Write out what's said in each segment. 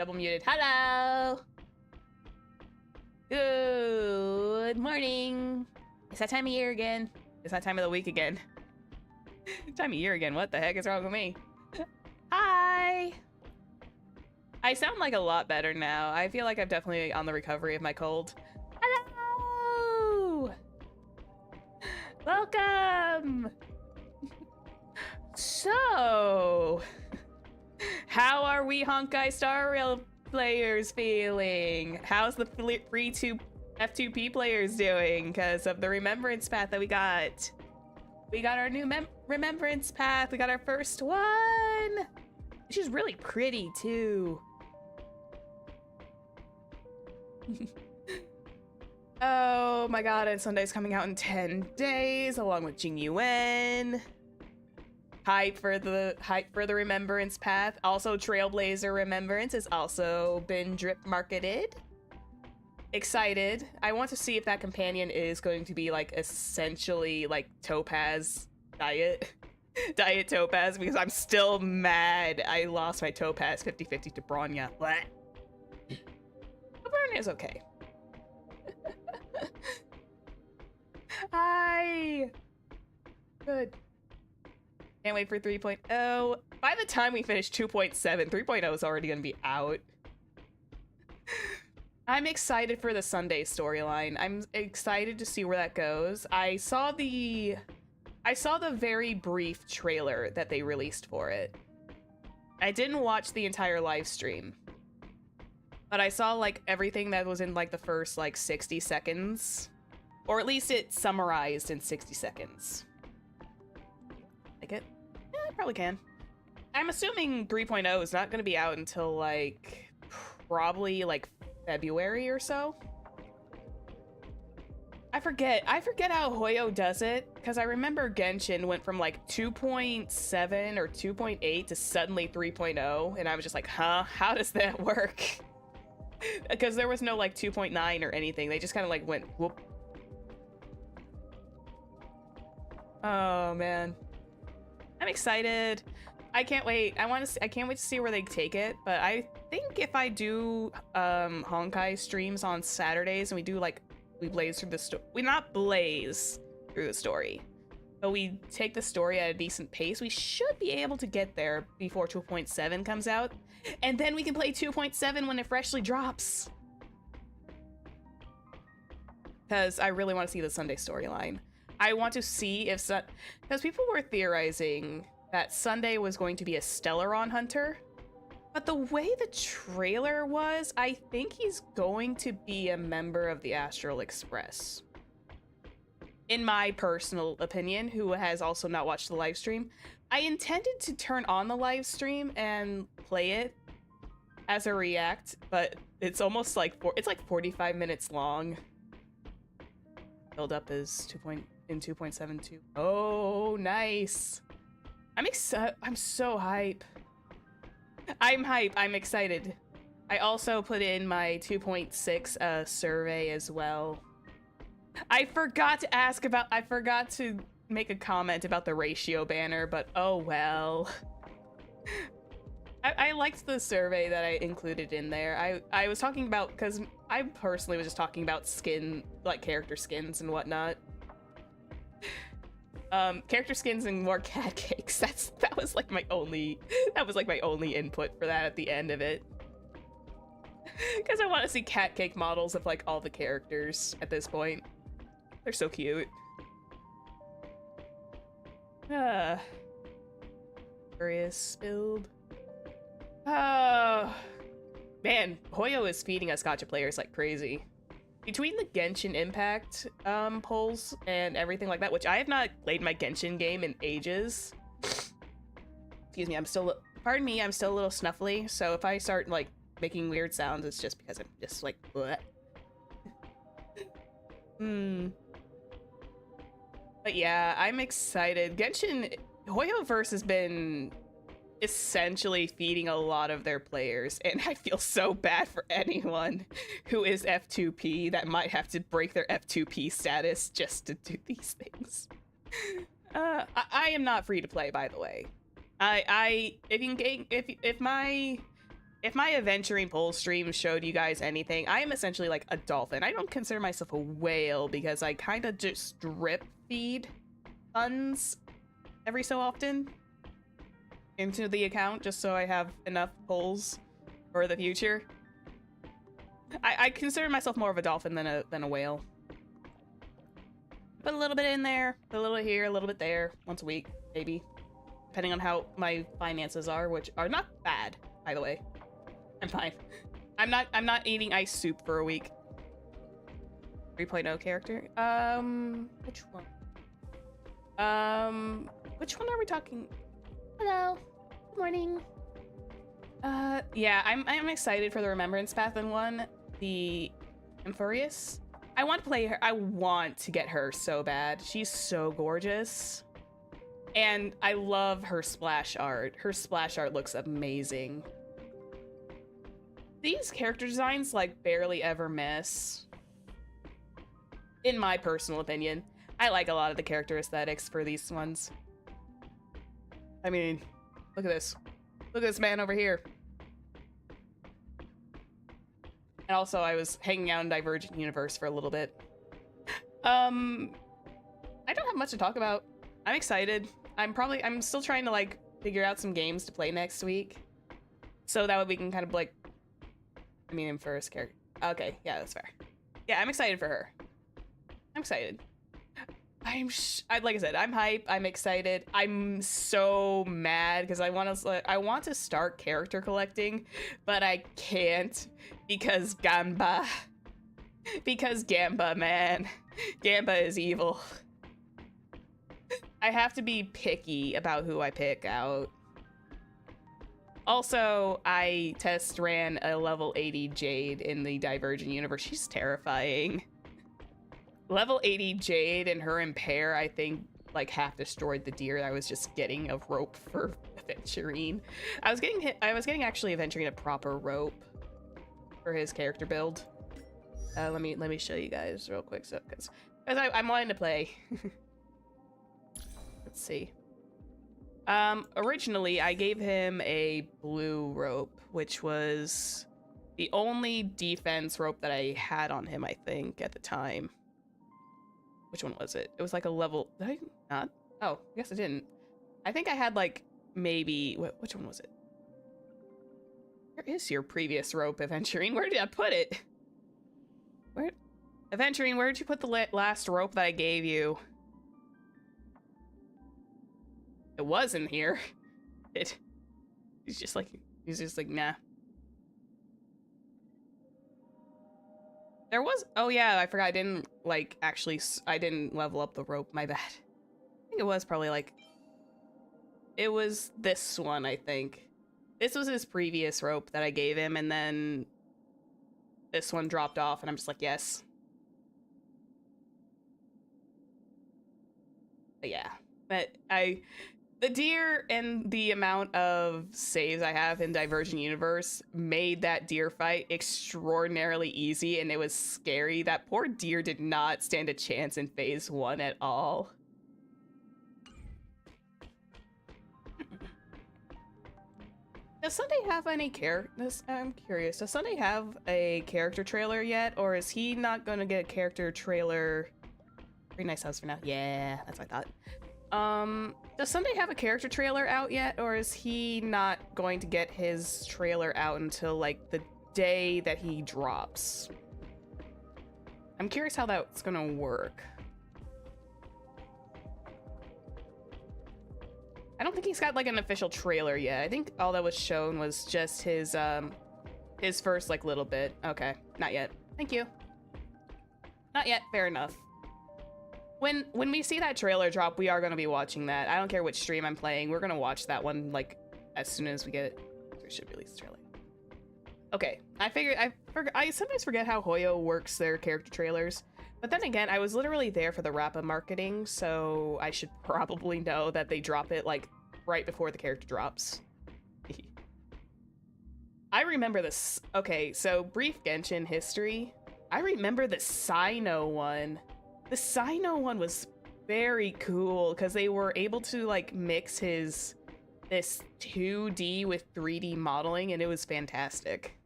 Double muted. Hello! Good morning. It's that time of year again. It's that time of the week again. Time of year again. What the heck is wrong with me? Hi! I sound like a lot better now. I feel like I'm definitely on the recovery of my cold. Hello! Welcome! So, how are we Honkai Star Rail players feeling? How's the free F2P players doing because of the remembrance path that we got? We got our new remembrance path. We got our first one. She's really pretty too. Oh my god, and Sunday's coming out in 10 days along with Jing Yuan. Hype for the remembrance path. Also, Trailblazer Remembrance has also been drip marketed. Excited. I want to see if that companion is going to be like essentially like Topaz diet Topaz, because I'm still mad I lost my Topaz 50-50 to Bronya. What? Bronya's okay. Hi. Good. Can't wait for 3.0. By the time we finish 2.7, 3.0 is already gonna be out. I'm excited for the Sunday storyline. I'm excited to see where that goes. I saw the very brief trailer that they released for it. I didn't watch the entire live stream, but I saw like everything that was in like the first like 60 seconds, or at least it summarized in 60 seconds. Like it? Yeah, I probably can. I'm assuming 3.0 is not going to be out until like probably like February or so. I forget how Hoyo does it, because I remember Genshin went from like 2.7 or 2.8 to suddenly 3.0, and I was just like, huh? How does that work? Because there was no like 2.9 or anything. They just kind of like went whoop. Oh man. I'm excited. I can't wait. I can't wait to see where they take it. But I think if I do Honkai streams on Saturdays and we do like we blaze through the story, we not blaze through the story, but we take the story at a decent pace, we should be able to get there before 2.7 comes out, and then we can play 2.7 when it freshly drops. Because I really want to see the Sunday storyline. I want to see if because people were theorizing that Sunday was going to be a Stellaron hunter, but the way the trailer was, I think he's going to be a member of the Astral Express. In my personal opinion, who has also not watched the live stream, I intended to turn on the live stream and play it as a react, but it's almost like it's like 45 minutes long. Build up is 2.72. Oh, nice. I'm so hype. I'm hype. I'm excited. I also put in my 2.6 survey as well. I forgot to make a comment about the ratio banner, but oh well. I liked the survey that I included in there. I was talking about, because I personally was just talking about skin, like character skins and whatnot. Character skins and more cat cakes. That was like my only input for that at the end of it. Because I want to see cat cake models of like all the characters at this point. They're so cute. Furious spilled. Oh man, Hoyo is feeding us gacha players like crazy. Between the Genshin Impact polls and everything like that, which I have not played my Genshin game in ages. Excuse me, pardon me, I'm still a little snuffly, so if I start like making weird sounds, it's just because I'm just like, bleh. But yeah, I'm excited. Genshin, Hoyoverse has been essentially feeding a lot of their players, and I feel so bad for anyone who is F2P that might have to break their F2P status just to do these things. I am not free to play, by the way. If my if my adventuring pole stream showed you guys anything, I am essentially like a dolphin. I don't consider myself a whale because I kind of just drip feed funds every so often into the account just so I have enough poles for the future. I consider myself more of a dolphin than a whale. Put a little bit in there, a little bit here, a little bit there, once a week, maybe. Depending on how my finances are, which are not bad, by the way. I'm fine. I'm not eating ice soup for a week. 3.0 character. Which one? Which one are we talking? Hello. Good morning. Yeah, I'm excited for the Remembrance Path one. The Amphorius. I want to play her. I want to get her so bad. She's so gorgeous. And I love her splash art. Her splash art looks amazing. These character designs like barely ever miss. In my personal opinion. I like a lot of the character aesthetics for these ones. I mean, look at this. Look at this man over here. And also, I was hanging out in Divergent Universe for a little bit. I don't have much to talk about. I'm excited. I'm still trying to like figure out some games to play next week. So that way we can kind of like, I mean, in first character. Okay, yeah, that's fair. Yeah, I'm excited for her. I'm excited. Like I said, I'm hype. I'm excited. I'm so mad because I want to start character collecting, but I can't because Gamba. Because Gamba, man. Gamba is evil. I have to be picky about who I pick out. Also, I test ran a level 80 Jade in the Divergent universe. She's terrifying. Level 80 Jade and her Impair, I think, like half destroyed the deer I was just getting a rope for Aventurine. I was getting actually Aventurine a proper rope for his character build. Let me show you guys real quick, so because I'm wanting to play. Let's see. Originally I gave him a blue rope, which was the only defense rope that I had on him, I think, at the time. Which one was it? It was like a level... Did I not? Oh, I guess I didn't. I think I had like maybe... Which one was it? Where is your previous rope, Aventurine? Where did I put it? Where... Aventurine, where did you put the last rope that I gave you? It was in here. He's just like, nah. There was, oh yeah, I forgot I didn't, like, actually, I didn't level up the rope, my bad. I think it was probably, like, it was this one, I think. This was his previous rope that I gave him, and then this one dropped off, and I'm just like, yes. But yeah, but the deer and the amount of saves I have in Divergent Universe made that deer fight extraordinarily easy, and it was scary. That poor deer did not stand a chance in phase 1 at all. Does Sunday have any characters? I'm curious. Does Sunday have a character trailer yet, or is he not going to get a character trailer? Pretty nice house for now. Yeah, that's what I thought. Does Sunday have a character trailer out yet, or is he not going to get his trailer out until, like, the day that he drops? I'm curious how that's gonna work. I don't think he's got, like, an official trailer yet. I think all that was shown was just his first, like, little bit. Okay, not yet. Thank you. Not yet, fair enough. When we see that trailer drop, we are going to be watching that. I don't care which stream I'm playing. We're going to watch that one, like, as soon as we get it. We should release the trailer. Okay, I sometimes forget how Hoyo works their character trailers. But then again, I was literally there for the Rappa marketing, so I should probably know that they drop it, like, right before the character drops. I remember this. Okay, so brief Genshin history. I remember the Sino one. The Sino one was very cool because they were able to, like, mix his this 2D with 3D modeling, and it was fantastic.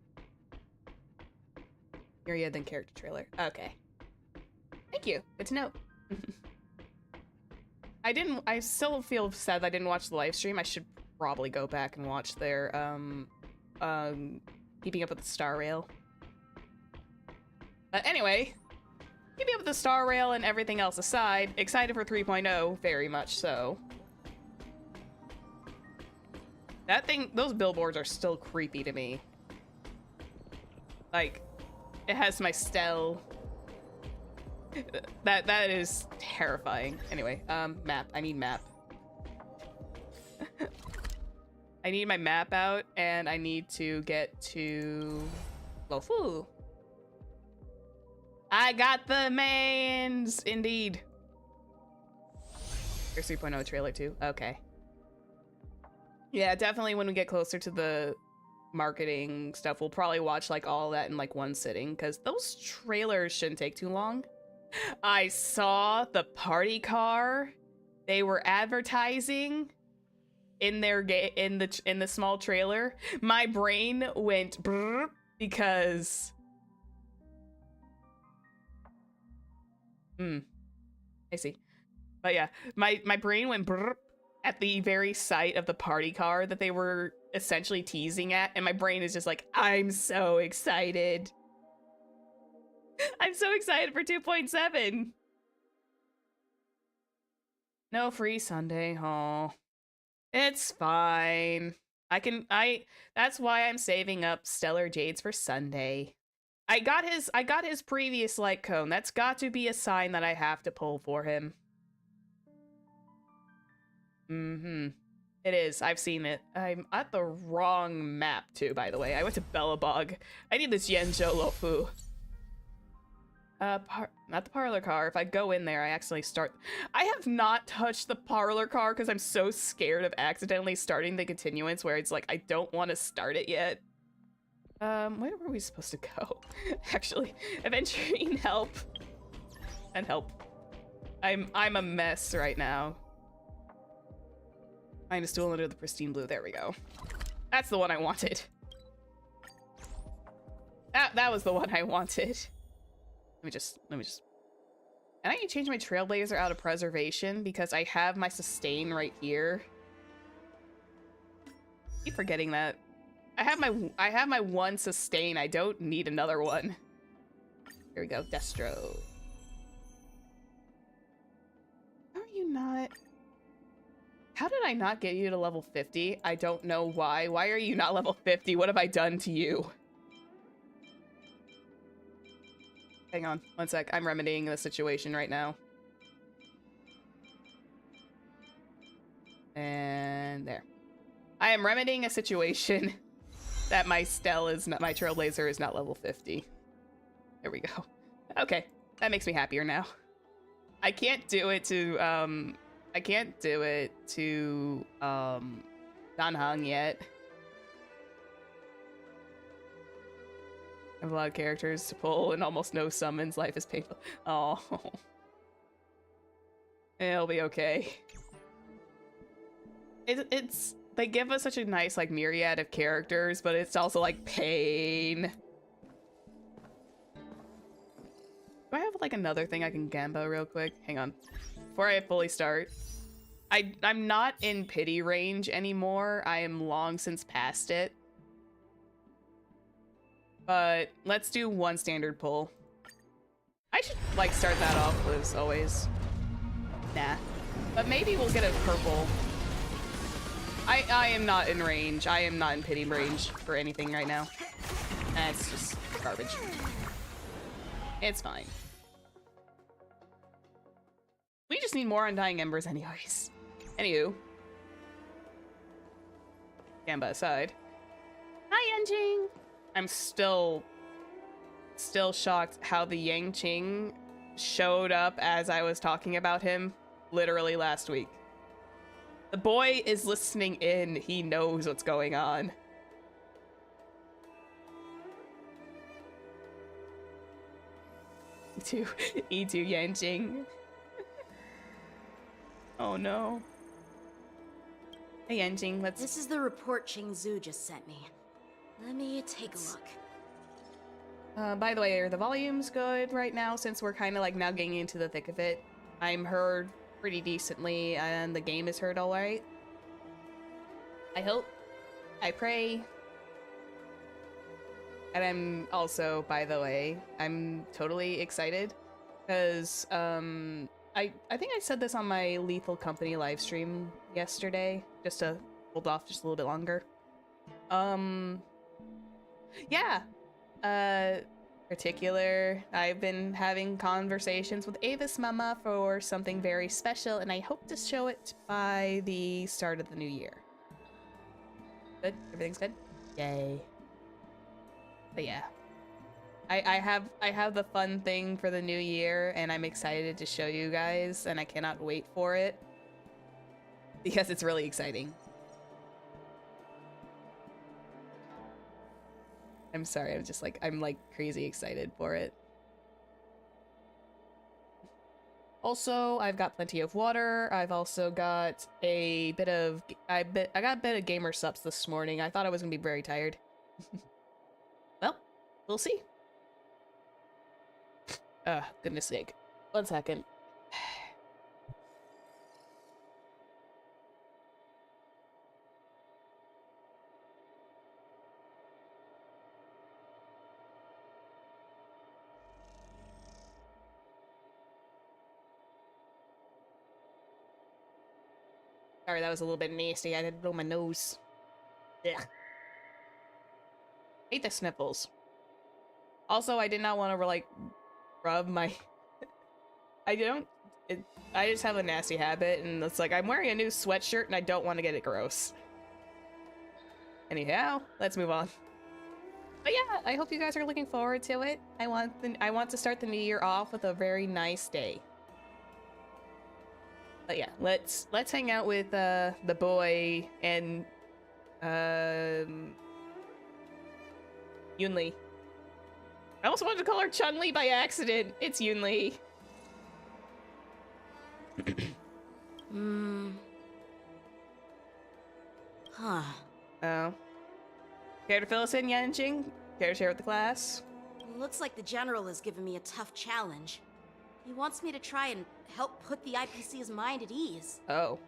Myriad than character trailer. Okay. Thank you. Good to know. I still feel sad that I didn't watch the live stream. I should probably go back and watch their Keeping Up with the Star Rail. But anyway, Keeping Up with the Star Rail and everything else aside, excited for 3.0, very much so. That thing, those billboards are still creepy to me. Like, it has my Stell. That is terrifying. Anyway, map. I need map. I need my map out, and I need to get to Lofu. I got the mains, indeed. Here's 3.0 trailer too. Okay. Yeah, definitely when we get closer to the marketing stuff, we'll probably watch like all that in like one sitting, because those trailers shouldn't take too long. I saw the party car they were advertising in their in the small trailer. My brain went brrr because I see. But yeah, my brain went brrr at the very sight of the party car that they were essentially teasing at, and my brain is just like, I'm so excited. I'm so excited for 2.7. No free Sunday, oh. It's fine. That's why I'm saving up Stellar Jades for Sunday. I got his previous light cone. That's got to be a sign that I have to pull for him. It is. I've seen it. I'm at the wrong map too, by the way. I went to Bellabog. I need this Yenjo Lofu. Not the parlor car. If I go in there, I accidentally start. I have not touched the parlor car because I'm so scared of accidentally starting the continuance where it's like, I don't want to start it yet. Where were we supposed to go? Actually, adventuring help. And help. I'm a mess right now. Find a stool under the pristine blue. There we go. That's the one I wanted. That was the one I wanted. Let me just. And I need to change my Trailblazer out of preservation because I have my sustain right here. I keep forgetting that. I have my one sustain. I don't need another one. Here we go, Destro. How are you not? How did I not get you to level 50? I don't know why. Why are you not level 50? What have I done to you? Hang on, one sec. I'm remedying the situation right now. And there. I am remedying a situation that my Trailblazer is not level 50. There we go. Okay, that makes me happier now. I can't do it to Danheng yet. I have a lot of characters to pull and almost no summons. Life is painful. Oh. It'll be okay. It's they give us such a nice like myriad of characters, but it's also like pain. Do I have like another thing I can Gamba real quick? Hang on. Before I fully start. I'm not in pity range anymore. I am long since past it. But let's do one standard pull. I should like start that off as always. Nah. But maybe we'll get a purple. I am not in range. I am not in pity range for anything right now. It's just garbage. It's fine. We just need more Undying Embers anyways. Anywho. Gamba aside. Hi, Yanqing! I'm still shocked how the Yanqing showed up as I was talking about him literally last week. The boy is listening in. He knows what's going on. E2 Yanqing. Oh no. Hey, Yanqing, let's... This is the report Qingzu just sent me. Let me take a look. By the way, are the volumes good right now, since we're kind of like now getting into the thick of it? I'm heard pretty decently, and the game is heard alright. I hope. I pray. And I'm also, by the way, I'm totally excited, because, I think I said this on my Lethal Company livestream yesterday, just to hold off just a little bit longer. Yeah, particular, I've been having conversations with Avis Mama for something very special, and I hope to show it by the start of the new year. Good? Everything's good? Yay. But yeah. I have the fun thing for the new year, and I'm excited to show you guys, and I cannot wait for it. Because it's really exciting. I'm sorry, I'm like crazy excited for it. Also, I've got plenty of water. I've also got a bit of I got a bit of gamer subs this morning. I thought I was gonna be very tired. Well, we'll see. Goodness sake. 1 second. Sorry, that was a little bit nasty. I had to blow my nose. Ugh. Hate the sniffles. Also, I did not want to, like, rub my... I just have a nasty habit, and it's like, I'm wearing a new sweatshirt, and I don't want to get it gross. Anyhow, let's move on. But yeah, I hope you guys are looking forward to it. I want to start the new year off with a very nice day. But yeah, let's hang out with the boy and Yunli. I also wanted to call her Chun-Li by accident. It's Yunli. Huh. Oh. Care to fill us in, Yanqing? Care to share with the class? Looks like the general has given me a tough challenge. He wants me to try and help put the IPC's mind at ease. Oh.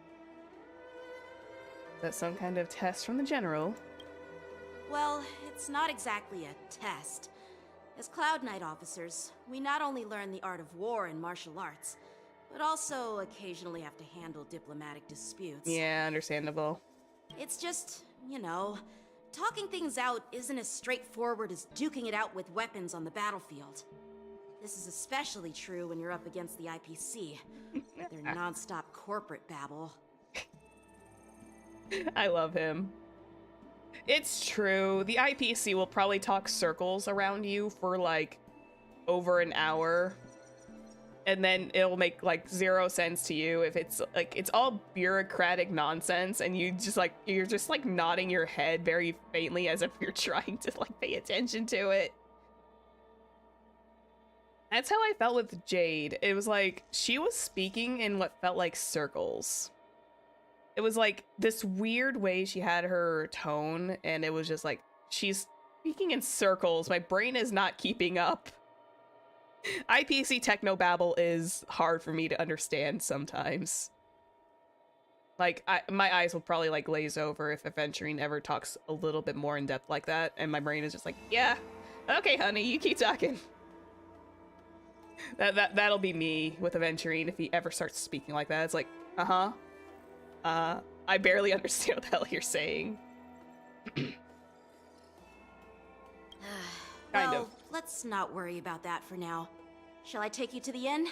Is that some kind of test from the general? Well, it's not exactly a test. As Cloud Knight officers, we not only learn the art of war and martial arts, but also occasionally have to handle diplomatic disputes. Yeah, understandable. It's just, you know, talking things out isn't as straightforward as duking it out with weapons on the battlefield. This is especially true when you're up against the IPC. Their non-stop corporate babble. I love him. It's true. The IPC will probably talk circles around you for like over an hour. And then it'll make like 0 sense to you if it's like, it's all bureaucratic nonsense, and you're just like nodding your head very faintly as if you're trying to like pay attention to it. That's how I felt with Jade. It was like, she was speaking in what felt like circles. It was like this weird way she had her tone, and it was just like, she's speaking in circles. My brain is not keeping up. IPC technobabble is hard for me to understand sometimes. Like, my eyes will probably like glaze over if Aventurine ever talks a little bit more in depth like that, and my brain is just like, yeah, okay, honey, you keep talking. That'll be me with Aventurine if he ever starts speaking like that. It's like, I barely understand what the hell you're saying. Kind of. Let's not worry about that for now. Shall I take you to the inn?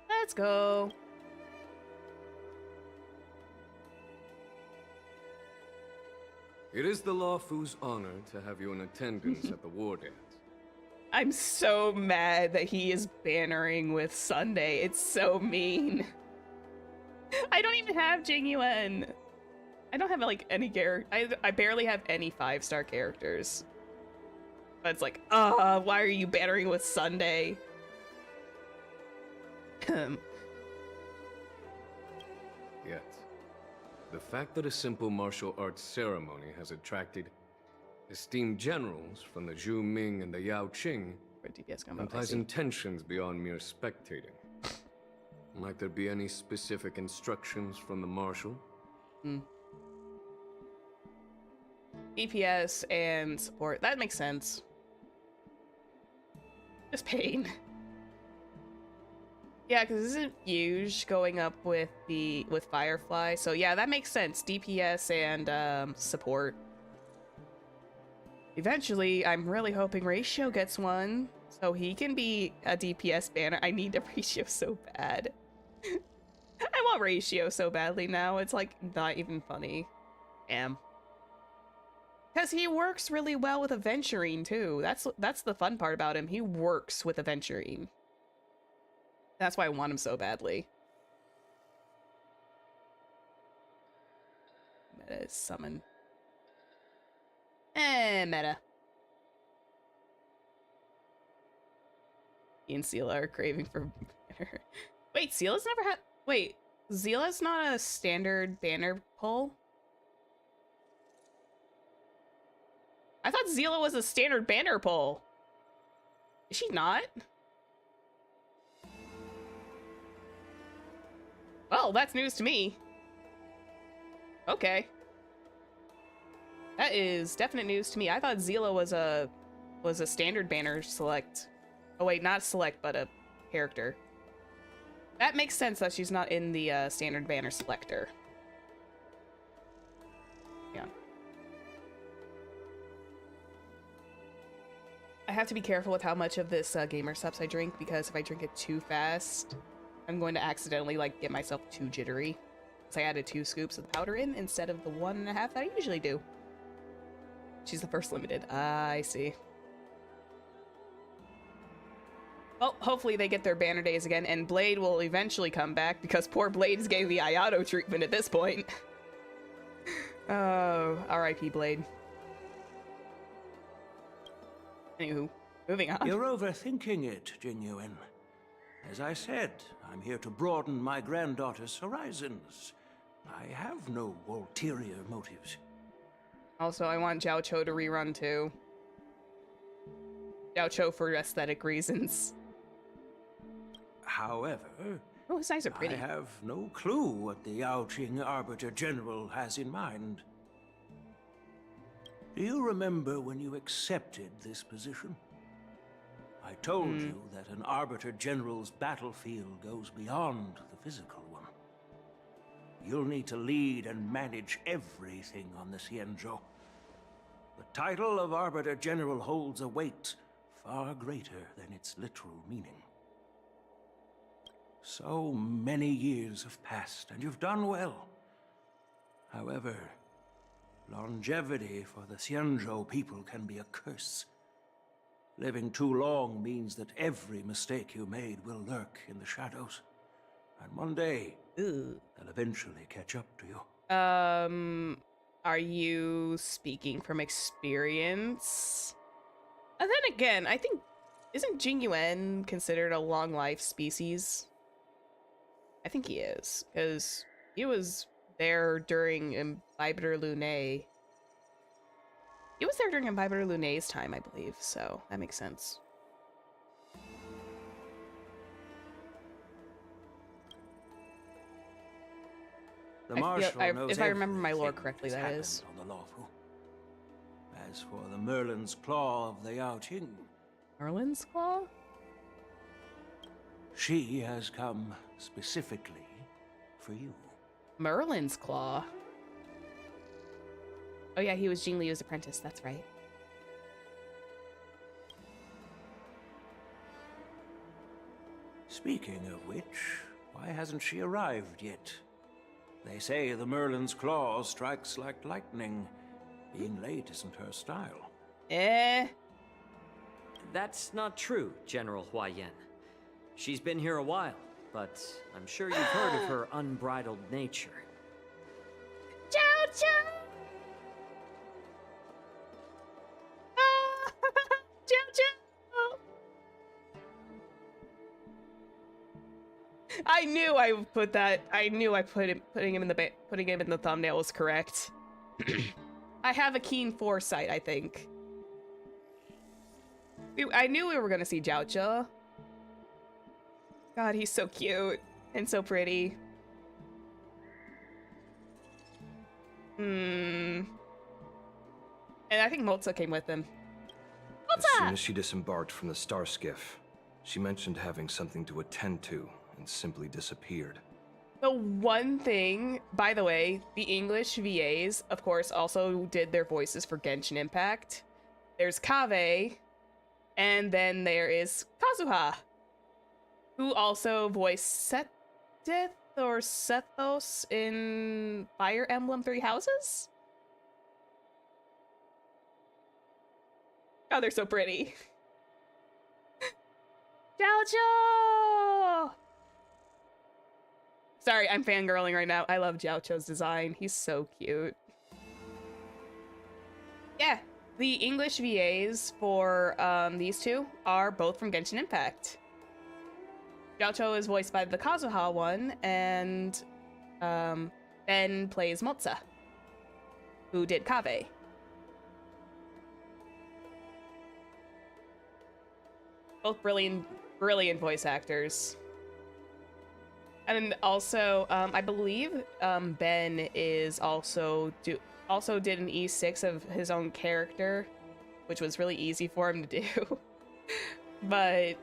Let's go. It is the Lawfu's honor to have you in attendance at the Wardance. I'm so mad that he is bannering with Sunday. It's so mean. I don't even have Jing Yuan. I don't have like any character. I barely have any 5-star characters. But it's like, why are you bannering with Sunday? Yet, The fact that a simple martial arts ceremony has attracted esteemed generals from the Zhu Ming and the Yanqing DPS combo. implies intentions beyond mere spectating. Might there be any specific instructions from the marshal? DPS and support. That makes sense. Just pain. Yeah, because isn't Yuge going up with Firefly? So yeah, that makes sense. DPS and support. Eventually, I'm really hoping Ratio gets one, so he can be a DPS banner. I need a Ratio so bad. I want Ratio so badly now. It's like not even funny. Damn. Because he works really well with Aventurine too. That's the fun part about him. He works with Aventurine. That's why I want him so badly. Meta is summon. Meta. He and Seela are craving for banner. Wait, Seela's never had. Wait, Seela's not a standard banner pull? I thought Seela was a standard banner pull. Is she not? Well, that's news to me. Okay. That is definite news to me. I thought Seela was a standard banner select. Oh wait, not select, but a character. That makes sense that she's not in the standard banner selector. Yeah. I have to be careful with how much of this gamer subs I drink, because if I drink it too fast, I'm going to accidentally like get myself too jittery. So I added 2 scoops of powder in instead of the 1.5 that I usually do. She's the first limited. I see. Well, hopefully they get their banner days again, and Blade will eventually come back, because poor Blade is getting the Ayato treatment at this point. Oh, R.I.P. Blade. Anywho, moving on. You're overthinking it, Jing Yuan. As I said, I'm here to broaden my granddaughter's horizons. I have no ulterior motives. Also, I want Jiao Cho to rerun too. Jiao Cho for aesthetic reasons. However, Oh, his eyes are pretty. I have no clue what the Yaoqing Arbiter General has in mind. Do you remember when you accepted this position? I told you that an Arbiter General's battlefield goes beyond the physical one. You'll need to lead and manage everything on the Xianzhou. The title of Arbiter General holds a weight far greater than its literal meaning. So many years have passed, and you've done well. However, longevity for the Xianzhou people can be a curse. Living too long means that every mistake you made will lurk in the shadows. And one day, they'll eventually catch up to you. Are you speaking from experience? And then again, I think, isn't Jing Yuan considered a long life species? I think he is, because he was there during Imbibiter Lunae. He was there during Imbibiter Lunae's time, I believe, so that makes sense. The Marshal knows if I remember my lore everything correctly, that's that is. happened on the lawful. As for the Merlin's Claw of the Yaoqing, Merlin's Claw? she has come specifically for you. Merlin's Claw? Oh yeah, he was Jing Liu's apprentice, that's right. Speaking of which, why hasn't she arrived yet? They say the Merlin's Claw strikes like lightning. Being late isn't her style. That's not true, General Huayan. She's been here a while, but I'm sure you've heard of her unbridled nature. Jiao Jiao! Jiao Jiao! I knew I put that. I knew I putting him in the thumbnail was correct. I have a keen foresight, I think. I knew we were gonna see Jiaoche. God, he's so cute and so pretty. And I think Motza came with him. As soon as she disembarked from the star skiff, she mentioned having something to attend to and simply disappeared. The one thing, by the way, the English VAs, of course, also did their voices for Genshin Impact. There's Kaveh, and then there is Kazuha, who also voiced Seteth or Sethos in Fire Emblem Three Houses? Oh, they're so pretty. Jiaoche! Sorry, I'm fangirling right now. I love Jiaoche's design. He's so cute. Yeah, the English VAs for these two are both from Genshin Impact. Jiaoche is voiced by the Kazuha one, and Ben plays Motza, who did Kaveh. Both brilliant voice actors. And also, I believe Ben is also did an E6 of his own character, which was really easy for him to do. But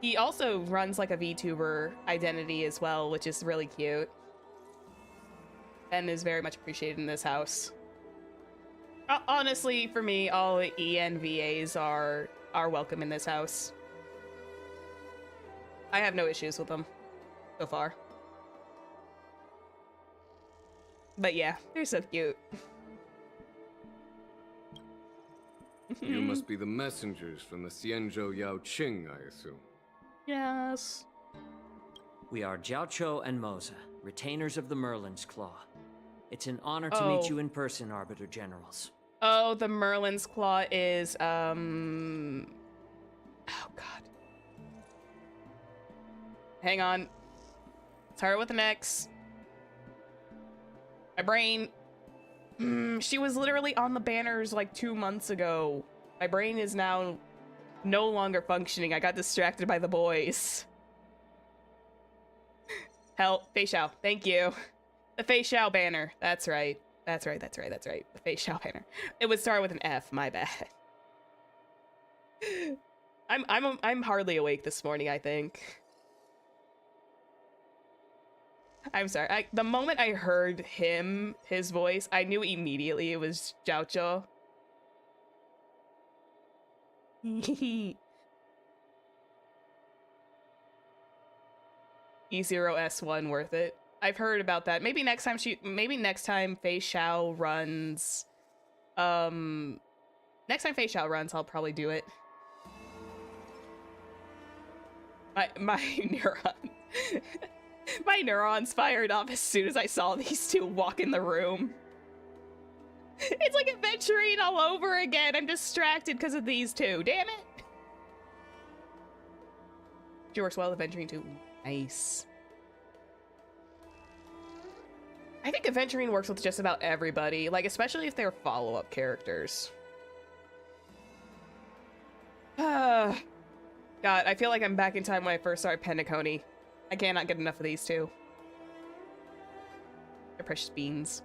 he also runs like a VTuber identity as well, which is really cute. Ben is very much appreciated in this house. Honestly, for me, all the ENVAs are welcome in this house. I have no issues with them so far. But yeah, they're so cute. You must be the messengers from the Xianzhou Yaoqing, I assume. Yes. We are Jiaoche and Moza, retainers of the Merlin's Claw. It's an honor to meet you in person, Arbiter Generals. Oh, the Merlin's Claw is, oh god. Hang on. Start with an X. My brain. She was literally on the banners like 2 months ago. My brain is now no longer functioning. I got distracted by the boys. Help. Fei Xiao. Thank you. The Fei Xiao banner. That's right. That's right. The Fei Xiao banner. It would start with an F. My bad. I'm hardly awake this morning, I think. I'm sorry. The moment I heard his voice, I knew immediately it was Jiaoche. E0S1 worth it. I've heard about that. Maybe next time Fei Xiao runs. Next time Fei Xiao runs, I'll probably do it. My neuron. My neurons fired off as soon as I saw these two walk in the room. It's like adventuring all over again. I'm distracted because of these two. Damn it. She works well adventuring too. Nice. I think adventuring works with just about everybody, like especially if they're follow-up characters. God, I feel like I'm back in time when I first started Pentaconi. I cannot get enough of these two. They're precious beans.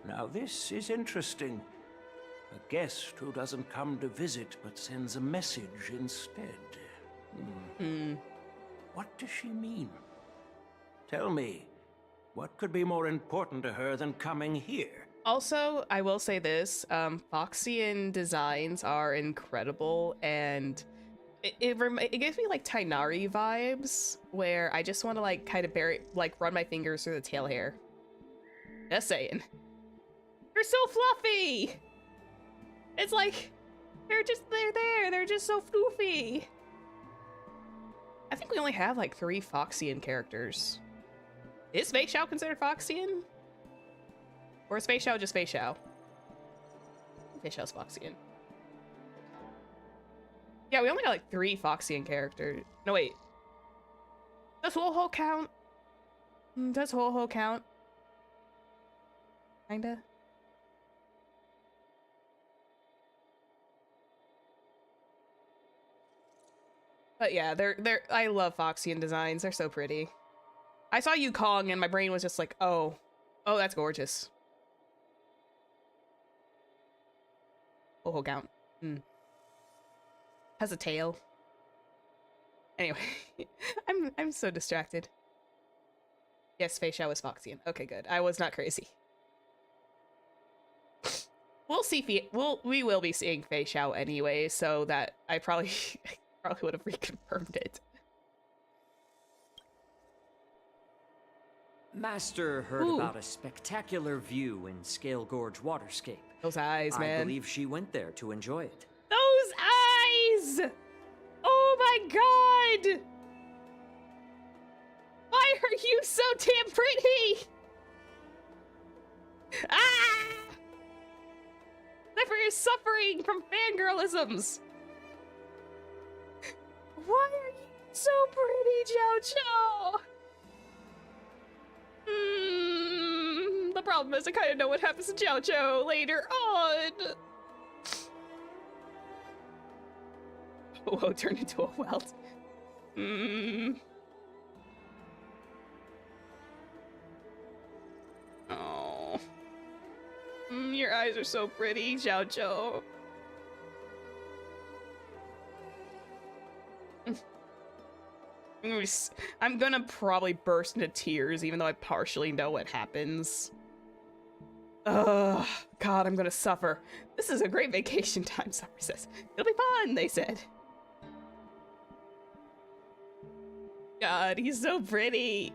Now this is interesting. A guest who doesn't come to visit but sends a message instead. What does she mean? Tell me, what could be more important to her than coming here? Also, I will say this, Foxian designs are incredible, and it gives me like Tainari vibes, where I just want to like kind of run my fingers through the tail hair. Just saying. They're so fluffy! It's like, they're there, they're just so floofy. I think we only have like 3 Foxian characters. Is Fei Xiao considered Foxian? Or is Fei Xiao just Fei Xiao? Fei Xiao's Foxian. Yeah, we only got like 3 Foxian characters. No, wait. Does Ho-Ho count? Does Ho-Ho count? Kinda. But yeah, I love Foxian designs. They're so pretty. I saw Yukong and my brain was just like, oh, that's gorgeous. Ho-Ho count. Has a tail. Anyway, I'm so distracted. Yes, Fei Xiao is Foxian. Okay, good. I was not crazy. We'll see. We will be seeing Fei Xiao anyway, so that I probably would have reconfirmed it. Master heard about a spectacular view in Scale Gorge Waterscape. Those eyes, man. I believe she went there to enjoy it. Those eyes! Oh my god! Why are you so damn pretty? Ah! Zephyr is suffering from fangirlisms. Why are you so pretty, Zhao? The problem is I kind of know what happens to Zhao later on. Whoa, turned into a welt. Oh. Your eyes are so pretty, Zhao. I'm gonna probably burst into tears, even though I partially know what happens. Ugh, God, I'm gonna suffer. This is a great vacation time, Summer says. It'll be fun, they said. God, he's so pretty.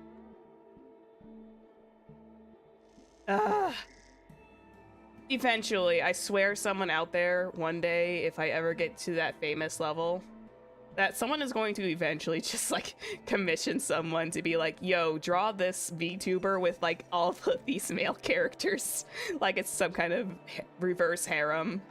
Eventually, I swear someone out there one day, if I ever get to that famous level, that someone is going to eventually just like commission someone to be like, yo, draw this VTuber with like all of these male characters. Like it's some kind of reverse harem.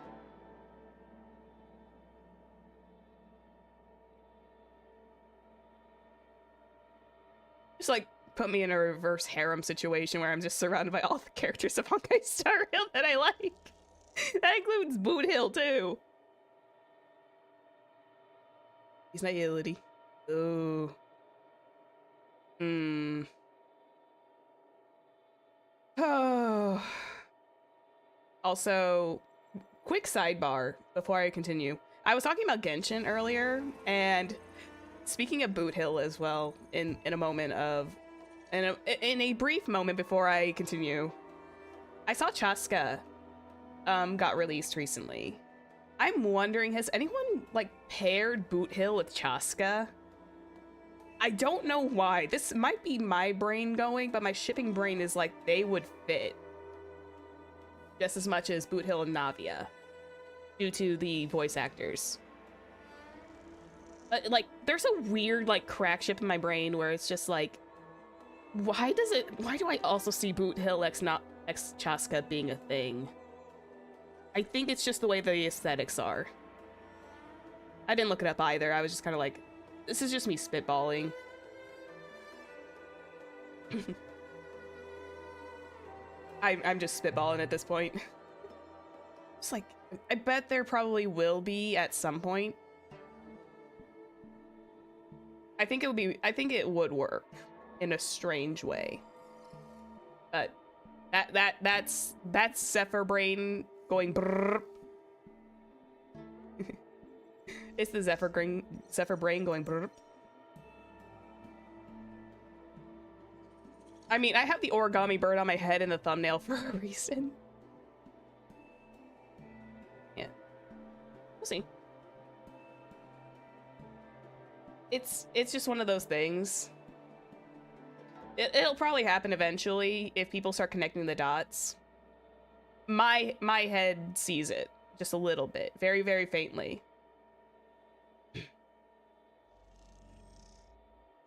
Just like put me in a reverse harem situation where I'm just surrounded by all the characters of Honkai Star Rail that I like. That includes Boot Hill too. He's not utility. Ooh. Oh. Also, quick sidebar before I continue. I was talking about Genshin earlier, and speaking of Boot Hill as well, in a moment of, in a brief moment before I continue, I saw Chaska got released recently. I'm wondering, has anyone like paired Boot Hill with Chaska? I don't know why. This might be my brain going, but my shipping brain is like they would fit just as much as Boot Hill and Navia due to the voice actors. But like there's a weird like crack ship in my brain where it's just like, why do I also see Boot Hill x Chaska being a thing? I think it's just the way the aesthetics are. I didn't look it up either. I was just kind of like, this is just me spitballing. I'm just spitballing at this point. It's like, I bet there probably will be at some point. I think it would work in a strange way. But that's Zephyr brain going brrr. It's the Zephyr brain going brrr. I mean, I have the origami bird on my head in the thumbnail for a reason. Yeah. We'll see. It's just one of those things. It'll probably happen eventually if people start connecting the dots. My head sees it just a little bit, very, very faintly.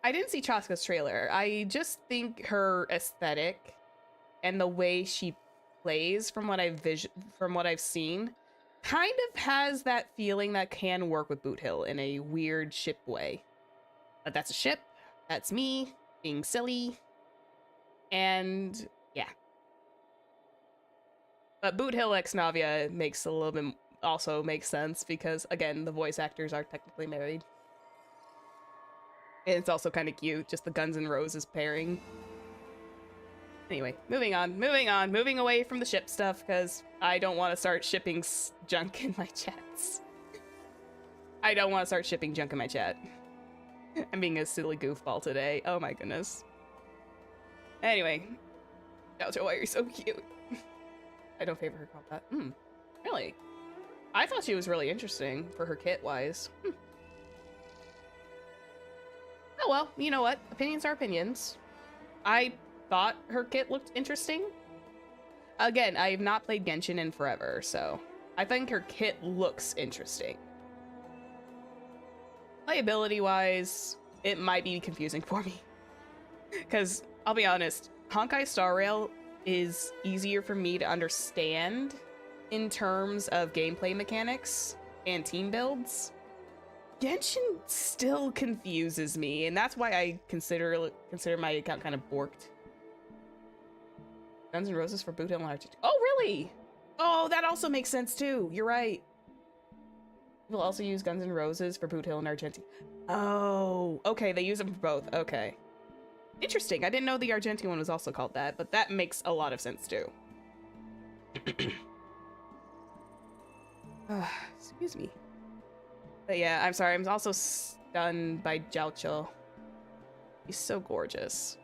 I didn't see Chaska's trailer. I just think her aesthetic and the way she plays, from what I've seen, kind of has that feeling that can work with Boot Hill in a weird ship way. But that's a ship. That's me being silly. And yeah. But Boot Hill X Navia makes a little bit, also makes sense because, again, the voice actors are technically married. And it's also kind of cute, just the Guns N' Roses pairing. Anyway, moving away from the ship stuff, because I don't want to start shipping junk in my chats. I don't want to start shipping junk in my chat. I'm being a silly goofball today. Oh my goodness. Anyway. Goucho, why are you so cute? I don't favor her combat. Really? I thought she was really interesting for her kit-wise. Oh well, you know what? Opinions are opinions. I thought her kit looked interesting. Again, I have not played Genshin in forever, so I think her kit looks interesting. Playability-wise, it might be confusing for me. Because, I'll be honest, Honkai Star Rail is easier for me to understand in terms of gameplay mechanics and team builds. Genshin still confuses me, and that's why I consider my account kind of borked. Guns N' Roses for Boot Hill and RTT. Oh, really? Oh, that also makes sense too. You're right. We'll also use Guns N' Roses for Boot Hill and Argentine. Oh, okay. They use them for both. Okay. Interesting. I didn't know the Argentine one was also called that, but that makes a lot of sense too. Excuse me. But yeah, I'm sorry. I'm also stunned by Jiaoqiu. He's so gorgeous.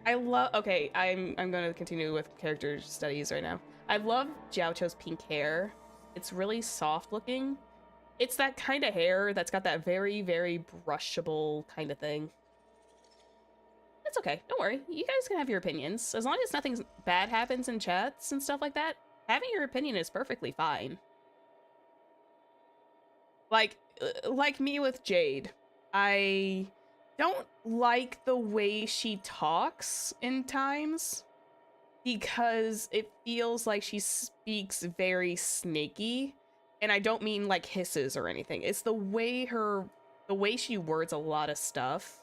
I love. Okay, I'm going to continue with character studies right now. I love Jiaoqiu's pink hair. It's really soft looking. It's that kind of hair that's got that very, very brushable kind of thing. It's okay. Don't worry. You guys can have your opinions. As long as nothing bad happens in chats and stuff like that, having your opinion is perfectly fine. Like me with Jade. I don't like the way she talks in times because it feels like she speaks very snaky, and I don't mean like hisses or anything. It's the way she words a lot of stuff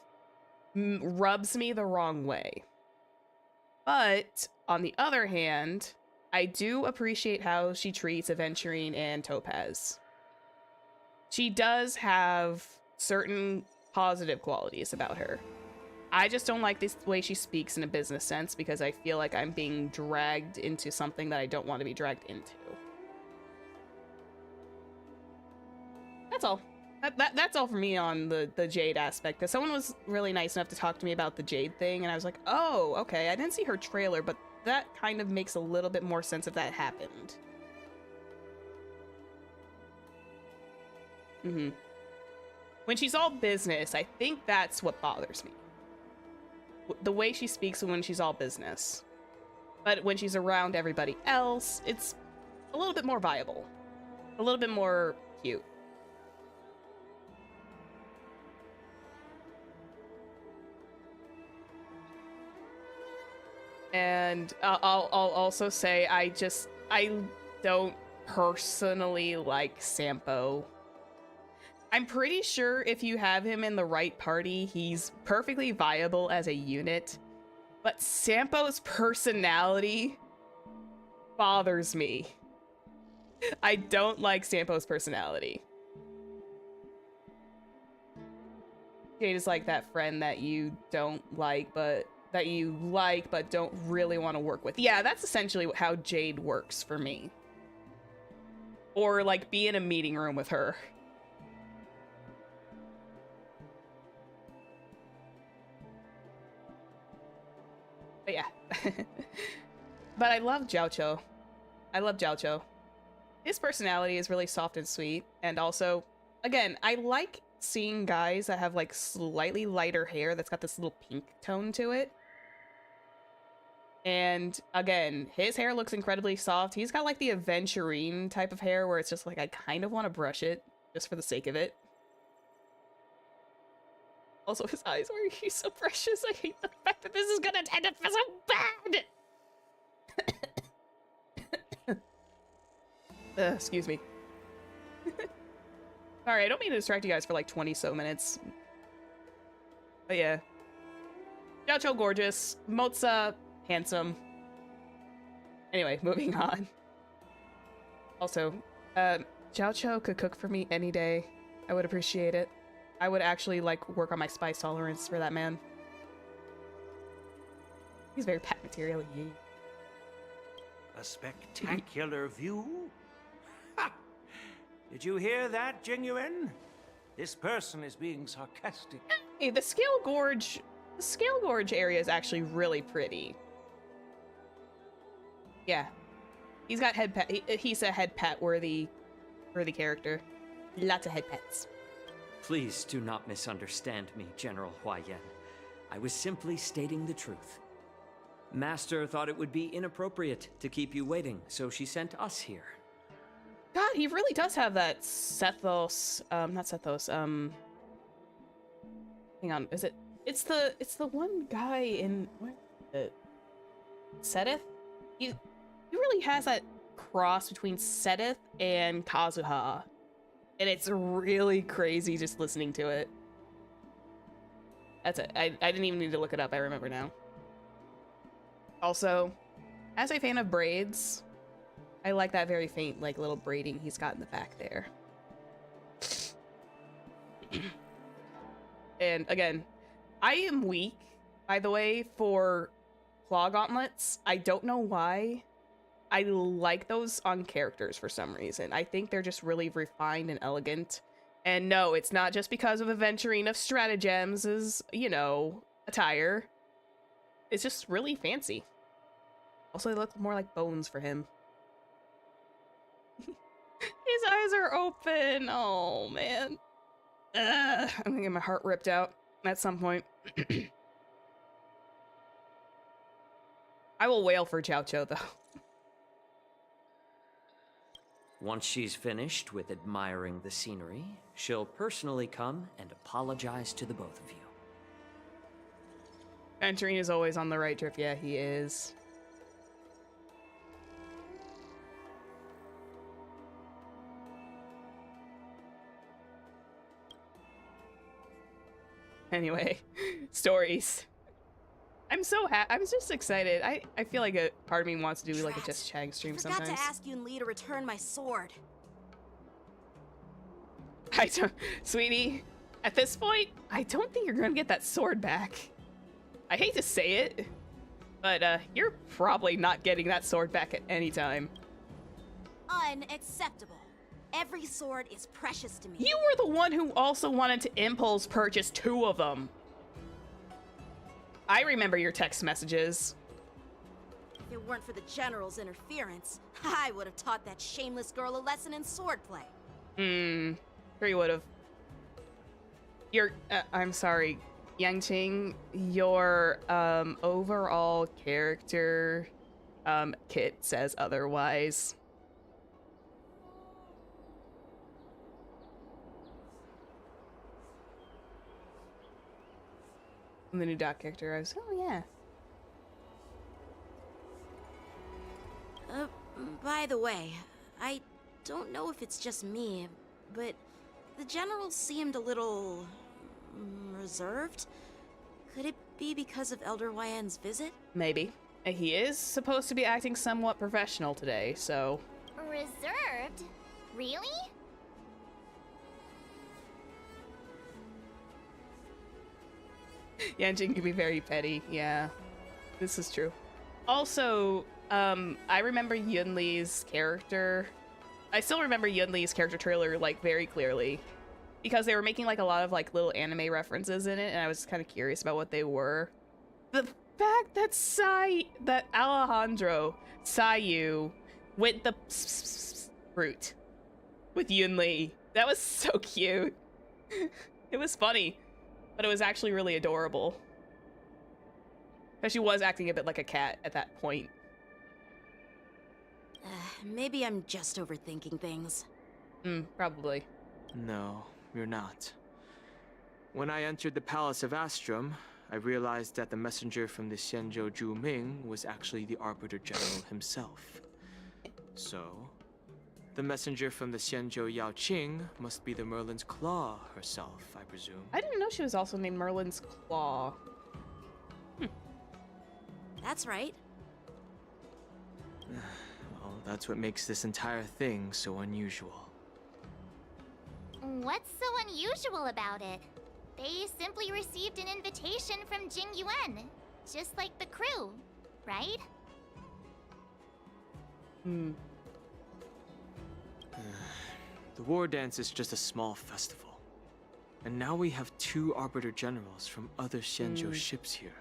rubs me the wrong way. But on the other hand, I do appreciate how she treats Aventurine and Topaz. She does have certain positive qualities about her. I just don't like this way she speaks in a business sense because I feel like I'm being dragged into something that I don't want to be dragged into. That's all. That's all for me on the Jade aspect. Because someone was really nice enough to talk to me about the Jade thing, and I was like, oh, okay. I didn't see her trailer, but that kind of makes a little bit more sense if that happened. When she's all business, I think that's what bothers me. The way she speaks when she's all business. But when she's around everybody else, it's a little bit more viable. A little bit more cute. And I'll also say I don't personally like Sampo. I'm pretty sure if you have him in the right party, he's perfectly viable as a unit. But Sampo's personality bothers me. I don't like Sampo's personality. Jade is like that friend that you don't like, but don't really want to work with. Yeah, that's essentially how Jade works for me. Or like be in a meeting room with her. But yeah. But I love Jiaoqiu. I love Jiaoqiu. His personality is really soft and sweet. And also, again, I like seeing guys that have like slightly lighter hair that's got this little pink tone to it. And again, his hair looks incredibly soft. He's got like the Aventurine type of hair where it's just like I kind of want to brush it just for the sake of it. Also, his eyes are he's so precious. I hate the fact that this is gonna end up so bad. Excuse me. Sorry, I don't mean to distract you guys for like 20 so minutes. But yeah. Xiaoqiu gorgeous. Moza handsome. Anyway, moving on. Also, Xiaoqiu could cook for me any day. I would appreciate it. I would actually like work on my spice tolerance for that man. He's very pat material. Yeah. A spectacular view? Ha! Did you hear that, Jing Yuan? This person is being sarcastic. Hey, the Scale Gorge area is actually really pretty. Yeah. He's got head pat. He's a head pat worthy character. Lots of head pats. Please do not misunderstand me, General Huayan. I was simply stating the truth. Master thought it would be inappropriate to keep you waiting, so she sent us here. God, he really does have that Sethos, not Sethos, hang on, it's the one guy in, where is it? Seteth? He really has that cross between Seteth and Kazuha. And it's really crazy just listening to it. That's it. I didn't even need to look it up, I remember now. Also, as a fan of braids, I like that very faint, like, little braiding he's got in the back there. And again, I am weak, by the way, for claw gauntlets. I don't know why. I like those on characters for some reason. I think they're just really refined and elegant. And no, it's not just because of Aventurine of Stratagems' you know, attire. It's just really fancy. Also, they look more like bones for him. His eyes are open. Oh, man. I'm gonna get my heart ripped out at some point. I will wail for Xiaoqiu, though. Once she's finished with admiring the scenery, she'll personally come and apologize to the both of you. Aventurine is always on the right drift. Yeah, he is. Anyway, stories. I'm so happy. I'm just excited. I feel like a part of me wants to do like a Just Chang stream Forgot sometimes. to ask Yunli to return my sword. I don't, sweetie, at this point, I don't think you're gonna get that sword back. I hate to say it, but you're probably not getting that sword back at any time. Unacceptable. Every sword is precious to me. You were the one who also wanted to impulse purchase 2 of them. I remember your text messages. If it weren't for the General's interference, I would have taught that shameless girl a lesson in swordplay. Sure you would have. I'm sorry, Yanqing, your overall character kit says otherwise. The new dot character, I was, oh yeah. By the way, I don't know if it's just me, but the General seemed a little reserved. Could it be because of Elder Huayan's visit? Maybe. He is supposed to be acting somewhat professional today, so... Reserved? Really? Yanqing can be very petty, yeah. This is true. Also, I remember Yunli's character. I still remember Yunli's character trailer, like, very clearly. Because they were making, like, a lot of, like, little anime references in it, and I was kind of curious about what they were. The fact that Alejandro Sayu went the fruit with Yunli. That was so cute. It was funny. But it was actually really adorable. Because she was acting a bit like a cat at that point. Maybe I'm just overthinking things. Probably. No, you're not. When I entered the Palace of Astrum, I realized that the messenger from the Xianzhou Zhuming was actually the Arbiter General himself. So, The messenger from the Xianzhou Yanqing must be the Merlin's Claw herself, I presume. I didn't know she was also named Merlin's Claw. That's right. Well, that's what makes this entire thing so unusual. What's so unusual about it? They simply received an invitation from Jing Yuan, just like the crew, right? The Wardance is just a small festival. And now we have 2 Arbiter Generals from other Xianzhou ships here.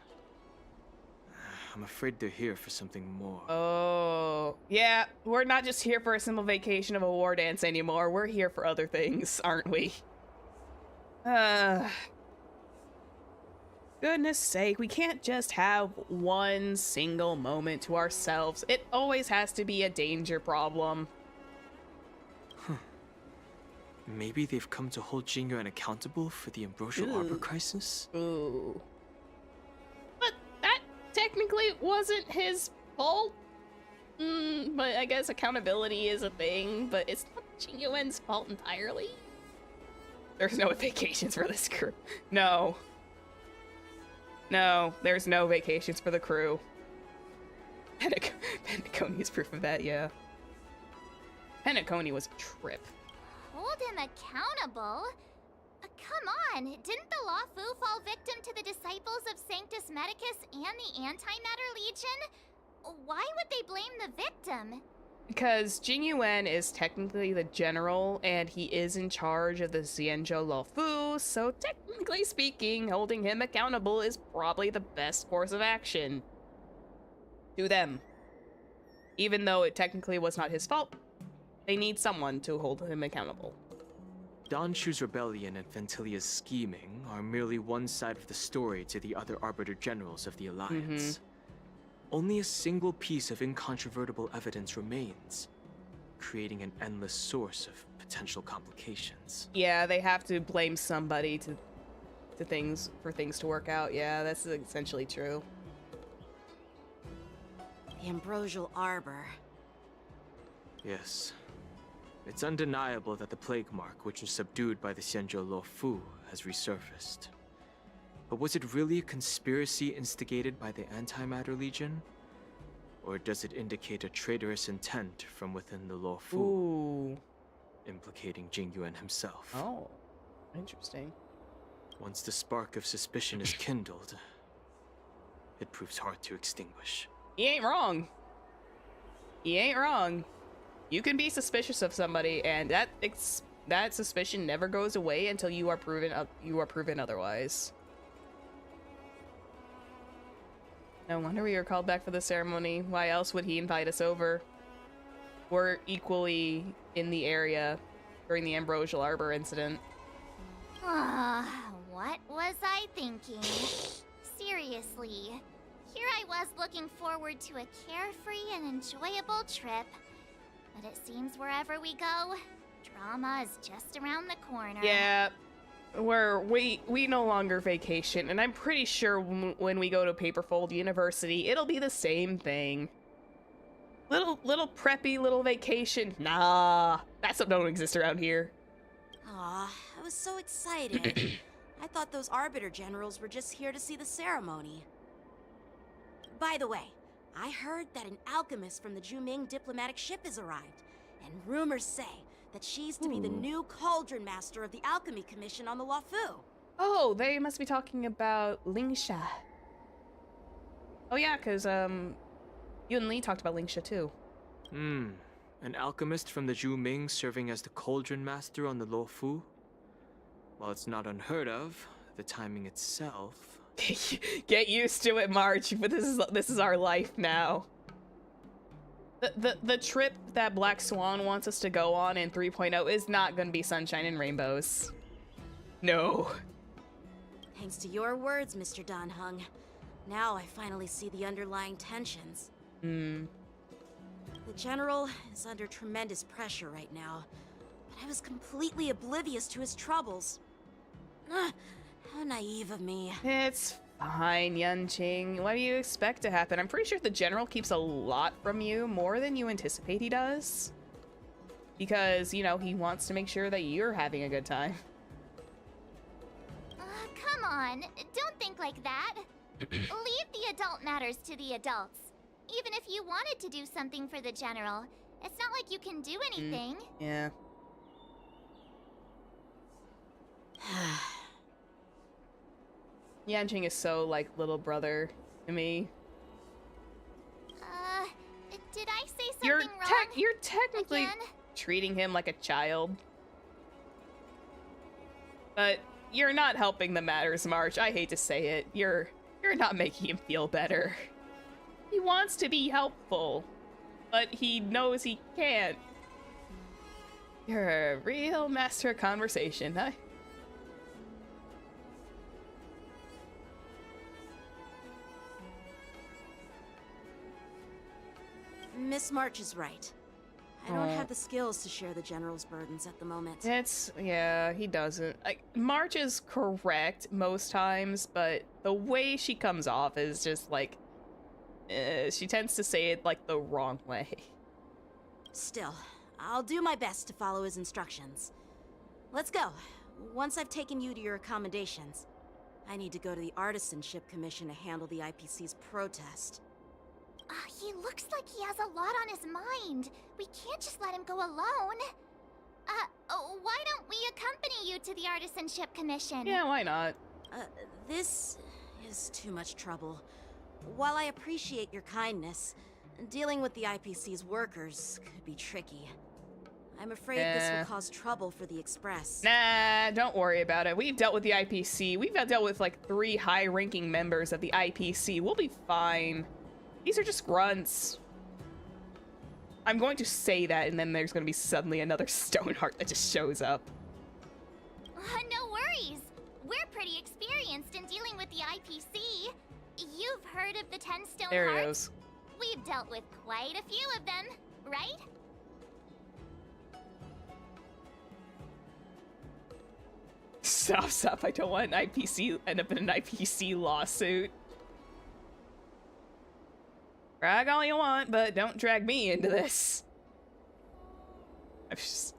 I'm afraid they're here for something more. Oh, yeah. We're not just here for a simple vacation of a war dance anymore. We're here for other things, aren't we? Goodness sake, we can't just have one single moment to ourselves. It always has to be a danger problem. Maybe they've come to hold Jing Yuan accountable for the Ambrosial Arbor crisis? Ooh. But that technically wasn't his fault. But I guess accountability is a thing, but it's not Jing Yuan's fault entirely. There's no vacations for this crew. No. No, there's no vacations for the crew. Penacony is proof of that, yeah. Penacony was a trip. Hold him accountable? Come on, didn't the Lawfu fall victim to the disciples of Sanctus Medicus and the Antimatter Legion? Why would they blame the victim? Because Jing Yuan is technically the general, and he is in charge of the Xianzhou Lawfu, so technically speaking, holding him accountable is probably the best course of action. To them. Even though it technically was not his fault, they need someone to hold him accountable. Don Shu's rebellion and Ventilia's scheming are merely one side of the story to the other Arbiter Generals of the Alliance. Only a single piece of incontrovertible evidence remains, creating an endless source of potential complications. Yeah, they have to blame somebody for things to work out. Yeah, that's essentially true. The Ambrosial Arbor. Yes. It's undeniable that the plague mark, which was subdued by the Xianzhou Lawfu, has resurfaced. But was it really a conspiracy instigated by the Antimatter Legion? Or does it indicate a traitorous intent from within the Lawfu, Ooh. implicating Jing Yuan himself? Oh, interesting. Once the spark of suspicion is kindled, it proves hard to extinguish. He ain't wrong. He ain't wrong. You can be suspicious of somebody, and that suspicion never goes away until you are proven otherwise. No wonder we were called back for the ceremony. Why else would he invite us over? We're equally in the area during the Ambrosial Arbor incident. What was I thinking? Seriously. Here I was looking forward to a carefree and enjoyable trip. But it seems wherever we go, drama is just around the corner. Yeah, we no longer vacation, and I'm pretty sure when we go to Paperfold University, it'll be the same thing. Little preppy little vacation. Nah, that stuff don't exist around here. Aw, I was so excited. I thought those Arbiter Generals were just here to see the ceremony. By the way, I heard that an alchemist from the Juming diplomatic ship has arrived, and rumors say that she's to be the new Cauldron Master of the Alchemy Commission on the Lawfu. Oh, they must be talking about Lingsha. Oh yeah, because Yunli talked about Lingsha too. An alchemist from the Juming serving as the Cauldron Master on the Lawfu? While it's not unheard of, the timing itself... Get used to it, March, but this is our life now. The trip that Black Swan wants us to go on in 3.0 is not gonna be sunshine and rainbows. No. Thanks to your words, Mr. Danheng. Now I finally see the underlying tensions. The General is under tremendous pressure right now, but I was completely oblivious to his troubles. How naive of me. It's fine, Yanqing. What do you expect to happen? I'm pretty sure the General keeps a lot from you, more than you anticipate he does. because, you know, he wants to make sure that you're having a good time. Come on, don't think like that. Leave the adult matters to the adults. Even if you wanted to do something for the general, it's not like you can do anything. Yeah. Yanqing is so like little brother to me. Did I say something wrong? You're technically again? treating him like a child. But you're not helping the matters, March. I hate to say it. You're not making him feel better. He wants to be helpful, but he knows he can't. You're a real master of conversation, huh? Miss March is right. I don't have the skills to share the General's burdens at the moment. Yeah, he doesn't. Like, March is correct most times, but the way she comes off is just like, she tends to say it like the wrong way. Still, I'll do my best to follow his instructions. Let's go. Once I've taken you to your accommodations, I need to go to the Artisanship Commission to handle the IPC's protest. He looks like he has a lot on his mind. We can't just let him go alone. Why don't we accompany you to the Artisanship Commission? Yeah, why not? This is too much trouble. While I appreciate your kindness, dealing with the IPC's workers could be tricky. I'm afraid this will cause trouble for the Express. Nah, don't worry about it. We've dealt with the IPC. We've dealt with like 3 high-ranking members of the IPC. We'll be fine. These are just grunts. I'm going to say that, and then there's going to be suddenly another Stoneheart that just shows up. No worries. We're pretty experienced in dealing with the IPC. You've heard of the 10 Stonehearts? There it is. We've dealt with quite a few of them, right? Stop. I don't want an IPC end up in an IPC lawsuit. Brag all you want, but don't drag me into this. I'm just...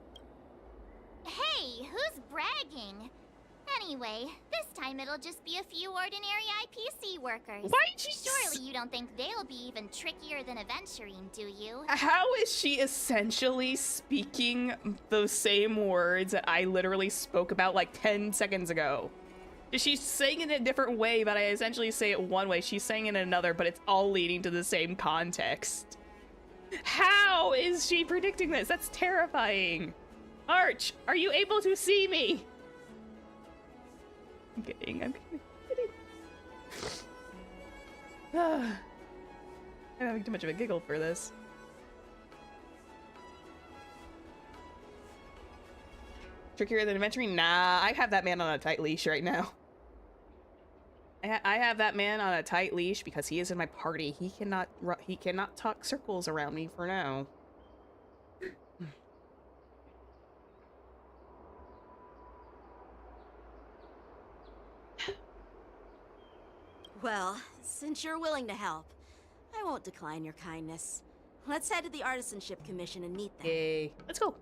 Hey, who's bragging? Anyway, this time it'll just be a few ordinary IPC workers. Why did she... Surely you don't think they'll be even trickier than Aventurine, do you? How is she essentially speaking those same words that I literally spoke about like 10 seconds ago? She's saying it in a different way, but I essentially say it one way. She's saying it in another, but it's all leading to the same context. How is she predicting this? That's terrifying. Arch, are you able to see me? I'm kidding. I'm having too much of a giggle for this. Trickier than Aventurine? Nah, I have that man on a tight leash right now. I have that man on a tight leash because he is in my party. He cannot talk circles around me for now. Well, since you're willing to help, I won't decline your kindness. Let's head to the Artisanship Commission and meet them. Yay. Let's go.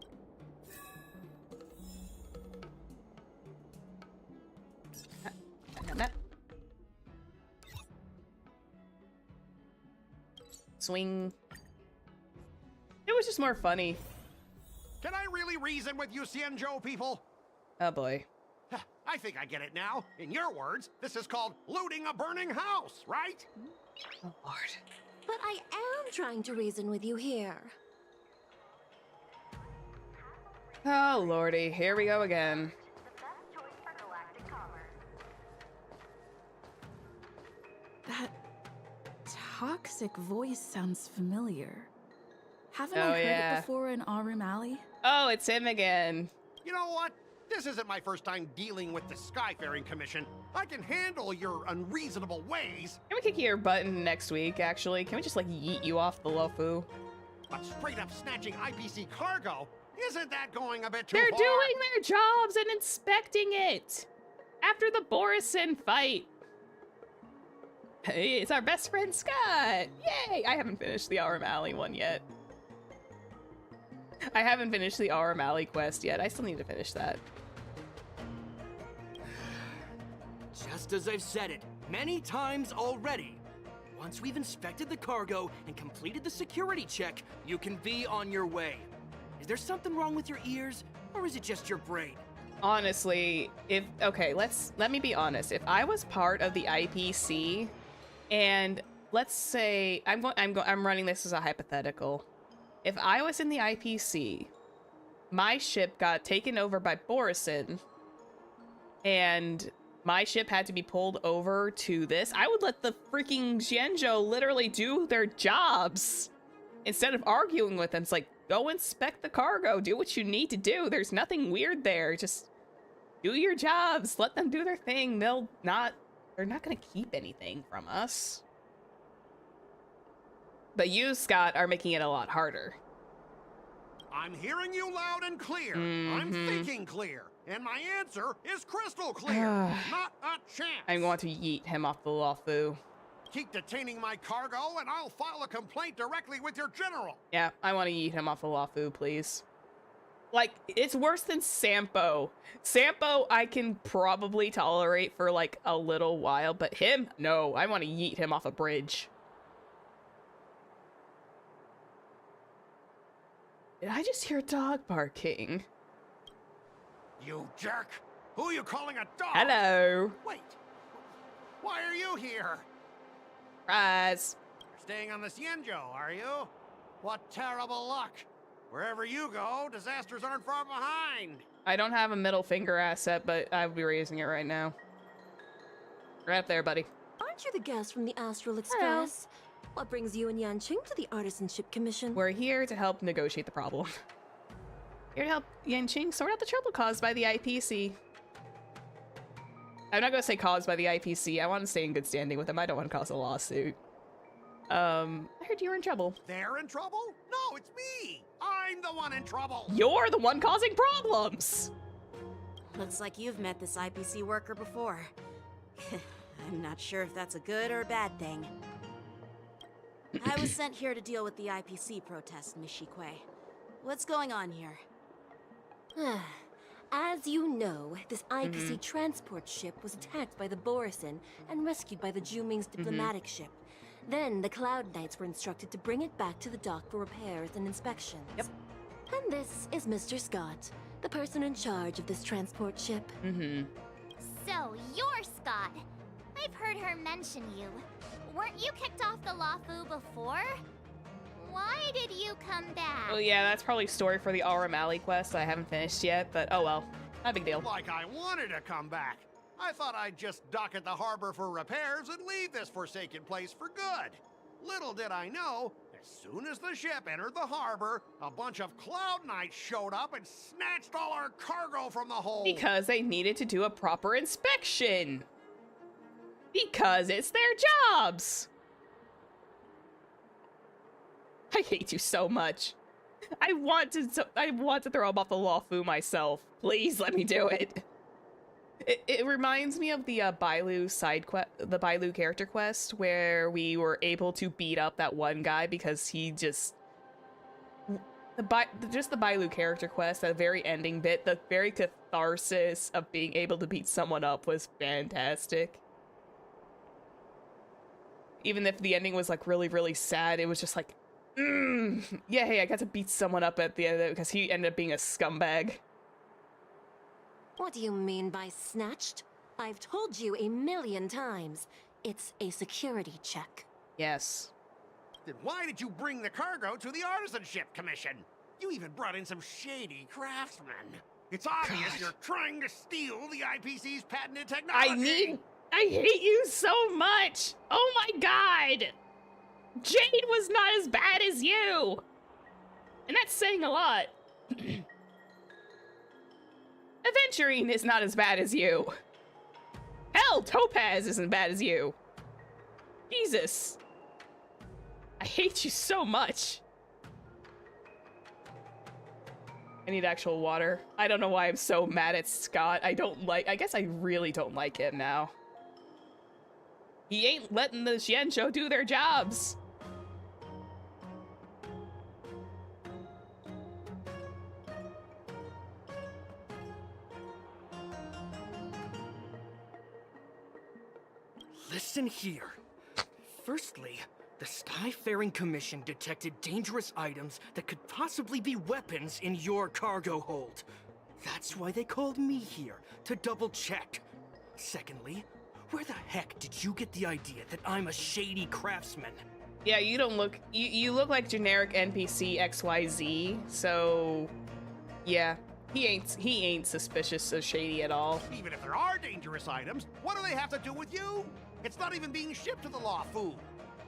Swing. It was just more funny. Can I really reason with you Xianzhou people? Oh boy. I think I get it now. In your words, this is called looting a burning house, right? Oh Lord. But I am trying to reason with you here. Oh lordy, here we go again. That toxic voice sounds familiar. Haven't Oh, I heard yeah. it before in Aurum Alley? Oh, it's him again. You know what? This isn't my first time dealing with the Skyfaring Commission. I can handle your unreasonable ways. Can we kick your button next week, actually? Can we just, like, yeet you off the Lofu? But straight up snatching IPC cargo? Isn't that going a bit too They're far? doing their jobs and inspecting it! After the Borisin fight! Hey, it's our best friend Scott! Yay! I haven't finished the Aurum Alley one yet. I haven't finished the R. O'Malley quest yet. I still need to finish that. Just as I've said it many times already. Once we've inspected the cargo and completed the security check, you can be on your way. Is there something wrong with your ears, or is it just your brain? Honestly, let me be honest. If I was part of the IPC, and let's say I'm running this as a hypothetical. If I was in the IPC, my ship got taken over by Borisin, and my ship had to be pulled over to this, I would let the freaking Xianzhou literally do their jobs. Instead of arguing with them, it's like, go inspect the cargo, do what you need to do. There's nothing weird there. Just do your jobs. Let them do their thing. They're not gonna keep anything from us. But you, Scott, are making it a lot harder. I'm hearing you loud and clear. I'm thinking clear. And my answer is crystal clear. Not a chance. I'm going to yeet him off the Luofu. Keep detaining my cargo, and I'll file a complaint directly with your general. Yeah, I want to yeet him off the Luofu, please. Like, it's worse than Sampo. Sampo, I can probably tolerate for, like, a little while, but him? No, I want to yeet him off a bridge. Did I just hear a dog barking? You jerk! Who are you calling a dog? Hello. Wait. Why are you here? Surprise. You're staying on the Xianzhou, are you? What terrible luck. Wherever you go, disasters aren't far behind. I don't have a middle finger asset, but I'll be raising it right now. Right up there, buddy. Aren't you the guest from the Astral Express? What brings you and Yanqing to the Artisanship Commission? We're here to help negotiate the problem. Here to help Yanqing sort out the trouble caused by the IPC. I'm not going to say caused by the IPC. I want to stay in good standing with them. I don't want to cause a lawsuit. I heard you were in trouble. They're in trouble? No, it's me. I'm the one in trouble. You're the one causing problems. Looks like you've met this IPC worker before. I'm not sure if that's a good or a bad thing. I was sent here to deal with the IPC protest, Miss Shikui. What's going on here? As you know, this IPC transport ship was attacked by the Borisin and rescued by the Zhuming's diplomatic ship. Then the Cloud Knights were instructed to bring it back to the dock for repairs and inspections. Yep. And this is Mr. Scott, the person in charge of this transport ship. So, you're Scott. I've heard her mention you. Weren't you kicked off the Luofu before? Why did you come back? Oh yeah, that's probably story for the R. O'Malley quest I haven't finished yet, but oh well. Not a big deal. Like I wanted to come back. I thought I'd just dock at the harbor for repairs and leave this forsaken place for good. Little did I know, as soon as the ship entered the harbor, a bunch of Cloud Knights showed up and snatched all our cargo from the hold. Because they needed to do a proper inspection. Because it's their jobs. I hate you so much. I want to throw him off the Luofu myself. Please let me do it. It reminds me of the Bailu side quest, the Bailu character quest, where we were able to beat up that one guy because he just the Bailu character quest, that very ending bit, the very catharsis of being able to beat someone up was fantastic. Even if the ending was like really, really sad, it was just like, yeah, hey, I got to beat someone up at the end of it because he ended up being a scumbag. What do you mean by snatched? I've told you 1,000,000 times. It's a security check. Yes. Then why did you bring the cargo to the Artisanship Commission? You even brought in some shady craftsmen. It's obvious you're trying to steal the IPC's patented technology. I hate you so much. Oh my god. Jade was not as bad as you. And that's saying a lot. Aventurine is not as bad as you. Hell, Topaz isn't bad as you. Jesus. I hate you so much. I need actual water. I don't know why I'm so mad at Scott. I guess I really don't like him now. He ain't letting the Xianzhou do their jobs. Listen here. Firstly, the Skyfaring Commission detected dangerous items that could possibly be weapons in your cargo hold. That's why they called me here, to double check. Secondly, where the heck did you get the idea that I'm a shady craftsman? Yeah, you don't look... You look like generic NPC XYZ, so... Yeah, he ain't suspicious of shady at all. Even if there are dangerous items, what do they have to do with you? It's not even being shipped to the Luofu.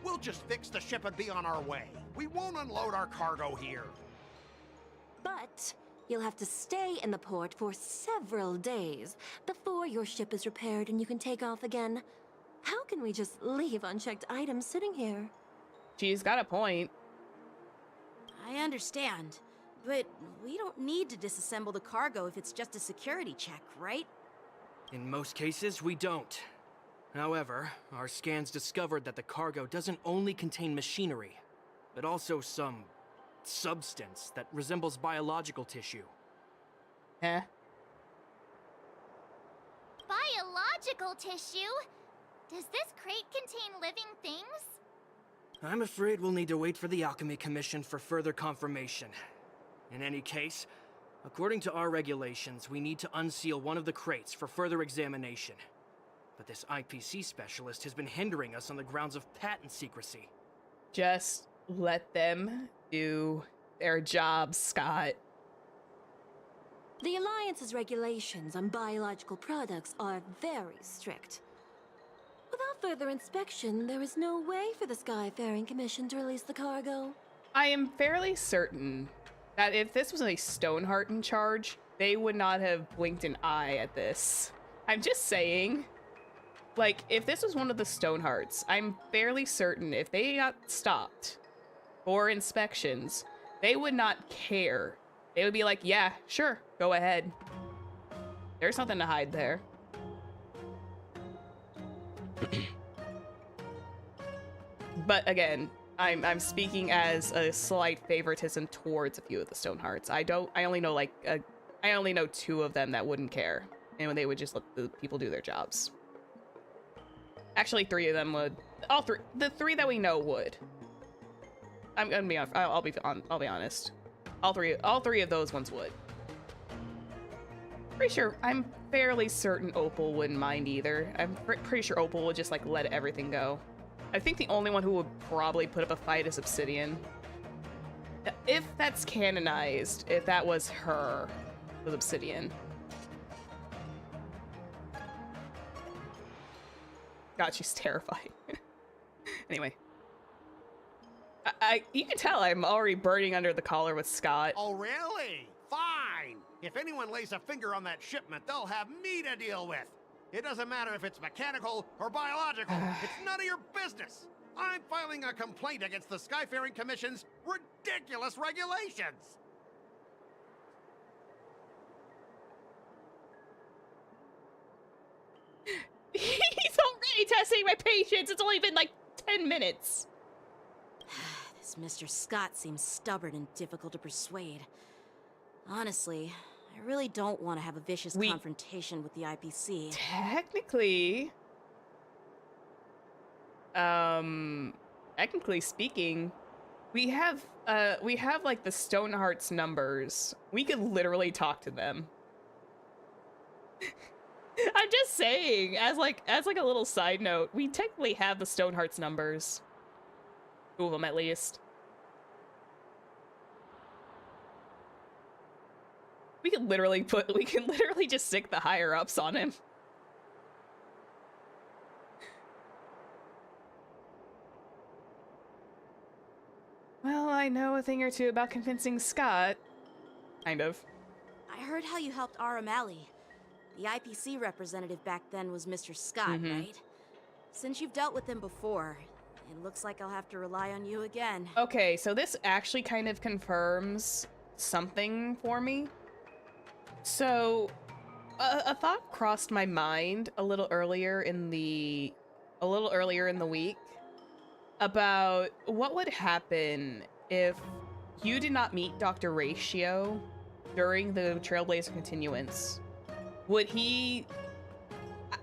We'll just fix the ship and be on our way. We won't unload our cargo here. But you'll have to stay in the port for several days before your ship is repaired and you can take off again. How can we just leave unchecked items sitting here? She's got a point. I understand, but we don't need to disassemble the cargo if it's just a security check, right? In most cases, we don't. However, our scans discovered that the cargo doesn't only contain machinery, but also some substance that resembles biological tissue. Eh? Biological tissue? Does this crate contain living things? I'm afraid we'll need to wait for the Alchemy Commission for further confirmation. In any case, according to our regulations, we need to unseal one of the crates for further examination. But this IPC specialist has been hindering us on the grounds of patent secrecy. Just let them do their job, Scott. The Alliance's regulations on biological products are very strict. Without further inspection, there is no way for the Skyfaring Commission to release the cargo. I am fairly certain that if this was a Stoneheart in charge, they would not have blinked an eye at this. I'm just saying. Like, if this was one of the Stonehearts, I'm fairly certain if they got stopped for inspections, they would not care. They would be like, yeah, sure, go ahead. There's nothing to hide there. But again, I'm speaking as a slight favoritism towards a few of the Stonehearts. I only know 2 of them that wouldn't care, and they would just let the people do their jobs. Actually, 3 of them would. The 3 that we know would. I'm gonna be honest. I'll be honest. All three of those ones would. Pretty sure. I'm fairly certain Opal wouldn't mind either. I'm pretty sure Opal would just like let everything go. I think the only one who would probably put up a fight is Obsidian. If that's canonized, if that was her, with Obsidian. God, she's terrifying. Anyway. You can tell I'm already burning under the collar with Scott. Oh, really? Fine. If anyone lays a finger on that shipment, they'll have me to deal with. It doesn't matter if it's mechanical or biological. It's none of your business. I'm filing a complaint against the Skyfaring Commission's ridiculous regulations. He's already testing my patience. It's only been like 10 minutes. This Mr. Scott seems stubborn and difficult to persuade. Honestly, I really don't want to have a vicious confrontation with the IPC. Technically speaking, we have like the Stoneheart's numbers. We could literally talk to them. I'm just saying, as like a little side note, we technically have the Stoneheart's numbers. 2 of them at least. We can literally just stick the higher ups on him. Well, I know a thing or 2 about convincing Scott. Kind of. I heard how you helped R. O'Malley. The IPC representative back then was Mr. Scott, right? Since you've dealt with him before, it looks like I'll have to rely on you again. Okay, so this actually kind of confirms something for me. So, a thought crossed my mind a little earlier in the week about what would happen if you did not meet Dr. Ratio during the Trailblazer Continuance. Would he...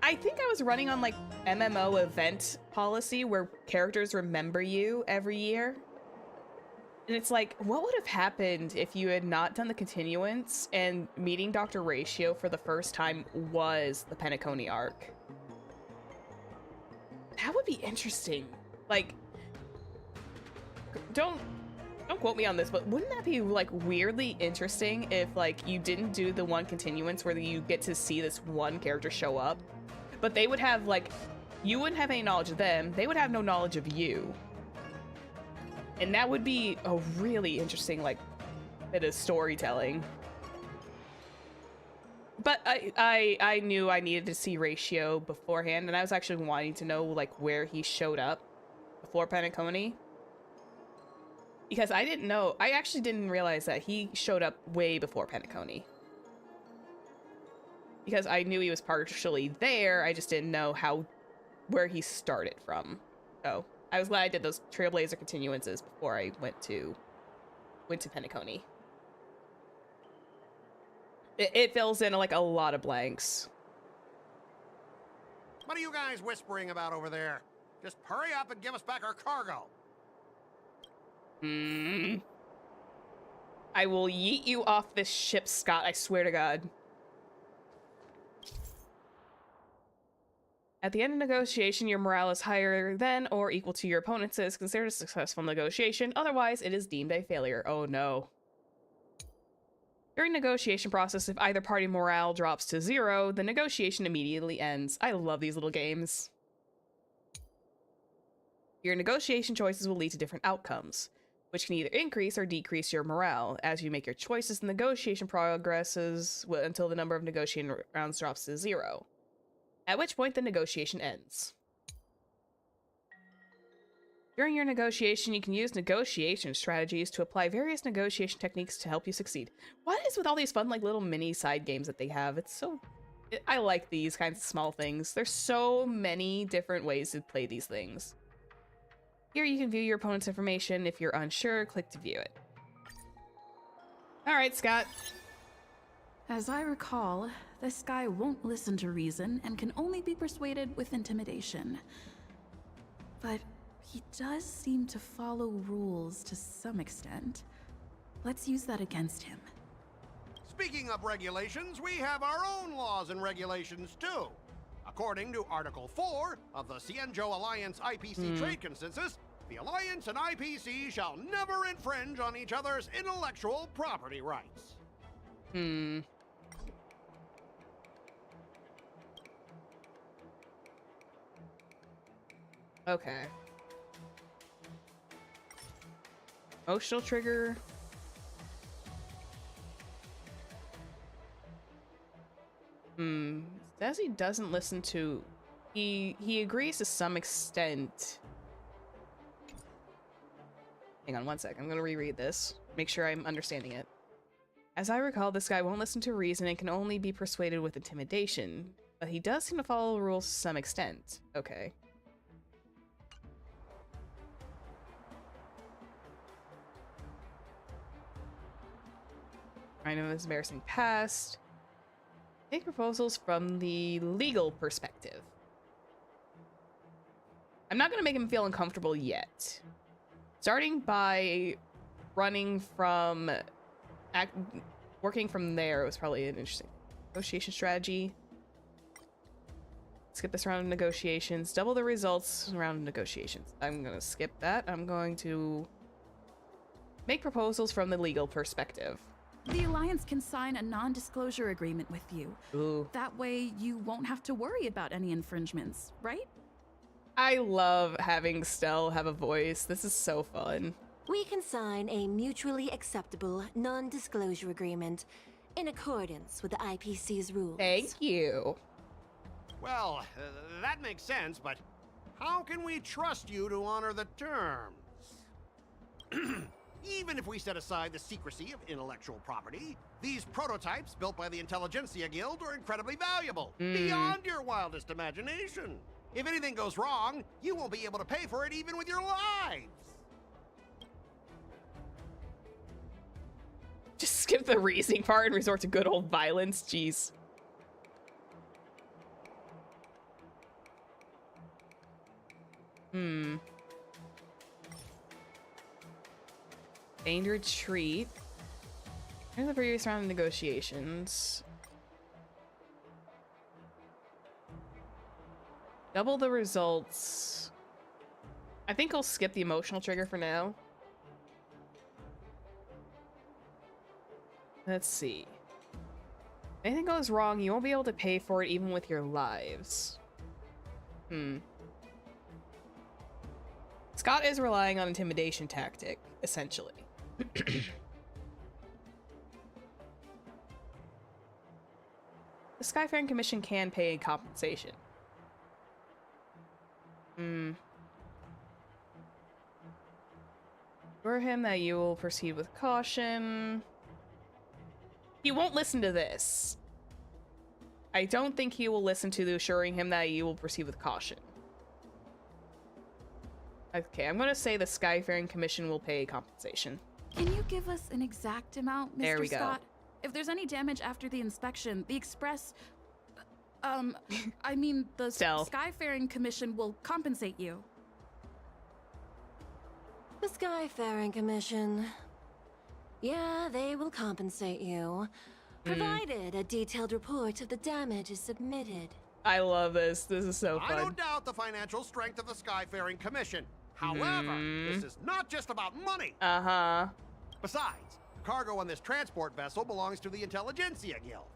I think I was running on like MMO event policy where characters remember you every year. And it's like, what would have happened if you had not done the continuance and meeting Dr. Ratio for the first time was the Penacony arc? That would be interesting. Like, don't quote me on this, but wouldn't that be like weirdly interesting if like you didn't do the one continuance where you get to see this one character show up, but they would have like, you wouldn't have any knowledge of them, they would have no knowledge of you. And that would be a really interesting, like, bit of storytelling. But I knew I needed to see Ratio beforehand, and I was actually wanting to know, like, where he showed up before Penacony. Because I didn't know, I actually didn't realize that he showed up way before Penacony. Because I knew he was partially there, I just didn't know where he started from. So I was glad I did those Trailblazer continuances before I went to Penacony. It fills in like a lot of blanks. What are you guys whispering about over there? Just hurry up and give us back our cargo. I will yeet you off this ship, Scott, I swear to God. At the end of negotiation, your morale is higher than or equal to your opponent's is considered a successful negotiation. Otherwise, it is deemed a failure. Oh no. During negotiation process, if either party morale drops to 0, the negotiation immediately ends. I love these little games. Your negotiation choices will lead to different outcomes, which can either increase or decrease your morale. As you make your choices, the negotiation progresses until the number of negotiating rounds drops to 0. At which point the negotiation ends. During your negotiation, you can use negotiation strategies to apply various negotiation techniques to help you succeed. What is with all these fun, like, little mini side games that they have? It's so... I like these kinds of small things. There's so many different ways to play these things. Here you can view your opponent's information. If you're unsure, click to view it. Alright, Scott. As I recall, this guy won't listen to reason and can only be persuaded with intimidation. But he does seem to follow rules to some extent. Let's use that against him. Speaking of regulations, we have our own laws and regulations too. According to Article 4 of the Xianzhou Alliance IPC Trade Consensus, the Alliance and IPC shall never infringe on each other's intellectual property rights. Okay. Emotional trigger. Says he doesn't listen to... He agrees to some extent. Hang on one sec. I'm gonna reread this. Make sure I'm understanding it. As I recall, this guy won't listen to reason and can only be persuaded with intimidation. But he does seem to follow the rules to some extent. Okay. I know this embarrassing past. Make proposals from the legal perspective. I'm not going to make him feel uncomfortable yet. Starting by running from... working from there was probably an interesting negotiation strategy. Skip this round of negotiations. Double the results round of negotiations. I'm going to skip that. I'm going to make proposals from the legal perspective. The Alliance can sign a non-disclosure agreement with you. Ooh. That way, you won't have to worry about any infringements, right? I love having Stell have a voice. This is so fun. We can sign a mutually acceptable non-disclosure agreement in accordance with the IPC's rules. Thank you. Well, that makes sense, but how can we trust you to honor the terms? Even if we set aside the secrecy of intellectual property, these prototypes built by the Intelligentsia Guild are incredibly valuable, beyond your wildest imagination. If anything goes wrong, you won't be able to pay for it even with your lives. Just skip the reasoning part and resort to good old violence. Jeez. Hmm. Aimed retreat. Here's the previous round of negotiations. Double the results. I think I'll skip the emotional trigger for now. Let's see. If anything goes wrong, you won't be able to pay for it even with your lives. Scott is relying on intimidation tactic, essentially. The Skyfaring Commission can pay compensation. Assure him that you will proceed with caution. He won't listen to this. I don't think he will listen to the assuring him that you will proceed with caution. Okay, I'm gonna say the Skyfaring Commission will pay compensation. Can you give us an exact amount, Mr. There we go. Scott? If there's any damage after the inspection, the Express... I mean, the Skyfaring Commission will compensate you. The Skyfaring Commission. Yeah, they will compensate you, provided a detailed report of the damage is submitted. I love this. This is so fun. I don't doubt the financial strength of the Skyfaring Commission. However, this is not just about money. Besides, the cargo on this transport vessel belongs to the Intelligentsia Guild.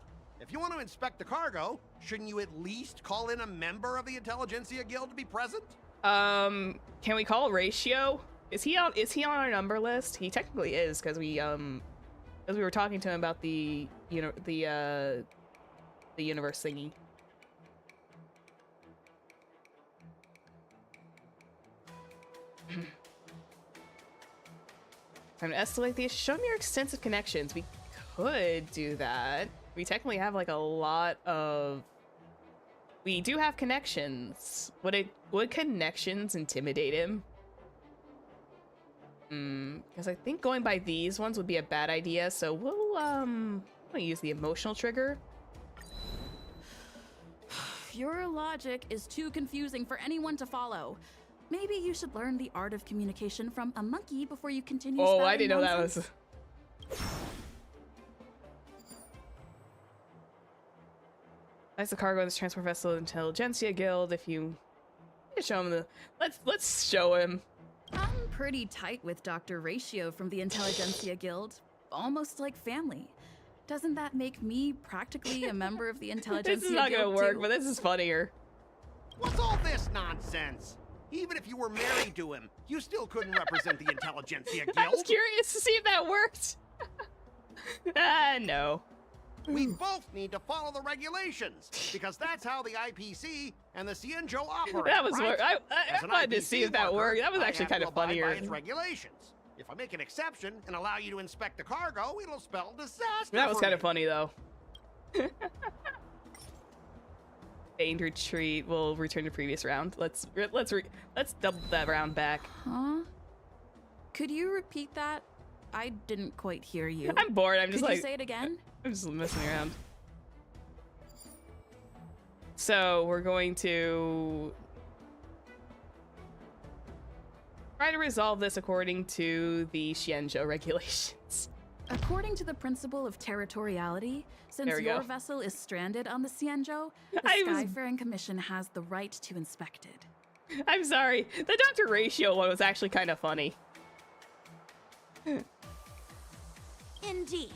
If you want to inspect the cargo, shouldn't you at least call in a member of the Intelligentsia Guild to be present? Can we call Ratio? Is he on our number list? He technically is, because we were talking to him about the universe thingy. Time to escalate the issue. Show me your extensive connections. We could do that. We technically have like a lot of... We do have connections. Would connections intimidate him? Because I think going by these ones would be a bad idea, so we'll use the emotional trigger. Your logic is too confusing for anyone to follow. Maybe you should learn the art of communication from a monkey before you continue. Oh, I didn't know that was... That's the cargo in this transport vessel Intelligentsia Guild. If you show him the... Let's show him. I'm pretty tight with Dr. Ratio from the Intelligentsia Guild. Almost like family. Doesn't that make me practically a member of the Intelligentsia Guild? This is not gonna work, too? but this is funnier. What's all this nonsense? Even if you were married to him, you still couldn't represent the Intelligentsia Guild. I was curious to see if that worked. No. We both need to follow the regulations, because that's how the IPC and the Xianzhou operate. That was right? I wanted to see if that worked. That was actually kind of funnier. By its regulations. If I make an exception and allow you to inspect the cargo, it'll spell disaster. That was for kind of me. funny though. Aimed retreat. We'll return to previous round. Let's double that round back. Huh? Could you repeat that? I didn't quite hear you. I'm bored. I'm just Could like... you say it again? I'm just messing around. So we're going to try to resolve this according to the Xianzhou regulations. According to the principle of territoriality, since There we your go. vessel is stranded on the Xianzhou, the Skyfaring Commission has the right to inspect it. I'm sorry. The Dr. Ratio one was actually kind of funny. Indeed.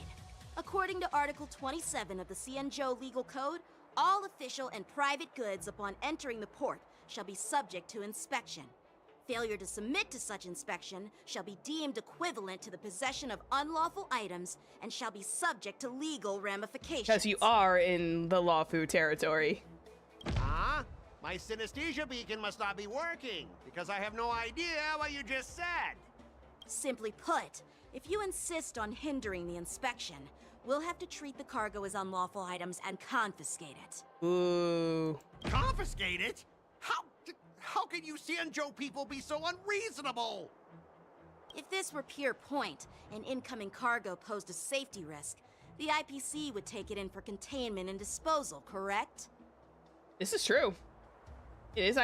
According to Article 27 of the Xianzhou Legal Code, all official and private goods upon entering the port shall be subject to inspection. Failure to submit to such inspection shall be deemed equivalent to the possession of unlawful items and shall be subject to legal ramifications. Because you are in the Lawfu territory. Huh? My synesthesia beacon must not be working, because I have no idea what you just said. Simply put, if you insist on hindering the inspection, we'll have to treat the cargo as unlawful items and confiscate it. Ooh. Confiscate it? How can you Xianzhou people be so unreasonable? If this were pure point, and incoming cargo posed a safety risk, the IPC would take it in for containment and disposal, correct? This is true. It is.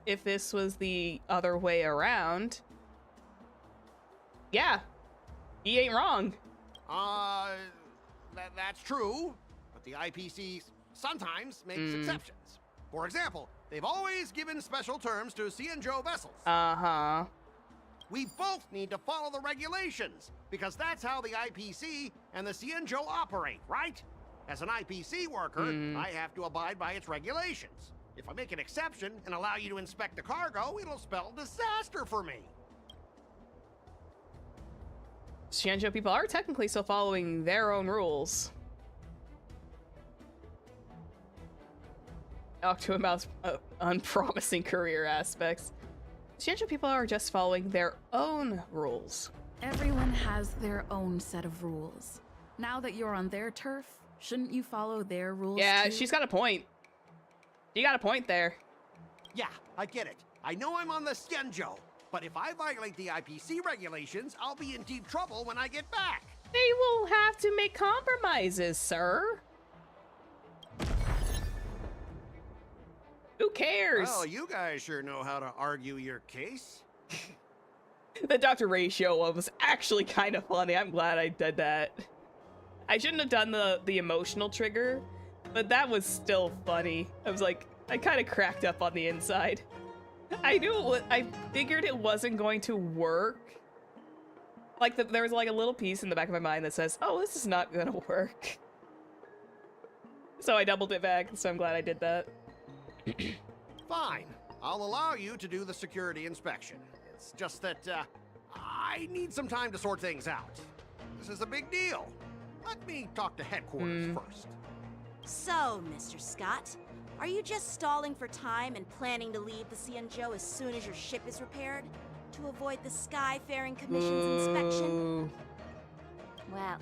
If this was the other way around, yeah, he ain't wrong. That's true, but the IPC sometimes makes exceptions. For example, they've always given special terms to Xianzhou vessels. Uh-huh. We both need to follow the regulations, because that's how the IPC and the Xianzhou operate, right? As an IPC worker, I have to abide by its regulations. If I make an exception and allow you to inspect the cargo, it'll spell disaster for me. Xianzhou people are technically still following their own rules. Talk to him about unpromising career aspects. Xianzhou people are just following their own rules. Everyone has their own set of rules. Now that you're on their turf, shouldn't you follow their rules Yeah, too? she's got a point. You got a point there. Yeah, I get it. I know I'm on the Xianzhou, but if I violate the IPC regulations, I'll be in deep trouble when I get back. They will have to make compromises, sir. Who cares? Well, you guys sure know how to argue your case. The Dr. Ratio one was actually kind of funny. I'm glad I did that. I shouldn't have done the emotional trigger, but that was still funny. I was like, I kind of cracked up on the inside. I figured it wasn't going to work. Like, there was like a little piece in the back of my mind that says, oh, this is not gonna work. So I doubled it back, so I'm glad I did that. Fine. I'll allow you to do the security inspection. It's just that, I need some time to sort things out. This is a big deal. Let me talk to headquarters first. So, Mr. Scott, are you just stalling for time and planning to leave the Xianzhou as soon as your ship is repaired? To avoid the Skyfaring Commission's inspection? Well,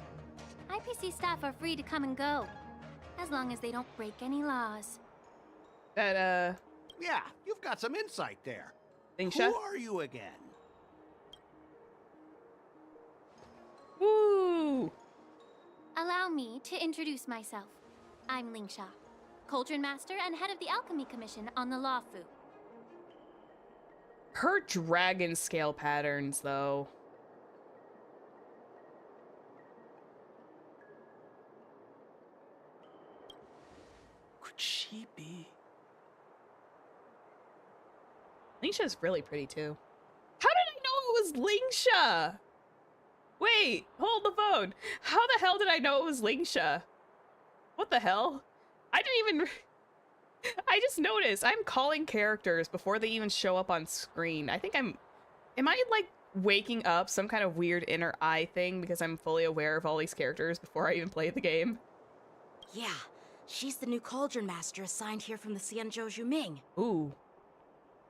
IPC staff are free to come and go, as long as they don't break any laws. That, Yeah, you've got some insight there. Lingsha? Who are you again? Woo! Allow me to introduce myself. I'm Lingsha, Cauldron Master and head of the Alchemy Commission on the Lawfu. Her dragon scale patterns, though. Could she be? Lingsha's really pretty, too. How did I know it was Lingsha? Wait, hold the phone. How the hell did I know it was Lingsha? What the hell? I didn't even... I just noticed I'm calling characters before they even show up on screen. I think am I like waking up some kind of weird inner eye thing because I'm fully aware of all these characters before I even play the game? Yeah, she's the new Cauldron Master assigned here from the Xianzhou Zhuming. Ooh.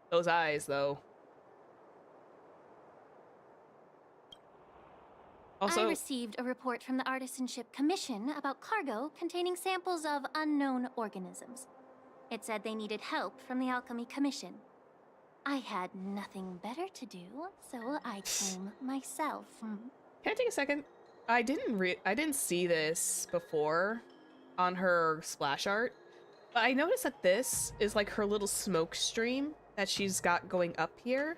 Those eyes, though. Also, I received a report from the Artisanship Commission about cargo containing samples of unknown organisms. It said they needed help from the Alchemy Commission. I had nothing better to do, so I came myself. Can I take a second? I didn't see this before on her splash art, but I noticed that this is like her little smoke stream that she's got going up here.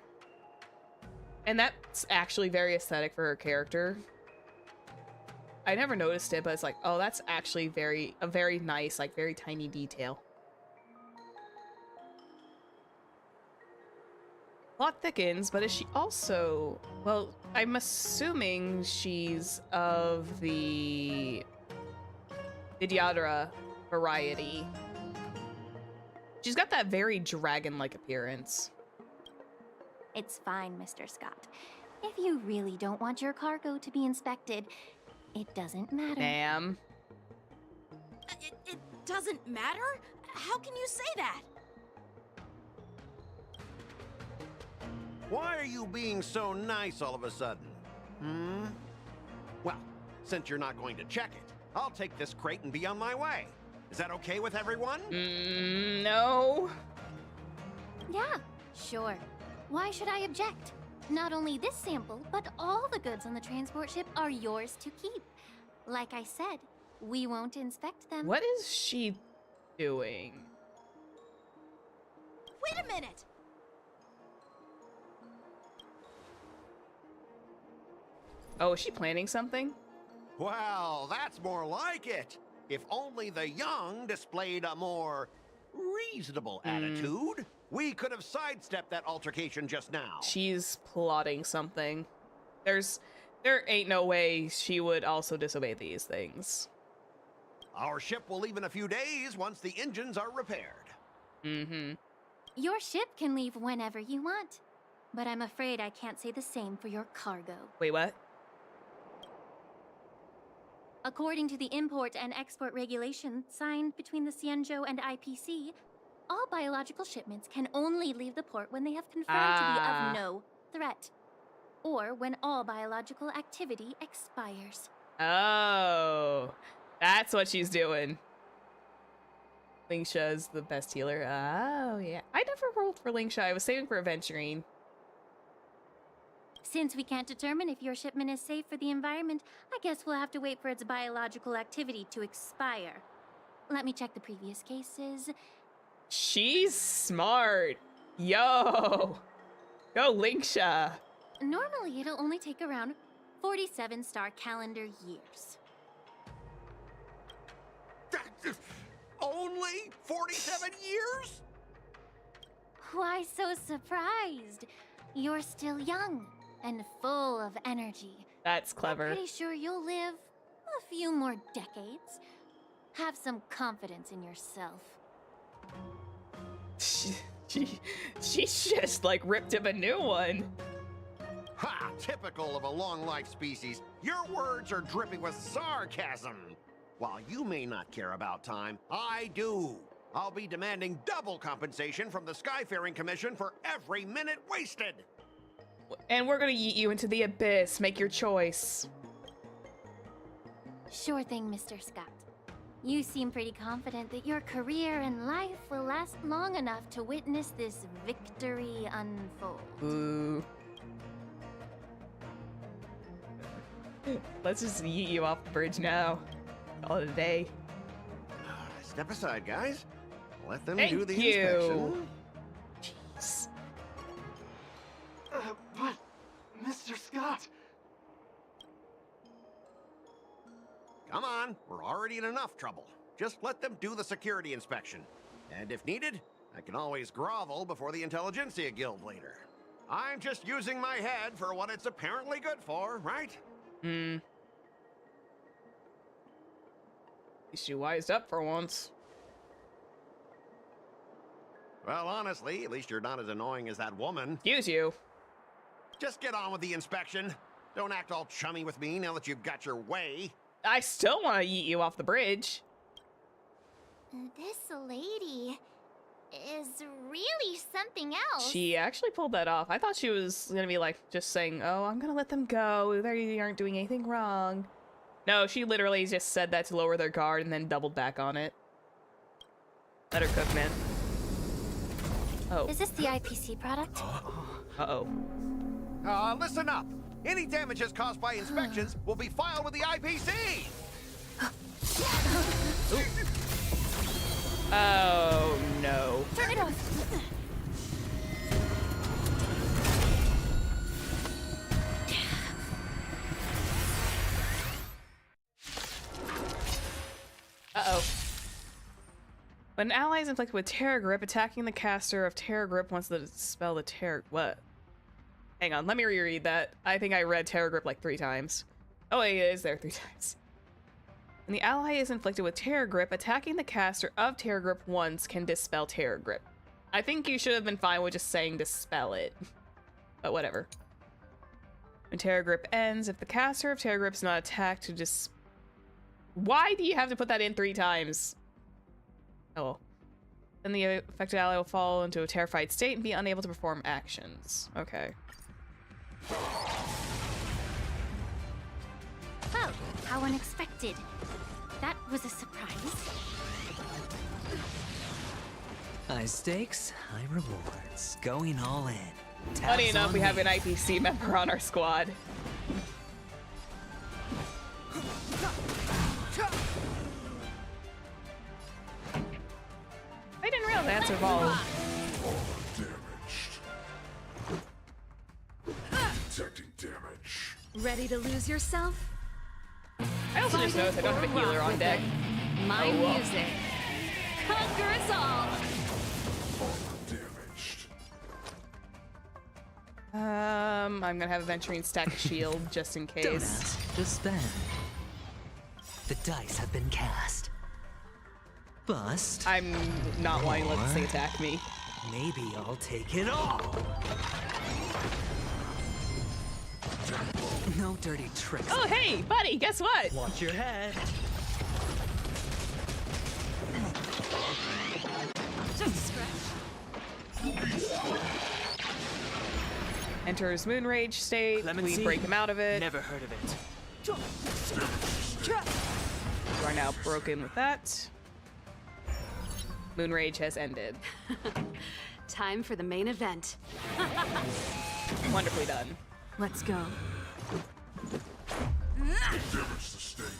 And that's actually very aesthetic for her character. I never noticed it, but it's like, oh, that's actually a very nice, like very tiny detail. Plot thickens, but is she also... Well, I'm assuming she's of the Vidyadhara variety. She's got that very dragon-like appearance. It's fine, Mr. Scott. If you really don't want your cargo to be inspected, it doesn't matter. Ma'am. It doesn't matter? How can you say that? Why are you being so nice all of a sudden? Well, since you're not going to check it, I'll take this crate and be on my way. Is that okay with everyone? No. Yeah, sure. Why should I object? Not only this sample, but all the goods on the transport ship are yours to keep. Like I said, we won't inspect them. What is she doing? Wait a minute! Oh, is she planning something? Well, that's more like it. If only the young displayed a more reasonable attitude, we could have sidestepped that altercation just now. She's plotting something. There ain't no way she would also disobey these things. Our ship will leave in a few days once the engines are repaired. Mm-hmm. Your ship can leave whenever you want, but I'm afraid I can't say the same for your cargo. Wait, what? According to the import and export regulation signed between the Xianzhou and IPC, all biological shipments can only leave the port when they have confirmed to be of no threat, or when all biological activity expires. Oh, that's what she's doing. Lingsha is the best healer. Oh, yeah. I never rolled for Lingsha. I was saving for Aventurine. Since we can't determine if your shipment is safe for the environment, I guess we'll have to wait for its biological activity to expire. Let me check the previous cases. She's smart. Yo. Go, Lingsha. Normally, it'll only take around 47 star calendar years. Only 47 years? Why so surprised? You're still young and full of energy. That's clever. I'm pretty sure you'll live a few more decades. Have some confidence in yourself. She just like ripped him a new one. Ha! Typical of a long-life species. Your words are dripping with sarcasm. While you may not care about time, I do. I'll be demanding double compensation from the Skyfaring Commission for every minute wasted. And we're gonna yeet you into the abyss. Make your choice. Sure thing, Mr. Scott. You seem pretty confident that your career and life will last long enough to witness this victory unfold. Ooh. Let's just yeet you off the bridge now. Call it a day. Step aside, guys. Let them Thank do the you. inspection. Jeez. But, Mr. Scott... Come on, we're already in enough trouble. Just let them do the security inspection. And if needed, I can always grovel before the Intelligentsia Guild later. I'm just using my head for what it's apparently good for, right? Hmm. At least you wised up for once. Well, honestly, at least you're not as annoying as that woman. Excuse you. Just get on with the inspection. Don't act all chummy with me now that you've got your way. I still want to yeet you off the bridge. This lady is really something else. She actually pulled that off. I thought she was gonna be like just saying, "Oh, I'm gonna let them go. They aren't doing anything wrong." No, she literally just said that to lower their guard and then doubled back on it. Let her cook, man. Oh. Is this the IPC product? Uh-oh. Listen up. Any damages caused by inspections will be filed with the IPC. Oh, no. Turn it off. Uh-oh. When an ally is inflicted with Terror Grip, attacking the caster of Terror Grip wants to dispel the Terror... What? Hang on, let me reread that. I think I read Terror Grip like 3 times. Oh, wait, it is there 3 times. When the ally is inflicted with Terror Grip, attacking the caster of Terror Grip once can dispel Terror Grip. I think you should have been fine with just saying dispel it. But whatever. When Terror Grip ends, if the caster of Terror Grip is not attacked to dis... Why do you have to put that in 3 times? Oh well. Then the affected ally will fall into a terrified state and be unable to perform actions. Okay. Oh, how unexpected. That was a surprise. High stakes, high rewards. Going all in. Funny Tabs enough, on we have me. an IPC member on our squad. I didn't realize that's evolved. Detecting damage. Ready to lose yourself? I also just noticed I don't have a healer on deck. My music. Conquer us all. I'm gonna have Aventurine stack a shield just in case. Don't ask, just spend. The dice have been cast. Bust. I'm not wanting to let this thing attack me. Maybe I'll take it all. No dirty tricks. Oh, hey, buddy, guess what? Watch your head. Just a scratch. Enters Moonrage state. Clemency? We break him out of it. Never heard of it. You are now broken with that. Moonrage has ended. Time for the main event. Wonderfully done. Let's go. Damage sustained.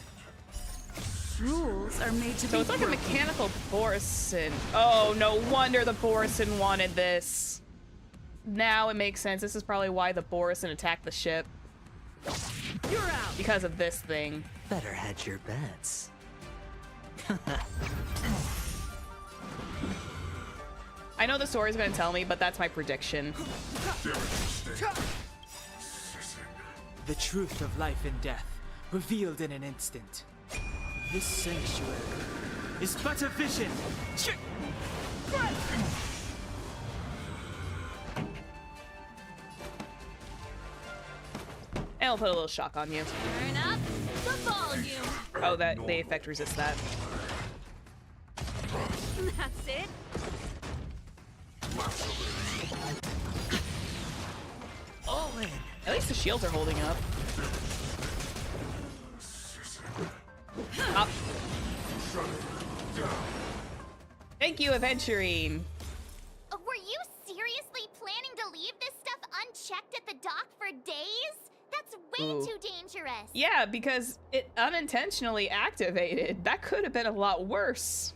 Rules are made to be So it's like a mechanical Borisin. Oh, no wonder the Borisin wanted this. Now it makes sense. This is probably why the Borisin attacked the ship. You're out. Because of this thing. Better hedge your bets. I know the story's gonna tell me, but that's my prediction. The truth of life and death, revealed in an instant. This sanctuary is but a vision. And I'll put a little shock on you. Turn up the volume. Oh, that they effect resist that. That's it. All in. At least the shields are holding up. Up. Thank you, Aventurine. Were you seriously planning to leave this stuff unchecked at the dock for days? That's way too dangerous. Yeah, because it unintentionally activated. That could have been a lot worse.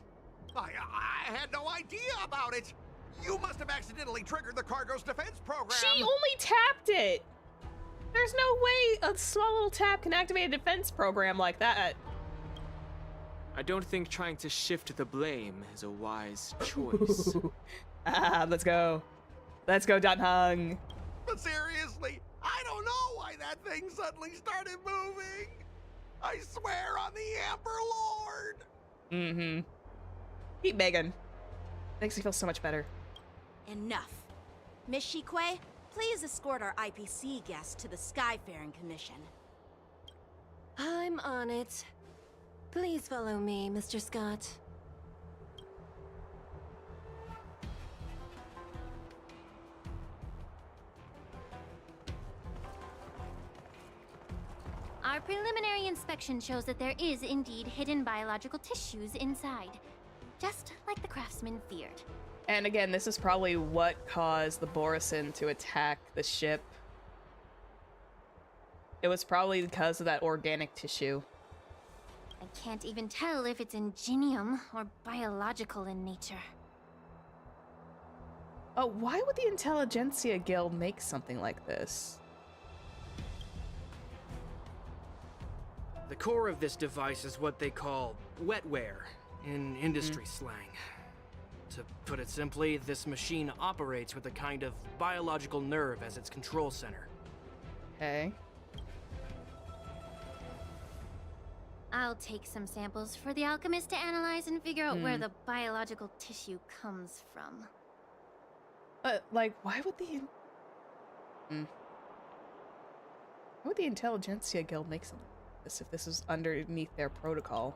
I had no idea about it. You must have accidentally triggered the cargo's defense program. She only tapped it. There's no way a small little tap can activate a defense program like that. I don't think trying to shift the blame is a wise choice. Let's go. Let's go, Dunhung. But seriously, I don't know why that thing suddenly started moving. I swear on the Amber Lord. Mm-hmm. Keep begging. Makes me feel so much better. Enough. Miss Shikwe, please escort our IPC guest to the Skyfaring Commission. I'm on it. Please follow me, Mr. Scott. Our preliminary inspection shows that there is indeed hidden biological tissues inside, just like the craftsman feared. And again, this is probably what caused the Borisin to attack the ship. It was probably because of that organic tissue. I can't even tell if it's ingenium or biological in nature. Oh, why would the Intelligentsia Guild make something like this? The core of this device is what they call wetware in industry slang. To put it simply, this machine operates with a kind of biological nerve as its control center. Okay. I'll take some samples for the alchemist to analyze and figure out where the biological tissue comes from. But, like, why would the... Why would the Intelligentsia Guild make something like this if this is underneath their protocol?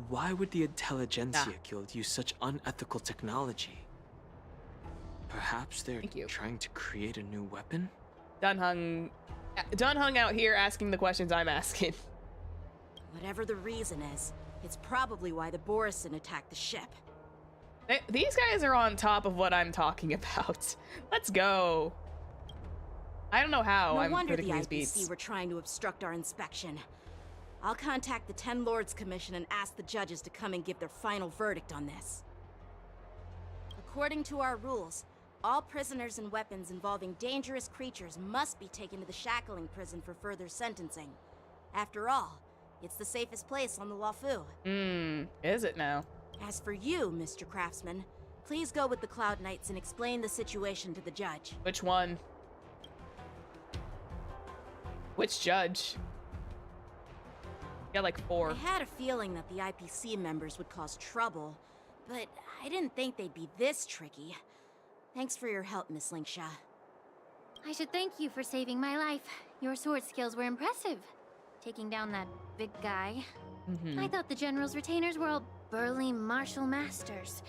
Why would the Intelligentsia Guild use such unethical technology? Perhaps they're trying to create a new weapon? Dunhung out here asking the questions I'm asking. Whatever the reason is, it's probably why the Borisin attacked the ship. These guys are on top of what I'm talking about. Let's go. I don't know how No I'm wonder the predicting these IPC beats. were trying to obstruct our inspection. I'll contact the 10 Lords Commission and ask the judges to come and give their final verdict on this. According to our rules, All prisoners and weapons involving dangerous creatures must be taken to the shackling prison for further sentencing. After all, it's the safest place on the Luofu. Is it now? As for you, Mr. Craftsman, please go with the Cloud Knights and explain the situation to the judge. Which one? Which judge? Yeah, like 4. I had a feeling that the IPC members would cause trouble, but I didn't think they'd be this tricky. Thanks for your help, Miss Lingsha. I should thank you for saving my life. Your sword skills were impressive. Taking down that big guy. I thought the General's retainers were all burly martial masters.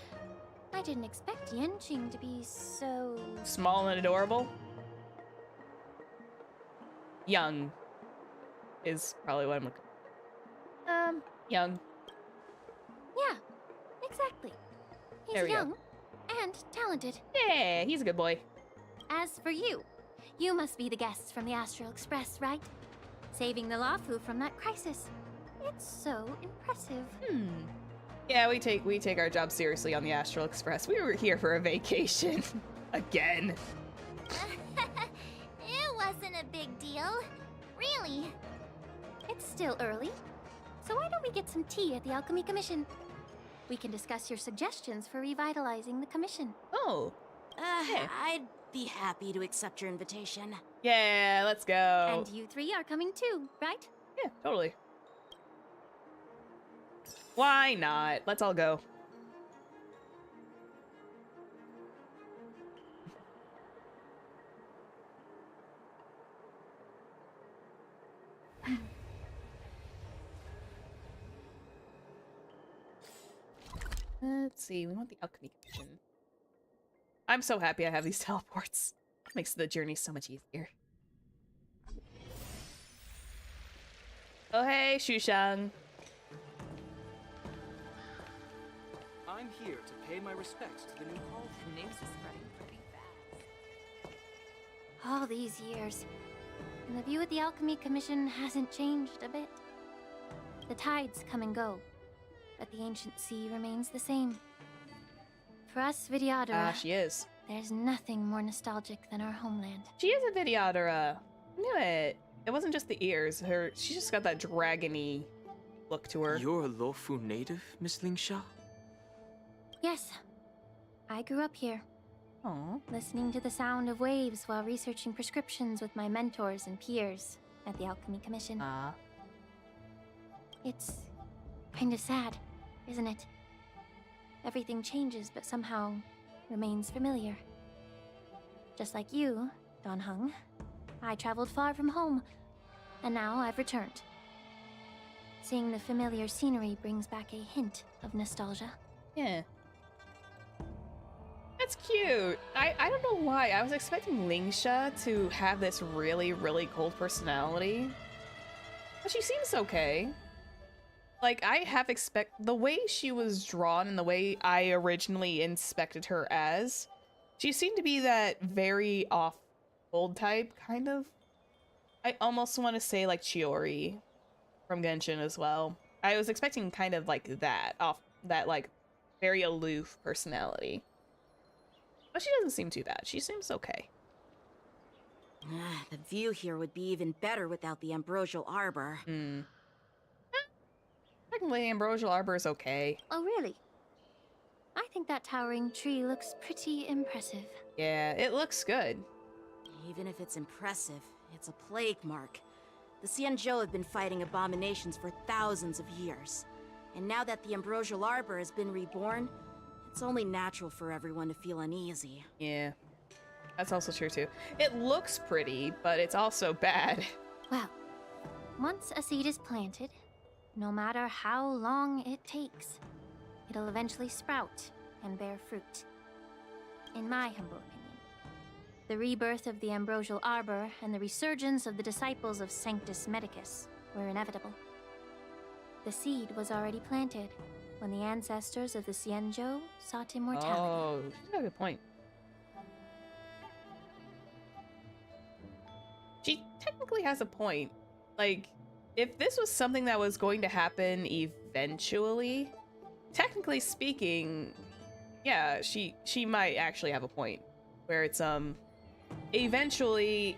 I didn't expect Yanqing to be so... small and adorable? Young is probably what I'm looking. Young. Yeah, exactly. There He's we go. young and talented. Yeah, he's a good boy. As for you, you must be the guests from the Astral Express, right? Saving the Luofu from that crisis. It's so impressive. Yeah, we take our job seriously on the Astral Express. We were here for a vacation. Again. It wasn't a big deal. Really. It's still early, so why don't we get some tea at the Alchemy Commission? We can discuss your suggestions for revitalizing the commission. Oh. Yeah. I'd be happy to accept your invitation. Yeah, let's go. And you 3 are coming too, right? Yeah, totally. Why not? Let's all go. Let's see, we want the Alchemy Commission. I'm so happy I have these teleports. Makes the journey so much easier. Oh hey, Shushang. I'm here to pay my respects to the new call. The news is spreading pretty fast. All these years, and the view at the Alchemy Commission hasn't changed a bit. The tides come and go, but the ancient sea remains the same. For us Vidyadhara, She is. there's nothing more nostalgic than our homeland. She is a Vidyadhara. Knew it. It wasn't just the ears. She just got that dragony look to her. You're a Luofu native, Miss Lingsha? Yes, I grew up here, Aww. listening to the sound of waves while researching prescriptions with my mentors and peers at the Alchemy Commission. It's kind of sad, isn't it? Everything changes, but somehow remains familiar. Just like you, Don Hung, I traveled far from home, and now I've returned. Seeing the familiar scenery brings back a hint of nostalgia. Yeah. That's cute. I don't know why. I was expecting Lingsha to have this really, really cold personality. But she seems okay. Like, I have the way she was drawn and the way I originally inspected her as, she seemed to be that very off-cold type, kind of. I almost want to say like Chiori from Genshin as well. I was expecting kind of like that, like very aloof personality. But she doesn't seem too bad. She seems okay. The view here would be even better without the Ambrosial Arbor. Technically, Ambrosial Arbor is okay. Oh, really? I think that towering tree looks pretty impressive. Yeah, it looks good. Even if it's impressive, it's a plague mark. The Xianzhou have been fighting abominations for thousands of years. And now that the Ambrosial Arbor has been reborn, it's only natural for everyone to feel uneasy. Yeah, that's also true too. It looks pretty, but it's also bad. Well, once a seed is planted, no matter how long it takes, it'll eventually sprout and bear fruit. In my humble opinion, the rebirth of the Ambrosial Arbor and the resurgence of the disciples of Sanctus Medicus were inevitable. The seed was already planted when the ancestors of the Xianzhou sought immortality. Oh, she's got a good point. She technically has a point. Like, if this was something that was going to happen eventually, technically speaking, yeah, she might actually have a point. where it's eventually,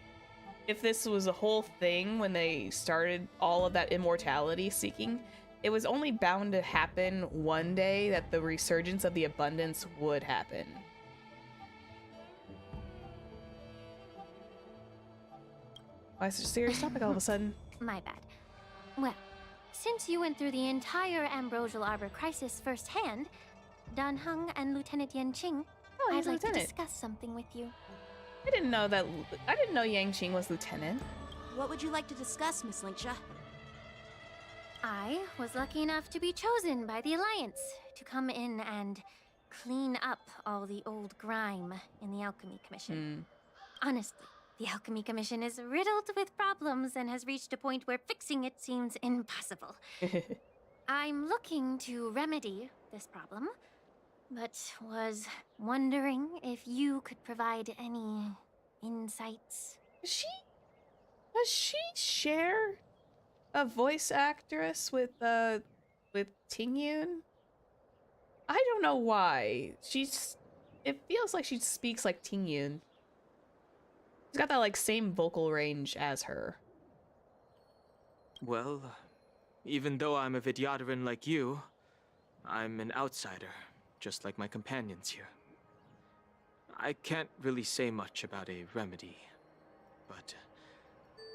if this was a whole thing when they started all of that immortality seeking, it was only bound to happen one day that the resurgence of the abundance would happen. Why is it a serious topic all of a sudden? My bad. Well, since you went through the entire Ambrosial Arbor crisis firsthand, Dan Heng and Lieutenant Yanqing, I'd like to discuss something with you. I didn't know Yanqing was lieutenant. What would you like to discuss, Miss Linksha? I was lucky enough to be chosen by the Alliance to come in and clean up all the old grime in the Alchemy Commission. Honestly, the Alchemy Commission is riddled with problems and has reached a point where fixing it seems impossible. I'm looking to remedy this problem, but was wondering if you could provide any insights. Does she share a voice actress with Ting Yun? I don't know why. It feels like she speaks like Ting Yun. She's got that like same vocal range as her. Well, even though I'm a Vidyadaran like you, I'm an outsider, just like my companions here. I can't really say much about a remedy, but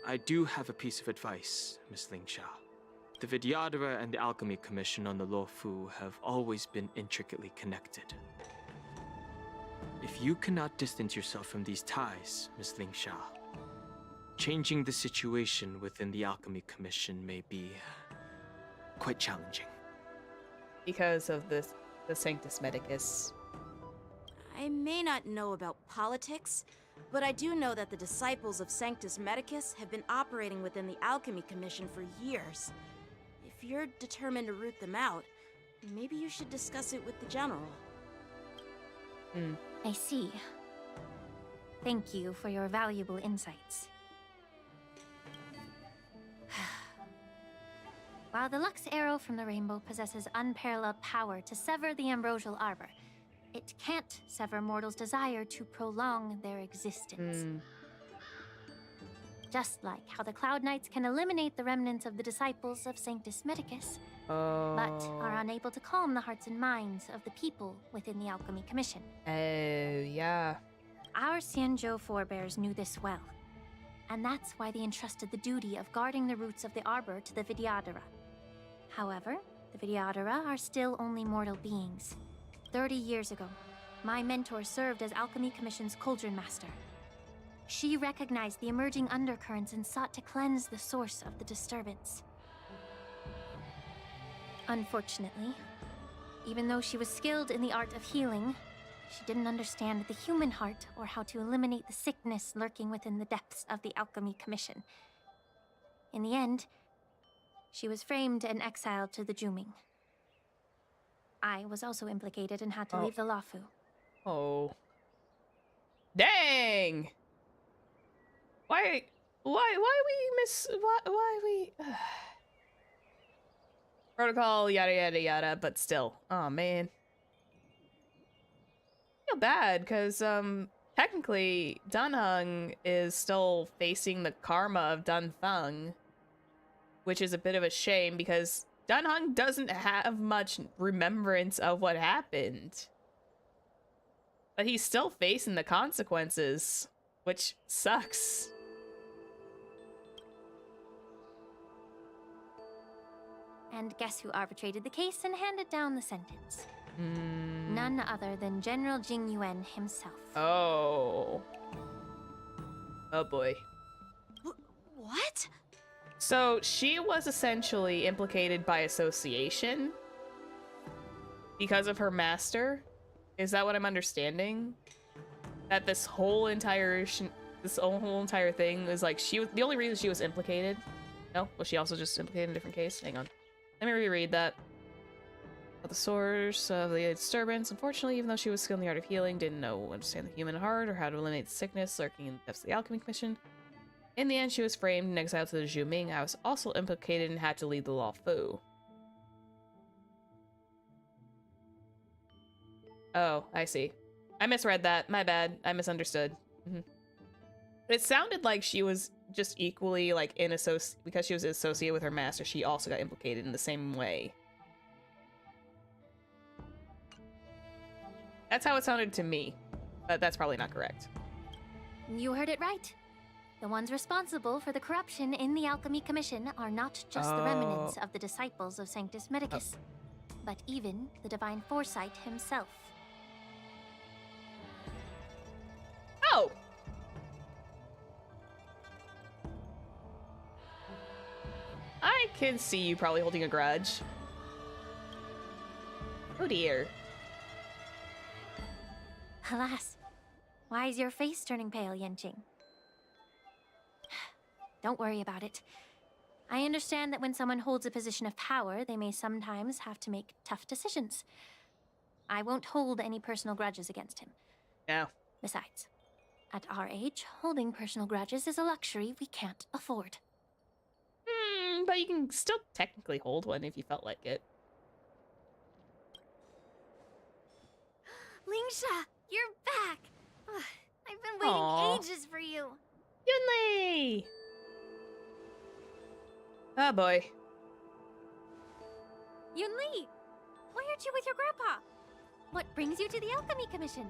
I do have a piece of advice, Miss Lingsha. The Vidyadara and the Alchemy Commission on the Luofu have always been intricately connected. If you cannot distance yourself from these ties, Miss Lingsha, changing the situation within the Alchemy Commission may be quite challenging. Because of the Sanctus Medicus. I may not know about politics, but I do know that the disciples of Sanctus Medicus have been operating within the Alchemy Commission for years. If you're determined to root them out, maybe you should discuss it with the General. I see. Thank you for your valuable insights. While the Lux Arrow from the Rainbow possesses unparalleled power to sever the Ambrosial Arbor, it can't sever mortals' desire to prolong their existence. Just like how the Cloud Knights can eliminate the remnants of the disciples of Sanctus Medicus, but are unable to calm the hearts and minds of the people within the Alchemy Commission. Yeah. Our Xianzhou forebears knew this well, and that's why they entrusted the duty of guarding the roots of the Arbor to the Vidyadara. However, the Vidyadara are still only mortal beings. 30 years ago, my mentor served as Alchemy Commission's Cauldron Master. She recognized the emerging undercurrents and sought to cleanse the source of the disturbance. Unfortunately, even though she was skilled in the art of healing, she didn't understand the human heart or how to eliminate the sickness lurking within the depths of the Alchemy Commission. In the end, she was framed and exiled to the Juming. I was also implicated and had to leave the Luofu. Oh. Dang! Why we protocol, yada yada yada, but still. Oh man. I feel bad, because technically Dunhung is still facing the karma of Dunfeng, which is a bit of a shame because Dunhung doesn't have much remembrance of what happened. But he's still facing the consequences, which sucks. And guess who arbitrated the case and handed down the sentence? None other than General Jing Yuan himself. Oh. Oh boy. What? So she was essentially implicated by association because of her master. Is that what I'm understanding? That this whole entire thing was like the only reason she was implicated. No, was she also just implicated in a different case? Hang on, let me reread that. The source of the disturbance. Unfortunately, even though she was skilled in the art of healing, didn't understand the human heart or how to eliminate the sickness lurking in the depths of the Alchemy Commission. In the end, she was framed and exiled to the Zhuming. I was also implicated and had to lead the Luofu. Oh, I see. I misread that. My bad. I misunderstood. It sounded like she was just equally, like, because she was associated with her master, she also got implicated in the same way. That's how it sounded to me. But that's probably not correct. You heard it right. The ones responsible for the corruption in the Alchemy Commission are not just the remnants of the disciples of Sanctus Medicus, but even the Divine Foresight himself. Oh! I can see you probably holding a grudge. Oh dear. Alas, why is your face turning pale, Yanqing? Don't worry about it. I understand that when someone holds a position of power, they may sometimes have to make tough decisions. I won't hold any personal grudges against him. No. Besides, at our age, holding personal grudges is a luxury we can't afford. But you can still technically hold one if you felt like it. Lingsha, you're back! Ugh, I've been waiting Aww. ages for you. Yunli! Oh boy. Yunli! Why aren't you with your grandpa? What brings you to the Alchemy Commission?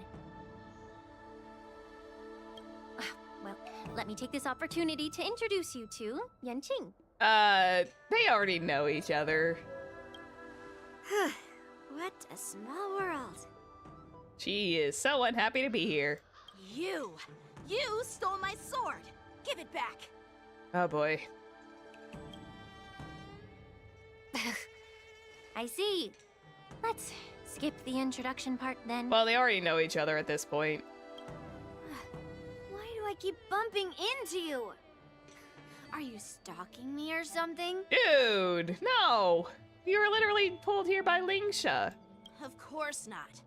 Well, let me take this opportunity to introduce you to Yanqing. They already know each other. What a small world. She is so unhappy to be here. You stole my sword. Give it back. Oh boy. I see. Let's skip the introduction part then. Well, they already know each other at this point. Why do I keep bumping into you? Are you stalking me or something? Dude, no! You were literally pulled here by Lingsha. Of course not.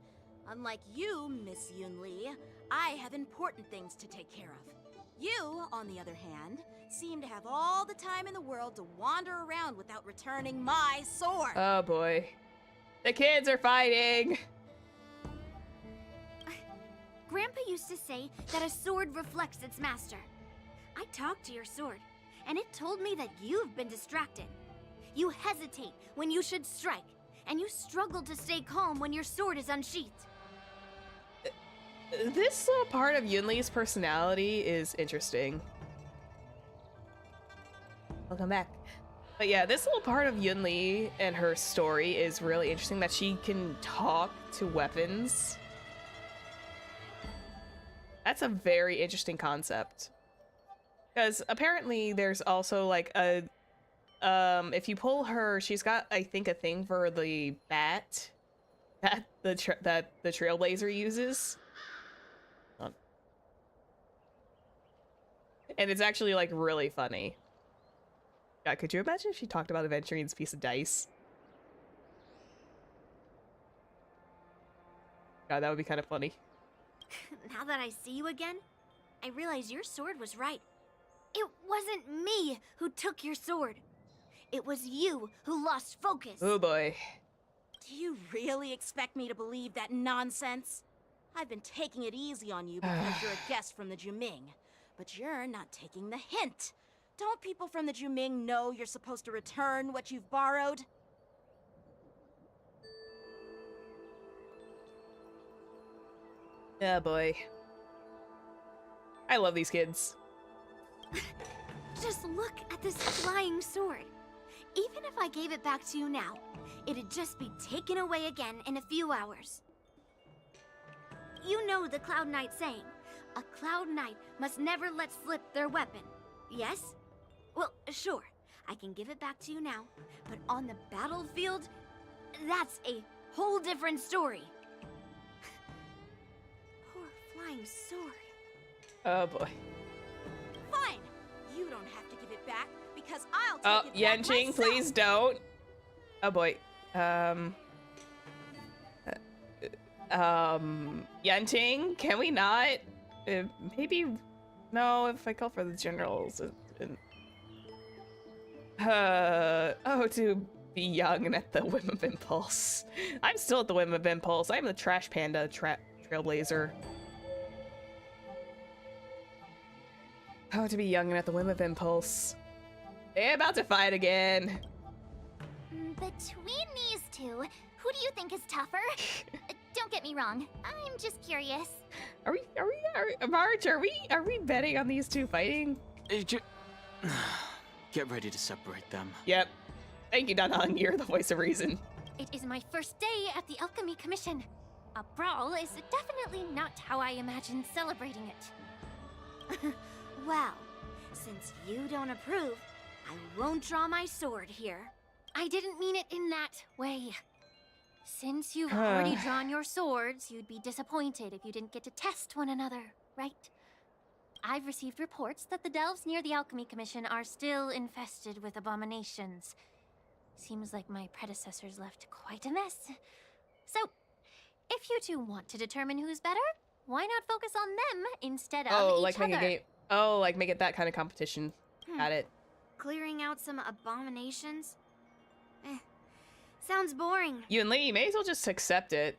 Unlike you, Miss Yunli, I have important things to take care of. You, on the other hand, seem to have all the time in the world to wander around without returning my sword. Oh boy. The kids are fighting! Grandpa used to say that a sword reflects its master. I talked to your sword, and it told me that you've been distracted. You hesitate when you should strike, and you struggle to stay calm when your sword is unsheathed. This little part of Yunli's personality is interesting. Welcome back. But yeah, this little part of Yunli and her story is really interesting, that she can talk to weapons. That's a very interesting concept. Because apparently there's also like a if you pull her, she's got, I think, a thing for the bat that the Trailblazer uses. And it's actually like really funny. God, could you imagine if she talked about Aventurine's piece of dice? God, that would be kind of funny. Now that I see you again, I realize your sword was right. It wasn't me who took your sword. It was you who lost focus. Oh boy. Do you really expect me to believe that nonsense? I've been taking it easy on you because you're a guest from the Juming. But you're not taking the hint. Don't people from the Juming know you're supposed to return what you've borrowed? Yeah, boy. I love these kids. Just look at this flying sword. Even if I gave it back to you now, it'd just be taken away again in a few hours. You know the Cloud Knight saying, a Cloud Knight must never let slip their weapon, yes? Well, sure, I can give it back to you now, but on the battlefield, that's a whole different story. Poor flying sword. Oh boy. Fine, you don't have to give it back because I'll take it back Yanqing, myself. please don't. Oh boy. Yanqing, can we not? Maybe, no, if I call for the generals. Oh, to be young and at the whim of impulse. I'm still at the whim of impulse. I'm the trash panda trailblazer. Oh, to be young and at the whim of impulse. They're about to fight again. Between these two, who do you think is tougher? Don't get me wrong. I'm just curious. Marge, are we betting on these two fighting? Get ready to separate them. Yep. Thank you, Danang. You're the voice of reason. It is my first day at the Alchemy Commission. A brawl is definitely not how I imagined celebrating it. Well, since you don't approve, I won't draw my sword here. I didn't mean it in that way. Since you've already drawn your swords, you'd be disappointed if you didn't get to test one another, right? I've received reports that the delves near the Alchemy Commission are still infested with abominations. Seems like my predecessors left quite a mess. So, if you two want to determine who's better, why not focus on them instead of each other? Make a game. Oh, like make it that kind of competition. Got it. Clearing out some abominations? Sounds boring. Yunli, may as well just accept it.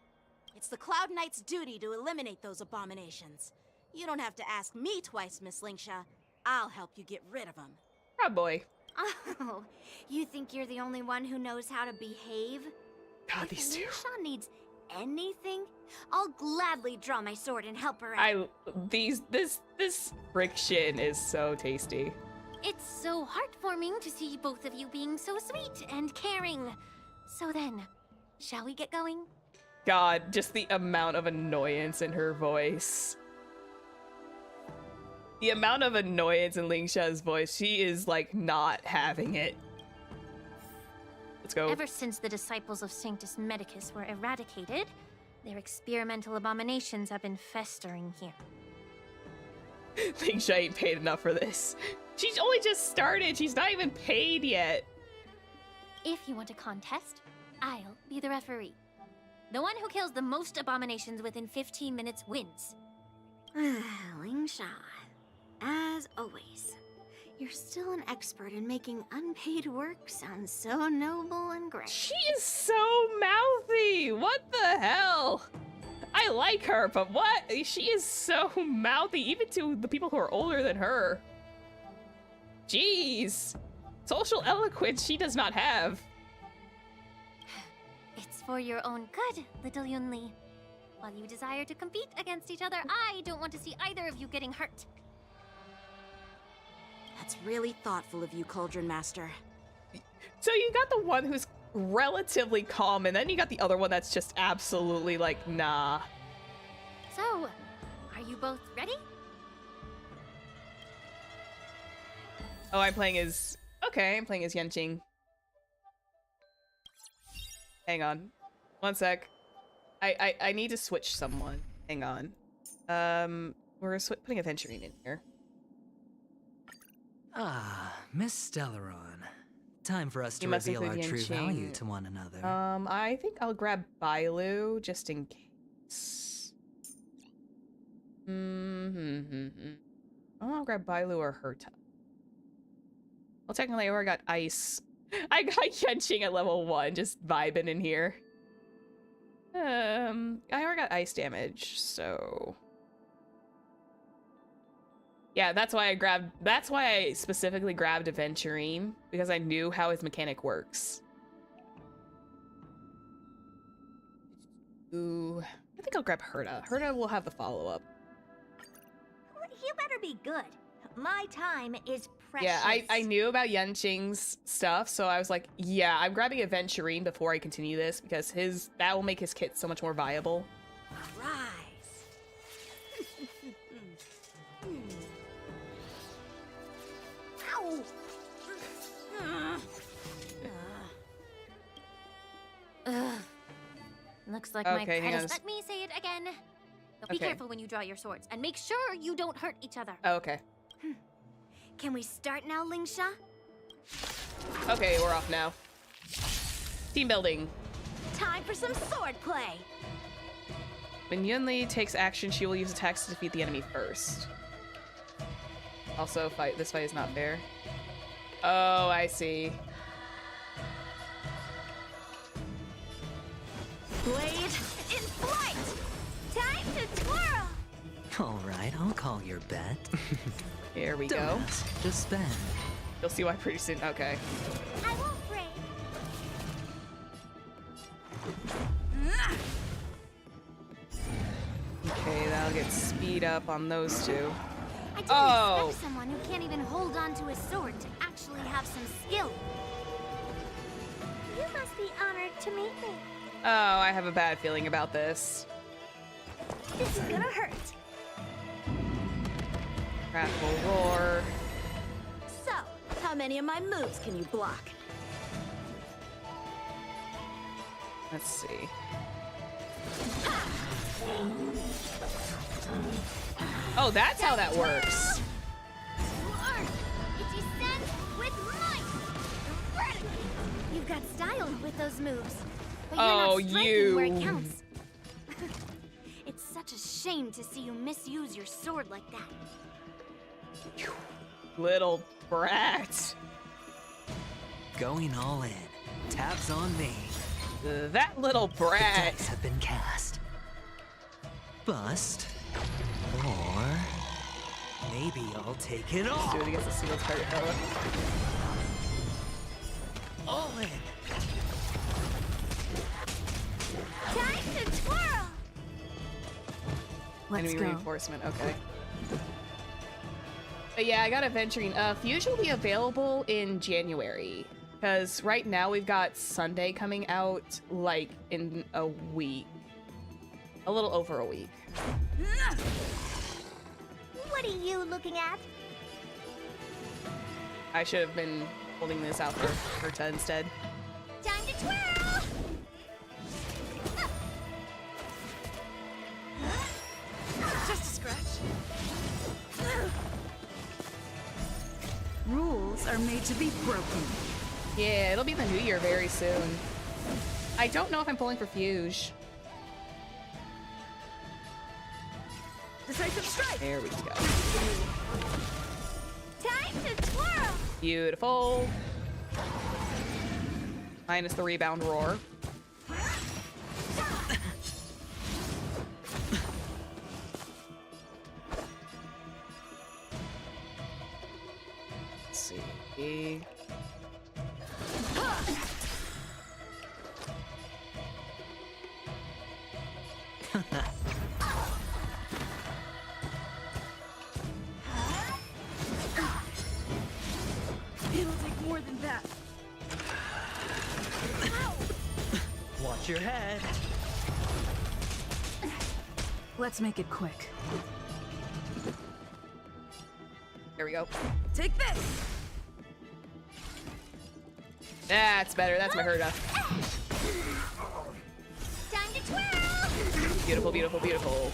It's the Cloud Knight's duty to eliminate those abominations. You don't have to ask me twice, Miss Lingsha. I'll help you get rid of them. Oh boy. Oh, you think you're the only one who knows how to behave? God, if these two. Lingsha needs anything, I'll gladly draw my sword and help her out. This friction is so tasty. It's so heartwarming to see both of you being so sweet and caring. So then, shall we get going? God, just the amount of annoyance in her voice. The amount of annoyance in Lingsha's voice, she is like not having it. Let's go. Ever since the disciples of Sanctus Medicus were eradicated, their experimental abominations have been festering here. Lingsha ain't paid enough for this. She's only just started. She's not even paid yet. If you want a contest, I'll be the referee. The one who kills the most abominations within 15 minutes wins. Lingsha, as always, you're still an expert in making unpaid work sound so noble and great. She is so mouthy. What the hell? I like her, but what? She is so mouthy, even to the people who are older than her. Jeez. Social eloquence she does not have. It's for your own good, little Yunli. While you desire to compete against each other, I don't want to see either of you getting hurt. That's really thoughtful of you, Cauldron Master. So you got the one who's relatively calm, and then you got the other one that's just absolutely like, nah. So, are you both ready? Oh, I'm playing as... Okay, I'm playing as Yanqing. Hang on. One sec. I need to switch someone. Hang on. We're putting Aventurine in here. Ah, Miss Stellaron. Time for us to reveal our true value to one another. I think I'll grab Bailu just in case. I'll grab Bailu or Herta. Well, technically, I already got Ice. I got Yanqing at level 1, just vibing in here. I already got Ice damage, so... Yeah, that's why I specifically grabbed Aventurine, because I knew how his mechanic works. Ooh, I think I'll grab Herta. Herta will have the follow-up. You better be good. My time is precious. Yeah, I knew about Yanqing's stuff, so I was like, yeah, I'm grabbing Aventurine before I continue this, because that will make his kit so much more viable. Rise. Ow. Looks like my predecessor. Let me say it again. But be careful when you draw your swords, and make sure you don't hurt each other. Oh, okay. Can we start now, Lingsha? Okay, we're off now. Team building. Time for some sword play. When Yunli takes action, she will use attacks to defeat the enemy first. Also, this fight is not fair. Oh, I see. Blade in flight! Time to right, I'll call your bet. Here we Don't go. ask, just spend. You'll see why pretty soon. Okay. I won't break. Okay, that'll get speed up on those two. I didn't expect someone who can't even hold on to a sword to actually have some skill. You must be honored to meet me. Oh, I have a bad feeling about this. This is gonna hurt. Crackle roar. So, how many of my moves can you block? Let's see. Oh, that's how that works. It descends with might. You've got style with those moves, but you're not striking where it counts. It's such a shame to see you misuse your sword like that. Little brat. Going all in. Tabs on me. That little brat. The dice have been cast. Bust. Or maybe I'll take it all. Let's do it against the single target fella. All in. Time to twirl. Enemy reinforcement. Okay. But yeah, I got adventuring. Fusion will be available in January. Because right now we've got Sunday coming out like in a week. A little over a week. What are you looking at? I should have been holding this out for Urta instead. Time to twirl. Just a scratch. Rules are made to be broken. Yeah, it'll be the new year very soon. I don't know if I'm pulling for Fuge. Decisive strike. There we go. Time to twirl. Beautiful. Minus the rebound roar. Let's see. It'll take more than that. Watch your head. Let's make it quick. There we go. Take this. That's better. That's my Herda. Time to twirl. Beautiful, beautiful, beautiful.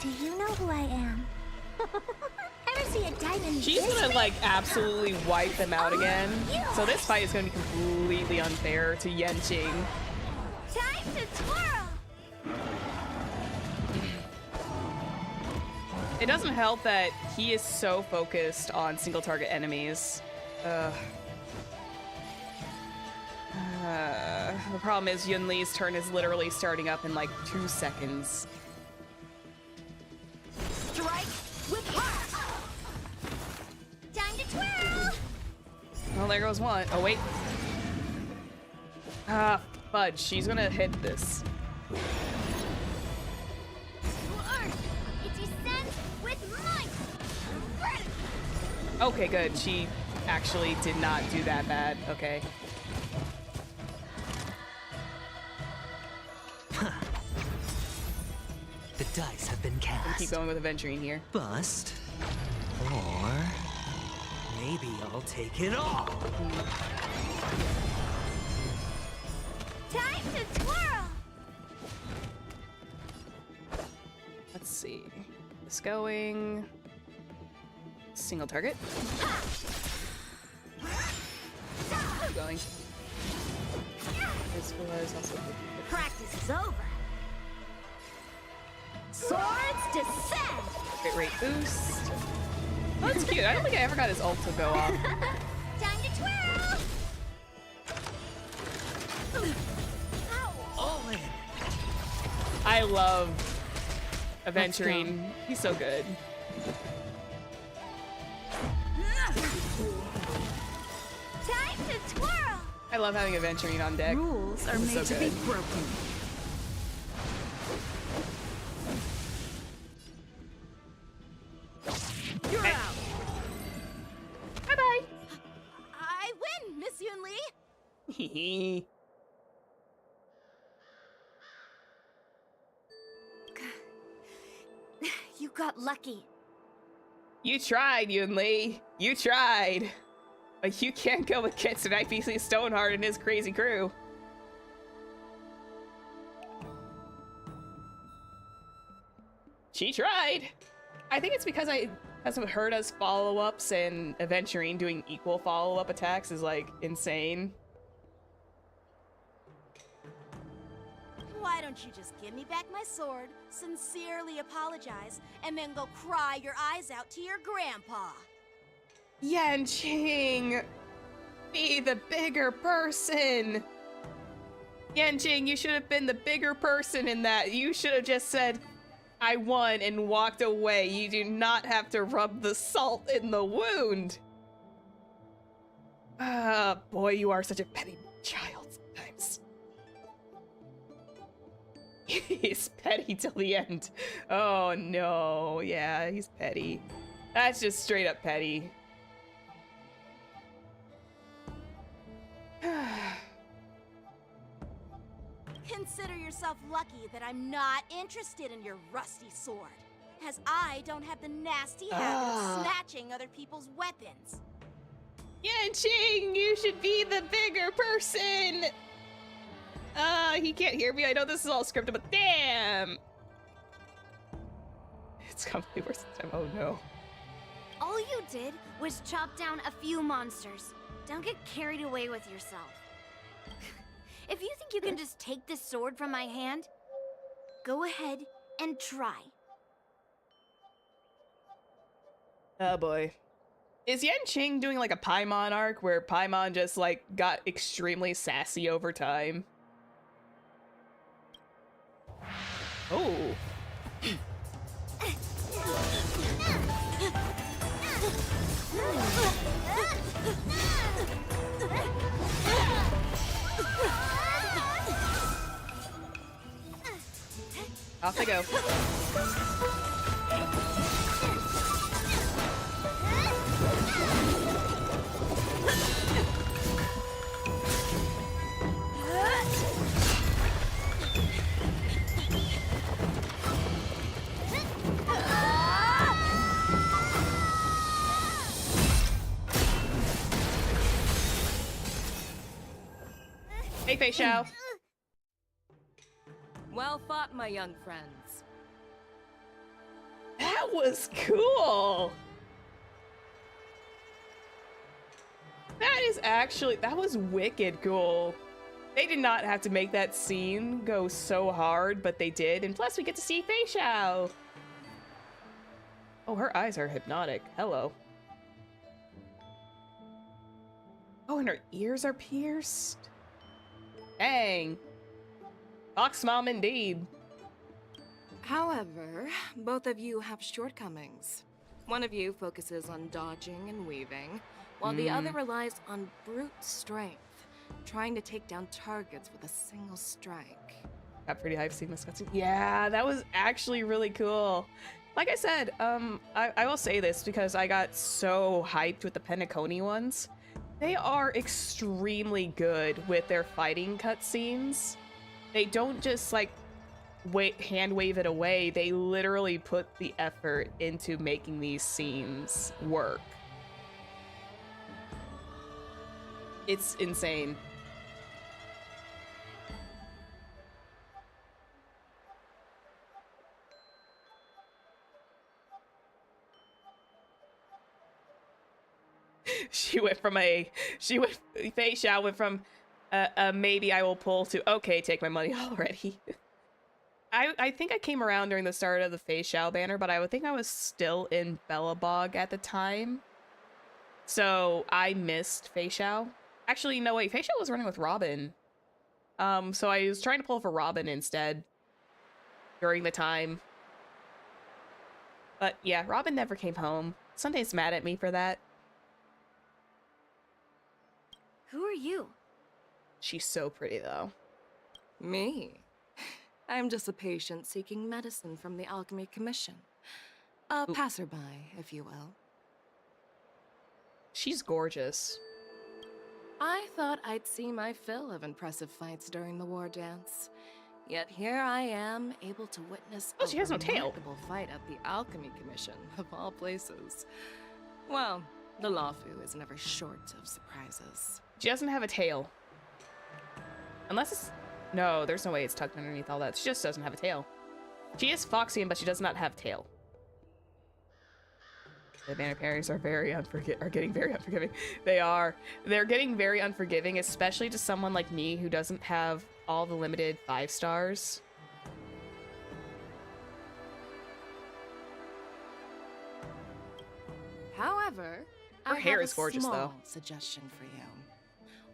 Do you know who I am? Ever see a diamond? She's gonna like absolutely wipe them out again. So this fight is gonna be completely unfair to Yanqing. Time to twirl. It doesn't help that he is so focused on single target enemies. The problem is Yunli's turn is literally starting up in like 2 seconds. Strike with heart. Time to twirl. Well, there goes one. Oh, wait. Fudge. She's gonna hit this. It descends with might. Okay, good. She actually did not do that bad. Okay. The dice have been cast. Gonna keep going with adventuring here. Bust. Or maybe I'll take it all. Time to twirl. Let's see. This going. Single target. Going. This was also. Practice is over. Swords descend. Crit rate boost. Oh, that's cute. I don't think I ever got his ult to go off. Time to twirl. All in. I love Aventurine, he's so good. Time to twirl! I love having Aventurine on deck. Rules are It's made so to be good. broken. You're Hey. out! Bye-bye! I win, Miss Yunli! You got lucky. You tried, Yunli. You tried. But you can't go against an IPC Stoneheart and his crazy crew. She tried. I think it's because I hasn't heard us follow-ups and Aventurine doing equal follow-up attacks is like insane. Why don't you just give me back my sword, sincerely apologize, and then go cry your eyes out to your grandpa? Yanqing! Be the bigger person! Yanqing, you should have been the bigger person in that. You should have just said, I won, and walked away. You do not have to rub the salt in the wound. Ah, boy, you are such a petty child sometimes. He's petty till the end. Oh no, yeah, he's petty. That's just straight up petty. Consider yourself lucky that I'm not interested in your rusty sword, as I don't have the nasty habit of snatching other people's weapons. Yanqing, you should be the bigger person! He can't hear me. I know this is all scripted, but damn! It's completely worse this time. Oh no. All you did was chop down a few monsters. Don't get carried away with yourself. If you think you can just take this sword from my hand, go ahead and try. Oh boy. Is Yanqing doing like a Paimon arc where Paimon just like got extremely sassy over time? Oh. Off they go. Hey, Fei Xiao. Well fought, my young friends. That was cool. That was wicked cool. They did not have to make that scene go so hard, but they did. And plus we get to see Fei Xiao. Oh, her eyes are hypnotic. Hello. Oh, and her ears are pierced. Dang. Fox mom indeed. However, both of you have shortcomings. One of you focuses on dodging and weaving, while the other relies on brute strength, trying to take down targets with a single strike. Got pretty hyped seeing this cutscene. Yeah, that was actually really cool. Like I said, I will say this because I got so hyped with the Penacony ones. They are extremely good with their fighting cutscenes. They don't just like hand wave it away. They literally put the effort into making these scenes work. It's insane. Fei Xiao went from maybe I will pull to okay, take my money already. I think I came around during the start of the Fei Xiao banner, but I would think I was still in Bellabog at the time. So I missed Fei Xiao. Actually, no wait, Fei Xiao was running with Robin. So I was trying to pull for Robin instead during the time. But yeah, Robin never came home. Sunday's mad at me for that. Who are you? She's so pretty, though. Me? I'm just a patient seeking medicine from the Alchemy Commission. A passerby, if you will. She's gorgeous. I thought I'd see my fill of impressive fights during the Wardance. Yet here I am, able to witness she has no tail. remarkable fight at the Alchemy Commission, of all places. Well, the Lawfu is never short of surprises. She doesn't have a tail. Unless it's... No, there's no way it's tucked underneath all that. She just doesn't have a tail. She is Foxian, but she does not have tail. The banner parries are getting very unforgiving. They're getting very unforgiving, especially to someone like me who doesn't have all the limited 5 stars. However, Her I hair have is a gorgeous, small though. suggestion for you.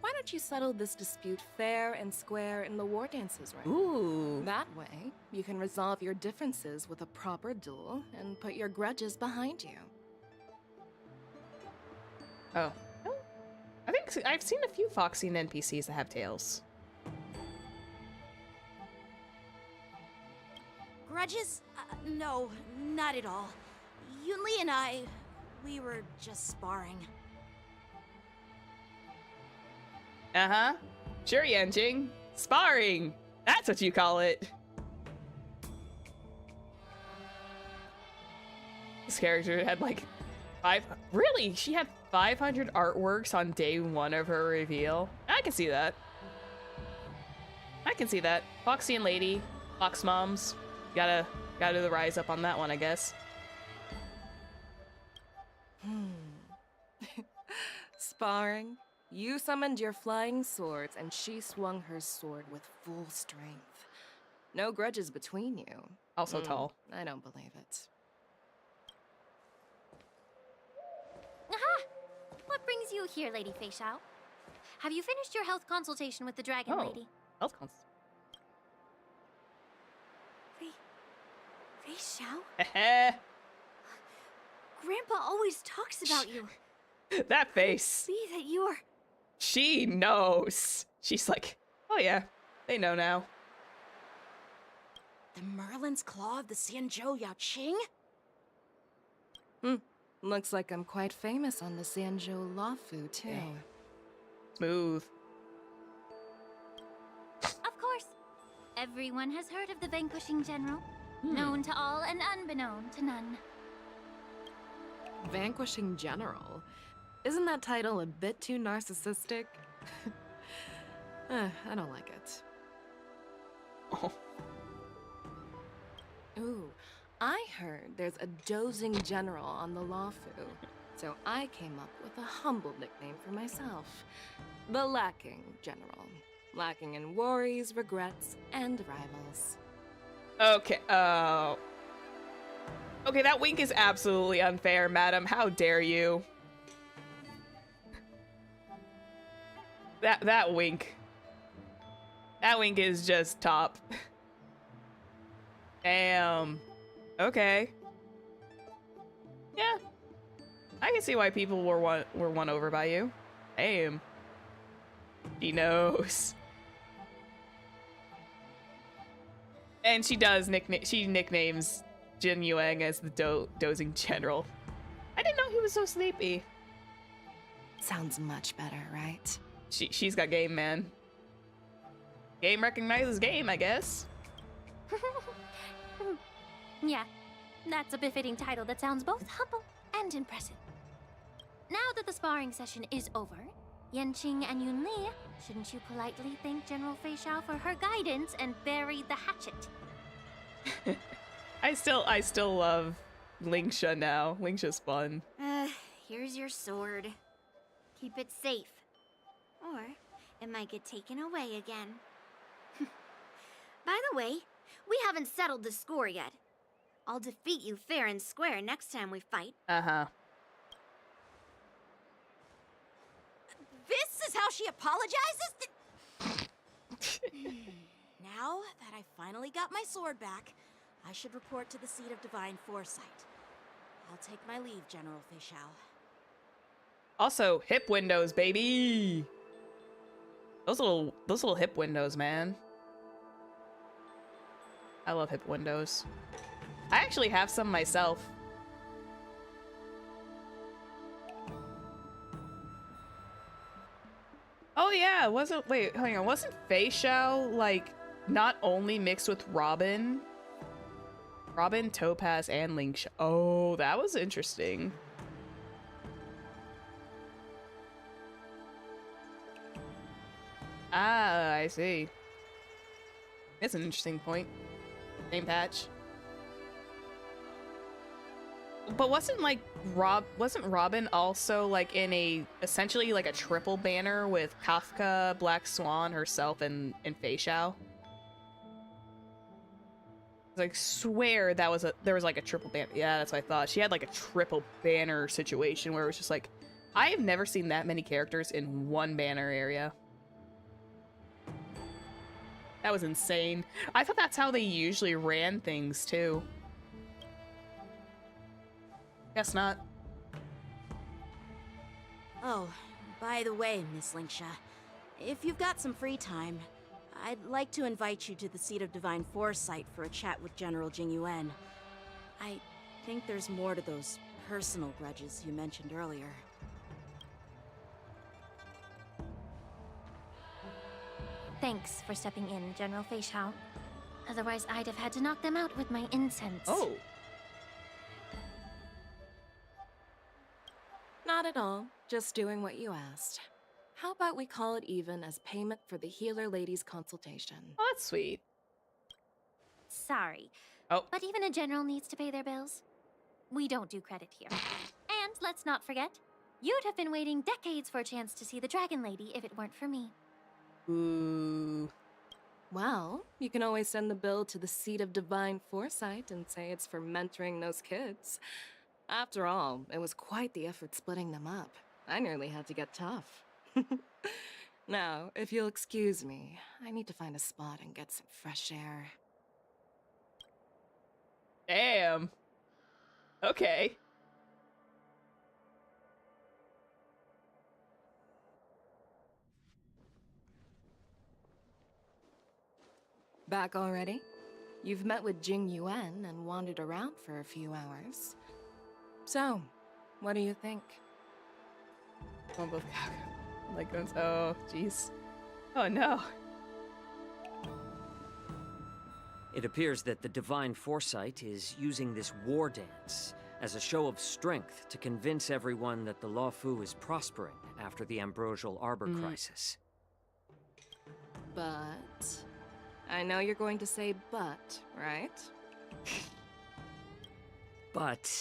Why don't you settle this dispute fair and square in the war dances room? Ooh. That way, you can resolve your differences with a proper duel and put your grudges behind you. Oh. I think I've seen a few Foxian NPCs that have tails. Grudges? No, not at all. Yunli and we were just sparring. Uh-huh. Sure, Yanqing. Sparring. That's what you call it. This character had like really? She had 500 artworks on day 1 of her reveal. I can see that. I can see that. Foxian lady, Fox moms. Gotta do the rise up on that one, I guess. Sparring? You summoned your flying swords, and she swung her sword with full strength. No grudges between you. Also tall. I don't believe it. Aha! What brings you here, Lady Fei Xiao? Have you finished your health consultation with the Dragon Lady? Health cons. Fei Xiao? Heh. Grandpa always talks about you. That face. See that you are... She knows. She's like, oh yeah, they know now. The Merlin's Claw of the Xianzhou Yanqing? Looks like I'm quite famous on the Xianzhou Lawfu, too. Smooth. Of course. Everyone has heard of the Vanquishing General. Known to all and unbeknown to none. Vanquishing General? Isn't that title a bit too narcissistic? I don't like it. Oh. Ooh, I heard there's a dozing general on the Lawfu, so I came up with a humble nickname for myself. The Lacking General. Lacking in worries, regrets, and rivals. Okay, okay, that wink is absolutely unfair, madam. How dare you? That wink. That wink is just top. Damn. Okay. Yeah. I can see why people were won over by you. Damn. She knows. And she does nicknames Jing Yuan as the dozing general. I didn't know he was so sleepy. Sounds much better, right? She's got game, man. Game recognizes game, I guess. Yeah, that's a befitting title that sounds both humble and impressive. Now that the sparring session is over, Yanqing and Yunli, shouldn't you politely thank General Fei Xiao for her guidance and bury the hatchet? I still love Lingsha now. Lingsha's fun. Here's your sword. Keep it safe. Or it might get taken away again. By the way, we haven't settled the score yet. I'll defeat you fair and square next time we fight. Uh-huh. This is how she apologizes? Now that I finally got my sword back, I should report to the seat of divine foresight. I'll take my leave, General Fei Shao. Also, hip windows, baby. Those little hip windows, man. I love hip windows. I actually have some myself. Oh yeah, wait, hang on, wasn't Fei Shao, like, not only mixed with Robin, Topaz, and Ling Shao? Oh, that was interesting. Ah, I see. That's an interesting point. Name patch. But wasn't Robin also like in essentially like a triple banner with Kafka, Black Swan, herself, and Fei Shao? I swear there was like a triple banner. Yeah, that's what I thought. She had like a triple banner situation where it was just like, I have never seen that many characters in one banner area. That was insane. I thought that's how they usually ran things too. Guess not. Oh, by the way, Miss Lingsha, if you've got some free time, I'd like to invite you to the Seat of Divine Foresight for a chat with General Jing Yuan. I think there's more to those personal grudges you mentioned earlier. Thanks for stepping in, General Fei Shao. Otherwise, I'd have had to knock them out with my incense. Oh. Not at all. Just doing what you asked. How about we call it even as payment for the healer lady's consultation? Oh, that's sweet. Sorry. Oh. But even a general needs to pay their bills. We don't do credit here. And let's not forget, you'd have been waiting decades for a chance to see the Dragon Lady if it weren't for me. Ooh. Well, you can always send the bill to the Seat of Divine Foresight and say it's for mentoring those kids. After all, it was quite the effort splitting them up. I nearly had to get tough. Now, if you'll excuse me, I need to find a spot and get some fresh air. Damn. Okay. Back already? You've met with Jing Yuan and wandered around for a few hours. So, what do you think? Oh, both like, oh, jeez. Oh no. It appears that the Divine Foresight is using this Wardance as a show of strength to convince everyone that the Luofu is prospering after the Ambrosial Arbor crisis. But... I know you're going to say but, right? But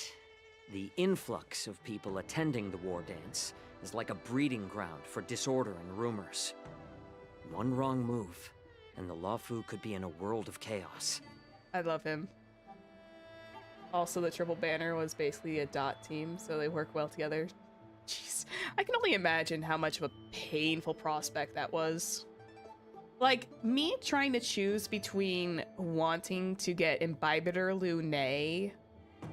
the influx of people attending the Wardance is like a breeding ground for disorder and rumors. One wrong move, and the Luofu could be in a world of chaos. I love him. Also, the triple banner was basically a dot team, so they work well together. Jeez, I can only imagine how much of a painful prospect that was. Like, me trying to choose between wanting to get Imbibitor Lunae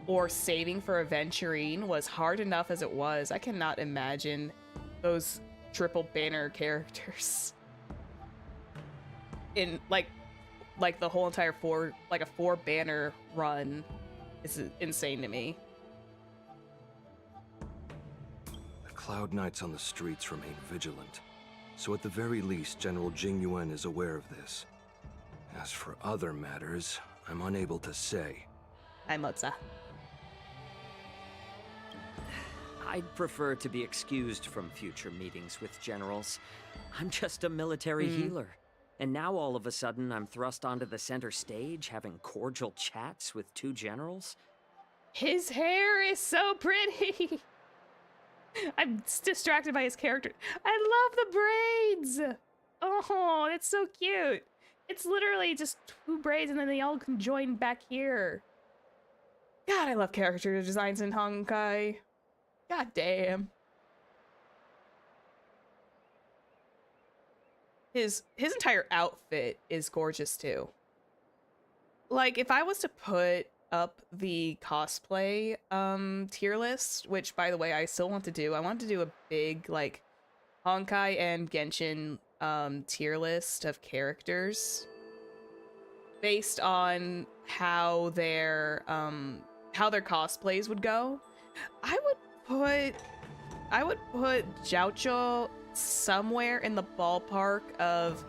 or saving for Aventurine was hard enough as it was. I cannot imagine those triple banner characters in, like the whole entire four banner run is insane to me. The Cloud Knights on the streets remain vigilant. So at the very least, General Jing Yuan is aware of this. As for other matters, I'm unable to say. I'm Lutza. I'd prefer to be excused from future meetings with generals. I'm just a military healer. And now all of a sudden I'm thrust onto the center stage having cordial chats with two generals? His hair is so pretty! I'm distracted by his character. I love the braids! Oh, it's so cute. It's literally just two braids and then they all can join back here. God, I love character designs in Honkai. God damn. His entire outfit is gorgeous too. Like, if I was to put up the cosplay tier list, which by the way I still want to do. I want to do a big like Honkai and Genshin tier list of characters based on how their cosplays would go. I would put Jiaoqiu somewhere in the ballpark of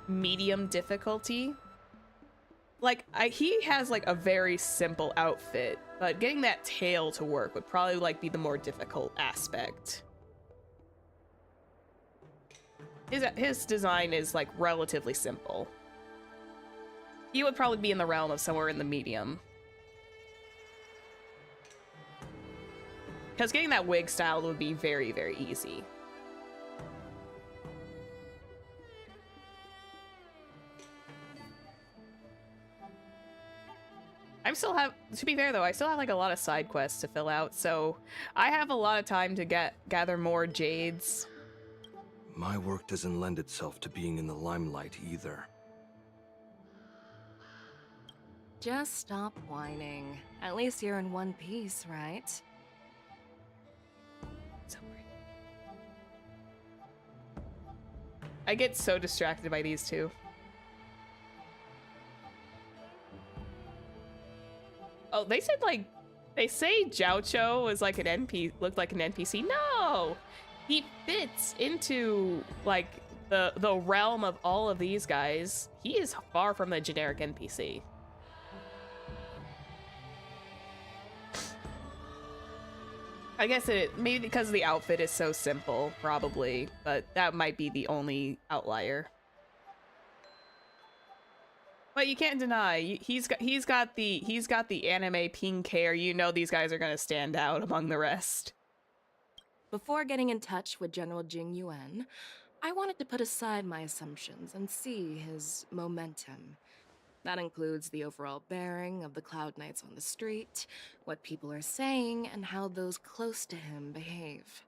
medium difficulty. Like, he has like a very simple outfit, but getting that tail to work would probably like be the more difficult aspect. His design is like relatively simple. He would probably be in the realm of somewhere in the medium. Because getting that wig style would be very, very easy. To be fair though, I still have like a lot of side quests to fill out, so I have a lot of time to gather more jades. My work doesn't lend itself to being in the limelight either. Just stop whining. At least you're in one piece, right? So weird. I get so distracted by these two. Oh, they said like, they say Jiaoqiu is like an looked like an NPC. No! He fits into like the realm of all of these guys. He is far from a generic NPC. I guess maybe because the outfit is so simple, probably, but that might be the only outlier. But you can't deny he's got the anime pink hair. You know these guys are gonna stand out among the rest. Before getting in touch with General Jing Yuan, I wanted to put aside my assumptions and see his momentum. That includes the overall bearing of the Cloud Knights on the street, what people are saying, and how those close to him behave.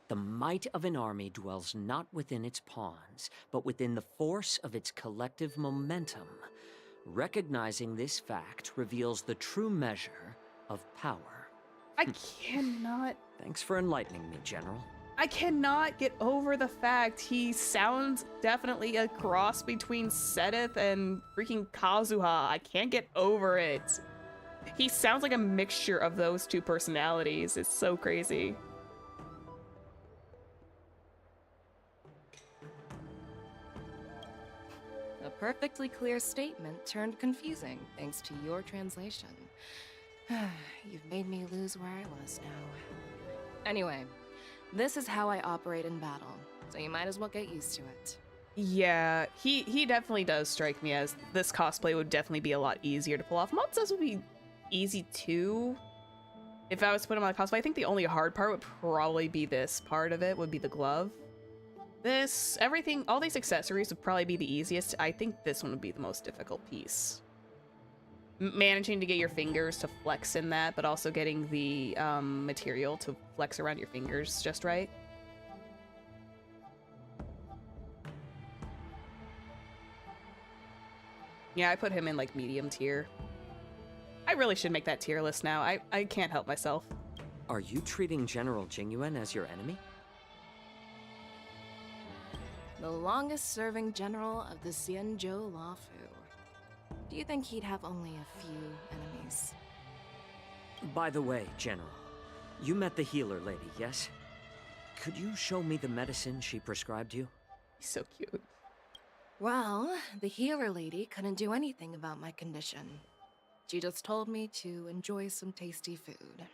The might of an army dwells not within its pawns, but within the force of its collective momentum. Recognizing this fact reveals the true measure of power. I cannot... Thanks for enlightening me, General. I cannot get over the fact he sounds definitely a cross between Sedith and freaking Kazuha. I can't get over it. He sounds like a mixture of those two personalities. It's so crazy. A perfectly clear statement turned confusing thanks to your translation. You've made me lose where I was now. Anyway, this is how I operate in battle, so you might as well get used to it. Yeah, he definitely does strike me as this cosplay would definitely be a lot easier to pull off. Monsters would be easy too. If I was to put him on a cosplay, I think the only hard part would probably be this part of it, would be the glove. Everything, all these accessories would probably be the easiest. I think this one would be the most difficult piece. Managing to get your fingers to flex in that, but also getting the material to flex around your fingers just right. Yeah, I put him in like medium tier. I really should make that tier list now. I can't help myself. Are you treating General Jing Yuan as your enemy? The longest-serving general of the Xianzhou Luofu. Do you think he'd have only a few enemies? By the way, General, you met the healer lady, yes? Could you show me the medicine she prescribed you? He's so cute. Well, the healer lady couldn't do anything about my condition. She just told me to enjoy some tasty food.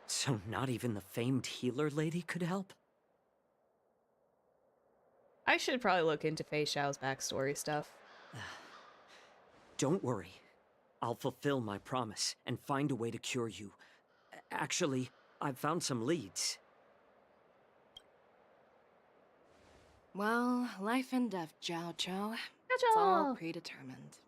So not even the famed healer lady could help? I should probably look into Fei Xiao's backstory stuff. Don't worry. I'll fulfill my promise and find a way to cure you. Actually, I've found some leads. Well, life and death, Jiaoqiu. It's all predetermined.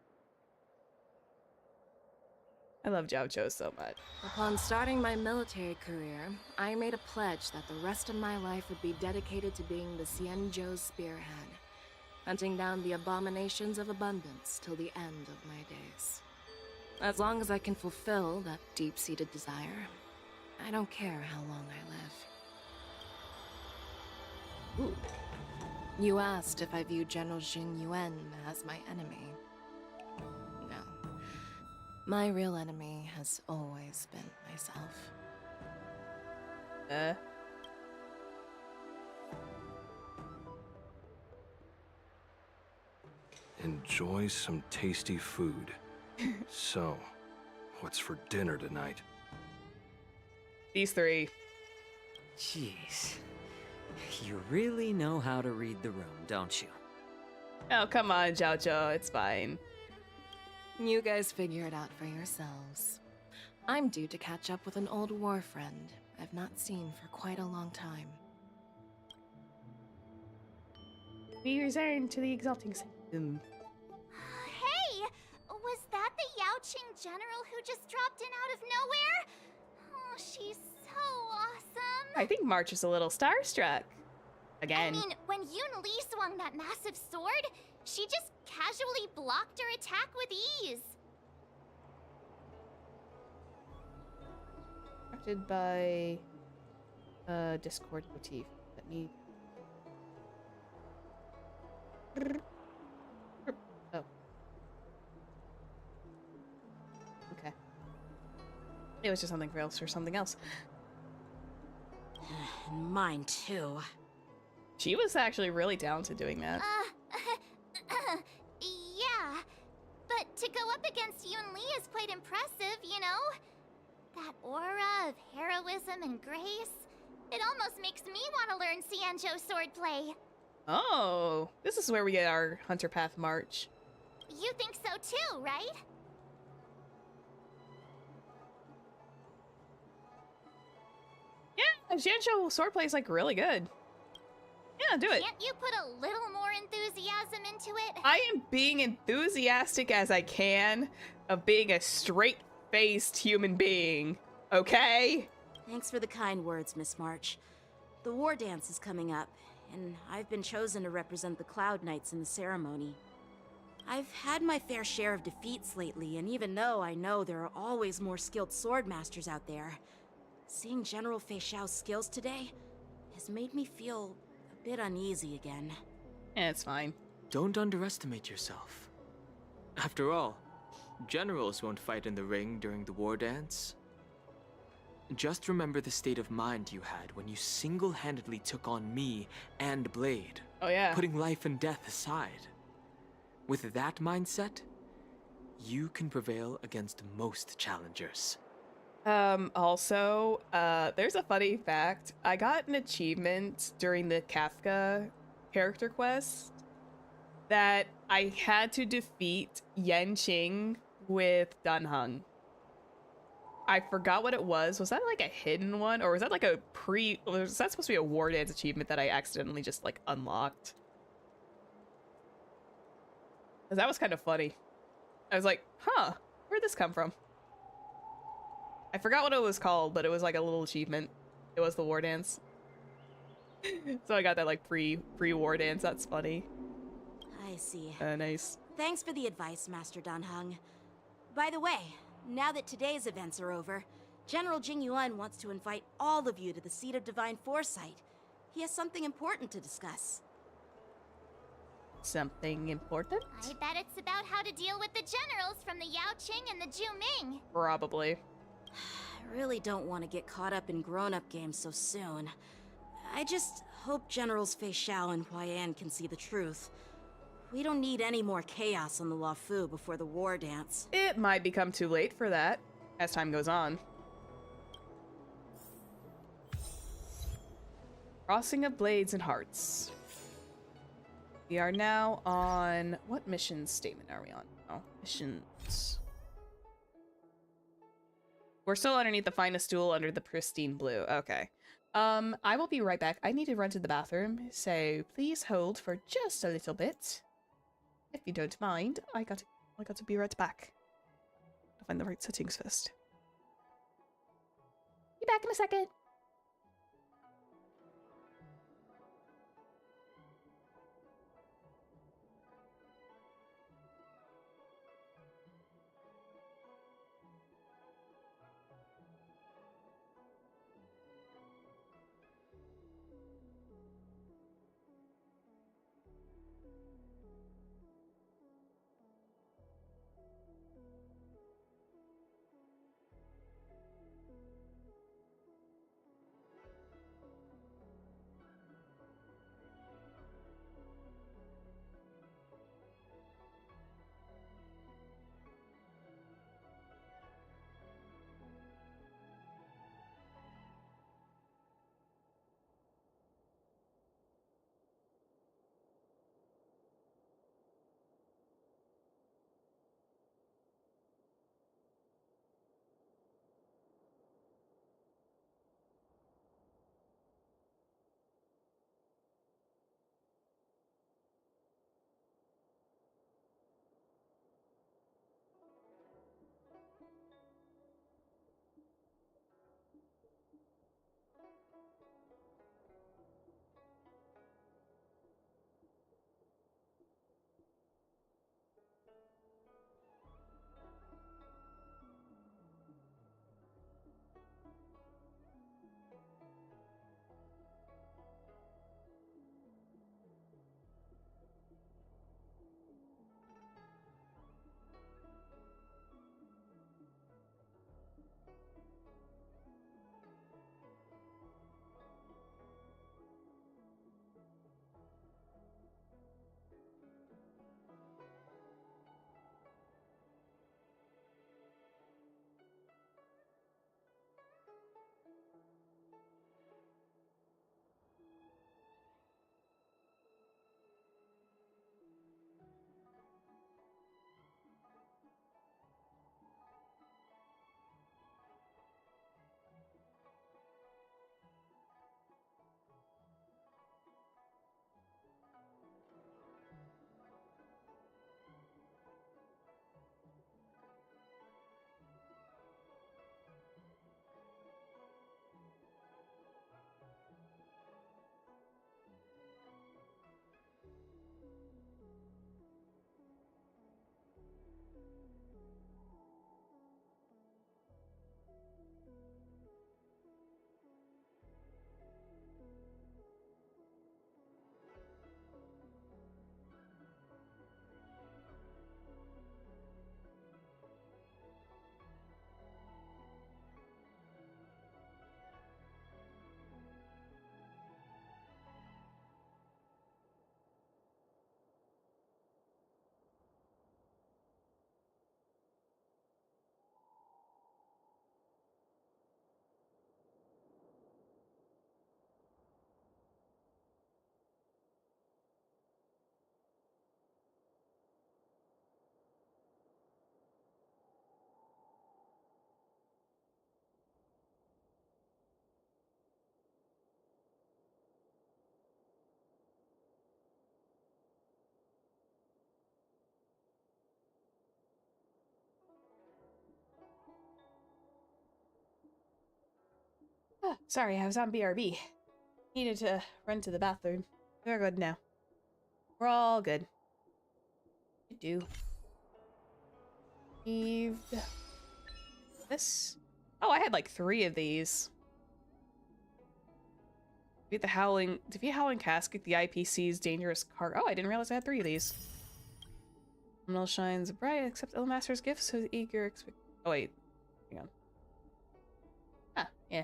I love Jiaoqiu so much. Upon starting my military career, I made a pledge that the rest of my life would be dedicated to being the Xianzhou spearhead. hunting down the abominations of abundance till the end of my days. As long as I can fulfill that deep-seated desire, I don't care how long I live. Ooh. You asked if I view General Jing Yuan as my enemy. No. My real enemy has always been myself. Enjoy some tasty food. So, what's for dinner tonight? These three. Jeez. You really know how to read the room, don't you? Oh, come on, Zhao Zhou. It's fine. You guys figure it out for yourselves. I'm due to catch up with an old war friend I've not seen for quite a long time. We return to the Exalting System. Hey! Was that the Yanqing general who just dropped in out of nowhere? Oh, she's so awesome. I think March is a little starstruck. Again. I mean, when Yunli swung that massive sword, she just casually blocked her attack with ease. Crafted by Discord motif. Let me. Oh. Okay. It was just something else or something else. Mine too. She was actually really down to doing that. Yeah. But to go up against Yunli is quite impressive, you know? That aura of heroism and grace. It almost makes me want to learn Xianzhou swordplay. Oh, this is where we get our Hunter Path March. You think so too, right? Yeah, Xianzhou swordplay is like really good. Yeah, do it. Can't you put a little more enthusiasm into it? I am being enthusiastic as I can of being a straight-faced human being, okay? Thanks for the kind words, Miss March. The Wardance is coming up, and I've been chosen to represent the Cloud Knights in the ceremony. I've had my fair share of defeats lately, and even though I know there are always more skilled sword masters out there, seeing General Fei Xiao's skills today has made me feel a bit uneasy again. Yeah, it's fine. Don't underestimate yourself. After all, generals won't fight in the ring during the war dance. Just remember the state of mind you had when you single-handedly took on me and Blade. Oh yeah. Putting life and death aside. With that mindset, you can prevail against most challengers. Also, there's a funny fact. I got an achievement during the Kafka character quest that I had to defeat Yanqing with Dunhung. I forgot what it was. Was that like a hidden one? Or was that like a was that supposed to be a Wardance achievement that I accidentally just like unlocked? Because that was kind of funny. I was like, huh, where'd this come from? I forgot what it was called, but it was like a little achievement. It was the Wardance. So I got that like pre-Wardance. That's funny. I see. Nice. Thanks for the advice, Master Dunhung. By the way, now that today's events are over, General Jing Yuan wants to invite all of you to the Seat of Divine Foresight. He has something important to discuss. Something important? I bet it's about how to deal with the generals from the Yanqing and the Zhuming. Probably. I really don't want to get caught up in grown-up games so soon. I just hope Generals Fei Xiao and Huaiyan can see the truth. We don't need any more chaos on the Luofu before the war dance. It might become too late for that as time goes on. Crossing of Blades and Hearts. We are now on... What mission statement are we on? Oh, missions. We're still underneath the finest duel under the pristine blue. Okay. I will be right back. I need to run to the bathroom, so please hold for just a little bit. If you don't mind, I got to be right back. I'll find the right settings first. Be back in a second. Oh, sorry, I was on BRB. Needed to run to the bathroom. We're good now. We're all good. Do. Received this. Oh, I had like 3 of these. Defeat Howling Casket, the IPC's dangerous cargo. Oh, I didn't realize I had 3 of these. Criminal shines bright, accept Ilmaster's gifts, so eager expect. Oh wait, hang on. Ah, yeah.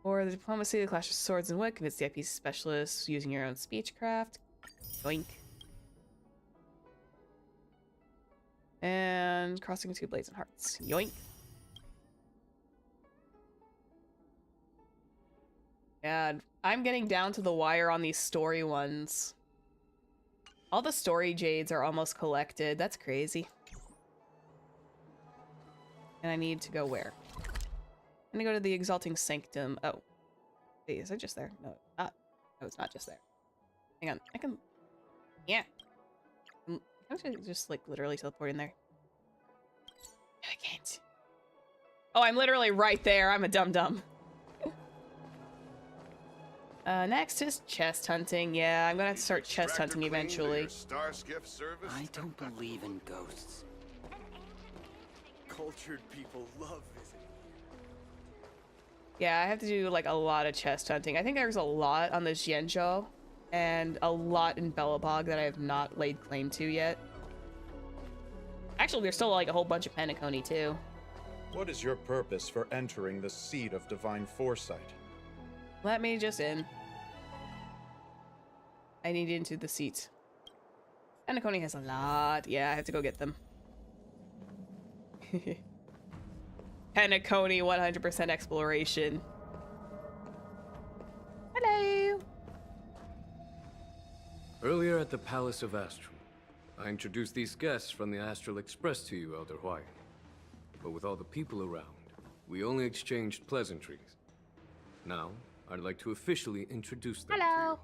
Or the diplomacy, the clash of swords and wit, convince the IPC specialists using your own speechcraft. Yoink. And crossing 2 blades and hearts. Yoink. God, I'm getting down to the wire on these story ones. All the story jades are almost collected. That's crazy. And I need to go where? I'm gonna go to the Exalting Sanctum. Oh. Wait, is it just there? No, it's not. No, it's not just there. Hang on. I can... Yeah. I'm just, like, literally teleport in there. I can't. Oh, I'm literally right there. I'm a dum-dum. Next is chest hunting. Yeah, I'm gonna have to start chest hunting eventually. I don't believe in ghosts. Cultured people love visiting. Yeah, I have to do like a lot of chest hunting. I think there's a lot on the Xianzhou and a lot in Belobog that I have not laid claim to yet. Actually, there's still like a whole bunch of Penacony too. What is your purpose for entering the seat of divine foresight? Let me just in. I need into the seat. Penacony has a lot. Yeah, I have to go get them. Penacony 100% exploration. Hello! Earlier at the Palace of Astral, I introduced these guests from the Astral Express to you, Elder Huai. But with all the people around, we only exchanged pleasantries. Now, I'd like to officially introduce them to you.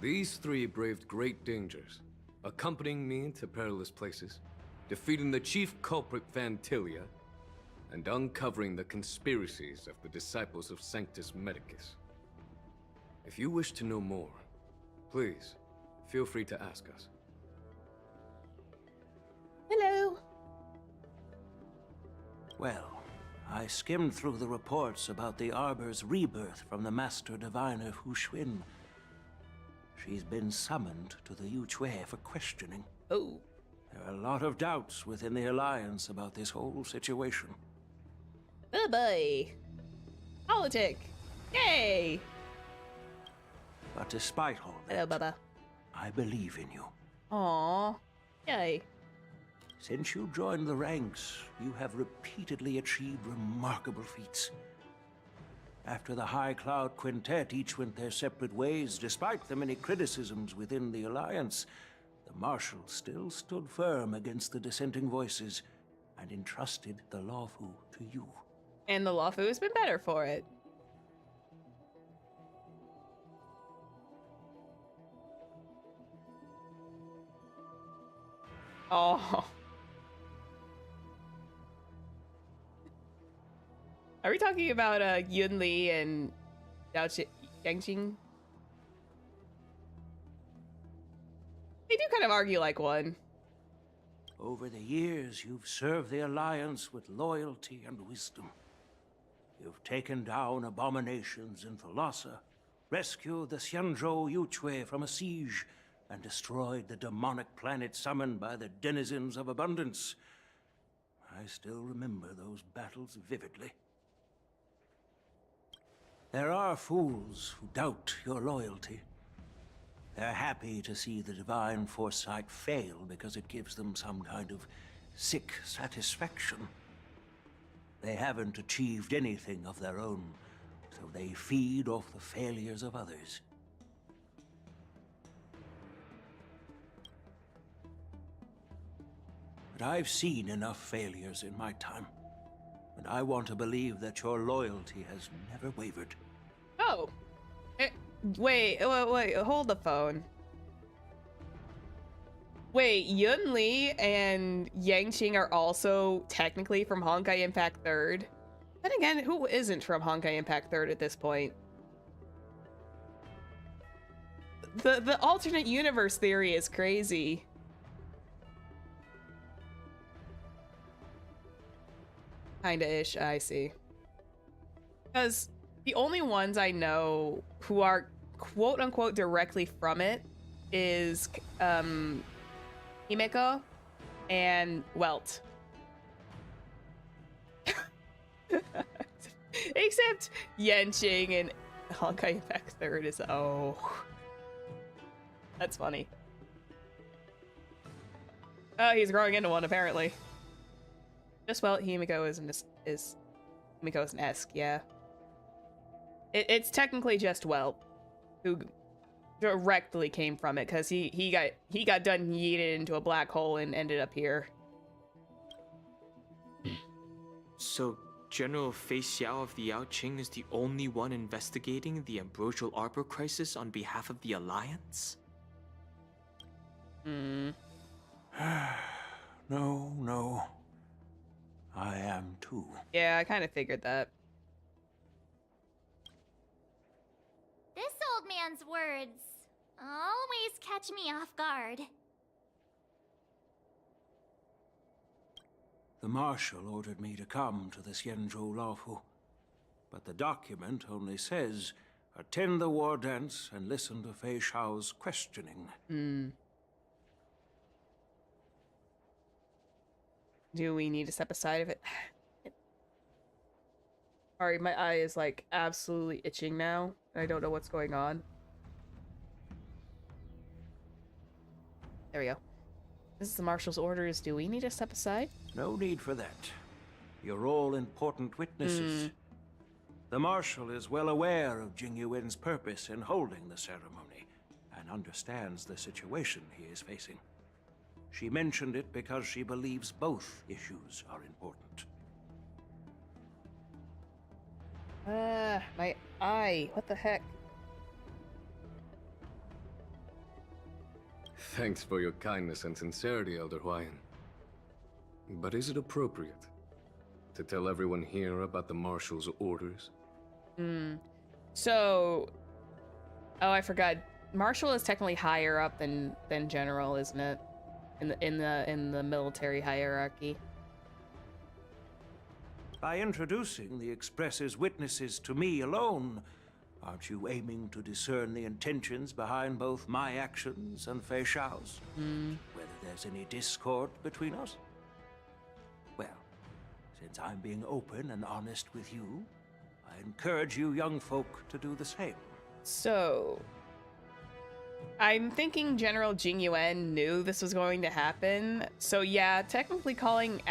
These 3 braved great dangers, accompanying me to perilous places, defeating the chief culprit Vantilia, and uncovering the conspiracies of the disciples of Sanctus Medicus. If you wish to know more, please, feel free to ask us. Hello. Well, I skimmed through the reports about the Arbor's rebirth from the Master Diviner Hu Xuan. She's been summoned to the Yuchue for questioning. Oh. There are a lot of doubts within the Alliance about this whole situation. Oh boy. Politic. Yay! But despite all that, hello, Bubba. I believe in you. Aww. Yay. Since you joined the ranks, you have repeatedly achieved remarkable feats. After the High Cloud Quintet each went their separate ways, despite the many criticisms within the Alliance, the Marshal still stood firm against the dissenting voices and entrusted the Lawfu to you. And the Lawfu has been better for it. Oh. Are we talking about Yunli and Yanqing? They do kind of argue like one. Over the years, you've served the Alliance with loyalty and wisdom. You've taken down abominations in Thalassa, rescued the Xianzhou Yuchue from a siege, and destroyed the demonic planet summoned by the denizens of abundance. I still remember those battles vividly. There are fools who doubt your loyalty. They're happy to see the divine foresight fail because it gives them some kind of sick satisfaction. They haven't achieved anything of their own, so they feed off the failures of others. But I've seen enough failures in my time, and I want to believe that your loyalty has never wavered. Oh. Wait, hold the phone. Wait, Yunli and Yanqing are also technically from Honkai Impact 3rd? Then again, who isn't from Honkai Impact 3rd at this point? The alternate universe theory is crazy. Kinda-ish, I see. Because the only ones I know who are quote-unquote directly from it is Himeko and Welt. Except Yanqing and Honkai Impact 3rd is that's funny. Oh, he's growing into one apparently. Just Welt, Himeko is Himeko an Esk, yeah. It's technically just Welt who directly came from it because he got done yeeted into a black hole and ended up here. So General Fei Xiao of the Yaoqing is the only one investigating the Ambrosial Arbor crisis on behalf of the Alliance? No. I am too. Yeah, I kind of figured that. This old man's words always catch me off guard. The Marshal ordered me to come to the Xianzhou Laofu, but the document only says, attend the war dance and listen to Fei Xiao's questioning. Do we need to step aside of it? Sorry, my eye is like absolutely itching now. I don't know what's going on. There we go. This is the Marshal's orders. Do we need to step aside? No need for that. You're all important witnesses. The Marshal is well aware of Jing Yuan's purpose in holding the ceremony, and understands the situation he is facing. She mentioned it because she believes both issues are important. My eye. What the heck? Thanks for your kindness and sincerity, Elder Huayan. But is it appropriate to tell everyone here about the Marshal's orders? So, oh, I forgot. Marshal is technically higher up than General, isn't it? In the military hierarchy. By introducing the Express's witnesses to me alone, aren't you aiming to discern the intentions behind both my actions and Fei Xiao's? Whether there's any discord between us? Well, since I'm being open and honest with you, I encourage you young folk to do the same. So, I'm thinking General Jing Yuan knew this was going to happen. So yeah, technically calling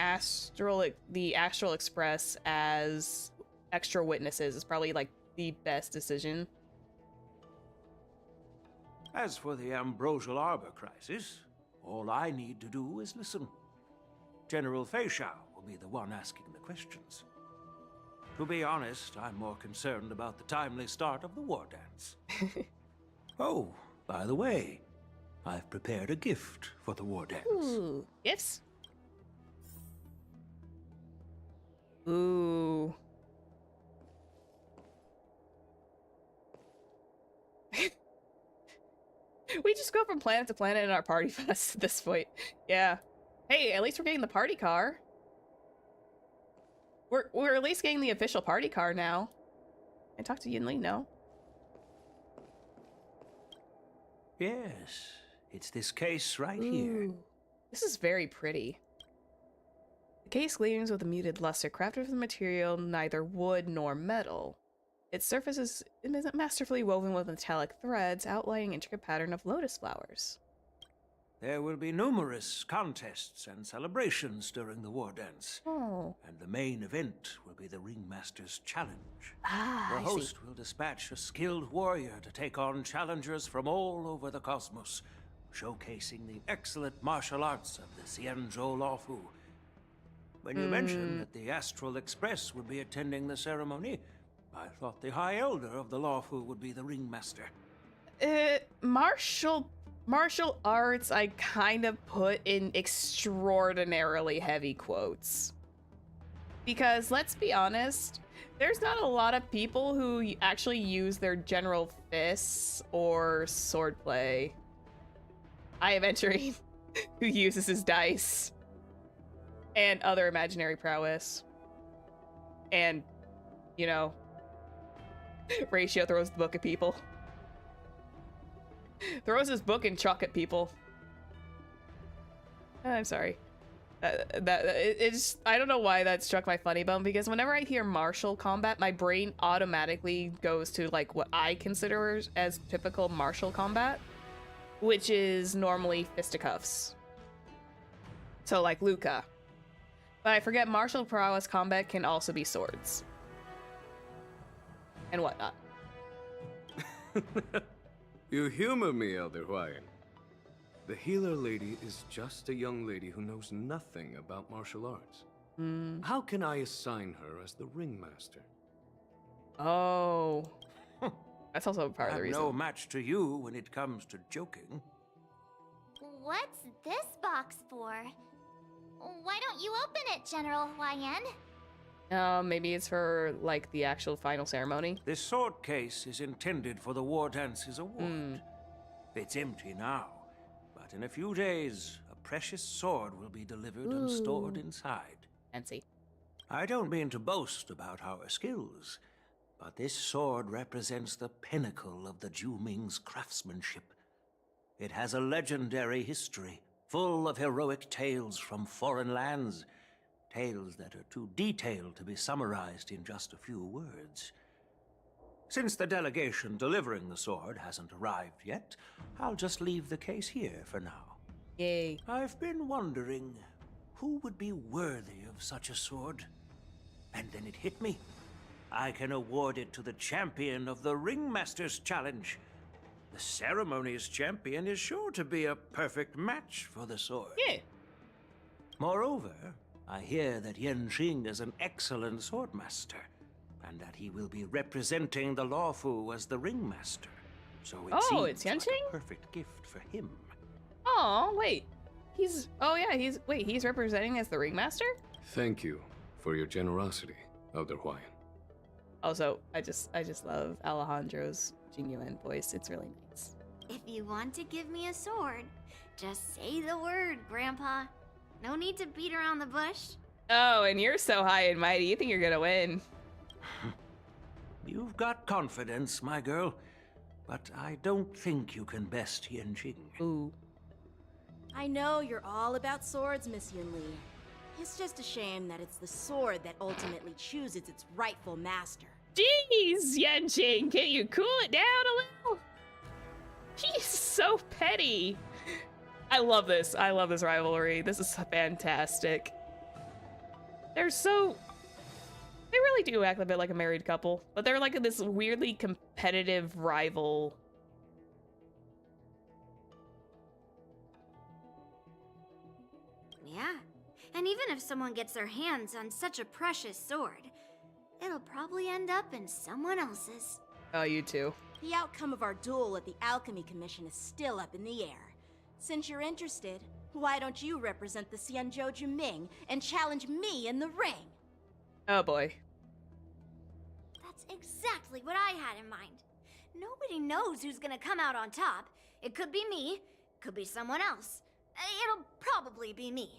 the Astral Express as extra witnesses is probably like the best decision. As for the Ambrosial Arbor crisis, all I need to do is listen. General Fei Xiao will be the one asking the questions. To be honest, I'm more concerned about the timely start of the war dance. Oh, by the way, I've prepared a gift for the war dance. Ooh, gifts? Ooh. We just go from planet to planet in our party fest at this point. Yeah. Hey, at least we're getting the party car. We're at least getting the official party car now. I talked to Yunli, no? Yes, it's this case right here. This is very pretty. The case gleams with a muted luster, crafted from material neither wood nor metal. Its surface is masterfully woven with metallic threads, outlining intricate pattern of lotus flowers. There will be numerous contests and celebrations during the war dance. Oh. And the main event will be the Ringmaster's Challenge. Ah, The host will dispatch a skilled warrior to take on challengers from all over the cosmos, showcasing the excellent martial arts of the Xianzhou Laofu. When you mentioned that the Astral Express would be attending the ceremony, I thought the High Elder of the Laofu would be the Ringmaster. Martial arts, I kind of put in extraordinarily heavy quotes. Because let's be honest, there's not a lot of people who actually use their general fists or swordplay. I am entering who uses his dice and other imaginary prowess. And, you know, Ratio throws the book at people. Throws his book and chalk at people. I'm sorry. It's I don't know why that struck my funny bone, because whenever I hear martial combat, my brain automatically goes to like what I consider as typical martial combat, which is normally fisticuffs. So like Luca. But I forget martial prowess combat can also be swords. And whatnot. You humor me, Elder Huayan. The healer lady is just a young lady who knows nothing about martial arts. How can I assign her as the ringmaster? Oh. That's also part of the reason. I'm no match to you when it comes to joking. What's this box for? Why don't you open it, General Huayan? Maybe it's for, like, the actual final ceremony. This sword case is intended for the Wardance's award. It's empty now, but in a few days, a precious sword will be delivered and stored inside. Fancy. I don't mean to boast about our skills, but this sword represents the pinnacle of the Juming's craftsmanship. It has a legendary history, full of heroic tales from foreign lands. Tales that are too detailed to be summarized in just a few words. Since the delegation delivering the sword hasn't arrived yet, I'll just leave the case here for now. Yay. I've been wondering who would be worthy of such a sword. And then it hit me. I can award it to the champion of the Ringmaster's Challenge. The ceremony's champion is sure to be a perfect match for the sword. Yeah. Moreover, I hear that Yanqing is an excellent swordmaster, and that he will be representing the Lawfu as the ringmaster. So it seems it's Yanqing? like a perfect gift for him. Oh, wait. He's representing as the ringmaster? Thank you for your generosity, Elder Huayan. Also, I just love Alejandro's Jing Yuan voice. It's really nice. If you want to give me a sword, just say the word, Grandpa. No need to beat around the bush. Oh, and you're so high and mighty. You think you're gonna win? You've got confidence, my girl, but I don't think you can best Yanqing. Ooh. I know you're all about swords, Miss Yunli. It's just a shame that it's the sword that ultimately chooses its rightful master. Jeez, Yanqing, can you cool it down a little? He's so petty. I love this. I love this rivalry. This is fantastic. They really do act a bit like a married couple, but they're like this weirdly competitive rival. Yeah, and even if someone gets their hands on such a precious sword, it'll probably end up in someone else's. Oh, you too. The outcome of our duel at the Alchemy Commission is still up in the air. Since you're interested, why don't you represent the Xianzhou Juming and challenge me in the ring? Oh boy. That's exactly what I had in mind. Nobody knows who's gonna come out on top. It could be me, could be someone else. It'll probably be me.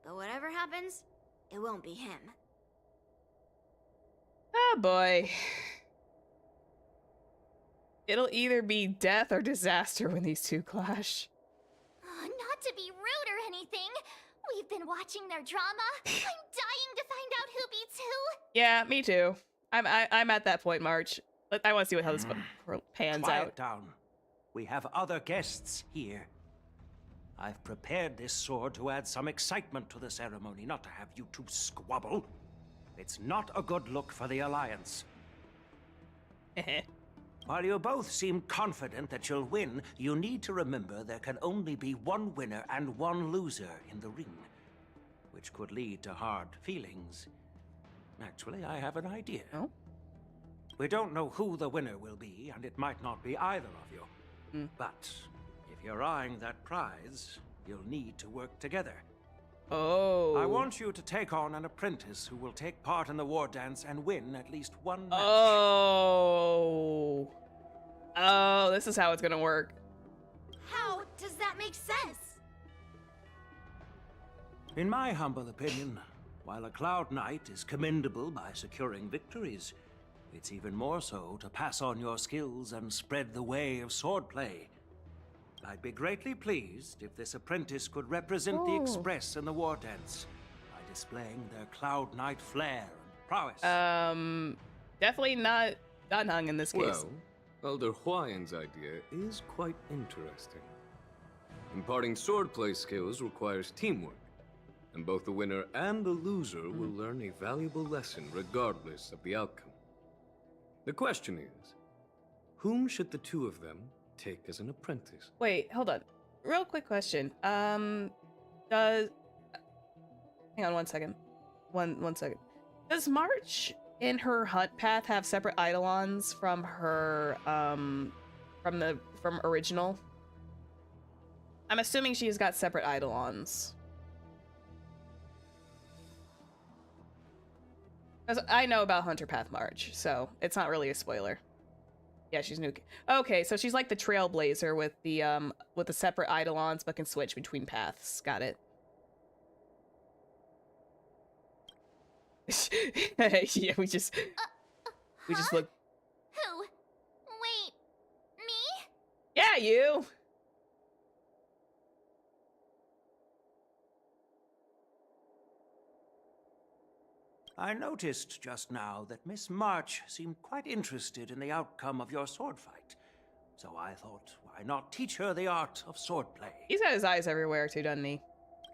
But whatever happens, it won't be him. Oh boy. It'll either be death or disaster when these two clash. Not to be rude or anything. We've been watching their drama. I'm dying to find out who beats who. Yeah, me too. I'm at that point, March. I want to see how this pans Quiet out. down. We have other guests here. I've prepared this sword to add some excitement to the ceremony, not to have you two squabble. It's not a good look for the Alliance. While you both seem confident that you'll win, you need to remember there can only be one winner and one loser in the ring, which could lead to hard feelings. Actually, I have an idea. Oh? We don't know who the winner will be, and it might not be either of you. But if you're eyeing that prize, you'll need to work together. Oh. I want you to take on an apprentice who will take part in the Wardance and win at least one match. Oh. Oh, this is how it's gonna work. How does that make sense? In my humble opinion, while a Cloud Knight is commendable by securing victories, it's even more so to pass on your skills and spread the way of swordplay. I'd be greatly pleased if this apprentice could represent the Express in the Wardance by displaying their Cloud Knight flair and prowess. Definitely not Danheng in this case. Well, Elder Huayan's idea is quite interesting. Imparting swordplay skills requires teamwork, and both the winner and the loser will learn a valuable lesson regardless of the outcome. The question is, whom should the two of them take as an apprentice? Wait, hold on. Real quick question. Hang on 1 second. One second. Does March in her hunt path have separate eidolons from her from original? I'm assuming she's got separate eidolons. Because I know about Hunter Path March, so it's not really a spoiler. Yeah, she's new. Okay, so she's like the Trailblazer with the separate eidolons, but can switch between paths. Got it. Yeah, we just look. Who? Wait, me? Yeah, you. I noticed just now that Miss March seemed quite interested in the outcome of your sword fight. So I thought, why not teach her the art of swordplay? He's got his eyes everywhere too, doesn't he?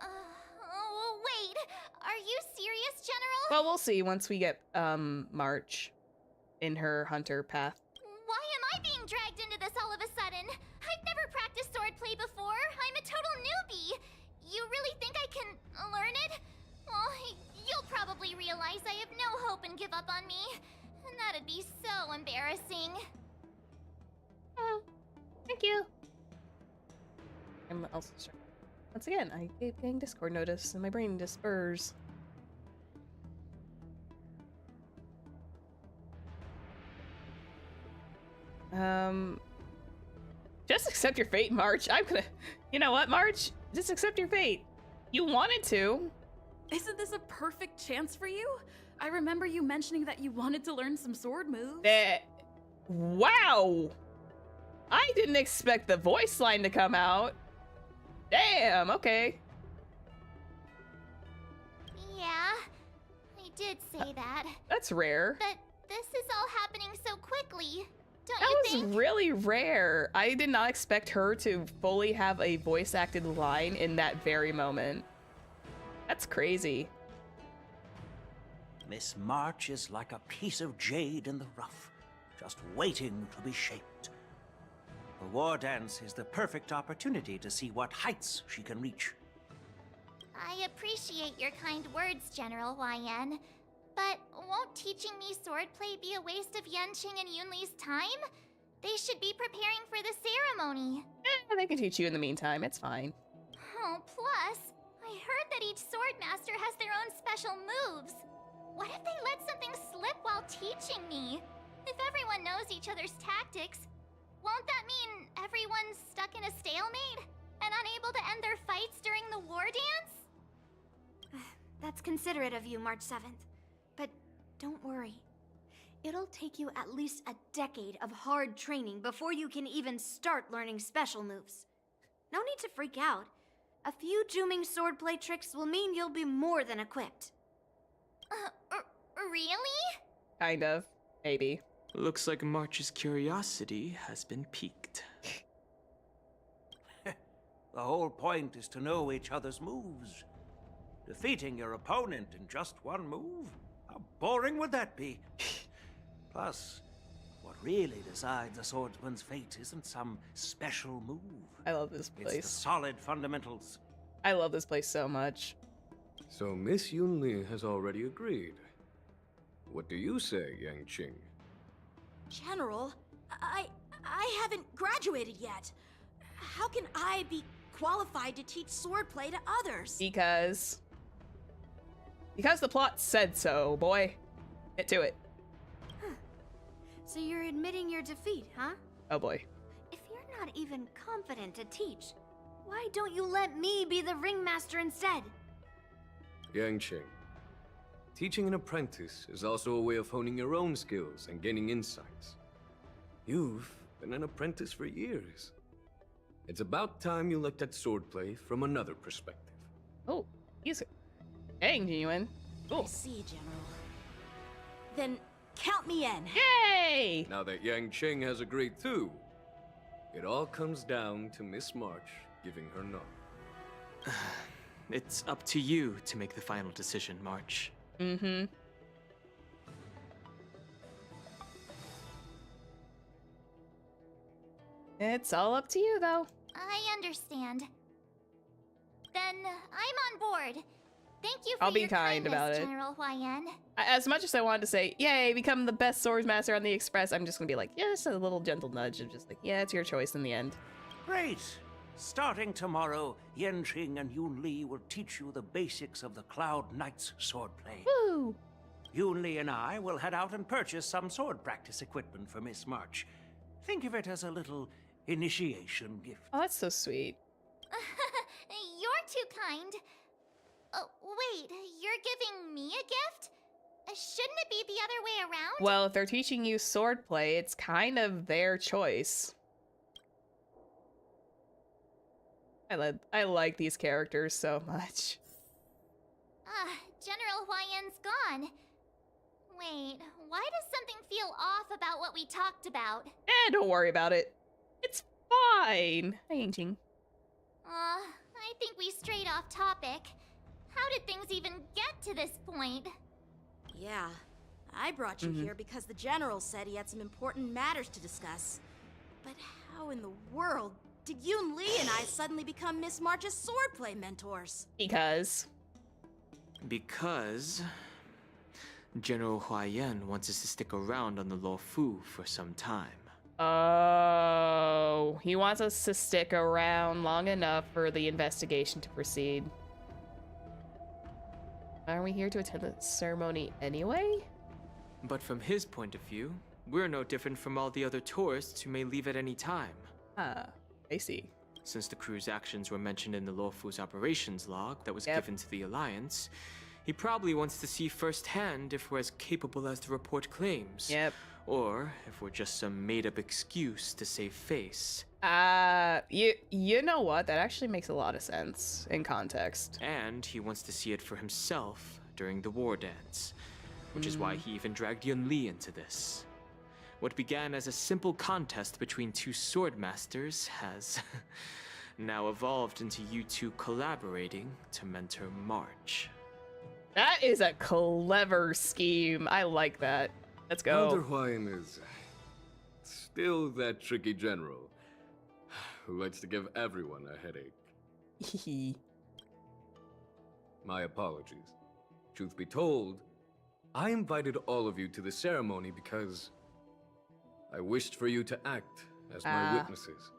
Oh, wait. Are you serious, General? Well, we'll see once we get March in her hunter path. Why am I being dragged into this all of a sudden? I've never practiced swordplay before. I'm a total newbie. You really think I can learn it? Well, you'll probably realize I have no hope and give up on me. And that'd be so embarrassing. Oh, thank you. I'm also once again, I keep getting Discord notice and my brain disperses. Just accept your fate, March. I'm gonna... You know what, March? Just accept your fate. You wanted to. Isn't this a perfect chance for you? I remember you mentioning that you wanted to learn some sword moves. Wow! I didn't expect the voice line to come out. Damn, okay. Yeah, I did say that. That's rare. But this is all happening so quickly. Don't That you was think? really rare. I did not expect her to fully have a voice acted line in that very moment. That's crazy. Miss March is like a piece of jade in the rough, just waiting to be shaped. The war dance is the perfect opportunity to see what heights she can reach. I appreciate your kind words, General Yan. But won't teaching me swordplay be a waste of Yanqing and Yunli's time? They should be preparing for the ceremony. They can teach you in the meantime. It's fine. Oh, plus, I heard that each sword master has their own special moves. What if they let something slip while teaching me? If everyone knows each other's tactics, won't that mean everyone's stuck in a stalemate and unable to end their fights during the war dance? That's considerate of you, March 7th. But don't worry. It'll take you at least a decade of hard training before you can even start learning special moves. No need to freak out. A few Juming swordplay tricks will mean you'll be more than equipped. Really? Kind of. Maybe. Looks like March's curiosity has been piqued. The whole point is to know each other's moves. Defeating your opponent in just one move? How boring would that be? Plus, what really decides a swordsman's fate isn't some special move. I love this place. It's the solid fundamentals. I love this place so much. So Miss Yunli has already agreed. What do you say, Yanqing? General, I haven't graduated yet. How can I be qualified to teach swordplay to others? Because the plot said so, boy. Get to it. So you're admitting your defeat, huh? Oh boy. If you're not even confident to teach, why don't you let me be the ringmaster instead? Yanqing. Teaching an apprentice is also a way of honing your own skills and gaining insights. You've been an apprentice for years. It's about time you looked at swordplay from another perspective. Oh, he's... Dang, Jing Yuan. Cool. I see, General. Then count me in. Yay! Now that Yanqing has agreed too, it all comes down to Miss March giving her nod. It's up to you to make the final decision, March. Mm-hmm. It's all up to you, though. I understand. Then I'm on board. Thank you for I'll be your kind kindness, about it. General Huayan. As much as I wanted to say, yay, become the best swordsmaster on the Express, I'm just gonna be like, yeah, just a little gentle nudge of just like, yeah, it's your choice in the end. Great! Starting tomorrow, Yanqing and Yunli will teach you the basics of the Cloud Knight's swordplay. Woo! Yunli and I will head out and purchase some sword practice equipment for Miss March. Think of it as a little initiation gift. Oh, that's so sweet. You're too kind. Oh, wait, you're giving me a gift? Shouldn't it be the other way around? Well, if they're teaching you swordplay, it's kind of their choice. I like these characters so much. General Huayan's gone. Wait, why does something feel off about what we talked about? Don't worry about it. It's fine. Hi, Yanqing. I think we strayed off topic. How did things even get to this point? Yeah, I brought you here because the General said he had some important matters to discuss. But how in the world did Yunli and I suddenly become Miss March's swordplay mentors? Because General Huayan wants us to stick around on the Luofu for some time. Oh, he wants us to stick around long enough for the investigation to proceed. Aren't we here to attend the ceremony anyway? But from his point of view, we're no different from all the other tourists who may leave at any time. I see. Since the crew's actions were mentioned in the Luofu's operations log that was given to the Alliance, he probably wants to see firsthand if we're as capable as the report claims. Yep. Or if we're just some made-up excuse to save face. You know what? That actually makes a lot of sense in context. And he wants to see it for himself during the Wardance, which is why he even dragged Yunli into this. What began as a simple contest between two swordmasters has now evolved into you two collaborating to mentor March. That is a clever scheme. I like that. Let's go. Elder Huayan is still that tricky general who likes to give everyone a headache. My apologies. Truth be told, I invited all of you to the ceremony because I wished for you to act as my witnesses.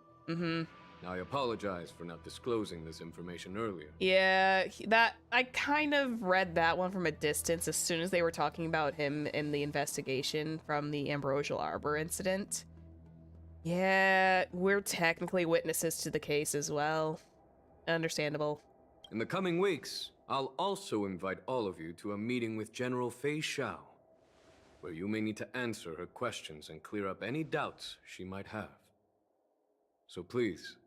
Now I apologize for not disclosing this information earlier. Yeah, that I kind of read that one from a distance as soon as they were talking about him in the investigation from the Ambrosial Arbor incident. Yeah, we're technically witnesses to the case as well. Understandable. In the coming weeks, I'll also invite all of you to a meeting with General Fei Xiao, where you may need to answer her questions and clear up any doubts she might have. So please,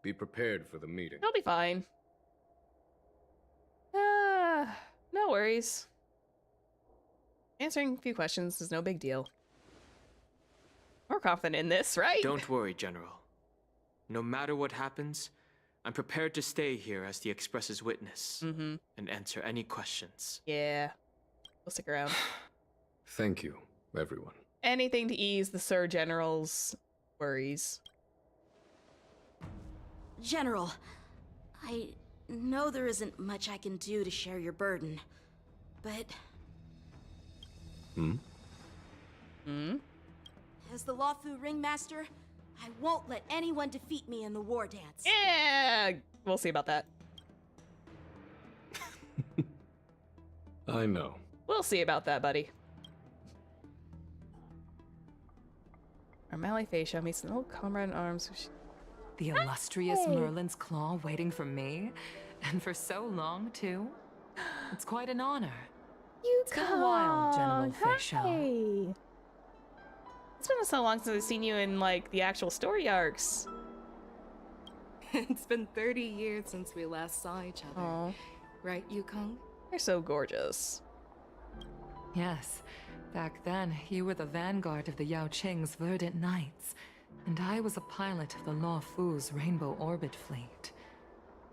be prepared for the meeting. I'll be fine. No worries. Answering a few questions is no big deal. We're confident in this, right? Don't worry, General. No matter what happens, I'm prepared to stay here as the Express's witness and answer any questions. Yeah, we'll stick around. Thank you, everyone. Anything to ease the Sir General's worries. General, I know there isn't much I can do to share your burden, but... As the Luofu Ringmaster, I won't let anyone defeat me in the Wardance. Yeah, we'll see about that. I know. We'll see about that, buddy. Our Malefacia meets an old comrade in arms. The illustrious Merlin's claw waiting for me? And for so long, too? It's quite an honor. It's been a while, General Facial. Hey. It's been so long since I've seen you in, like, the actual story arcs. It's been 30 years since we last saw each other. Aww. Right, Yukong? You're so gorgeous. Yes. Back then, you were the vanguard of the Yanqing's Verdant Knights, and I was a pilot of the Law Fu's Rainbow Orbit Fleet.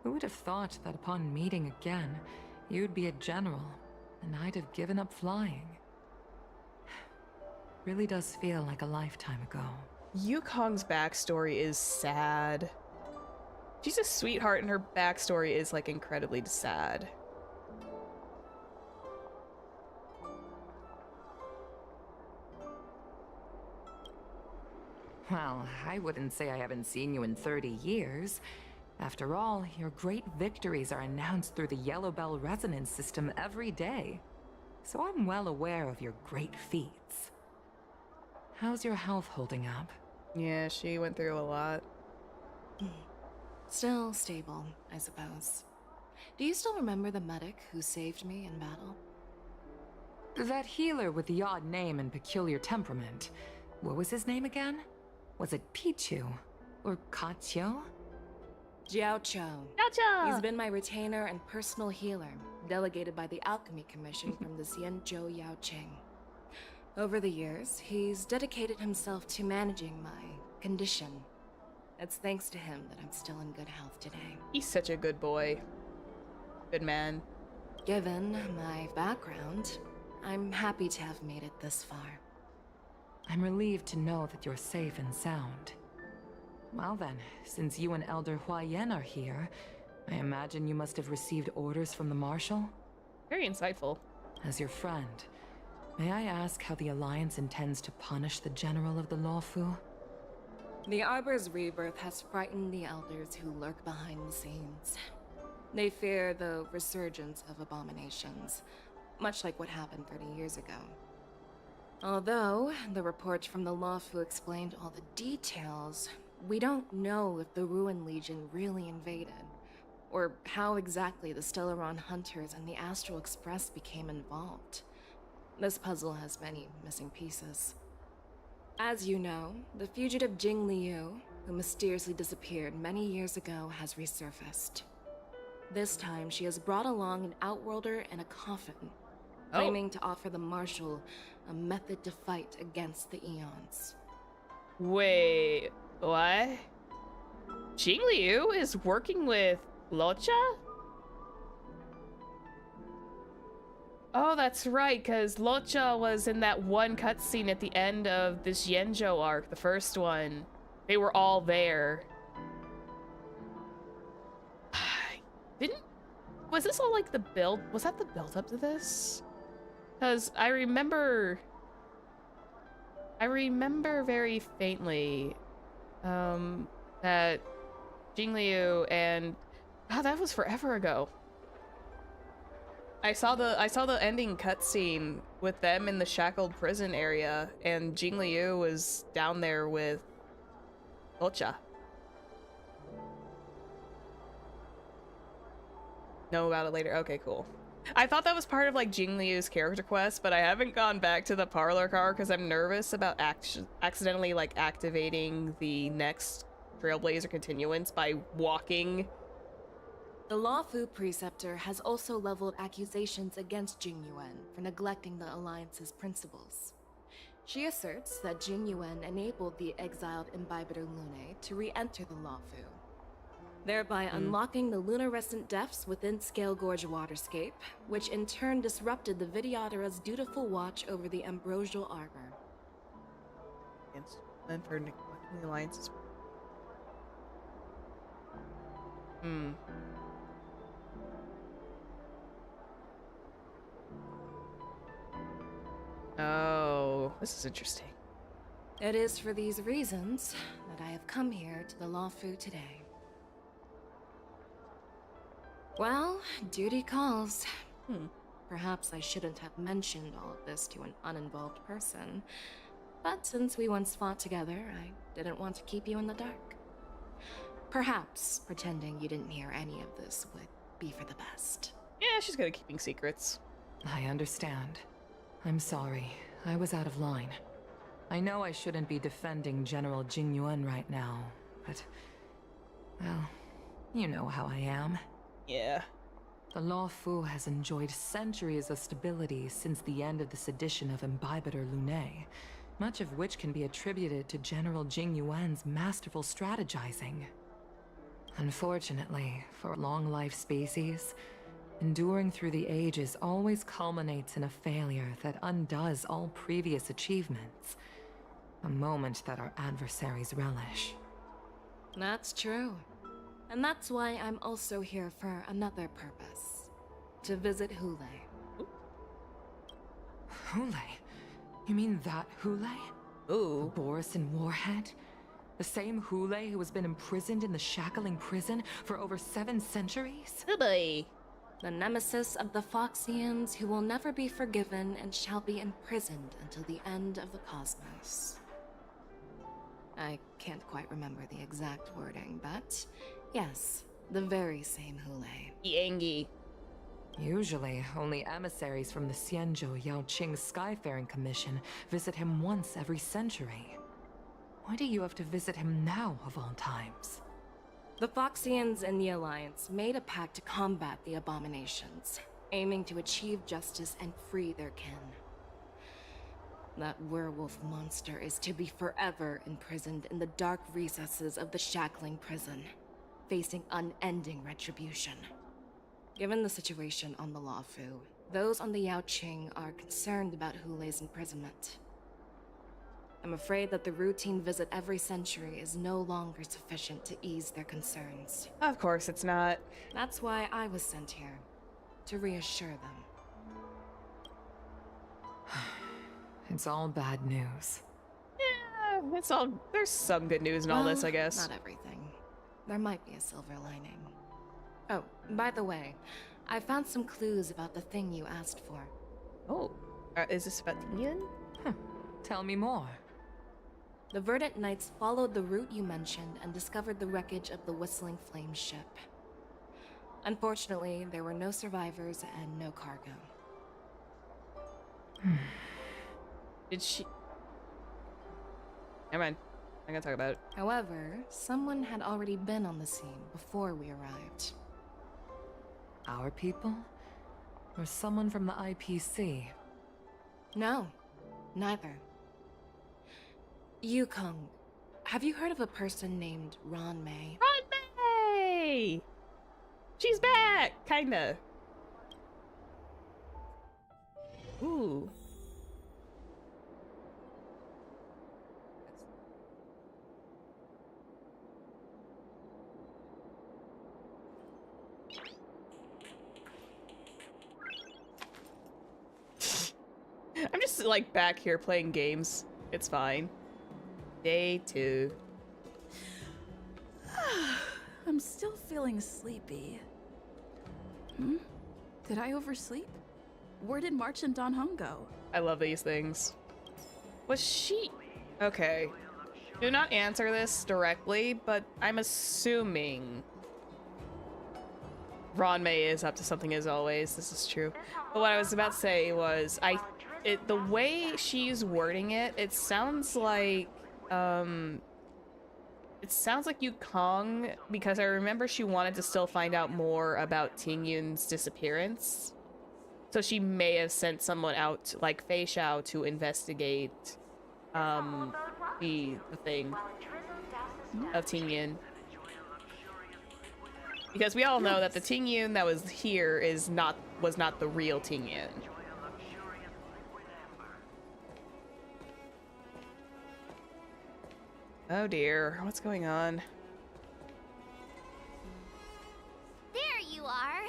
Who would have thought that upon meeting again, you'd be a general, and I'd have given up flying? Really does feel like a lifetime ago. Yukong's backstory is sad. She's a sweetheart, and her backstory is, like, incredibly sad. Well, I wouldn't say I haven't seen you in 30 years. After all, your great victories are announced through the Yellow Bell resonance system every day. So I'm well aware of your great feats. How's your health holding up? Yeah, she went through a lot. Still stable, I suppose. Do you still remember the medic who saved me in battle? That healer with the odd name and peculiar temperament. What was his name again? Was it Pichu? Or Kachio? Jiao Cho. He's been my retainer and personal healer, delegated by the Alchemy Commission from the Xianzhou Yaoqing. Over the years, he's dedicated himself to managing my condition. It's thanks to him that I'm still in good health today. He's such a good boy. Good man. Given my background, I'm happy to have made it this far. I'm relieved to know that you're safe and sound. Well then, since you and Elder Huayan are here, I imagine you must have received orders from the Marshal? Very insightful. As your friend, may I ask how the Alliance intends to punish the General of the Lawfu? The Arbor's rebirth has frightened the Elders who lurk behind the scenes. They fear the resurgence of abominations, much like what happened 30 years ago. Although the report from the Lawfu explained all the details, we don't know if the Ruin Legion really invaded, or how exactly the Stellaron Hunters and the Astral Express became involved. This puzzle has many missing pieces. As you know, the fugitive Jing Liu, who mysteriously disappeared many years ago, has resurfaced. This time, she has brought along an Outworlder and a coffin, claiming to offer the Marshal a method to fight against the Eons. Wait, what? Jing Liu is working with Locha? Oh, that's right, because Locha was in that one cutscene at the end of this Yanzhou arc, the first one. They were all there. Was this all like the build? Was that the build up to this? Because I remember very faintly that Jing Liu and that was forever ago. I saw the ending cutscene with them in the shackled prison area, and Jing Liu was down there with Locha. Know about it later. Okay, cool. I thought that was part of like Jing Liu's character quest, but I haven't gone back to the parlor car because I'm nervous about accidentally like activating the next Trailblazer Continuance by walking. The Lawfu Preceptor has also leveled accusations against Jing Yuan for neglecting the Alliance's principles. She asserts that Jing Yuan enabled the exiled Imbibitor Lunae to re-enter the Lawfu, thereby unlocking the lunarescent depths within Scale Gorge Waterscape, which in turn disrupted the Vidyadhara's dutiful watch over the Ambrosial Arbor. And for neglecting the Alliance's... Oh, this is interesting. It is for these reasons that I have come here to the Law Fu today. Well, duty calls. Perhaps I shouldn't have mentioned all of this to an uninvolved person, but since we once fought together, I didn't want to keep you in the dark. Perhaps pretending you didn't hear any of this would be for the best. Yeah, she's good at keeping secrets. I understand. I'm sorry. I was out of line. I know I shouldn't be defending General Jing Yuan right now, but... well, you know how I am. Yeah. The Law Fu has enjoyed centuries of stability since the end of the sedition of Imbibitor Lunae, much of which can be attributed to General Jing Yuan's masterful strategizing. Unfortunately, for long-life species, enduring through the ages always culminates in a failure that undoes all previous achievements. A moment that our adversaries relish. That's true. And that's why I'm also here for another purpose. To visit Hule. Hule? You mean that Hule? Ooh. The Borisin warhead? The same Hule who has been imprisoned in the Shackling prison for over 7 centuries? Boy. The nemesis of the Foxians who will never be forgiven and shall be imprisoned until the end of the cosmos. I can't quite remember the exact wording, but yes, the very same Hule. Yanqing. Usually, only emissaries from the Xianzhou Yaoqing Skyfaring Commission visit him once every century. Why do you have to visit him now, of all times? The Foxians and the Alliance made a pact to combat the abominations, aiming to achieve justice and free their kin. That werewolf monster is to be forever imprisoned in the dark recesses of the Shackling prison, facing unending retribution. Given the situation on the Law Fu, those on the Yaoqing are concerned about Hule's imprisonment. I'm afraid that the routine visit every century is no longer sufficient to ease their concerns. Of course it's not. That's why I was sent here, to reassure them. It's all bad news. Yeah, it's all... there's some good news in all this, I guess. Not everything. There might be a silver lining. Oh, by the way, I found some clues about the thing you asked for. Oh, is this about Tingyun? Tell me more. The Verdant Knights followed the route you mentioned and discovered the wreckage of the Whistling Flame ship. Unfortunately, there were no survivors and no cargo. Did she... Never mind. I'm gonna talk about it. However, someone had already been on the scene before we arrived. Our people? Or someone from the IPC? No, neither. Yukong, have you heard of a person named Ron May? Ron May! She's back! Kinda. Ooh. I'm just like back here playing games. It's fine. Day 2. I'm still feeling sleepy. Did I oversleep? Where did March and Don Hung go? I love these things. Was she... Okay. Do not answer this directly, but I'm assuming Ron May is up to something as always. This is true. But what I was about to say was, the way she's wording it, it sounds like Yukong, because I remember she wanted to still find out more about Tingyun's disappearance. So she may have sent someone out, like Fei Xiao, to investigate the thing of Tingyun. Because we all know that the Tingyun that was here was not the real Tingyun. Oh dear, what's going on? There you are.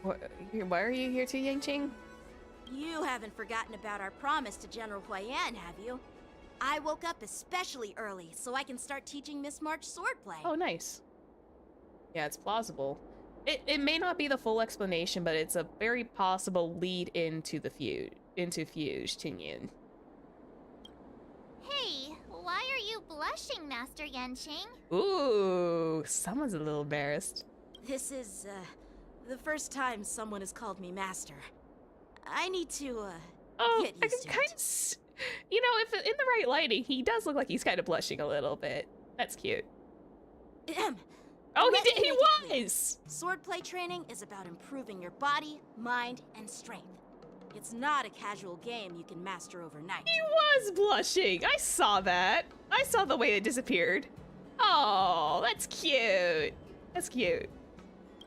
Why are you here too, Yanqing? You haven't forgotten about our promise to General Huayan, have you? I woke up especially early so I can start teaching Miss March swordplay. Oh, nice. Yeah, it's plausible. It may not be the full explanation, but it's a very possible lead into the feud, Tingyun. Hey, why are you blushing, Master Yanqing? Ooh, someone's a little embarrassed. This is, the first time someone has called me master. I need to, get used to it. You know, if in the right lighting, he does look like he's kind of blushing a little bit. That's cute. Oh, he did. He was. Swordplay training is about improving your body, mind, and strength. It's not a casual game you can master overnight. He was blushing. I saw that. I saw the way it disappeared. Oh, that's cute. That's cute.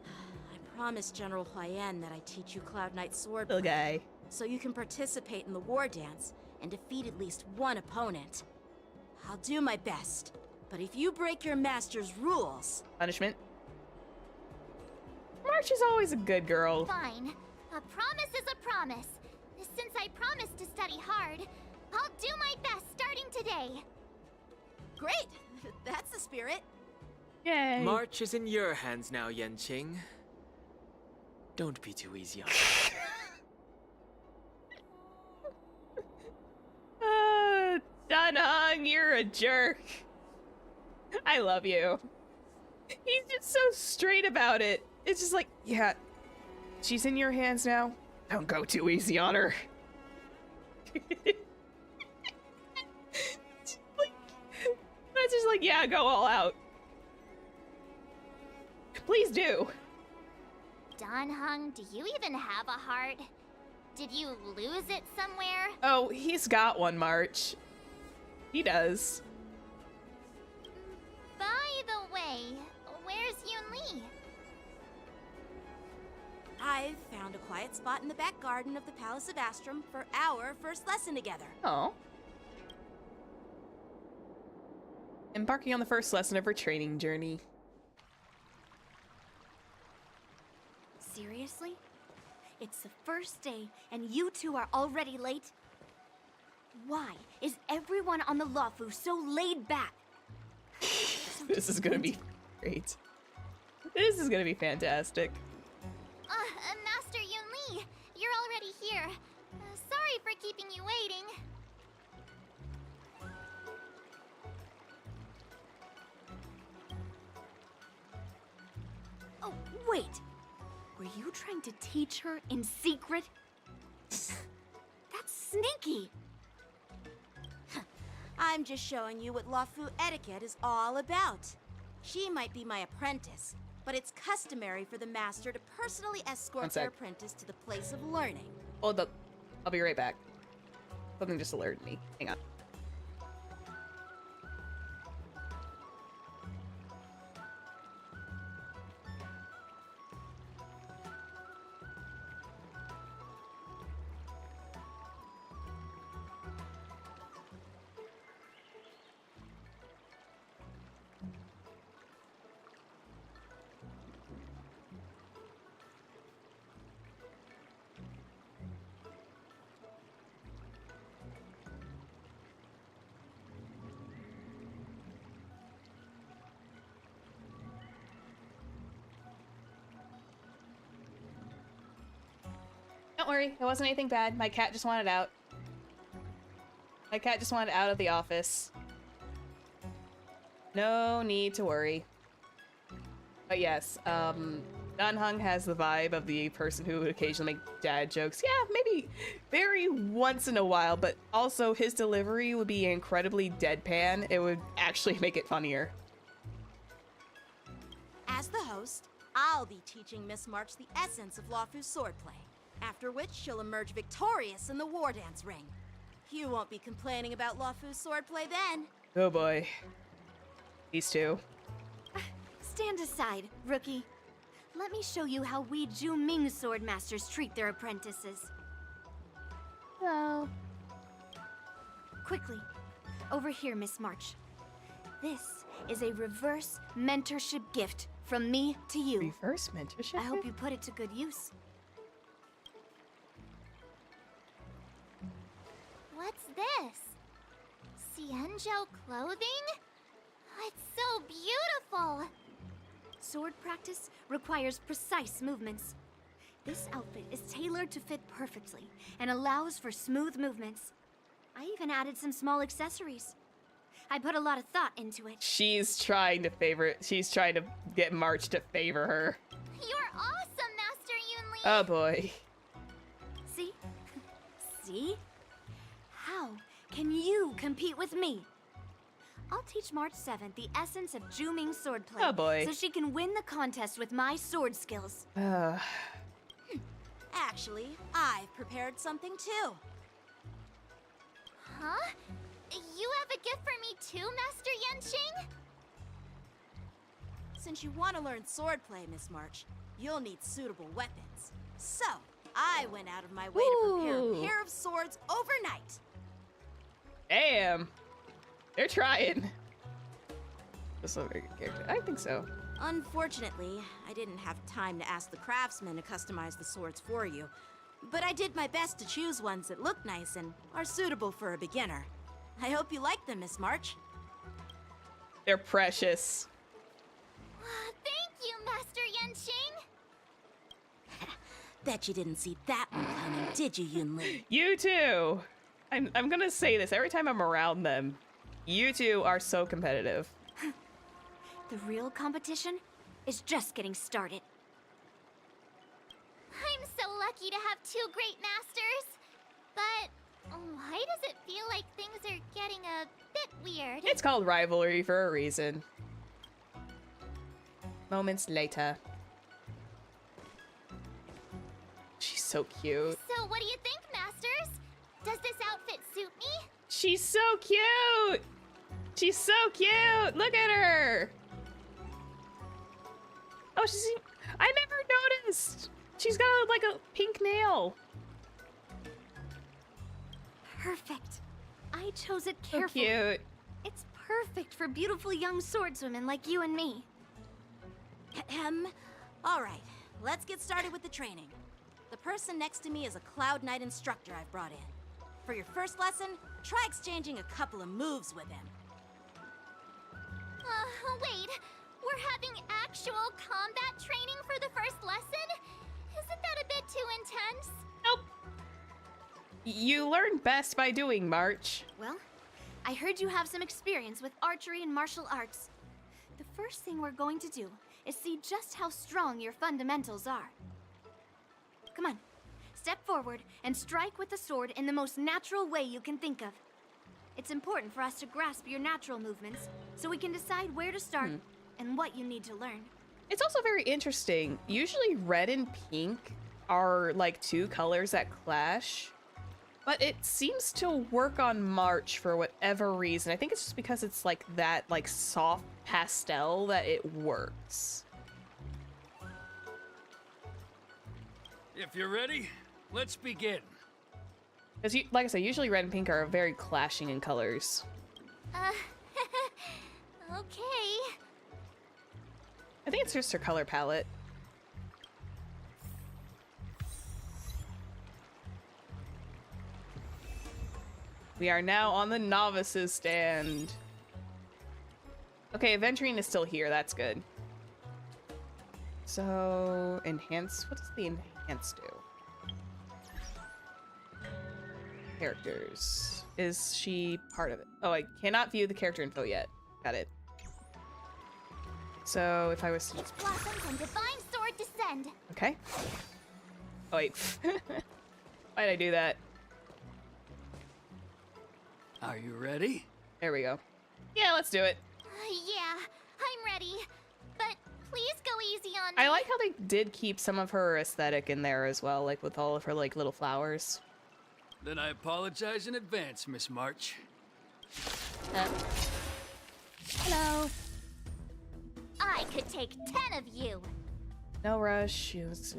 I promised General Huayan that I teach you Cloud Knight swordplay. Little guy. So you can participate in the Wardance and defeat at least one opponent. I'll do my best, but if you break your master's rules... Punishment. March is always a good girl. Fine. A promise is a promise. Since I promised to study hard, I'll do my best starting today. Great! That's the spirit. Yay. March is in your hands now, Yanqing. Don't be too easy on Dunhung, you're a jerk. I love you. He's just so straight about it. It's just like, yeah, she's in your hands now. Don't go too easy on her. That's just like, yeah, go all out. Please do. Dunhung, do you even have a heart? Did you lose it somewhere? Oh, he's got one, March. He does. By the way, where's Yunli? I've found a quiet spot in the back garden of the Palace of Astrum for our first lesson together. Oh. Embarking on the first lesson of her training journey. Seriously? It's the first day, and you two are already late? Why is everyone on the Luofu so laid back? This is gonna be great. This is gonna be fantastic. Master Yunli, you're already here. Sorry for keeping you waiting. Oh, wait. Were you trying to teach her in secret? That's sneaky. I'm just showing you what Luofu etiquette is all about. She might be my apprentice, but it's customary for the master to personally escort their apprentice to the place of learning. Hold up. I'll be right back. Something just alerted me. Hang on. Don't worry, it wasn't anything bad. My cat just wanted out. My cat just wanted out of the office. No need to worry. But yes, Dunhung has the vibe of the person who would occasionally make dad jokes. Yeah, maybe very once in a while, but also his delivery would be incredibly deadpan. It would actually make it funnier. As the host, I'll be teaching Miss March the essence of Luofu's swordplay. After which, she'll emerge victorious in the Wardance ring. You won't be complaining about Luofu's swordplay then. Oh boy. These two. Stand aside, rookie. Let me show you how we Zhuming swordmasters treat their apprentices. Hello. Quickly, over here, Miss March. This is a reverse mentorship gift from me to you. Reverse mentorship? I hope you put it to good use. this? Xianzhou clothing? It's so beautiful! Sword practice requires precise movements. This outfit is tailored to fit perfectly and allows for smooth movements. I even added some small accessories. I put a lot of thought into it. She's trying to get March to favor her. You're awesome, Master Yunli! Oh boy. See? See? How can you compete with me? I'll teach March 7th the essence of Zhuming swordplay. Oh boy. So she can win the contest with my sword skills. Actually, I've prepared something too. Huh? You have a gift for me too, Master Yanqing? Since you want to learn swordplay, Miss March, you'll need suitable weapons. So, I went out of my way to prepare a pair of swords overnight. Damn. They're trying. This is a very good character. I think so. Unfortunately, I didn't have time to ask the craftsman to customize the swords for you. But I did my best to choose ones that look nice and are suitable for a beginner. I hope you like them, Miss March. They're precious. Thank you, Master Yanqing! Bet you didn't see that one coming, did you, Yunli? You too. I'm gonna say this every time I'm around them. You two are so competitive. The real competition is just getting started. I'm so lucky to have two great masters. But why does it feel like things are getting a bit weird? It's called rivalry for a reason. Moments later. She's so cute. So what do you think, masters? Does this outfit suit me? She's so cute! She's so cute! Look at her! Oh, I never noticed! She's got like a pink nail. Perfect. I chose it carefully. So cute. It's perfect for beautiful young swordswomen like you and me. All right, let's get started with the training. The person next to me is a Cloud Knight instructor I've brought in. For your first lesson, try exchanging a couple of moves with him. Wait. We're having actual combat training for the first lesson? Isn't that a bit too intense? Nope. You learn best by doing, March. Well, I heard you have some experience with archery and martial arts. The first thing we're going to do is see just how strong your fundamentals are. Come on, step forward and strike with the sword in the most natural way you can think of. It's important for us to grasp your natural movements so we can decide where to start and what you need to learn. It's also very interesting. Usually red and pink are like two colors that clash, but it seems to work on March for whatever reason. I think it's just because it's like that like soft pastel that it works. If you're ready, let's begin. Because, like I said, usually red and pink are very clashing in colors. Okay. I think it's just her color palette. We are now on the novices stand. Okay, Aventurine is still here. That's good. So, enhance. What does the enhance do? Characters. Is she part of it? Oh, I cannot view the character info yet. Got it. So, if I was to... Blossoms and divine sword descend. Okay. Oh, wait. Why'd I do that? Are you ready? There we go. Yeah, let's do it. Yeah, I'm ready. But please go easy on me. I like how they did keep some of her aesthetic in there as well, like with all of her like little flowers. Then I apologize in advance, Miss March. Hello. I could take 10 of you. No rush. Use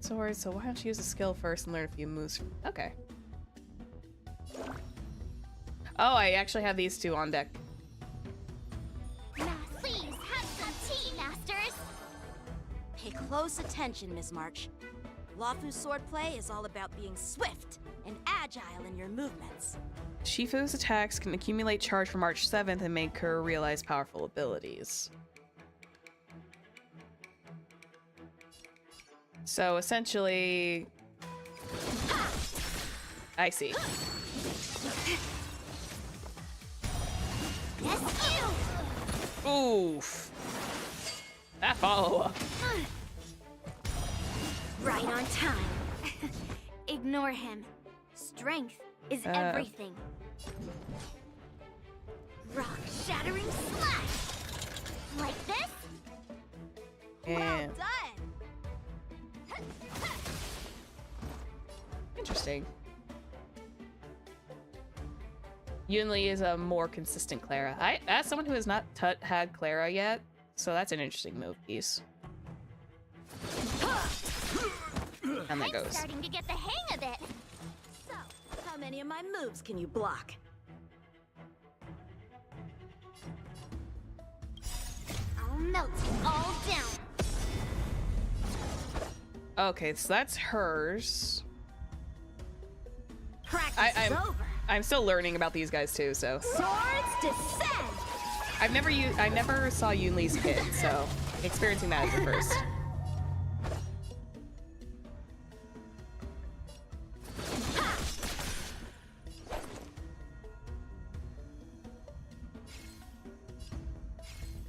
sword. So why don't you use a skill first and learn a few moves? Okay. Oh, I actually have these two on deck. Please have some tea, masters. Pay close attention, Miss March. Luofu's swordplay is all about being swift and agile in your movements. Shifu's attacks can accumulate charge for March 7th and make her realize powerful abilities. So essentially... I see. Oof. That follow-up. Right on time. Ignore him. Strength is everything. Rock-shattering slash! Like this? And... Well done! Interesting. Yunli is a more consistent Clara. As someone who has not had Clara yet, so that's an interesting move piece. And that goes. I'm starting to get the hang of it. So, how many of my moves can you block? I'll melt it all down. Okay, so that's hers. Practice is over. I'm still learning about these guys too, so. Swords descend. I never saw Yunli's kit, so experiencing that as the first.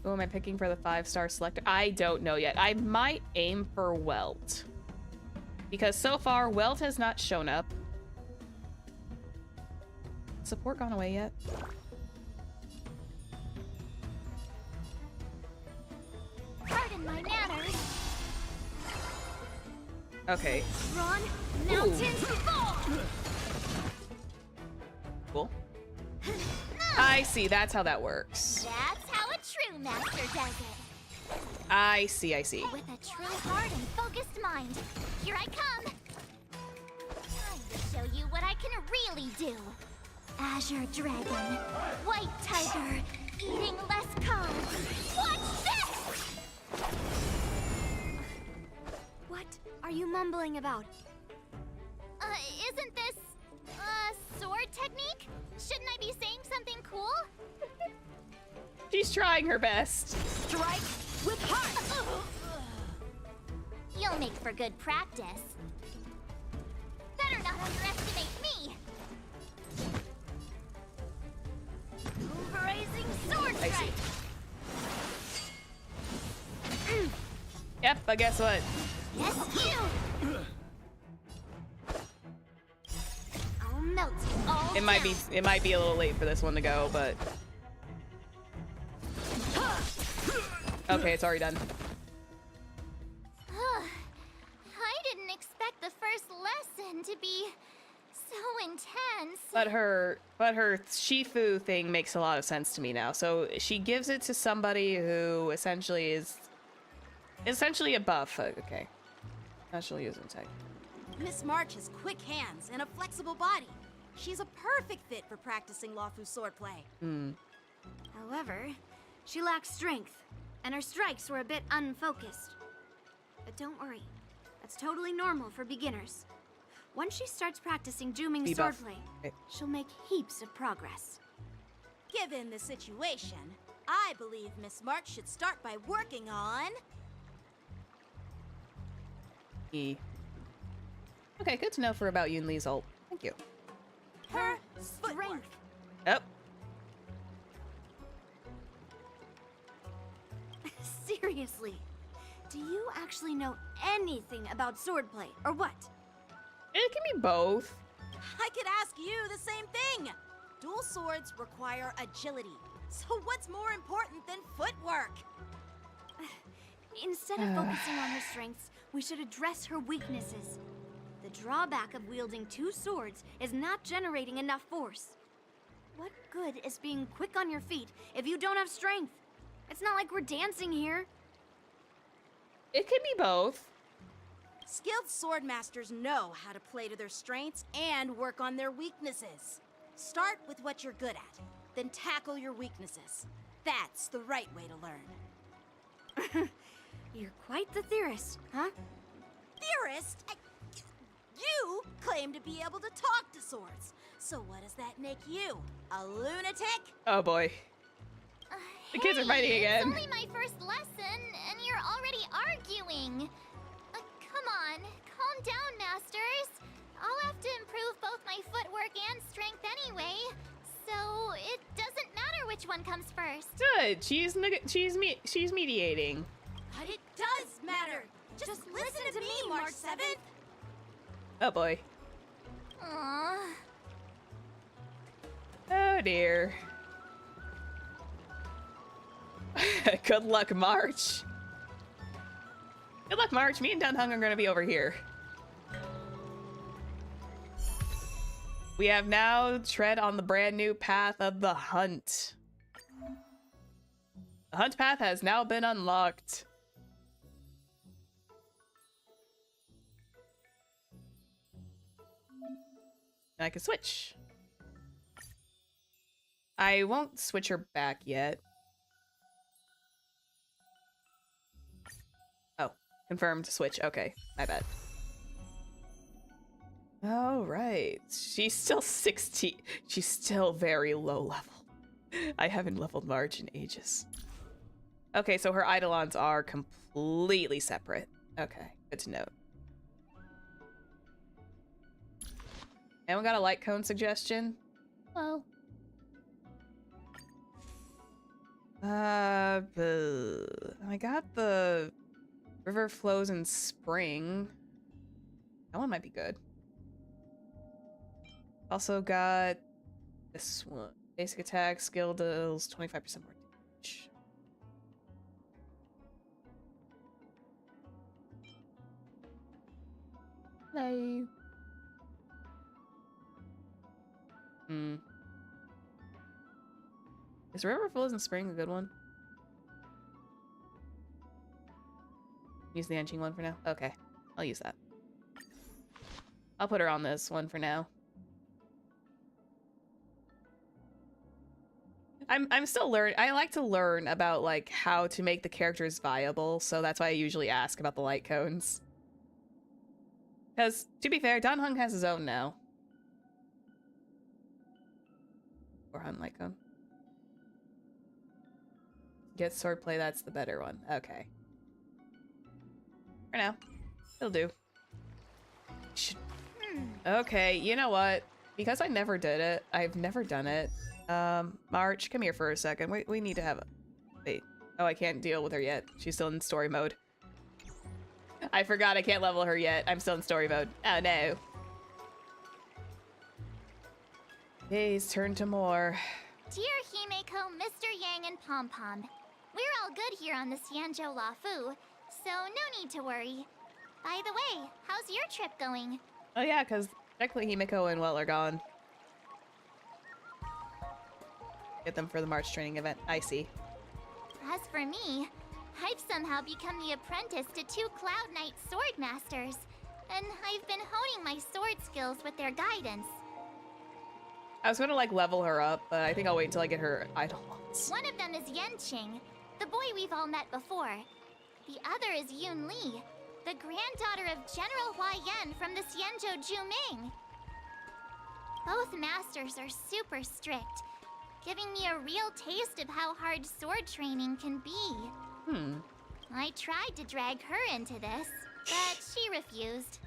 Who am I picking for the 5-star selector? I don't know yet. I might aim for Welt. Because so far, Welt has not shown up. Support gone away yet? Pardon my manners. Okay. Run, mountains fall. Cool. I see. That's how that works. That's how a true master does it. I see. I see. With a true heart and focused mind, here I come. Time to show you what I can really do. Azure Dragon, White Tiger, eating less carbs. What's this? What are you mumbling about? Isn't this sword technique? Shouldn't I be saying something cool? She's trying her best. Strike with heart. You'll make for good practice. Better not underestimate me. Pulverizing sword strike. Yep, but guess what? Yes, you. I'll melt it all It might be a little late for this one to go, but okay, it's already done. I didn't expect the first lesson to be so intense. But her Shifu thing makes a lot of sense to me now. So she gives it to somebody who essentially is a buff. Okay. Actually using tech. Miss March has quick hands and a flexible body. She's a perfect fit for practicing Lawfu swordplay. However, she lacks strength, and her strikes were a bit unfocused. But don't worry, that's totally normal for beginners. Once she starts practicing Juming swordplay, she'll make heaps of progress. Given the situation, I believe Miss March should start by working on... E. Okay, good to know for about Yunli's ult. Thank you. her strength. Yep. Seriously, do you actually know anything about swordplay, or what? It can be both. I could ask you the same thing. Dual swords require agility. So what's more important than footwork? Instead of focusing on her strengths, we should address her weaknesses. The drawback of wielding two swords is not generating enough force. What good is being quick on your feet if you don't have strength? It's not like we're dancing here. It can be both. Skilled sword masters know how to play to their strengths and work on their weaknesses. Start with what you're good at, then tackle your weaknesses. That's the right way to learn. You're quite the theorist, huh? Theorist? You claim to be able to talk to swords. So what does that make you? A lunatic? Oh boy. The kids are fighting again. It's only my first lesson, and you're already arguing. Come on, calm down, Masters. I'll have to improve both my footwork and strength anyway, so it doesn't matter which one comes first. Good. She's mediating. But it does matter. Just listen to me, March 7th. Oh boy. Aww. Oh dear. Good luck, March. Good luck, March. Me and Dunhung are gonna be over here. We have now tread on the brand new path of the hunt. The hunt path has now been unlocked. And I can switch. I won't switch her back yet. Oh, confirmed switch. Okay, my bad. All right. She's still 16. She's still very low level. I haven't leveled March in ages. Okay, so her Eidolons are completely separate. Okay, good to note. Anyone got a light cone suggestion? Well. I got the river flows in spring. That one might be good. Also got this one. Basic attack, skill deals 25% more damage. Hello. Is River Flows in Spring a good one? Use the Yanqing one for now? Okay, I'll use that. I'll put her on this one for now. I'm still learning. I like to learn about like how to make the characters viable, so that's why I usually ask about the light cones. Because to be fair, Danhung has his own now. Or on light cone. Get swordplay, that's the better one. Okay. For now. It'll do. Okay, you know what? Because I never did it, I've never done it. March, come here for a second. We need to have a... Wait. Oh, I can't deal with her yet. She's still in story mode. I forgot I can't level her yet. I'm still in story mode. Oh, no. Please turn to more. Dear Himeko, Mr. Yang, and Pom Pom, we're all good here on the Xianzhou Luofu, so no need to worry. By the way, how's your trip going? Oh yeah, because technically Himeko and Well are gone. Get them for the March training event. I see. As for me, I've somehow become the apprentice to 2 Cloud Knight sword masters, and I've been honing my sword skills with their guidance. I was gonna like level her up, but I think I'll wait until I get her Eidolons. One of them is Yanqing, the boy we've all met before. The other is Yunli, the granddaughter of General Hua Yan from the Xianzhou Juming. Both masters are super strict, giving me a real taste of how hard sword training can be. I tried to drag her into this, but she refused.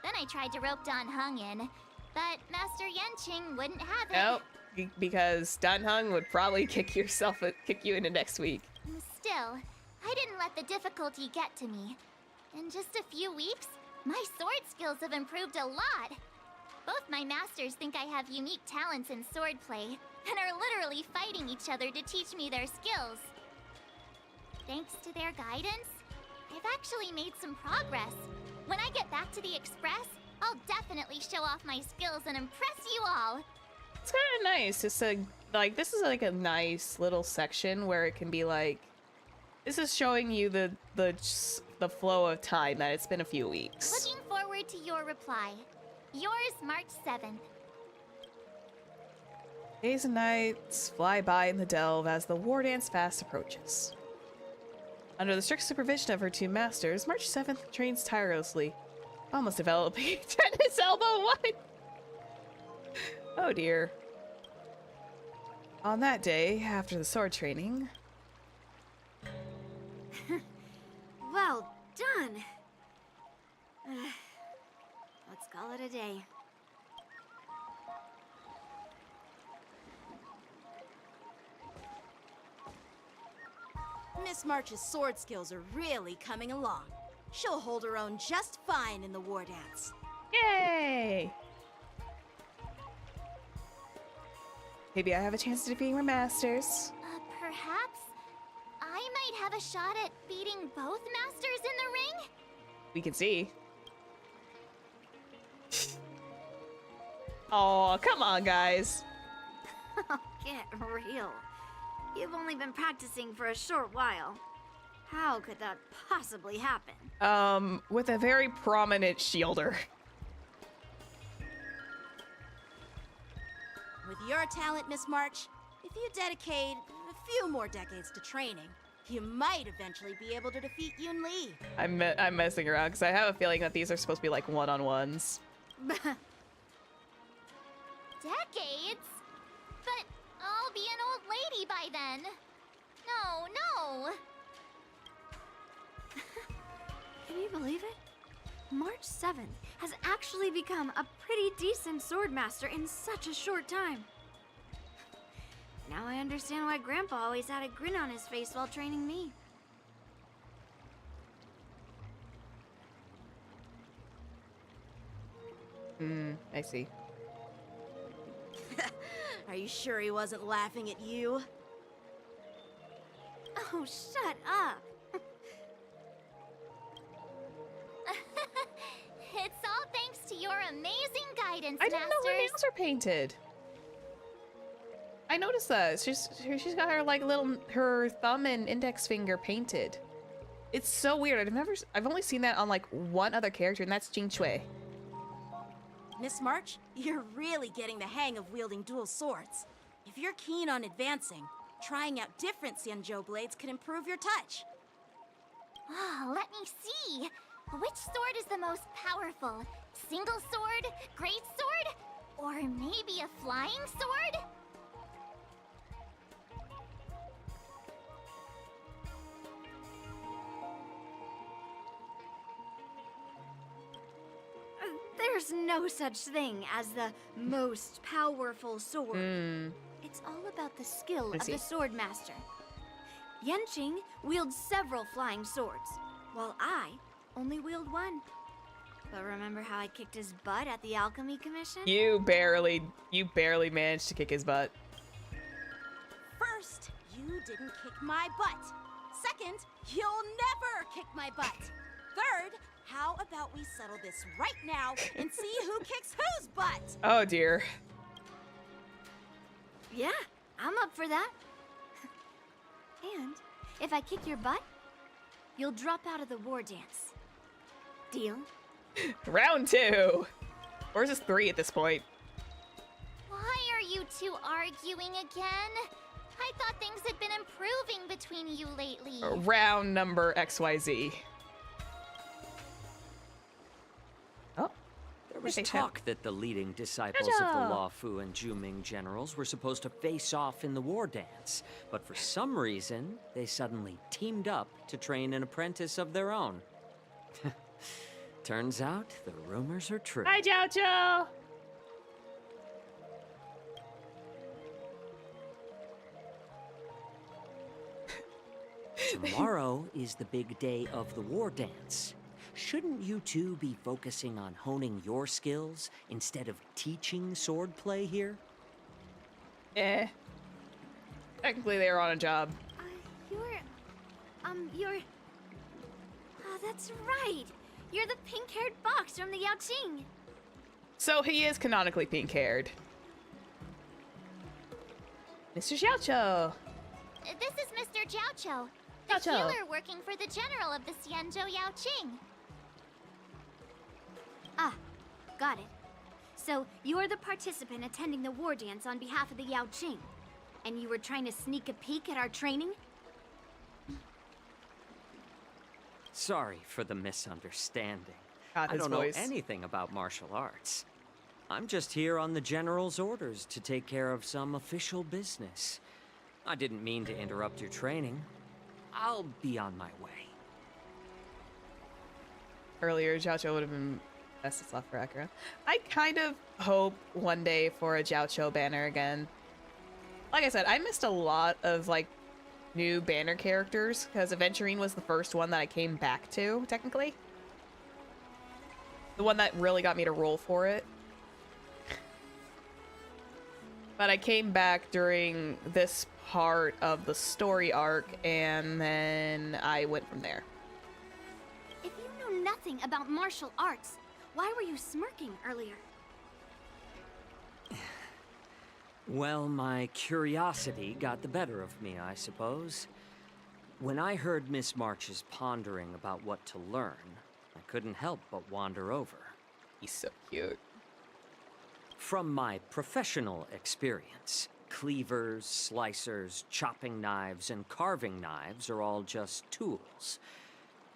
Then I tried to rope Danhung in, but Master Yanqing wouldn't have it. Nope, because Danhung would probably kick you into next week. Still, I didn't let the difficulty get to me. In just a few weeks, my sword skills have improved a lot. Both my masters think I have unique talents in swordplay, and are literally fighting each other to teach me their skills. Thanks to their guidance, I've actually made some progress. When I get back to the Express, I'll definitely show off my skills and impress you all. It's kind of nice. It's like this is like a nice little section where it can be like, this is showing you the flow of time, that it's been a few weeks. Looking forward to your reply. Yours, March 7th. Days and nights fly by in the delve as the Wardance fast approaches. Under the strict supervision of her 2 masters, March 7th trains tirelessly, almost developing tennis elbow. What? Oh dear. On that day, after the sword training... Well done. Let's call it a day. Miss March's sword skills are really coming along. She'll hold her own just fine in the Wardance. Yay! Maybe I have a chance to defeat my masters. Perhaps I might have a shot at beating both masters in the ring? We can see. Oh, come on, guys. Get real. You've only been practicing for a short while. How could that possibly happen? With a very prominent shielder. With your talent, Miss March, if you dedicate a few more decades to training, you might eventually be able to defeat Yunli. I'm messing around because I have a feeling that these are supposed to be like one-on-ones. Decades? But I'll be an old lady by then. No. Can you believe it? March 7th has actually become a pretty decent swordmaster in such a short time. Now I understand why Grandpa always had a grin on his face while training me. I see. Are you sure he wasn't laughing at you? Oh, shut up! It's all thanks to your amazing guidance, I didn't know her masters. nails are painted. I noticed that. She's got her like her thumb and index finger painted. It's so weird. I've only seen that on like one other character, and that's Jing Yuan. Miss March, you're really getting the hang of wielding dual swords. If you're keen on advancing, trying out different Xianzhou blades could improve your touch. Oh, let me see. Which sword is the most powerful? Single sword? Great sword? Or maybe a flying sword? There's no such thing as the most powerful sword. It's all about the skill of the swordmaster. Yanqing wields several flying swords, while I only wield one. But remember how I kicked his butt at the Alchemy Commission? You barely managed to kick his butt. First, you didn't kick my butt. Second, you'll never kick my butt. Third, how about we settle this right now and see who kicks whose butt? Oh dear. Yeah, I'm up for that. And if I kick your butt, you'll drop out of the Wardance. Deal? Round 2. Or is this 3 at this point? Why are you two arguing again? I thought things had been improving between you lately. Round number XYZ. Oh. There was talk that the leading disciples of the Law Fu and Juming generals were supposed to face off in the Wardance, but for some reason, they suddenly teamed up to train an apprentice of their own. Turns out, the rumors are true. Hi, Jiao. Tomorrow is the big day of the Wardance. Shouldn't you two be focusing on honing your skills instead of teaching swordplay here? Technically, they were on a job. Oh, that's right. You're the pink-haired box from the Yanqing. So he is canonically pink-haired. Mr. Xiaoqiu. This is Mr. Jiaoqiu, the healer working for the general of the Xianzhou Yanqing. Ah, got it. So, you're the participant attending the Wardance on behalf of the Yanqing, and you were trying to sneak a peek at our training? Sorry for the misunderstanding. God, I his don't voice. know anything about martial arts. I'm just here on the General's orders to take care of some official business. I didn't mean to interrupt your training. I'll be on my way. Earlier, Jiaoqiu would have been best of luck for Akira. I kind of hope one day for a Jiaoqiu banner again. Like I said, I missed a lot of like new banner characters because Aventurine was the first one that I came back to, technically. The one that really got me to roll for it. But I came back during this part of the story arc, and then I went from there. If you know nothing about martial arts, why were you smirking earlier? Well, my curiosity got the better of me, I suppose. When I heard Miss March's pondering about what to learn, I couldn't help but wander over. He's so cute. From my professional experience, cleavers, slicers, chopping knives, and carving knives are all just tools.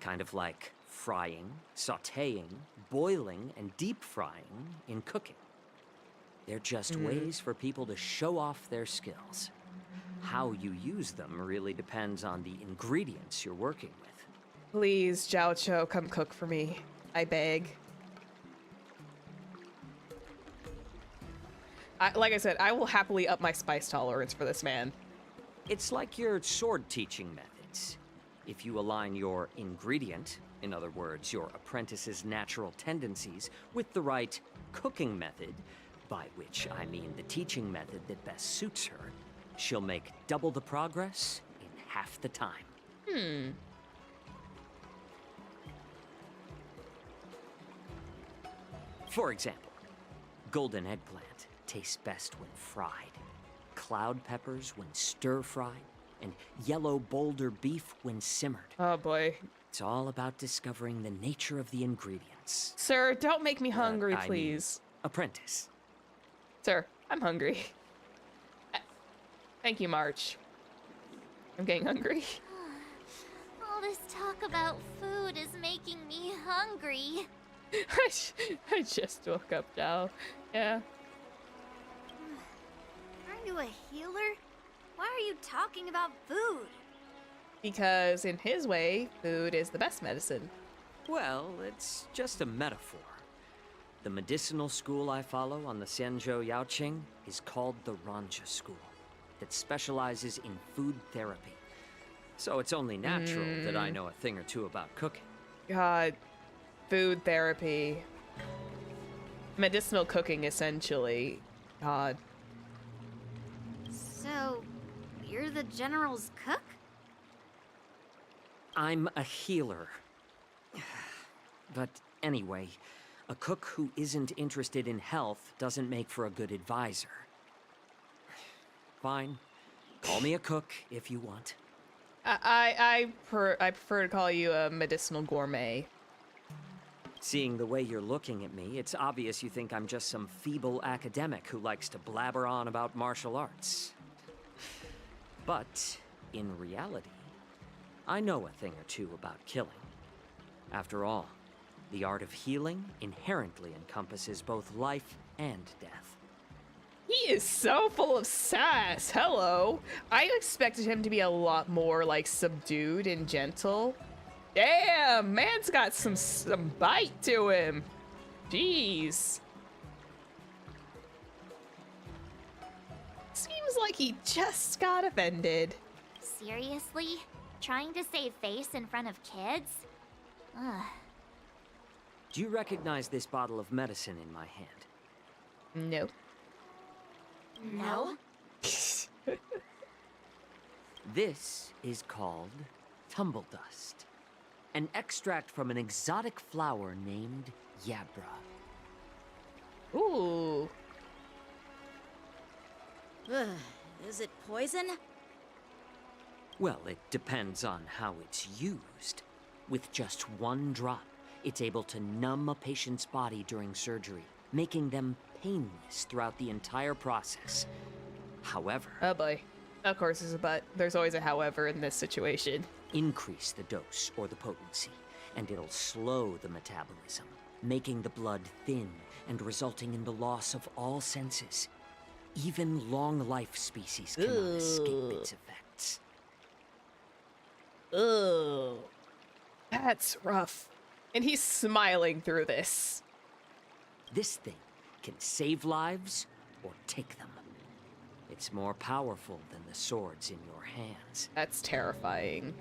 Kind of like frying, sautéing, boiling, and deep frying in cooking. They're just ways for people to show off their skills. How you use them really depends on the ingredients you're working with. Please, Jiaoqiu, come cook for me. I beg. Like I said, I will happily up my spice tolerance for this man. It's like your sword teaching methods. If you align your ingredient, in other words, your apprentice's natural tendencies, with the right cooking method, by which I mean the teaching method that best suits her, she'll make double the progress in half the time. For example, golden eggplant tastes best when fried, cloud peppers when stir-fried, and yellow boulder beef when simmered. Oh boy. It's all about discovering the nature of the ingredients. Sir, don't make me hungry, I mean, please. apprentice. Sir, I'm hungry. Thank you, March. I'm getting hungry. All this talk about food is making me hungry. I just woke up now. Yeah. Aren't you a healer? Why are you talking about food? Because in his way, food is the best medicine. Well, it's just a metaphor. The medicinal school I follow on the Xianzhou Yaoqing is called the Ranja School, that specializes in food therapy. So it's only natural that I know a thing or two about cooking. God, food therapy. Medicinal cooking, essentially. God. So, you're the General's cook? I'm a healer. But anyway, a cook who isn't interested in health doesn't make for a good advisor. Fine. Call me a cook if you want. I prefer to call you a medicinal gourmet. Seeing the way you're looking at me, it's obvious you think I'm just some feeble academic who likes to blabber on about martial arts. But, in reality, I know a thing or two about killing. After all, the art of healing inherently encompasses both life and death. He is so full of sass. Hello. I expected him to be a lot more, like, subdued and gentle. Damn, man's got some bite to him. Jeez. Seems like he just got offended. Seriously? Trying to save face in front of kids? Ugh. Do you recognize this bottle of medicine in my hand? No. No? This is called tumble dust, an extract from an exotic flower named Yabra. Ooh. Is it poison? Well, it depends on how it's used. With just one drop, it's able to numb a patient's body during surgery, making them painless throughout the entire process. However... Oh boy. Of course there's a but. There's always a however in this situation. Increase the dose or the potency, and it'll slow the metabolism, making the blood thin and resulting in the loss of all senses. Even long-life species cannot escape its effects. Ugh. That's rough. And he's smiling through this. This thing can save lives or take them. It's more powerful than the swords in your hands. That's terrifying.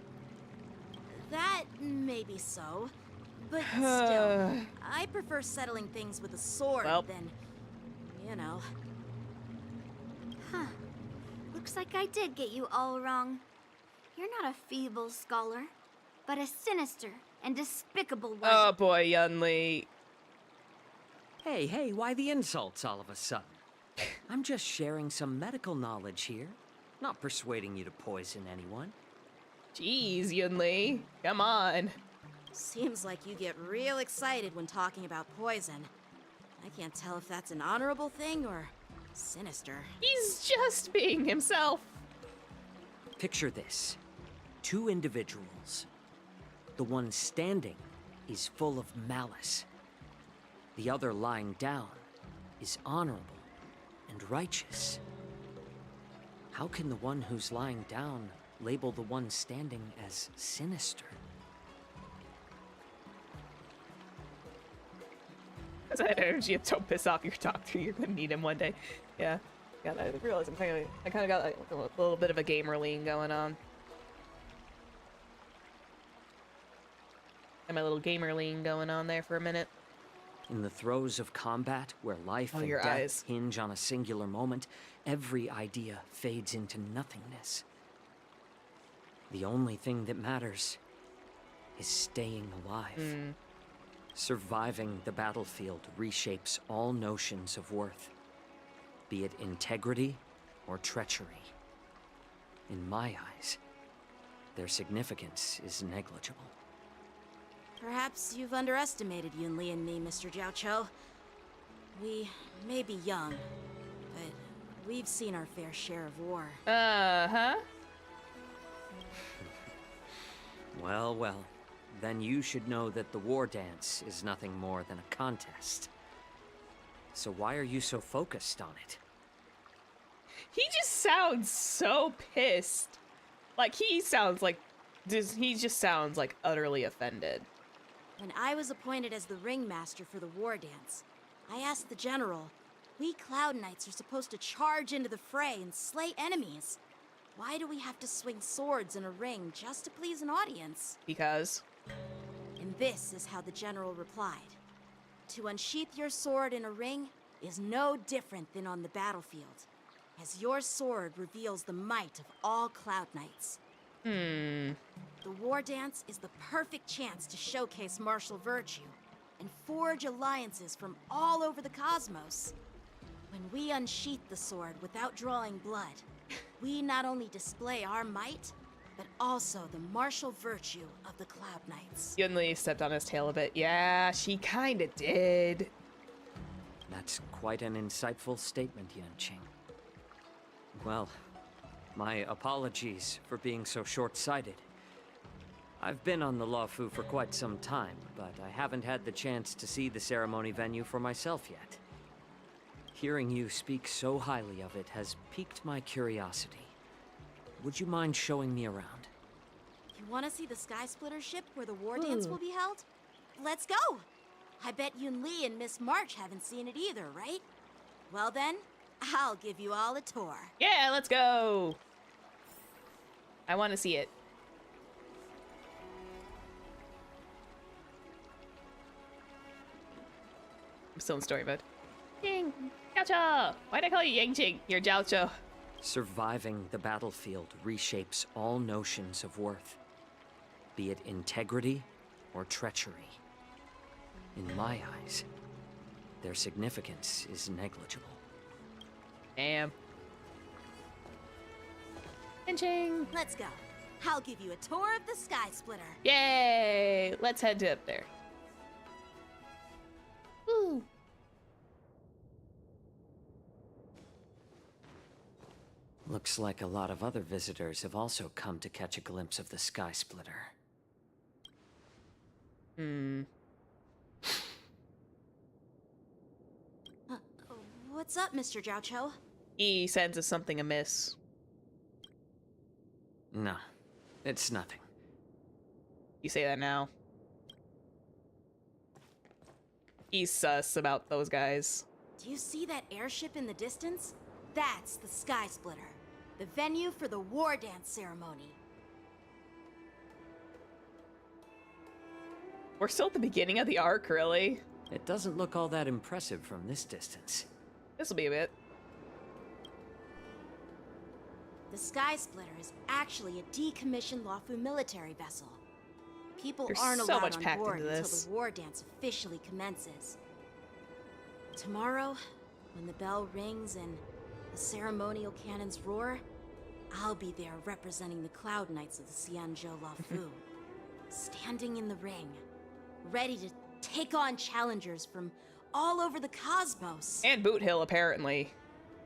That may be so, but still, I prefer settling things with a sword than, you know. Huh. Looks like I did get you all wrong. You're not a feeble scholar, but a sinister and despicable one. Oh boy, Yunli. Hey, why the insults all of a sudden? I'm just sharing some medical knowledge here, not persuading you to poison anyone. Jeez, Yunli, come on. Seems like you get real excited when talking about poison. I can't tell if that's an honorable thing or sinister. He's just being himself. Picture this. 2 individuals. The one standing is full of malice. The other lying down is honorable and righteous. How can the one who's lying down label the one standing as sinister? That's that energy of don't piss off your doctor. You're gonna need him one day. Yeah. God, I realize I kind of got like, a little bit of a gamer lean going on. Got my little gamer lean going on there for a minute. In the throes of combat, where life and your death eyes. hinge on a singular moment, every idea fades into nothingness. The only thing that matters is staying alive. Surviving the battlefield reshapes all notions of worth, be it integrity or treachery. In my eyes, their significance is negligible. Perhaps you've underestimated Yunli and me, Mr. Jiaoqiu. We may be young, but we've seen our fair share of war. Uh-huh. Well, then you should know that the Wardance is nothing more than a contest. So why are you so focused on it? He just sounds so pissed. Like, he just sounds like utterly offended. When I was appointed as the ringmaster for the Wardance, I asked the general, we Cloud Knights are supposed to charge into the fray and slay enemies. Why do we have to swing swords in a ring just to please an audience? Because? And this is how the general replied. To unsheath your sword in a ring is no different than on the battlefield, as your sword reveals the might of all Cloud Knights. The Wardance is the perfect chance to showcase martial virtue and forge alliances from all over the cosmos. When we unsheath the sword without drawing blood, we not only display our might, but also the martial virtue of the Cloud Knights. Yunli stepped on his tail a bit. Yeah, she kinda did. That's quite an insightful statement, Yanqing. Well, my apologies for being so short-sighted. I've been on the Luofu for quite some time, but I haven't had the chance to see the ceremony venue for myself yet. Hearing you speak so highly of it has piqued my curiosity. Would you mind showing me around? You want to see the Sky Splitter ship where the Wardance will be held? Let's go! I bet Yunli and Miss March haven't seen it either, right? Well then, I'll give you all a tour. Yeah, let's go! I want to see it. I'm still in story mode. Ying! Jiaoqiu! Why'd I call you Yanqing? You're Jiaoqiu. Surviving the battlefield reshapes all notions of worth, be it integrity or treachery. In my eyes, their significance is negligible. Damn. Yanqing! Let's go. I'll give you a tour of the Sky Splitter. Yay! Let's head to up there. Woo! Looks like a lot of other visitors have also come to catch a glimpse of the Sky Splitter. What's up, Mr. Jiaoqiu? He senses something amiss. No, it's nothing. You say that now. He's sus about those guys. Do you see that airship in the distance? That's the Sky Splitter, the venue for the Wardance ceremony. We're still at the beginning of the arc, really. It doesn't look all that impressive from this distance. This'll be a bit. The Sky Splitter is actually a decommissioned Luofu military vessel. People There's aren't so allowed much on packed board into until this. the war dance officially commences. Tomorrow, when the bell rings and the ceremonial cannons roar, I'll be there representing the Cloud Knights of the Xianzhou Luofu, standing in the ring, ready to take on challengers from all over the cosmos. And Boot Hill, apparently.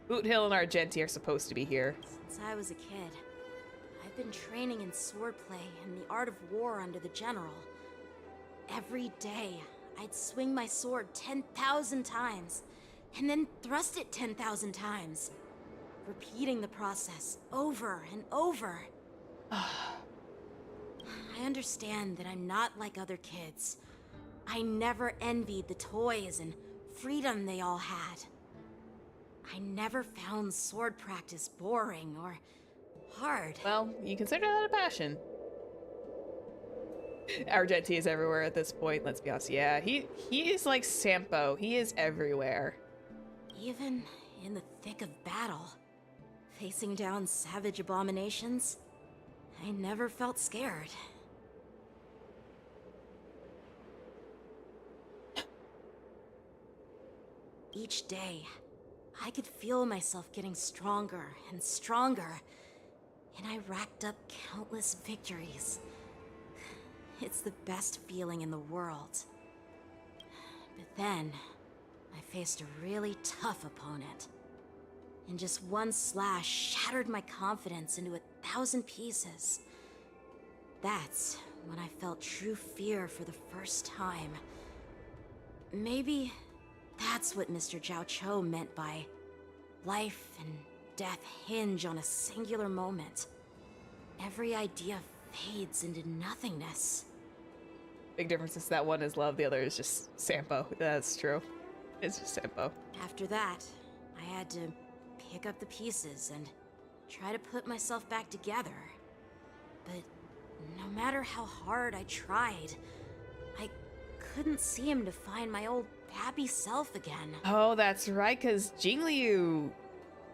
Boot Hill and Argenti are supposed to be here. Since I was a kid, I've been training in swordplay and the art of war under the general. Every day, I'd swing my sword 10,000 times, and then thrust it 10,000 times, repeating the process over and over. I understand that I'm not like other kids. I never envied the toys and freedom they all had. I never found sword practice boring or hard. Well, you consider that a passion. Argenti is everywhere at this point, let's be honest. Yeah, he is like Sampo. He is everywhere. Even in the thick of battle, facing down savage abominations, I never felt scared. Each day, I could feel myself getting stronger and stronger, and I racked up countless victories. It's the best feeling in the world. But then, I faced a really tough opponent. And just one slash shattered my confidence into 1,000 pieces. That's when I felt true fear for the first time. Maybe that's what Mr. Jiaoqiu meant by life and death hinge on a singular moment. Every idea fades into nothingness. Big difference is that one is love, the other is just Sampo. That's true. It's just Sampo. After that, I had to pick up the pieces and try to put myself back together. But no matter how hard I tried, I couldn't seem to find my old happy self again. Oh, that's right, because Jing Liu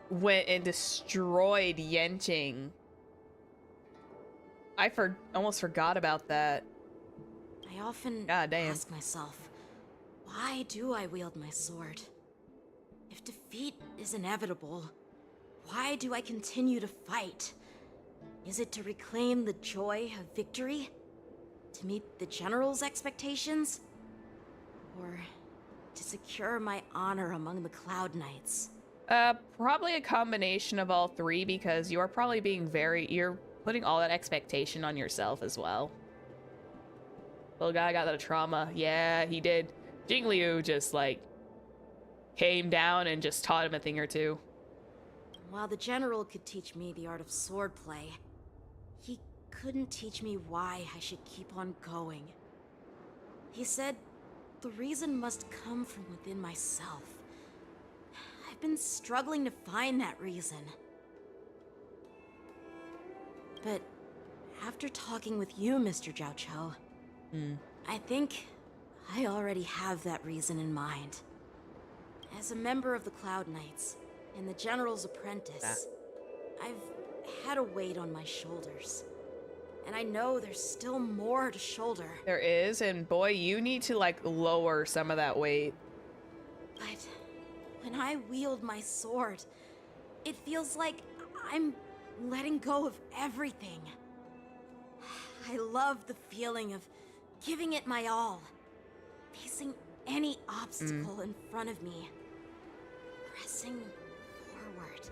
went and destroyed Yanqing. I almost forgot about that. I often ask myself, why do I wield my sword? If defeat is inevitable, why do I continue to fight? Is it to reclaim the joy of victory? To meet the general's expectations? Or to secure my honor among the Cloud Knights? Probably a combination of all three, because you are probably being you're putting all that expectation on yourself as well. Little guy got that trauma. Yeah, he did. Jing Liu just, like, came down and just taught him a thing or two. While the general could teach me the art of swordplay, he couldn't teach me why I should keep on going. He said the reason must come from within myself. I've been struggling to find that reason. But after talking with you, Mr. Jiaoqiu, I think I already have that reason in mind. As a member of the Cloud Knights and the General's apprentice, I've had a weight on my shoulders. And I know there's still more to shoulder. There is, and boy, you need to, like, lower some of that weight. But when I wield my sword, it feels like I'm letting go of everything. I love the feeling of giving it my all, facing any obstacle in front of me, pressing forward.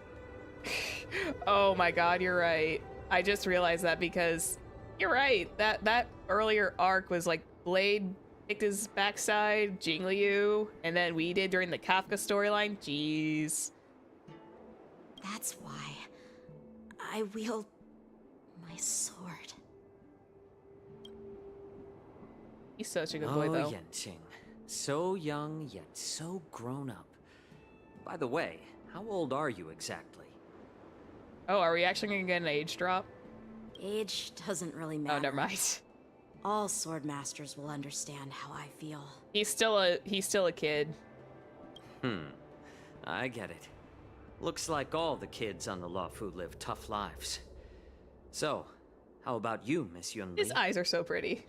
Oh my god, you're right. I just realized that, because you're right. That earlier arc was like Blade kicked his backside, Jing Liu, and then we did during the Kafka storyline. Jeez. That's why I wield my sword. He's such a good boy, though. Yanqing. So young, yet so grown up. By the way, how old are you exactly? Oh, are we actually gonna get an age drop? Age doesn't really matter. Oh, never mind. All sword masters will understand how I feel. He's still a kid. I get it. Looks like all the kids on the Luofu live tough lives. So, how about you, Miss Yunli? His eyes are so pretty.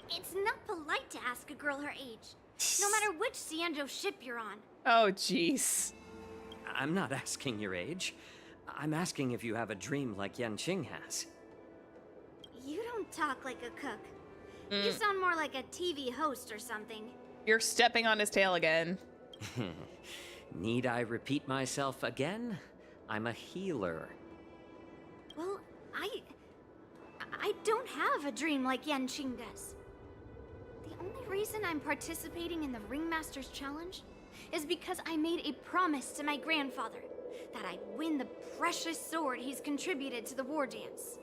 It's not polite to ask a girl her age, no matter which Xianzhou ship you're on. Oh, jeez. I'm not asking your age. I'm asking if you have a dream like Yanqing has. You don't talk like a cook. You sound more like a TV host or something. You're stepping on his tail again. Need I repeat myself again? I'm a healer. Well, I don't have a dream like Yanqing does. The only reason I'm participating in the Ringmaster's Challenge is because I made a promise to my grandfather that I'd win the precious sword he's contributed to the Wardance.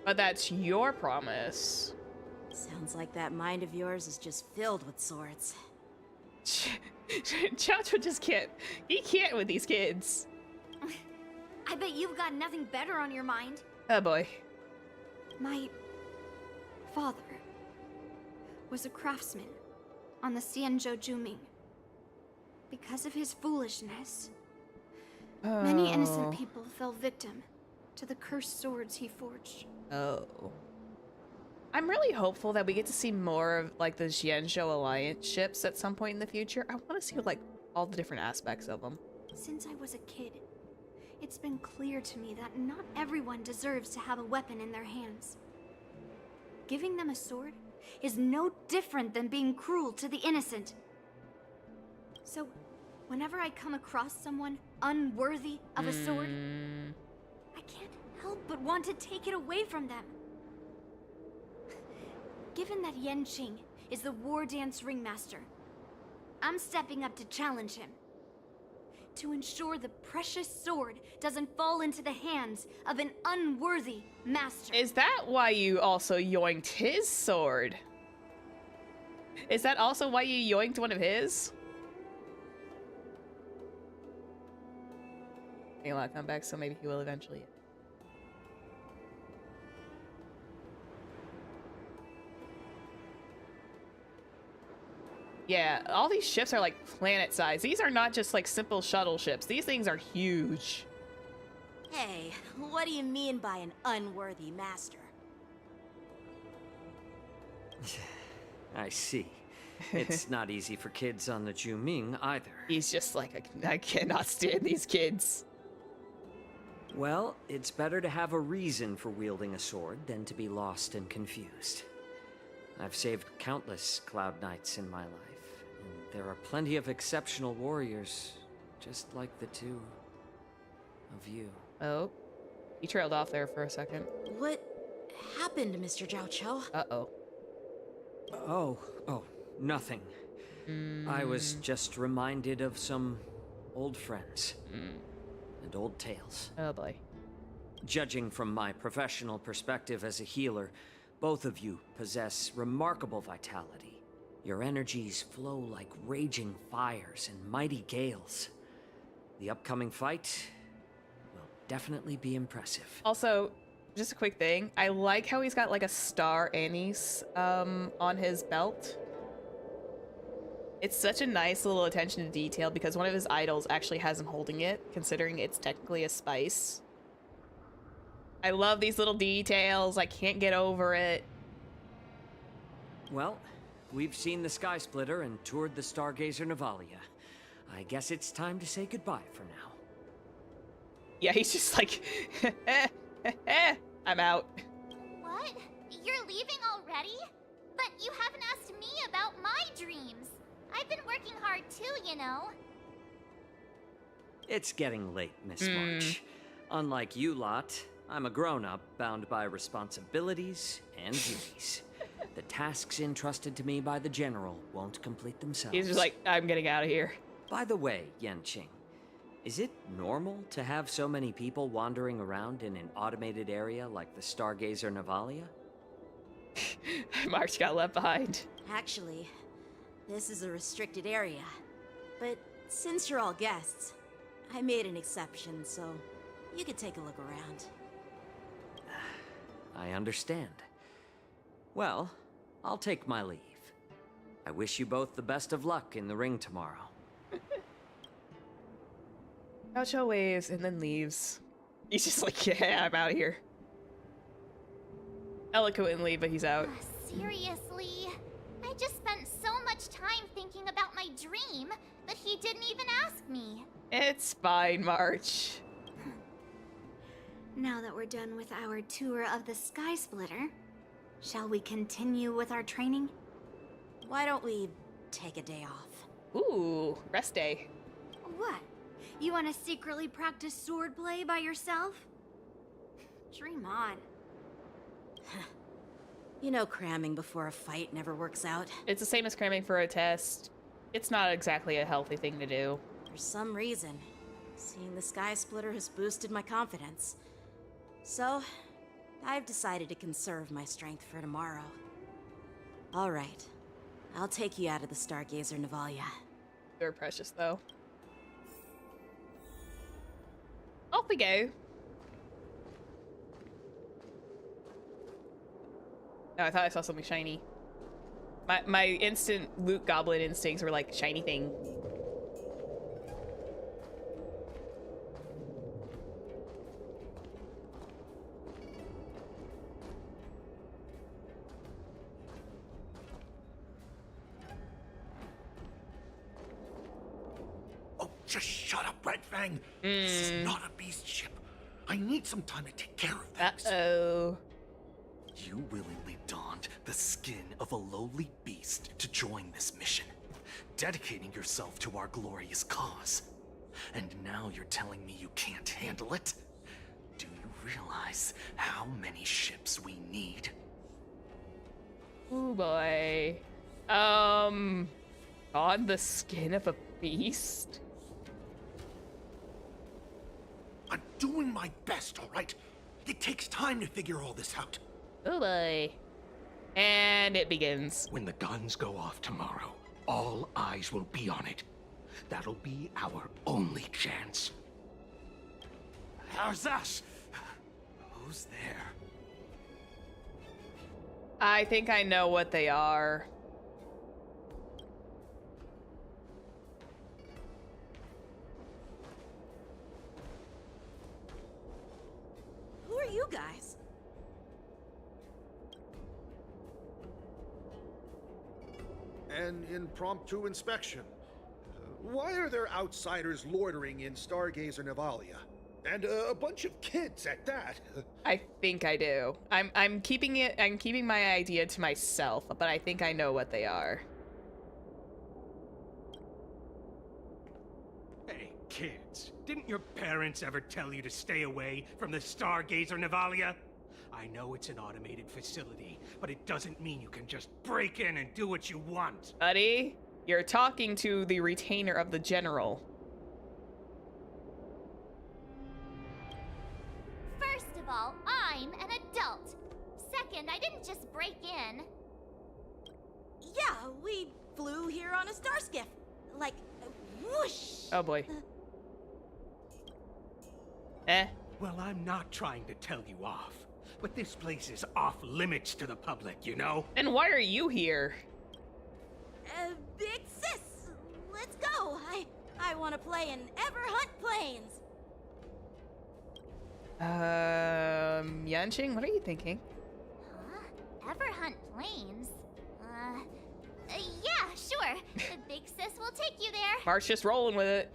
But that's your promise. Sounds like that mind of yours is just filled with swords. Chacho just can't. He can't with these kids. I bet you've got nothing better on your mind. Oh boy. My father was a craftsman on the Xianzhou Juming. Because of his foolishness, many innocent people fell victim to the cursed swords he forged. Oh. I'm really hopeful that we get to see more of like the Xianzhou Alliance ships at some point in the future. I want to see like all the different aspects of them. Since I was a kid, it's been clear to me that not everyone deserves to have a weapon in their hands. Giving them a sword is no different than being cruel to the innocent. So, whenever I come across someone unworthy of a sword, I can't help but want to take it away from them. Given that Yanqing is the Wardance Ringmaster, I'm stepping up to challenge him. To ensure the precious sword doesn't fall into the hands of an unworthy master. Is that why you also yoinked his sword? Is that also why you yoinked one of his? He'll not come back, so maybe he will eventually. Yeah, all these ships are like planet size. These are not just like simple shuttle ships. These things are huge. Hey, what do you mean by an unworthy master? I see. It's not easy for kids on the Juming either. He's just like, I cannot stand these kids. Well, it's better to have a reason for wielding a sword than to be lost and confused. I've saved countless Cloud Knights in my life, and there are plenty of exceptional warriors, just like the two of you. Oh, he trailed off there for a second. What happened, Mr. Zhao Cho? Uh-oh. Oh, nothing. I was just reminded of some old friends and old tales. Oh boy. Judging from my professional perspective as a healer, both of you possess remarkable vitality. Your energies flow like raging fires and mighty gales. The upcoming fight will definitely be impressive. Also, just a quick thing. I like how he's got like a star anise on his belt. It's such a nice little attention to detail because one of his idols actually has him holding it, considering it's technically a spice. I love these little details. I can't get over it. Well, we've seen the Sky Splitter and toured the Stargazer Navalia. I guess it's time to say goodbye for now. Yeah, he's just like, I'm out. What? You're leaving already? But you haven't asked me about my dreams. I've been working hard too, you know. It's getting late, Miss March. Unlike you lot, I'm a grown-up bound by responsibilities and duties. The tasks entrusted to me by the General won't complete themselves. He's just like, I'm getting out of here. By the way, Yanqing, is it normal to have so many people wandering around in an automated area like the Stargazer Navalia? March got left behind. Actually, this is a restricted area. But since you're all guests, I made an exception, so you could take a look around. I understand. Well, I'll take my leave. I wish you both the best of luck in the ring tomorrow. Gaucho waves and then leaves. He's just like, yeah, I'm out of here. Eloquently, but he's out. Seriously? I just spent so much time thinking about my dream, but he didn't even ask me. It's fine, March. Now that we're done with our tour of the Sky Splitter, shall we continue with our training? Why don't we take a day off? Ooh, rest day. What? You want to secretly practice swordplay by yourself? Dream on. You know, cramming before a fight never works out. It's the same as cramming for a test. It's not exactly a healthy thing to do. For some reason, seeing the Sky Splitter has boosted my confidence. So, I've decided to conserve my strength for tomorrow. All right, I'll take you out of the Stargazer Navalia. They're precious, though. Off we go. Oh, I thought I saw something shiny. My instant loot goblin instincts were like, shiny thing. Oh, just shut up, Red Fang. This is not a beast ship. I need some time to take care of things. Uh-oh. You willingly donned the skin of a lowly beast to join this mission, dedicating yourself to our glorious cause. And now you're telling me you can't handle it? Do you realize how many ships we need? Oh boy. On the skin of a beast? I'm doing my best, all right? It takes time to figure all this out. Oh boy. And it begins. When the guns go off tomorrow, all eyes will be on it. That'll be our only chance. How's that? Who's there? I think I know what they are. Who are you guys? An impromptu inspection. Why are there outsiders loitering in Stargazer Navalia? And a bunch of kids at that. I think I do. I'm keeping my idea to myself, but I think I know what they are. Hey, kids, didn't your parents ever tell you to stay away from the Stargazer Navalia? I know it's an automated facility, but it doesn't mean you can just break in and do what you want. Buddy, you're talking to the retainer of the general. First of all, I'm an adult. Second, I didn't just break in. Yeah, we flew here on a star skiff. Like, whoosh. Oh boy. Well, I'm not trying to tell you off, but this place is off limits to the public, you know? And why are you here? Big sis, let's go. I want to play in Everhunt Plains. Yanqing, what are you thinking? Huh? Everhunt Plains? Yeah, sure. The big sis will take you there. Mark's just rolling with it.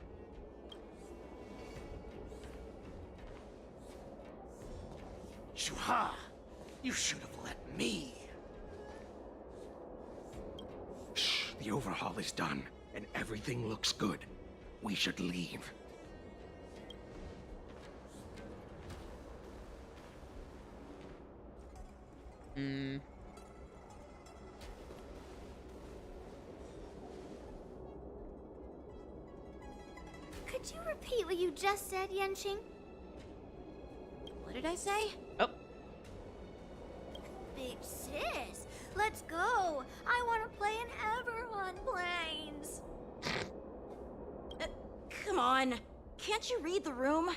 Shuha! You should have let me. Shh, the overhaul is done, and everything looks good. We should leave. Could you repeat what you just said, Yanqing? What did I say? Oh. Big sis, let's go. I want to play in Everon Plains. Come on. Can't you read the room?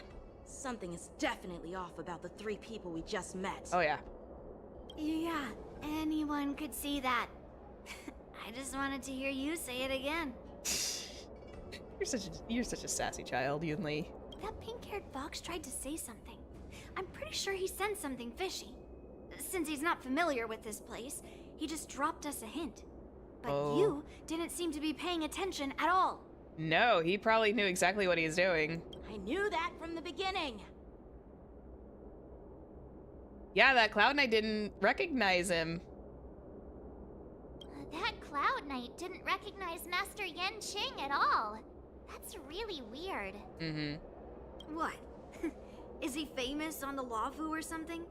Something is definitely off about the 3 people we just met. Oh, yeah. Yeah, anyone could see that. I just wanted to hear you say it again. You're such a sassy child, Yunli. That pink-haired fox tried to say something. I'm pretty sure he sensed something fishy. Since he's not familiar with this place, he just dropped us a hint. But you didn't seem to be paying attention at all. No, he probably knew exactly what he was doing. I knew that from the beginning. Yeah, that Cloud Knight didn't recognize him. That Cloud Knight didn't recognize Master Yanqing at all. That's really weird. Mm-hmm. What? Is he famous on the Luofu or something?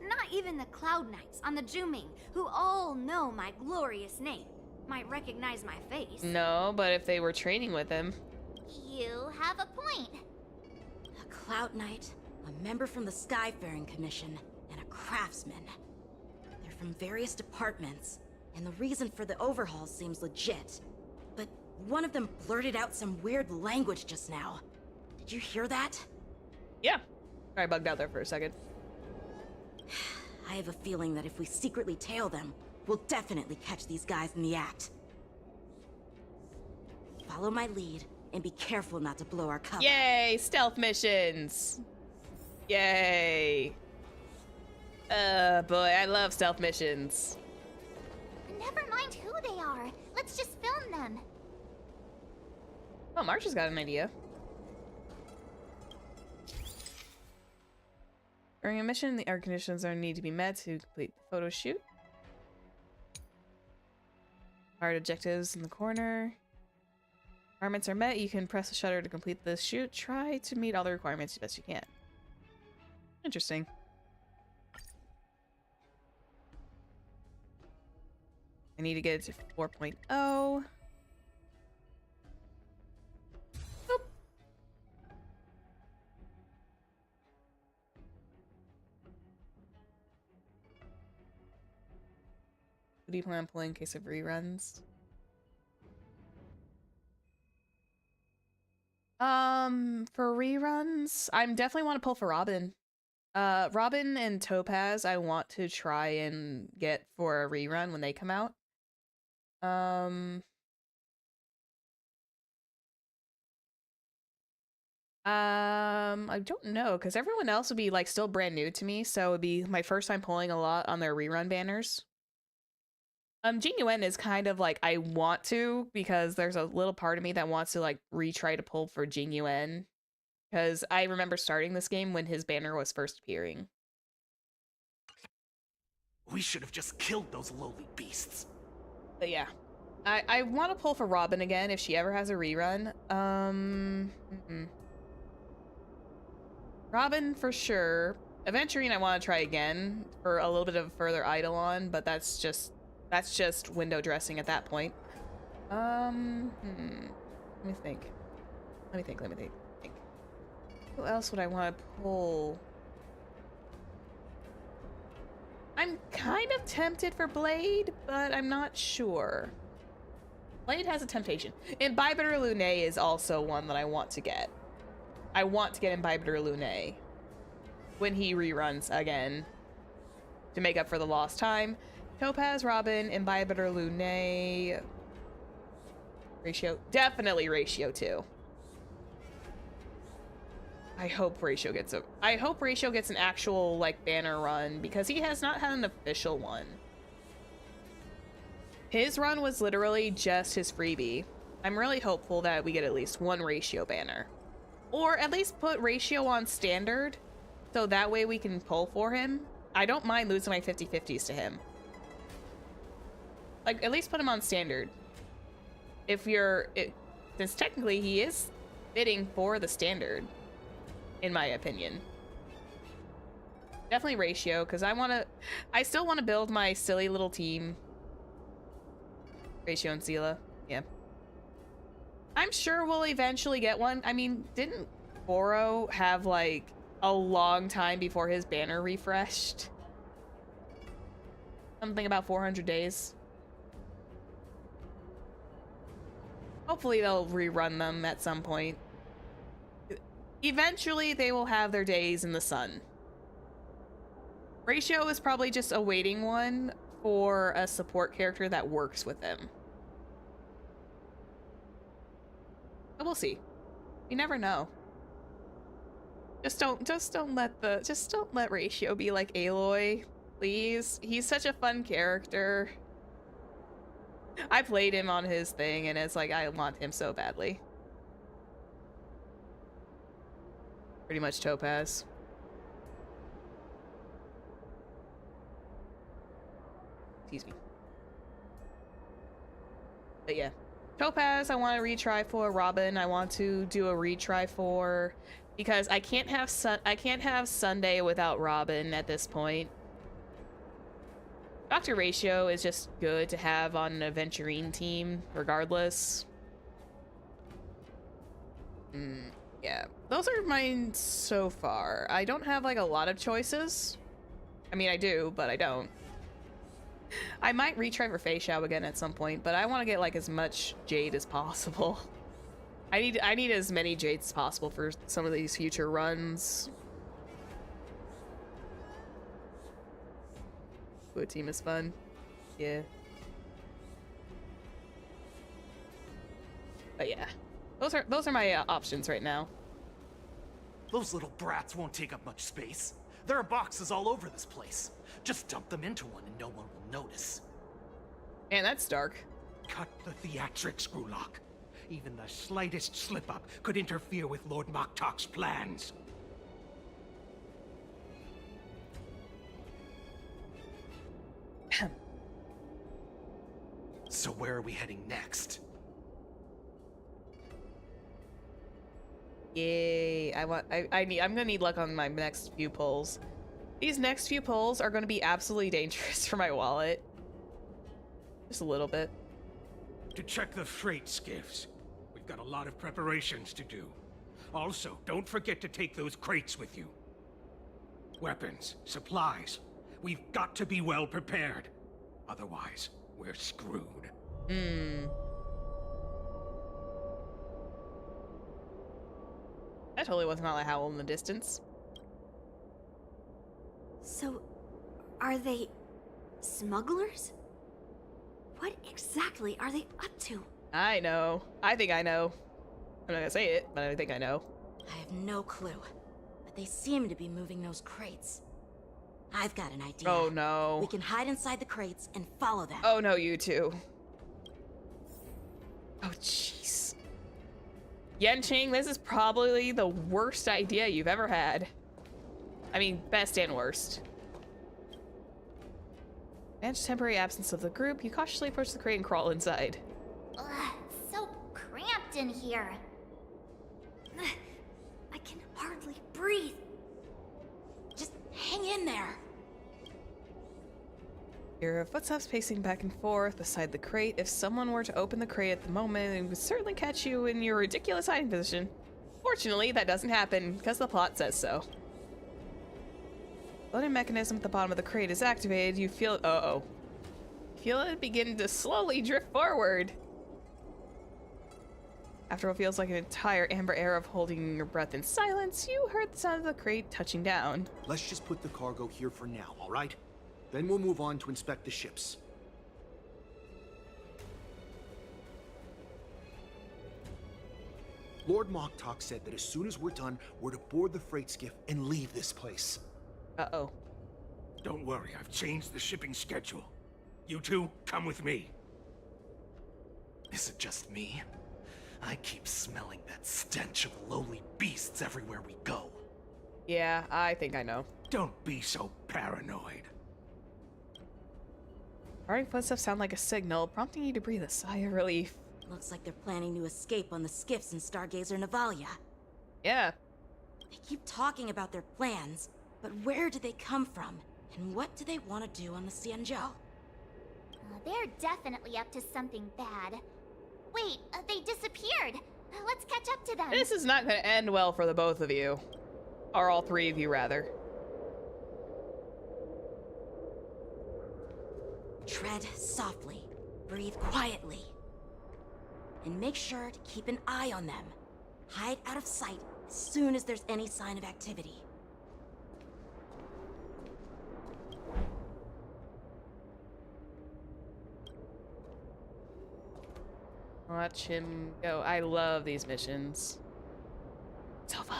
Not even the Cloud Knights on the Juming, who all know my glorious name, might recognize my face. No, but if they were training with him. You have a point. A Cloud Knight, a member from the Skyfaring Commission, and a craftsman. They're from various departments, and the reason for the overhaul seems legit. But one of them blurted out some weird language just now. Did you hear that? Yeah. I bugged out there for a second. I have a feeling that if we secretly tail them, we'll definitely catch these guys in the act. Follow my lead, and be careful not to blow our cover. Yay! Stealth missions! Yay! Boy, I love stealth missions. Never mind who they are. Let's just film them. Oh, March has got an idea. During a mission, the air conditions are need to be met to complete the photo shoot. Hard objectives in the corner. Requirements are met. You can press the shutter to complete the shoot. Try to meet all the requirements as best you can. Interesting. I need to get it to 4.0. What do you plan on pulling in case of reruns? For reruns, I'm definitely want to pull for Robin. Robin and Topaz, I want to try and get for a rerun when they come out. I don't know, because everyone else would be like still brand new to me, so it would be my first time pulling a lot on their rerun banners. Jing Yuan is kind of like I want to, because there's a little part of me that wants to like retry to pull for Jing Yuan, because I remember starting this game when his banner was first appearing. We should have just killed those lowly beasts. But yeah, I want to pull for Robin again if she ever has a rerun. Robin for sure. Aventurine I want to try again for a little bit of further Eidolon, but that's just window dressing at that point. Let me think. Who else would I want to pull? I'm kind of tempted for Blade, but I'm not sure. Blade has a temptation. Imbibitor Lune is also one that I want to get. I want to get Imbibitor Lune when he reruns again to make up for the lost time. Topaz, Robin, Imbibitor Lune, Ratio, definitely Ratio 2. I hope Ratio gets an actual like banner run, because he has not had an official one. His run was literally just his freebie. I'm really hopeful that we get at least one Ratio banner, or at least put Ratio on standard, so that way we can pull for him. I don't mind losing my 50/50s to him. Like, at least put him on standard. Since technically he is bidding for the standard, in my opinion. Definitely Ratio, because I still want to build my silly little team. Ratio and Sela, yeah. I'm sure we'll eventually get one. I mean, didn't Boro have like a long time before his banner refreshed? Something about 400 days. Hopefully they'll rerun them at some point. Eventually they will have their days in the sun. Ratio is probably just awaiting one for a support character that works with him. But we'll see. You never know. Just don't let Ratio be like Aloy, please. He's such a fun character. I played him on his thing, and it's like I want him so badly. Pretty much Topaz. Excuse me. But yeah, Topaz I want to retry for. Robin I want to do a retry for, because I can't have Sunday without Robin at this point. Dr. Ratio is just good to have on an Aventurine team, regardless. Yeah, those are mine so far. I don't have like a lot of choices. I mean, I do, but I don't. I might retry for Fei Xiao again at some point, but I want to get like as much Jade as possible. I need as many Jades as possible for some of these future runs. Ooh, team is fun. Yeah. But yeah, those are my options right now. Those little brats won't take up much space. There are boxes all over this place. Just dump them into one and no one will notice. Man, that's dark. Cut the theatrics, Grulok. Even the slightest slip-up could interfere with Lord Moktok's plans. So where are we heading next? Yay, I'm gonna need luck on my next few pulls. These next few pulls are gonna be absolutely dangerous for my wallet. Just a little bit. To check the freight skiffs. We've got a lot of preparations to do. Also, don't forget to take those crates with you. Weapons, supplies. We've got to be well prepared. Otherwise, we're screwed. That totally wasn't all a howl in the distance. So, are they smugglers? What exactly are they up to? I know. I think I know. I'm not gonna say it, but I think I know. I have no clue, but they seem to be moving those crates. I've got an idea. Oh no. We can hide inside the crates and follow them. Oh no, you two. Oh jeez. Yanqing, this is probably the worst idea you've ever had. I mean, best and worst. Manage temporary absence of the group. You cautiously approach the crate and crawl inside. Ugh, so cramped in here. I can hardly breathe. Just hang in there. Hear footsteps pacing back and forth beside the crate. If someone were to open the crate at the moment, it would certainly catch you in your ridiculous hiding position. Fortunately, that doesn't happen, because the plot says so. Loading mechanism at the bottom of the crate is activated. You feel it. Uh-oh. Feel it begin to slowly drift forward. After what feels like an entire amber era of holding your breath in silence, you heard the sound of the crate touching down. Let's just put the cargo here for now, all right? Then we'll move on to inspect the ships. Lord Moktok said that as soon as we're done, we're to board the freight skiff and leave this place. Uh-oh. Don't worry, I've changed the shipping schedule. You two, come with me. Is it just me? I keep smelling that stench of lowly beasts everywhere we go. Yeah, I think I know. Don't be so paranoid. Roaring footsteps sound like a signal, prompting you to breathe a sigh of relief. Looks like they're planning to escape on the skiffs in Stargazer Navalia. Yeah. They keep talking about their plans, but where do they come from? And what do they want to do on the Xianzhou? They're definitely up to something bad. Wait, they disappeared. Let's catch up to them. This is not going to end well for the both of you. Or all three of you, rather. Tread softly. Breathe quietly. And make sure to keep an eye on them. Hide out of sight as soon as there's any sign of activity. Watch him go. I love these missions. So fun.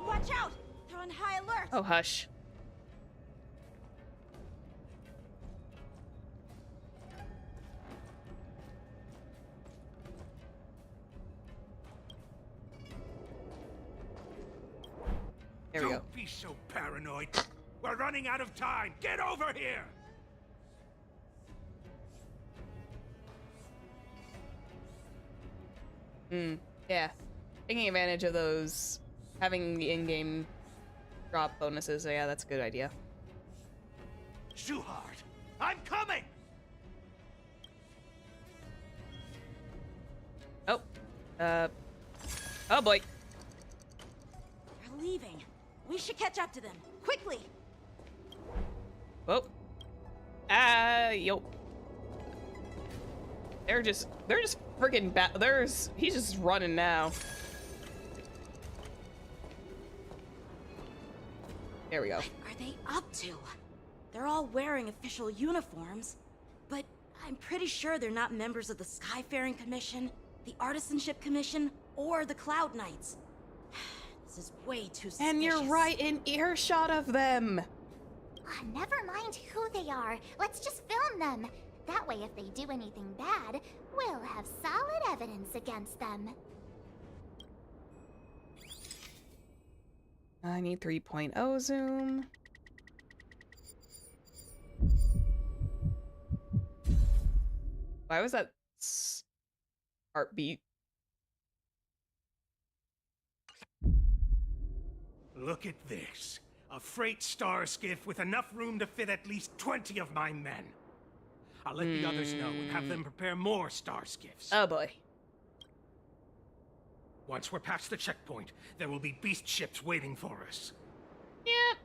Watch out! They're on high alert! Oh, hush. There we go. Don't be so paranoid. We're running out of time. Get over here! Yeah. Taking advantage of those, having the in-game drop bonuses, yeah, that's a good idea. Shuhard, I'm coming! Oh. Oh boy. They're leaving. We should catch up to them. Quickly! Whoa. Yo. They're just freaking he's just running now. There we go. What are they up to? They're all wearing official uniforms, but I'm pretty sure they're not members of the Skyfaring Commission, the Artisanship Commission, or the Cloud Knights. This is way too suspicious. And you're right in earshot of them. Never mind who they are. Let's just film them. That way, if they do anything bad, we'll have solid evidence against them. I need 3.0 zoom. Why was that heartbeat? Look at this. A freight star skiff with enough room to fit at least 20 of my men. I'll let the others know and have them prepare more star skiffs. Oh boy. Once we're past the checkpoint, there will be beast ships waiting for us. Yep.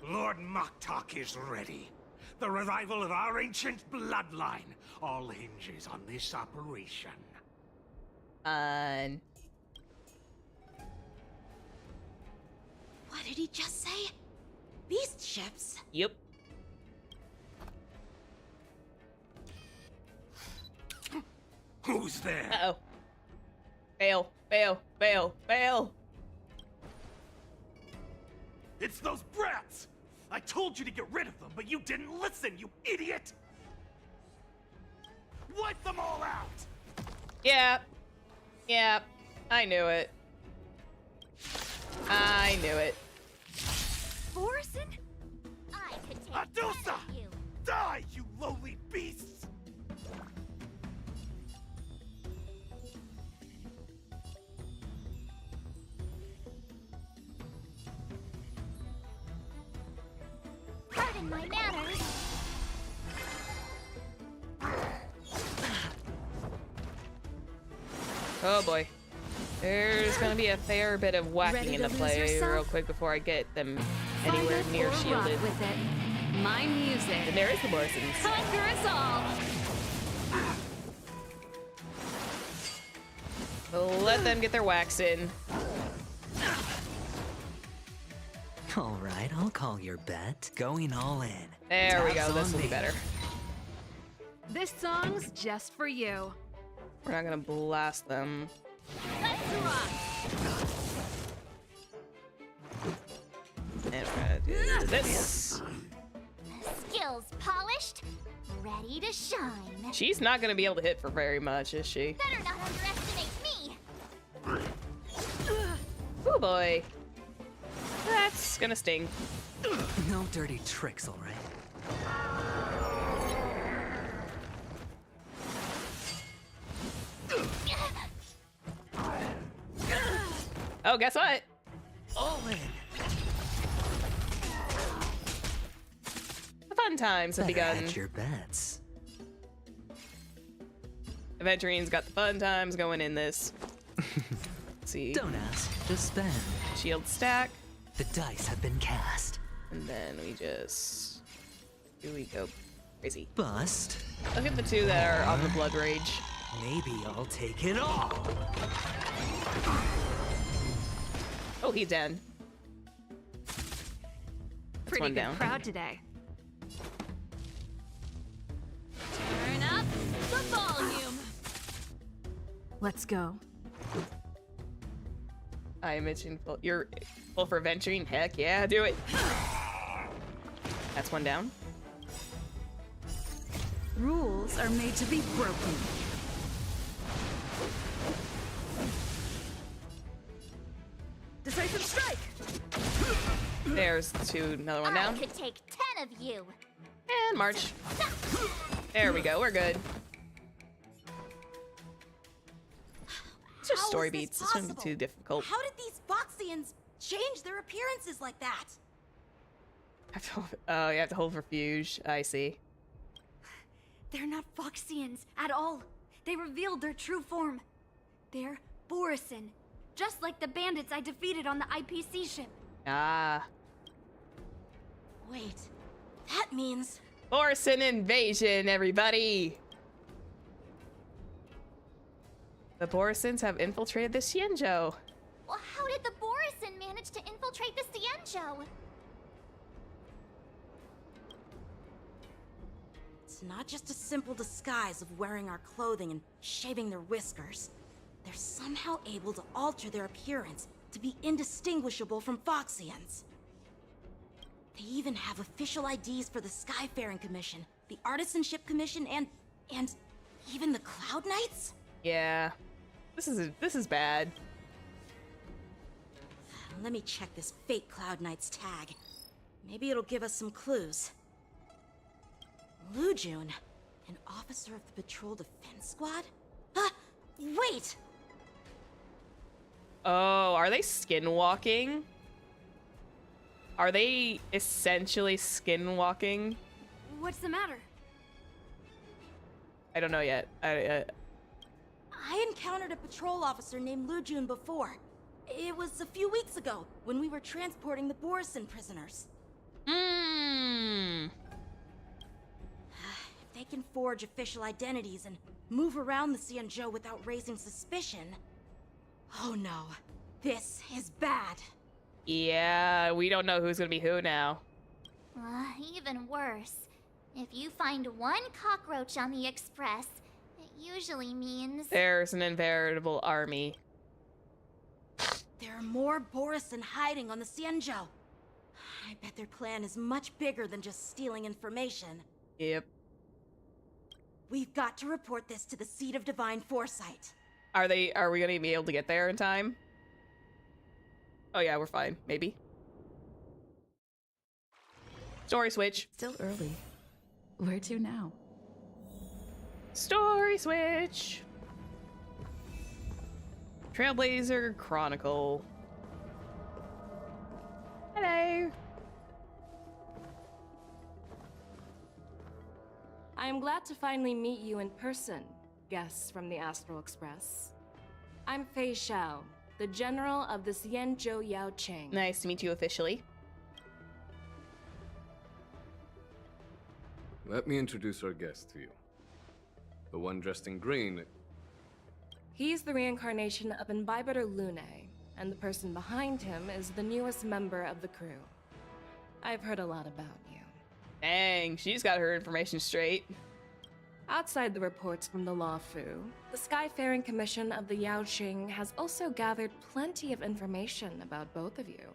Lord Moktok is ready. The revival of our ancient bloodline all hinges on this operation. What did he just say? Beast ships? Yep. Who's there? Uh-oh. Fail, fail, fail, fail. It's those brats! I told you to get rid of them, but you didn't listen, you idiot! Wipe them all out! Yeah. Yeah. I knew it. I knew it. Borisin? I could take Adusa! care of you. Die, you lowly beasts! Pardon my manners. Oh boy. There's gonna be a fair bit of whacking into play real quick before I get them anywhere near shielded. With it. My music. And there is the Borisins. Conquer us all. Let them get their whacks in. All right, I'll call your bet. Going all in. There we go. Taps This on will be me. better. This song's just for you. We're not gonna blast them. Let's rock. And we're gonna do this. Skills polished, ready to shine. She's not gonna be able to hit for very much, is she? Better not underestimate me. Oh boy. That's gonna sting. No dirty tricks, all right? Oh, guess what? All in. The fun times have Better begun. hedge your bets. Aventuриne's got the fun times going in this. Let's see. Don't ask, just spend. Shield stack. The dice have been cast. And then we just... Here we go. Crazy. Bust. Look at the two that are on the Blood Rage. Maybe I'll take it all. Oh, he's dead. That's Pretty one good down. crowd today. Turn up the volume. Let's go. I mentioned you're full for venturing. Heck yeah, do it. That's one down. Rules are made to be broken. Decisive strike. There's two. Another one I down. could take 10 of you. And march. There we go. We're good. It's just How story is this beats. It shouldn't be possible? too difficult. How did these Foxians change their appearances like that? Oh, you have to hold refuge. I see. They're not Foxians at all. They revealed their true form. They're Borisin, just like the bandits I defeated on the IPC ship. Ah. Wait, that means... Borisin invasion, everybody! The Borisins have infiltrated the Xianzhou. Well, how did the Borisin manage to infiltrate the Xianzhou? It's not just a simple disguise of wearing our clothing and shaving their whiskers. They're somehow able to alter their appearance to be indistinguishable from Foxians. They even have official IDs for the Skyfaring Commission, the Artisanship Commission, and even the Cloud Knights? Yeah. This is bad. Let me check this fake Cloud Knight's tag. Maybe it'll give us some clues. Lujun, an officer of the Patrol Defense Squad? Wait! Oh, are they skinwalking? Are they essentially skinwalking? What's the matter? I don't know yet. I encountered a patrol officer named Lujun before. It was a few weeks ago, when we were transporting the Borisin prisoners. Hmm. If they can forge official identities and move around the Xianzhou without raising suspicion... Oh no, this is bad. Yeah, we don't know who's gonna be who now. Even worse. If you find one cockroach on the Express, it usually means... There's an inveritable army. There are more Borisin hiding on the Xianzhou. I bet their plan is much bigger than just stealing information. Yep. We've got to report this to the Seat of Divine Foresight. Are we gonna be able to get there in time? Oh yeah, we're fine. Maybe. Story switch. Still early. Where to now? Story switch. Trailblazer Chronicle. Hello. I am glad to finally meet you in person, guests from the Astral Express. I'm Fei Xiao, the general of the Xianzhou Yanqing. Nice to meet you officially. Let me introduce our guest to you. The one dressed in green. He's the reincarnation of Imbibitor Lune, and the person behind him is the newest member of the crew. I've heard a lot about you. Dang, she's got her information straight. Outside the reports from the Law Fu, the Skyfaring Commission of the Yanqing has also gathered plenty of information about both of you.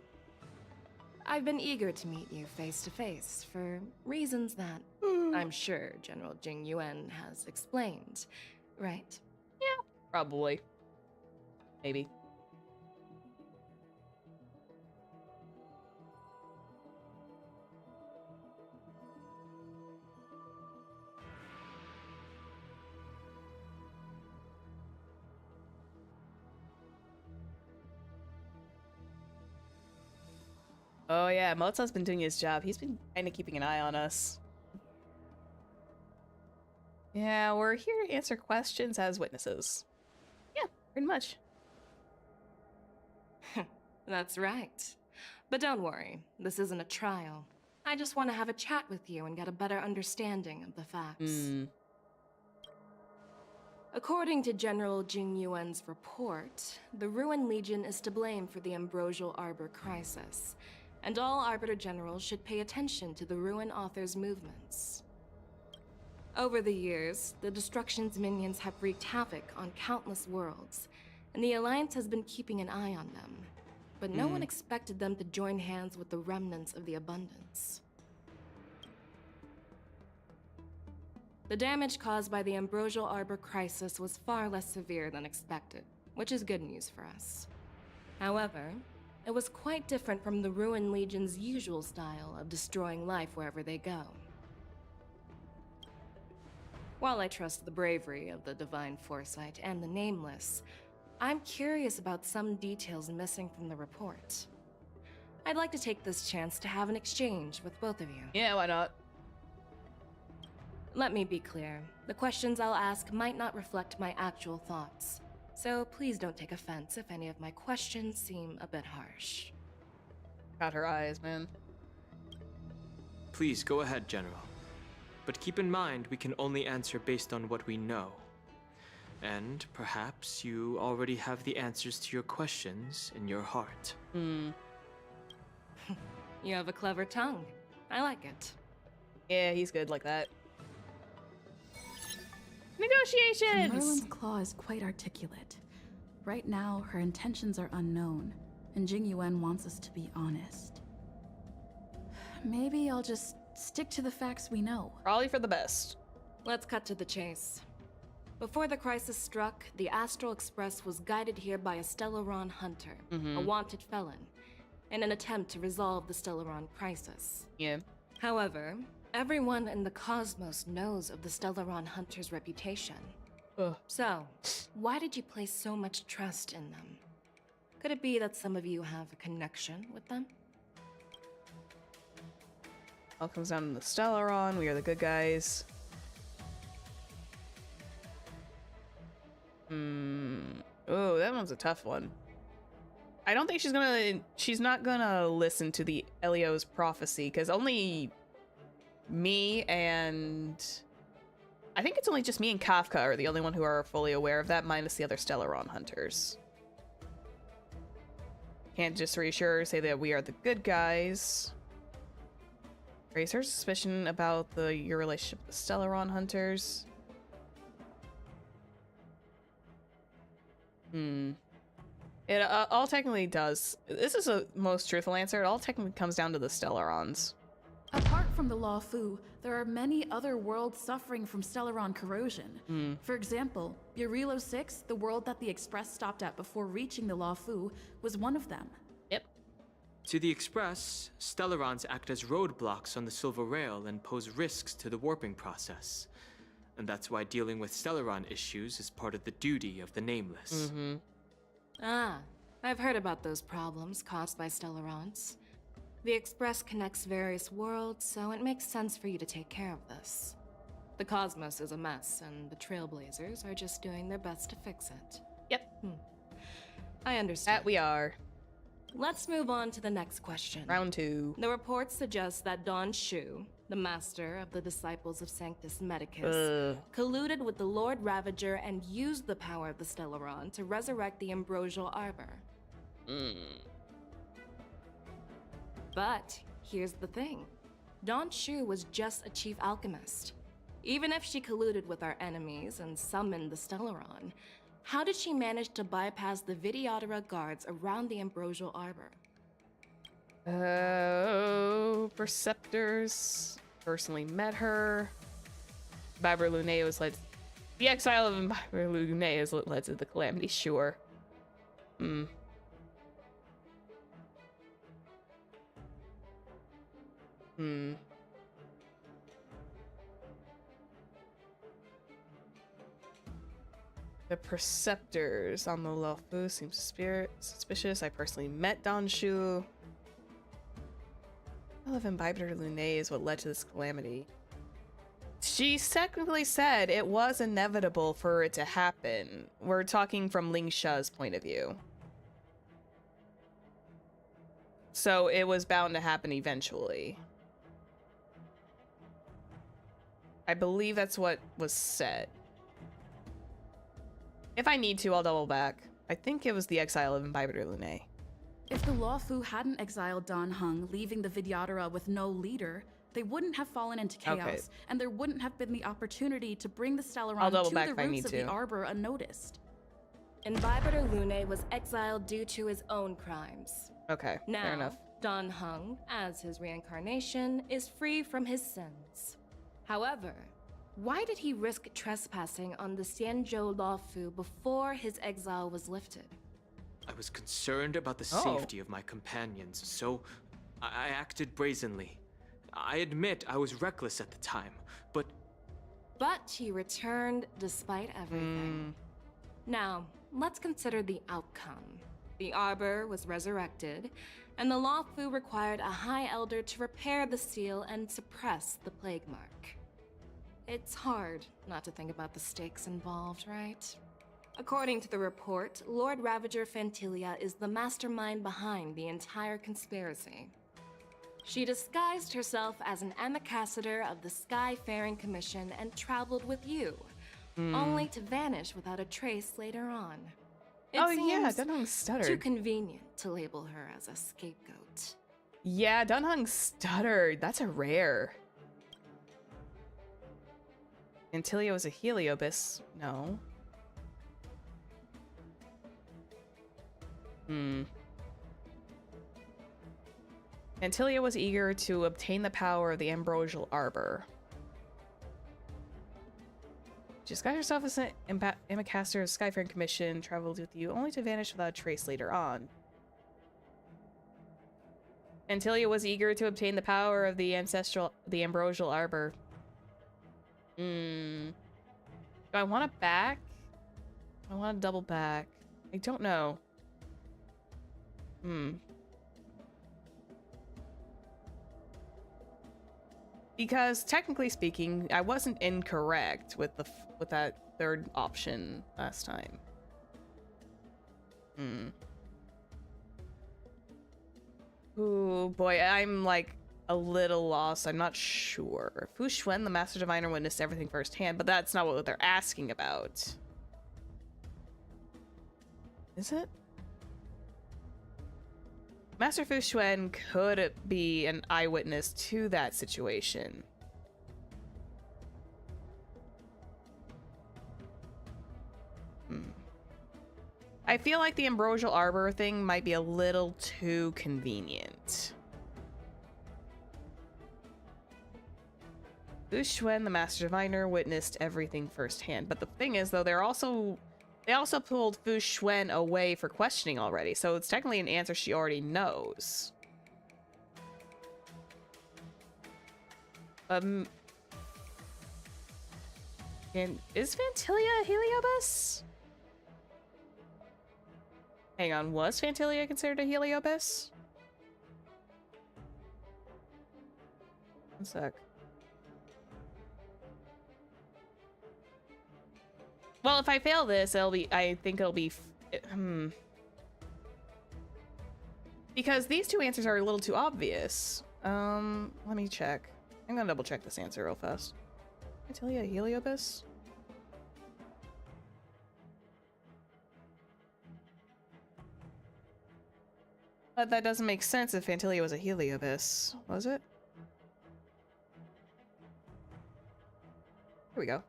I've been eager to meet you face to face for reasons that I'm sure General Jing Yuan has explained, right? Yeah, probably. Maybe. Oh yeah, Mozart's been doing his job. He's been kind of keeping an eye on us. Yeah, we're here to answer questions as witnesses. Yeah, pretty much. That's right. But don't worry, this isn't a trial. I just want to have a chat with you and get a better understanding of the facts. According to General Jing Yuan's report, the Ruin Legion is to blame for the Ambrosial Arbor crisis, and all Arbiter Generals should pay attention to the Ruin Author's movements. Over the years, the Destruction's minions have wreaked havoc on countless worlds, and the Alliance has been keeping an eye on them. But no one expected them to join hands with the remnants of the Abundance. The damage caused by the Ambrosial Arbor crisis was far less severe than expected, which is good news for us. However, it was quite different from the Ruin Legion's usual style of destroying life wherever they go. While I trust the bravery of the Divine Foresight and the Nameless, I'm curious about some details missing from the report. I'd like to take this chance to have an exchange with both of you. Yeah, why not? Let me be clear. The questions I'll ask might not reflect my actual thoughts, so please don't take offense if any of my questions seem a bit harsh. Got her eyes, man. Please go ahead, General. But keep in mind, we can only answer based on what we know. And perhaps you already have the answers to your questions in your heart. You have a clever tongue. I like it. Yeah, he's good like that. Negotiations! Merlin's claw is quite articulate. Right now, her intentions are unknown, and Jing Yuan wants us to be honest. Maybe I'll just stick to the facts we know. Probably for the best. Let's cut to the chase. Before the crisis struck, the Astral Express was guided here by a Stellaron hunter, a wanted felon, in an attempt to resolve the Stellaron crisis. Yeah. However, everyone in the cosmos knows of the Stellaron hunter's reputation. So, why did you place so much trust in them? Could it be that some of you have a connection with them? All comes down to the Stellaron. We are the good guys. Oh, that one's a tough one. I don't think she's not gonna listen to the Elio's prophecy, because only me and I think it's only just me and Kafka are the only one who are fully aware of that, minus the other Stellaron hunters. Can't just reassure her, say that we are the good guys. Raise her suspicion about your relationship with the Stellaron hunters. It all technically does. This is a most truthful answer. It all technically comes down to the Stellarons. Apart from the Law Fu, there are many other worlds suffering from Stellaron corrosion. For example, Burilo 6, the world that the Express stopped at before reaching the Law Fu, was one of them. Yep. To the Express, Stellarons act as roadblocks on the Silver Rail and pose risks to the warping process. And that's why dealing with Stellaron issues is part of the duty of the Nameless. Ah, I've heard about those problems caused by Stellarons. The Express connects various worlds, so it makes sense for you to take care of this. The cosmos is a mess, and the Trailblazers are just doing their best to fix it. Yep. I understand. That we are. Let's move on to the next question. Round 2. The reports suggest that Don Shu, the master of the Disciples of Sanctus Medicus, colluded with the Lord Ravager and used the power of the Stellaron to resurrect the Ambrosial Arbor. But here's the thing. Don Shu was just a chief alchemist. Even if she colluded with our enemies and summoned the Stellaron, how did she manage to bypass the Videodora guards around the Ambrosial Arbor? Perceptors. Personally met her. Biber Lunae was led. The exile of Biber Lunae is led to the calamity, sure. The Perceptors on the Lofu seem suspicious. I personally met Don Shu. of Imbibitor Lunae is what led to this calamity. She technically said it was inevitable for it to happen. We're talking from Ling Sha's point of view. So it was bound to happen eventually. I believe that's what was said. If I need to, I'll double back. I think it was the exile of Imbibitor Lunae. If the Lawfu hadn't exiled Dan Heng, leaving the Vidyadhara with no leader, they wouldn't have fallen into chaos, Okay. and there wouldn't have been the opportunity to bring the I'll Stellaron double to back the if I roots need of to. the Arbor unnoticed. Imbibitor Lunae was exiled due to his own crimes. Okay, Now, fair enough. Dan Heng, as his reincarnation, is free from his sins. However, why did he risk trespassing on the Xianzhou Lawfu before his exile was lifted? I was concerned about the safety of my companions, so I acted brazenly. I admit I was reckless at the time, but he returned despite everything. Now, let's consider the outcome. The Arbor was resurrected, and the Lawfu required a High Elder to repair the seal and suppress the Plague Mark. It's hard not to think about the stakes involved, right? According to the report, Lord Ravager Fantilia is the mastermind behind the entire conspiracy. She disguised herself as an ambassador of the Skyfaring Commission and traveled with you, only to vanish without a trace later on. It yeah, seems Dunhung stuttered. too convenient to label her as a scapegoat. Yeah, Dunhung stuttered. That's a rare. Antilia was a Heliobus. No. Antilia was eager to obtain the power of the Ambrosial Arbor. Disguise yourself as an ambassador of Skyfaring Commission, traveled with you only to vanish without a trace later on. Antilia was eager to obtain the power of the Ambrosial Arbor. Do I want to back? I want to double back. I don't know. Because technically speaking, I wasn't incorrect with that third option last time. Ooh, boy, I'm like a little lost. I'm not sure. Fu Xuan, the Master Diviner, witnessed everything firsthand, but that's not what they're asking about. Is it? Master Fu Xuan could be an eyewitness to that situation. I feel like the Ambrosial Arbor thing might be a little too convenient. Fu Xuan, the Master Diviner, witnessed everything firsthand. But the thing is, though, they also pulled Fu Xuan away for questioning already, so it's technically an answer she already knows. Is Fantilia a Heliobus? Hang on, was Fantilia considered a Heliobus? One sec. Well, if I fail this, I think it'll be, because these two answers are a little too obvious. Let me check. I'm gonna double check this answer real fast. Can I tell you a Heliobus? But that doesn't make sense if Fantilia was a Heliobus, was it? Here we go.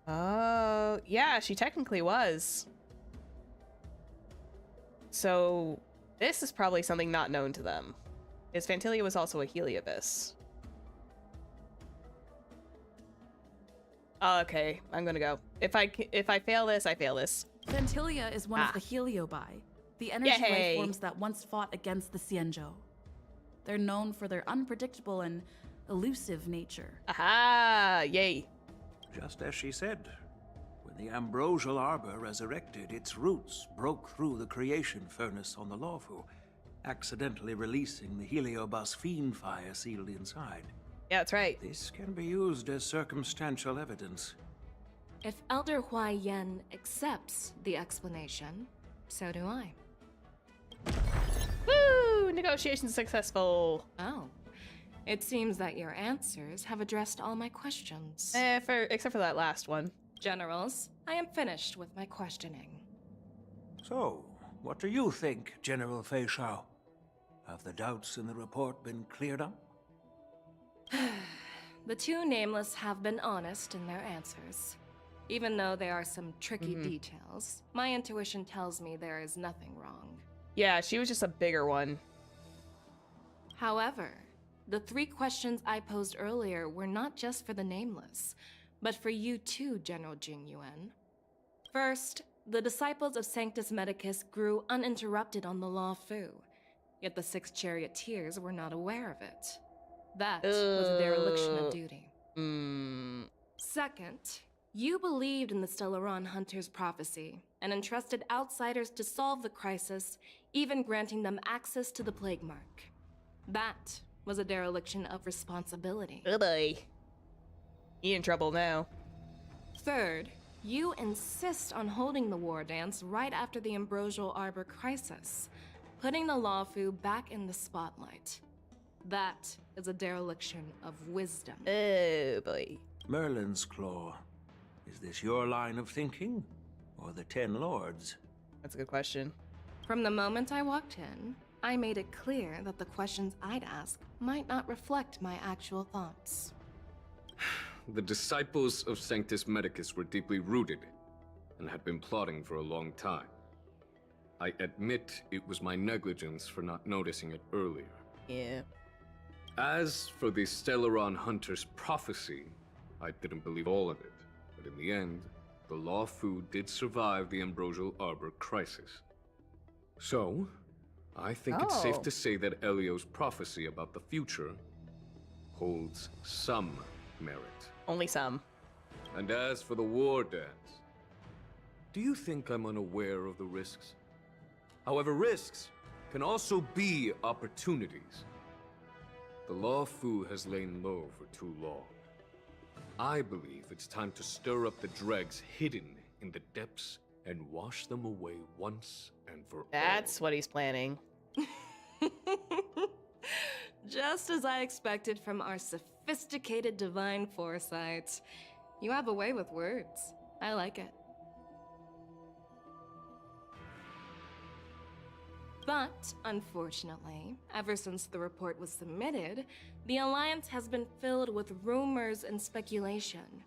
Oh, yeah, she technically was. So, this is probably something not known to them. Is Fantilia was also a Heliobus. Okay, I'm gonna go. If I fail this, I fail this. Fantilia is one of the Heliobi, the energy life forms that once fought against the Xianzhou. They're known for their unpredictable and elusive nature. Aha! Yay. Just as she said, when When the Ambrosial Arbor resurrected, its roots broke through the creation furnace on the Lawfu, accidentally releasing the Heliobus fiend fire sealed inside. Yeah, that's right. This can be used as circumstantial evidence. If Elder Hua Yen accepts the explanation, so do I. Woo! Negotiations successful. Oh. It seems that your answers have addressed all my questions. Except for that last one. Generals, I am finished with my questioning. So, what do you think, General Fei Shao? Have the doubts in the report been cleared up? The two nameless have been honest in their answers. Even though there are some tricky details, my intuition tells me there is nothing wrong. Yeah, she was just a bigger one. However, the 3 questions I posed earlier were not just for the nameless, but for you too, General Jing Yuan. First, the disciples of Sanctus Medicus grew uninterrupted on the Lawfu, yet the 6 charioteers were not aware of it. That was a dereliction of duty. Second, you believed in the Stellaron Hunter's prophecy and entrusted outsiders to solve the crisis, even granting them access to the Plague Mark. That was a dereliction of responsibility. Oh boy. He in trouble now. Third, you insist on holding the Wardance right after the Ambrosial Arbor crisis, putting the Lawfu back in the spotlight. That is a dereliction of wisdom. Oh boy. Merlin's Claw. Is this your line of thinking, or the 10 Lords? That's a good question. From the moment I walked in, I made it clear that the questions I'd ask might not reflect my actual thoughts. The disciples of Sanctus Medicus were deeply rooted and had been plotting for a long time. I admit it was my negligence for not noticing it earlier. Yeah. As for the Stellaron Hunter's prophecy, I didn't believe all of it, but in the end, the Lawfu did survive the Ambrosial Arbor crisis. So, I think it's safe to say that Elio's prophecy about the future holds some merit. Only some. And as for the Wardance, do you think I'm unaware of the risks? However, risks can also be opportunities. The Lawfu has lain low for too long. I believe it's time to stir up the dregs hidden in the depths and wash them away once and for all. That's what he's planning. Just as I expected from our sophisticated divine foresight. You have a way with words. I like it. But, unfortunately, ever since the report was submitted, the Alliance has been filled with rumors and speculation.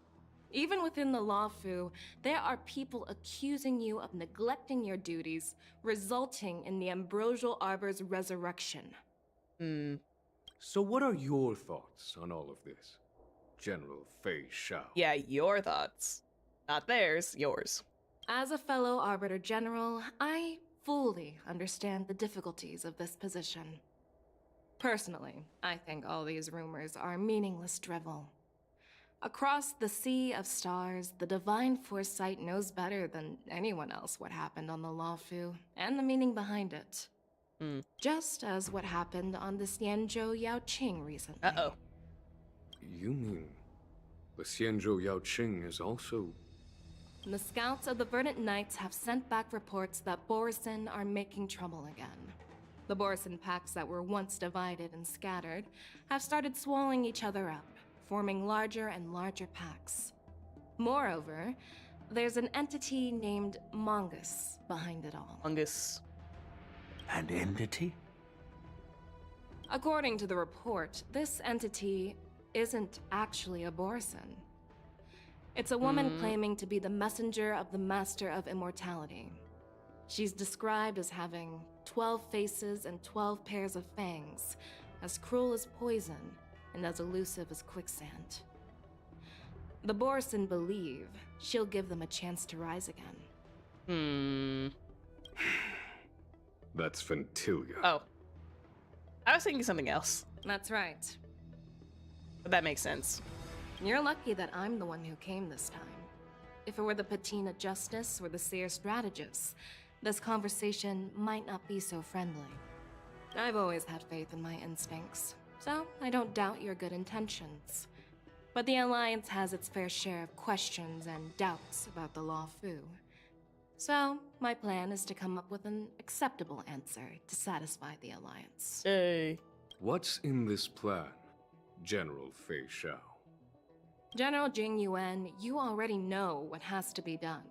Even within the Lawfu, there are people accusing you of neglecting your duties, resulting in the Ambrosial Arbor's resurrection. So what are your thoughts on all of this, General Fei Shao? Yeah, your thoughts. Not theirs, yours. As a fellow Arbiter General, I fully understand the difficulties of this position. Personally, I think all these rumors are meaningless drivel. Across the sea of stars, the divine foresight knows better than anyone else what happened on the Lawfu and the meaning behind it. Just as what happened on the Xianzhou Yaoqing recently. Uh-oh. You mean the Xianzhou Yaoqing is also... The scouts of the Verdant Knights have sent back reports that Borisin are making trouble again. The Borisin packs that were once divided and scattered have started swallowing each other up, forming larger and larger packs. Moreover, there's an entity named Mongus behind it all. Mongus. An entity? According to the report, this entity isn't actually a Borisin. It's a woman claiming to be the messenger of the Master of Immortality. She's described as having 12 faces and 12 pairs of fangs, as cruel as poison, and as elusive as quicksand. The Borisin believe she'll give them a chance to rise again. That's Ventilia. Oh. I was thinking something else. That's right. But that makes sense. You're lucky that I'm the one who came this time. if it were the Patina Justice or the Seer Strategist, this conversation might not be so friendly. I've always had faith in my instincts, so I don't doubt your good intentions. But the Alliance has its fair share of questions and doubts about the Law Fu. So, my plan is to come up with an acceptable answer to satisfy the Alliance. Hey. What's in this plan, General Fei Shao? General Jing Yuan, you already know what has to be done.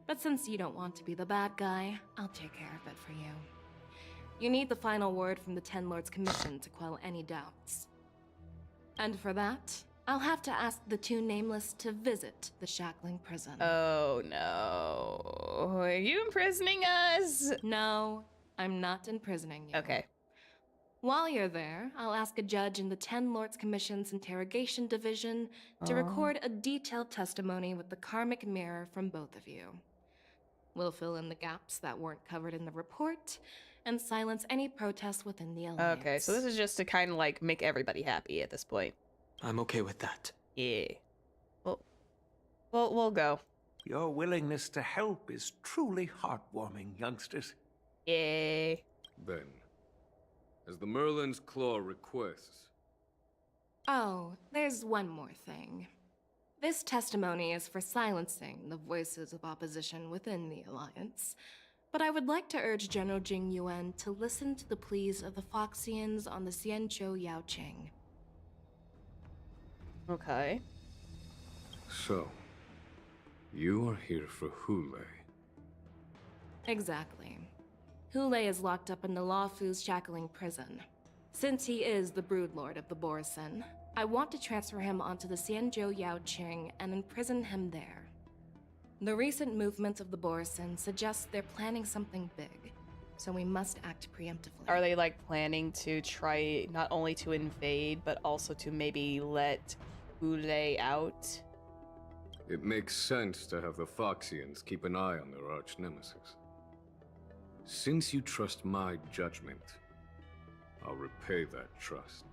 But since you don't want to be the bad guy, I'll take care of it for you. You need the final word from the Ten Lords Commission to quell any doubts. And for that, I'll have to ask the two Nameless to visit the Shackling prison. Oh no. Are you imprisoning us? No, I'm not imprisoning you. Okay. While you're there, I'll ask a judge in the Ten Lords Commission's Interrogation Division to record a detailed testimony with the karmic mirror from both of you. We'll fill in the gaps that weren't covered in the report and silence any protests within the Alliance. Okay, so this is just to kind of like make everybody happy at this point. I'm okay with that. Yeah. We'll go. Your willingness to help is truly heartwarming, youngsters. Yay. Then, as the Merlin's Claw requests... Oh, there's one more thing. This testimony is for silencing the voices of opposition within the Alliance, but I would like to urge General Jing Yuan to listen to the pleas of the Foxians on the Xianzhou Yaoqing. Okay. So, you are here for Hule. Exactly. Hule is locked up in the Law Fu's Shackling prison. Since he is the Broodlord of the Borisin, I want to transfer him onto the Xianzhou Yaoqing and imprison him there. The recent movements of the Borisin suggest they're planning something big, so we must act preemptively. Are they like planning to try not only to invade, but also to maybe let Hule out? It makes sense to have the Foxians keep an eye on their arch-nemesis. Since you trust my judgment, I'll repay that trust.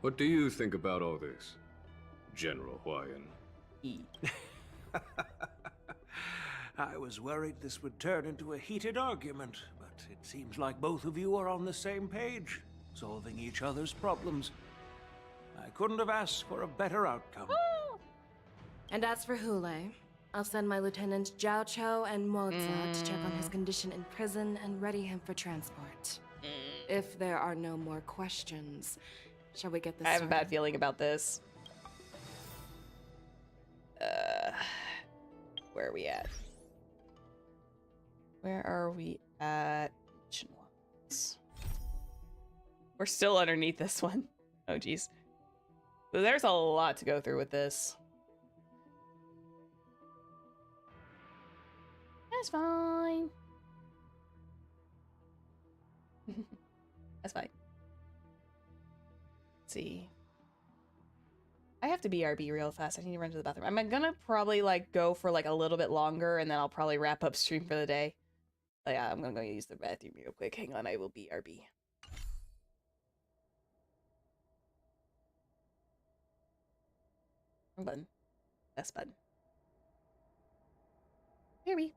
What do you think about all this, General Huayan? I was worried this would turn into a heated argument, but it seems like both of you are on the same page, solving each other's problems. I couldn't have asked for a better outcome. And as for Hule, I'll send my lieutenants Zhao Chou and Moza to check on his condition in prison and ready him for transport. If there are no more questions, shall we get this I have a started? bad feeling about this. Where are we at? Where are we at? We're still underneath this one. Oh, geez. So there's a lot to go through with this. That's fine. That's fine. Let's see. I have to BRB real fast. I need to run to the bathroom. I'm gonna probably like go for like a little bit longer and then I'll probably wrap up stream for the day. But yeah, I'm gonna go use the bathroom real quick. Hang on, I will BRB. Wrong button. S button. BRB.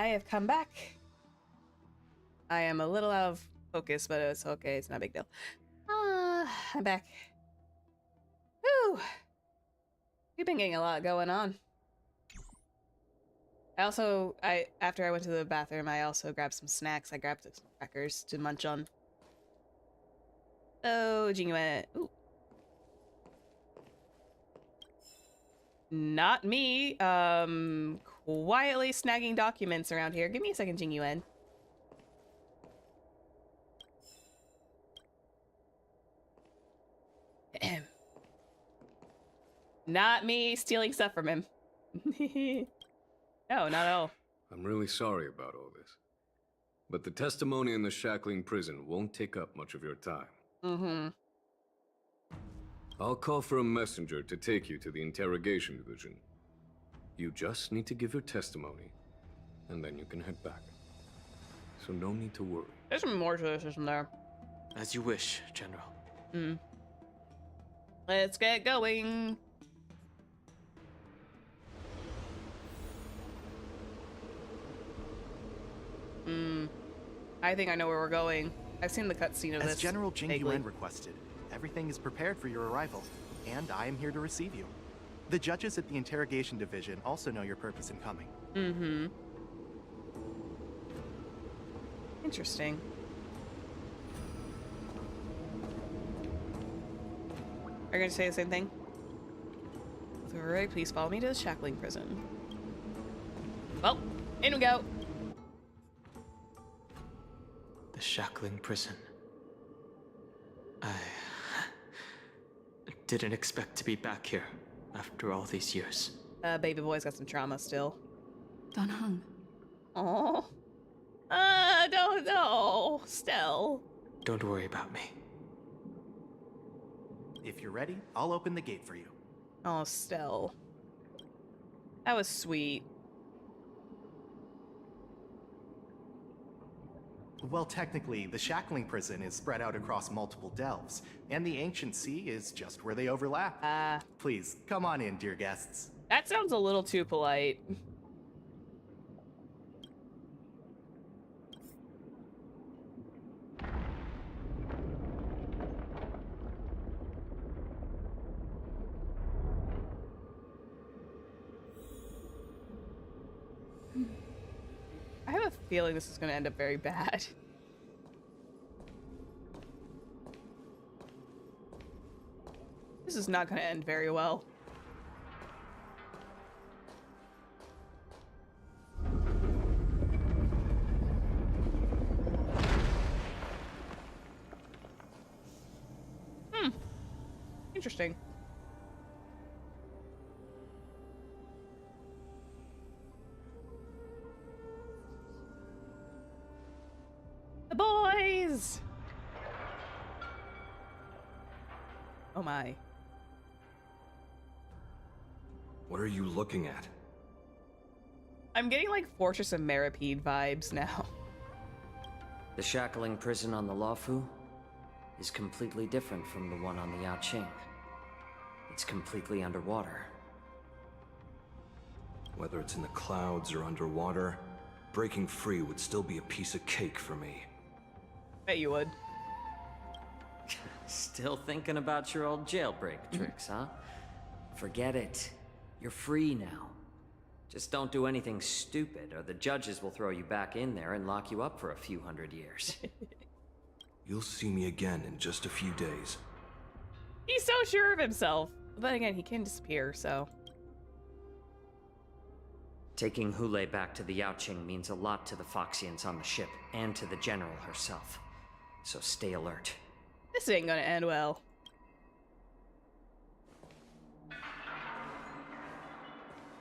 I have come back. I am a little out of focus, but it's okay. It's not a big deal. I'm back. Woo! We've been getting a lot going on. After I went to the bathroom, I also grabbed some snacks. I grabbed some crackers to munch on. Oh, Jing Yuan. Ooh. Not me. Quietly snagging documents around here. Give me a second, Jing Yuan. Not me stealing stuff from him. No, not at all. I'm really sorry about all this. But the testimony in the shackling prison won't take up much of your time. Mm-hmm. I'll call for a messenger to take you to the interrogation division. You just need to give your testimony, and then you can head back. So no need to worry. There's some more to this, isn't there? As you wish, General. Let's get going. I think I know where we're going. I've seen the cutscene of this. As General Jing vaguely. Yuan requested, everything is prepared for your arrival, and I am here to receive you. The judges at the interrogation division also know your purpose in coming. Mm-hmm. Interesting. Are you going to say the same thing? Alright, please follow me to the shackling prison. Well, in we go. The shackling prison. I didn't expect to be back here after all these years. Baby boy's got some trauma still. Don Hung. Oh. Don't know. Still. Don't worry about me. If you're ready, I'll open the gate for you. Oh, still. That was sweet. Well, technically, the shackling prison is spread out across multiple delves, and the ancient sea is just where they overlap. Please, come on in, dear guests. That sounds a little too polite. I have a feeling this is going to end up very bad. This is not going to end very well. Interesting. The boys! Oh my. What are you looking at? I'm getting like Fortress of Maripede vibes now. The shackling prison on the Luofu is completely different from the one on the Yanqing. It's completely underwater. Whether it's in the clouds or underwater, breaking free would still be a piece of cake for me. Bet you would. Still thinking about your old jailbreak tricks, huh? Forget it. You're free now. Just don't do anything stupid, or the judges will throw you back in there and lock you up for a few hundred years. You'll see me again in just a few days. He's so sure of himself. But then again, he can disappear, so... Taking Hule back to the Yaoqing means a lot to the Foxians on the ship, and to the General herself. So stay alert. This ain't gonna end well.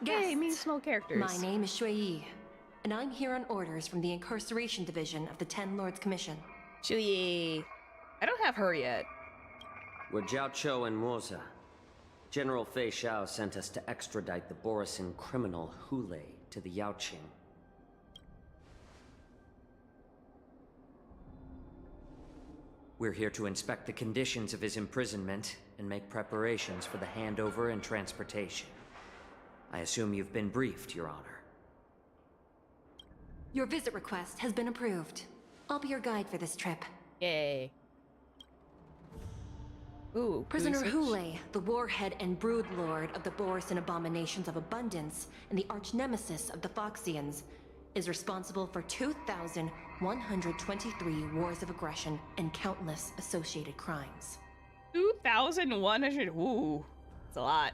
Hey, meet small characters. My name is Shui Yi, and I'm here on orders from the Incarceration Division of the Ten Lords Commission. Shui Yi. I don't have her yet. We're Jiao Cho and Moza. General Fei Xiao sent us to extradite the Borisin criminal Hule to the Yaoqing. We're here to inspect the conditions of his imprisonment and make preparations for the handover and transportation. I assume you've been briefed, Your Honor. Your visit request has been approved. I'll be your guide for this trip. Yay. Ooh, Prisoner research. Hule, the warhead and brood lord of the Borisin abominations of abundance and the arch nemesis of the Foxians, is responsible for 2,123 wars of aggression and countless associated crimes. 2,100. Ooh, that's a lot.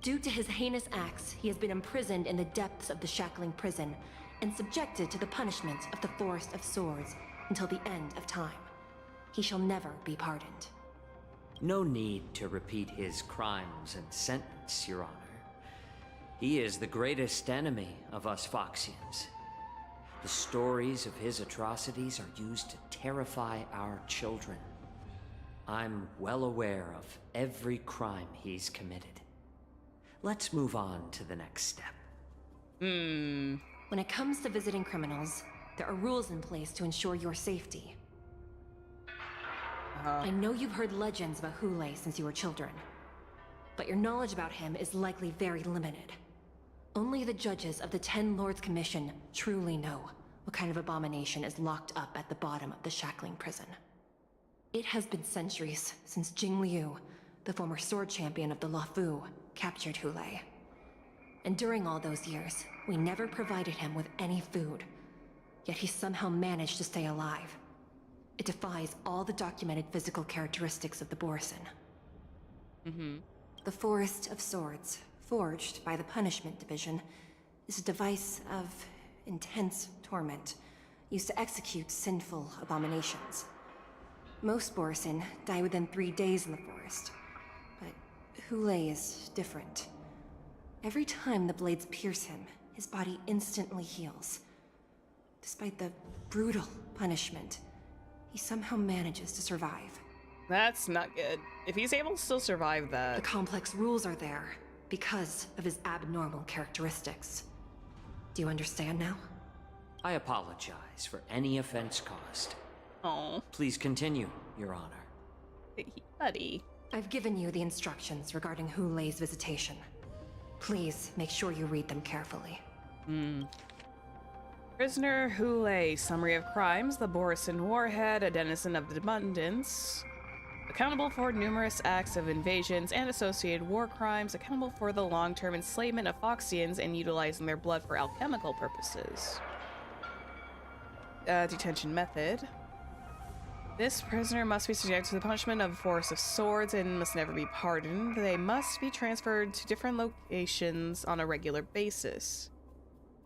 Due to his heinous acts, he has been imprisoned in the depths of the Shackling Prison and subjected to the punishment of the Forest of Swords until the end of time. He shall never be pardoned. No need to repeat his crimes and sentence, Your Honor. He is the greatest enemy of us Foxians. The stories of his atrocities are used to terrify our children. I'm well aware of every crime he's committed. Let's move on to the next step. When it comes to visiting criminals, there are rules in place to ensure your safety. I know you've heard legends about Hule since you were children, but your knowledge about him is likely very limited. Only the judges of the Ten Lords Commission truly know what kind of abomination is locked up at the bottom of the Shackling Prison. It has been centuries since Jing Liu, the former sword champion of the Luofu, captured Hule. And during all those years, we never provided him with any food. Yet he somehow managed to stay alive. It defies all the documented physical characteristics of the Borisin. The Forest of Swords, forged by the Punishment Division, is a device of intense torment, used to execute sinful abominations. Most Borisin die within 3 days in the forest, but Hule is different. Every time the blades pierce him, his body instantly heals. Despite the brutal punishment, he somehow manages to survive. That's not good. If he's able to still survive that. The complex rules are there because of his abnormal characteristics. Do you understand now? I apologize for any offense caused. Oh. Please continue, Your Honor. Buddy. I've given you the instructions regarding Hule's visitation. Please make sure you read them carefully. Prisoner Hule, summary of crimes, the Borisin warhead, a denizen of the abundance, accountable for numerous acts of invasions and associated war crimes, accountable for the long-term enslavement of Foxians and utilizing their blood for alchemical purposes. Detention method. This prisoner must be subject to the punishment of Forest of Swords and must never be pardoned. They must be transferred to different locations on a regular basis.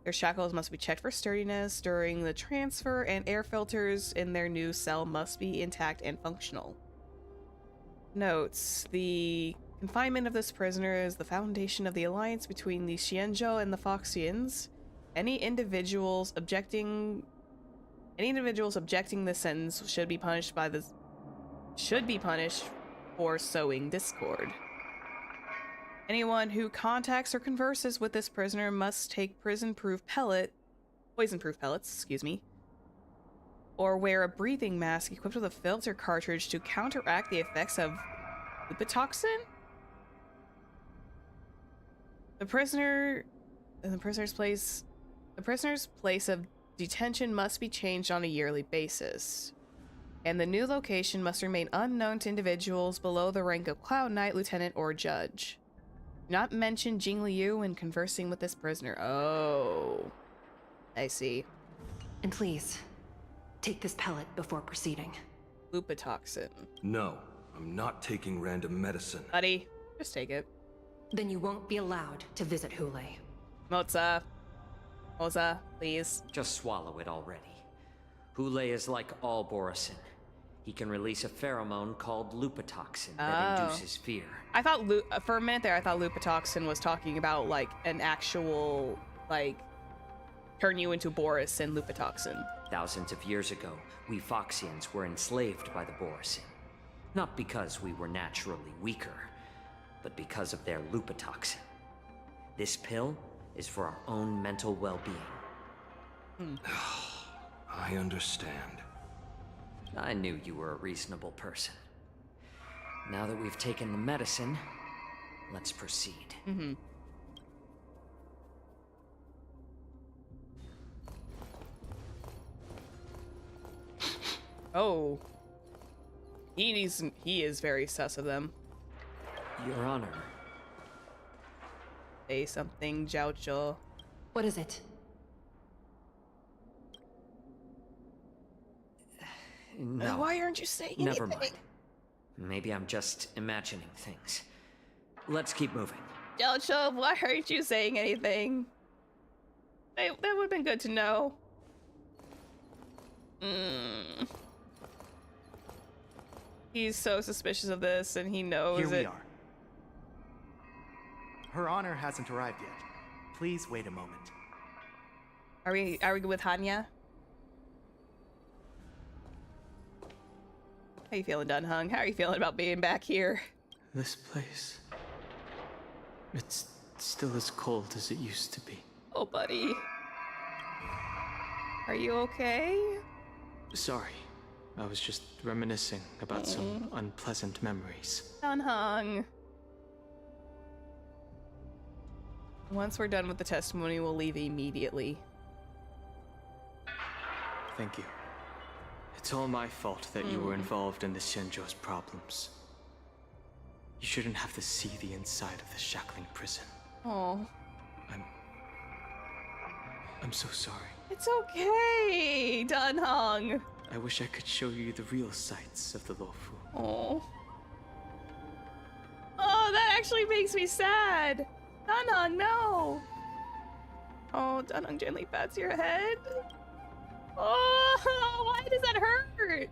Their shackles must be checked for sturdiness during the transfer, and air filters in their new cell must be intact and functional. Notes: the confinement of this prisoner is the foundation of the alliance between the Xianzhou and the Foxians. Any individuals objecting this sentence should be punished for sowing discord. Anyone who contacts or converses with this prisoner must take poison-proof pellets, or wear a breathing mask equipped with a filter cartridge to counteract the effects of lupitoxin. The prisoner's place of detention must be changed on a yearly basis, and the new location must remain unknown to individuals below the rank of Cloud Knight, Lieutenant, or Judge. Do not mention Jing Liu when conversing with this prisoner. Oh, I see. And please, take this pellet before proceeding. Lupitoxin. No, I'm not taking random medicine. Buddy, just take it. Then you won't be allowed to visit Hule. Moza, please. Just swallow it already. Hule is like all Borisin. He can release a pheromone called lupitoxin that induces fear. I thought for a minute there, I thought lupitoxin was talking about like an actual turn you into Borisin lupitoxin. Thousands of years ago, we Foxians were enslaved by the Borisin. Not because we were naturally weaker, but because of their lupitoxin. This pill is for our own mental well-being. I understand. I knew you were a reasonable person. Now that we've taken the medicine, let's proceed. Oh. He is very sus of them. Your Honor. Say something, Jiaocho. What is it? No. Why aren't you saying anything? Never mind. Maybe I'm just imagining things. Let's keep moving. Jiaocho, why aren't you saying anything? That would have been good to know. He's so suspicious of this, and he knows Here it. we are. Her Honor hasn't arrived yet. Please wait a moment. Are we with Hanya? How you feeling, Dunhung? How are you feeling about being back here? This place. It's still as cold as it used to be. Oh, buddy. Are you okay? Sorry. I was just reminiscing about some unpleasant memories. Dunhung. Once we're done with the testimony, we'll leave immediately. Thank you. It's all my fault that you were involved in the Xianzhou's problems. You shouldn't have to see the inside of the shackling prison. Oh. I'm so sorry. It's okay, Dunhung. I wish I could show you the real sights of the Luofu. Oh. Oh, that actually makes me sad. Dunhung, no. Oh, Dunhung gently pats your head. Oh, why does that hurt?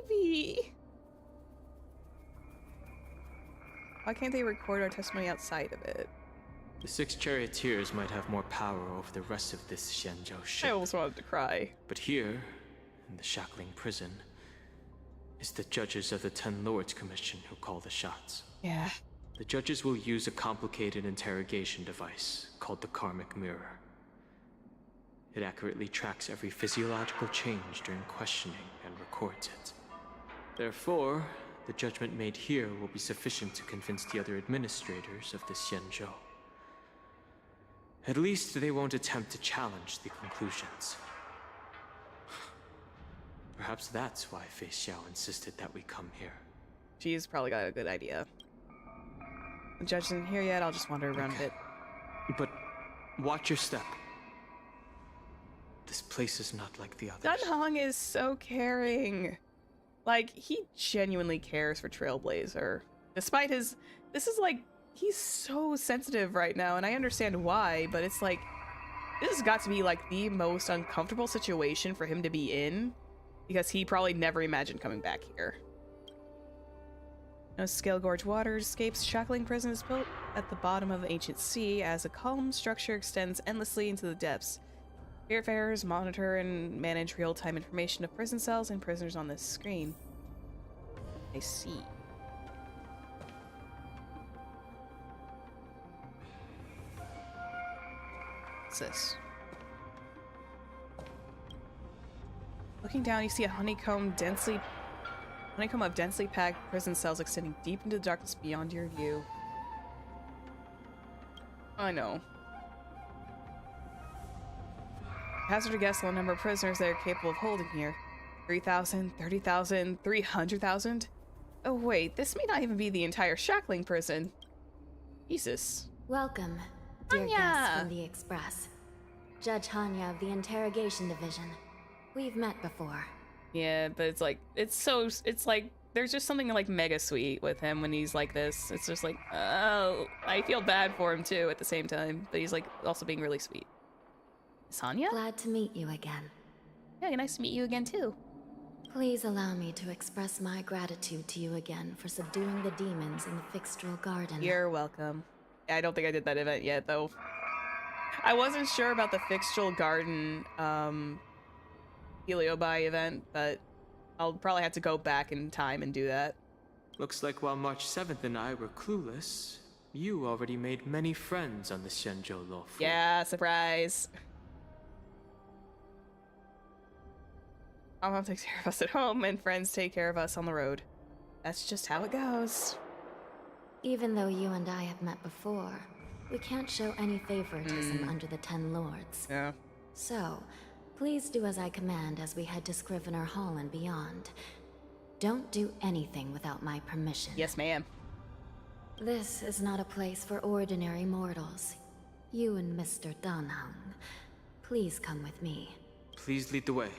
Baby. Why can't they record our testimony outside of it? The 6 charioteers might have more power over the rest of this Xianzhou ship. I almost wanted to cry. But here, in the shackling prison, is the judges of the 10 Lords Commission who call the shots. Yeah. The judges will use a complicated interrogation device called the Karmic Mirror. It accurately tracks every physiological change during questioning and records it. Therefore, the judgment made here will be sufficient to convince the other administrators of the Xianzhou. At least they won't attempt to challenge the conclusions. Perhaps that's why Fei Xiao insisted that we come here. She's probably got a good idea. The judge isn't here yet, I'll just wander around a bit. But watch your step. This place is not like the others. Dunhung is so caring. Like, he genuinely cares for Trailblazer. Despite his... This is like... He's so sensitive right now, and I understand why, but it's like... This has got to be, like, the most uncomfortable situation for him to be in, because he probably never imagined coming back here. No Scale Gorge Waters escapes. Shackling prison is built at the bottom of the ancient sea as a column structure extends endlessly into the depths. Wayfarers monitor and manage real-time information of prison cells and prisoners on this screen. I see. What's this? Looking down, you see a honeycomb of densely packed prison cells extending deep into the darkness beyond your view. I know. Hazard to guess the number of prisoners they are capable of holding here. 3,000, 30,000, 300,000? Oh wait, this may not even be the entire shackling prison. Jesus. Welcome, dear Hanya. guests from the Express. Judge Hanya of the Interrogation Division. We've met before. Yeah, but it's like, it's like, there's just something like mega sweet with him when he's like this. It's just like, oh, I feel bad for him too at the same time, but he's like also being really sweet. Is Hanya? Glad to meet you again. Yeah, nice to meet you again too. Please allow me to express my gratitude to you again for subduing the demons in the Fixtral Garden. You're welcome. I don't think I did that event yet though. I wasn't sure about the Fixtral Garden Heliobi event, but I'll probably have to go back in time and do that. Looks like while March 7th and I were clueless, you already made many friends on the Xianzhou Luofu. Yeah, surprise. Mom takes care of us at home, and friends take care of us on the road. That's just how it goes. Even though you and I have met before, we can't show any favoritism under the 10 Lords. Yeah. So, Please do as I command as we head to Scrivener Hall and beyond. Don't do anything without my permission. Yes, ma'am. This is not a place for ordinary mortals. You and Mr. Danheng, please come with me. Please lead the way,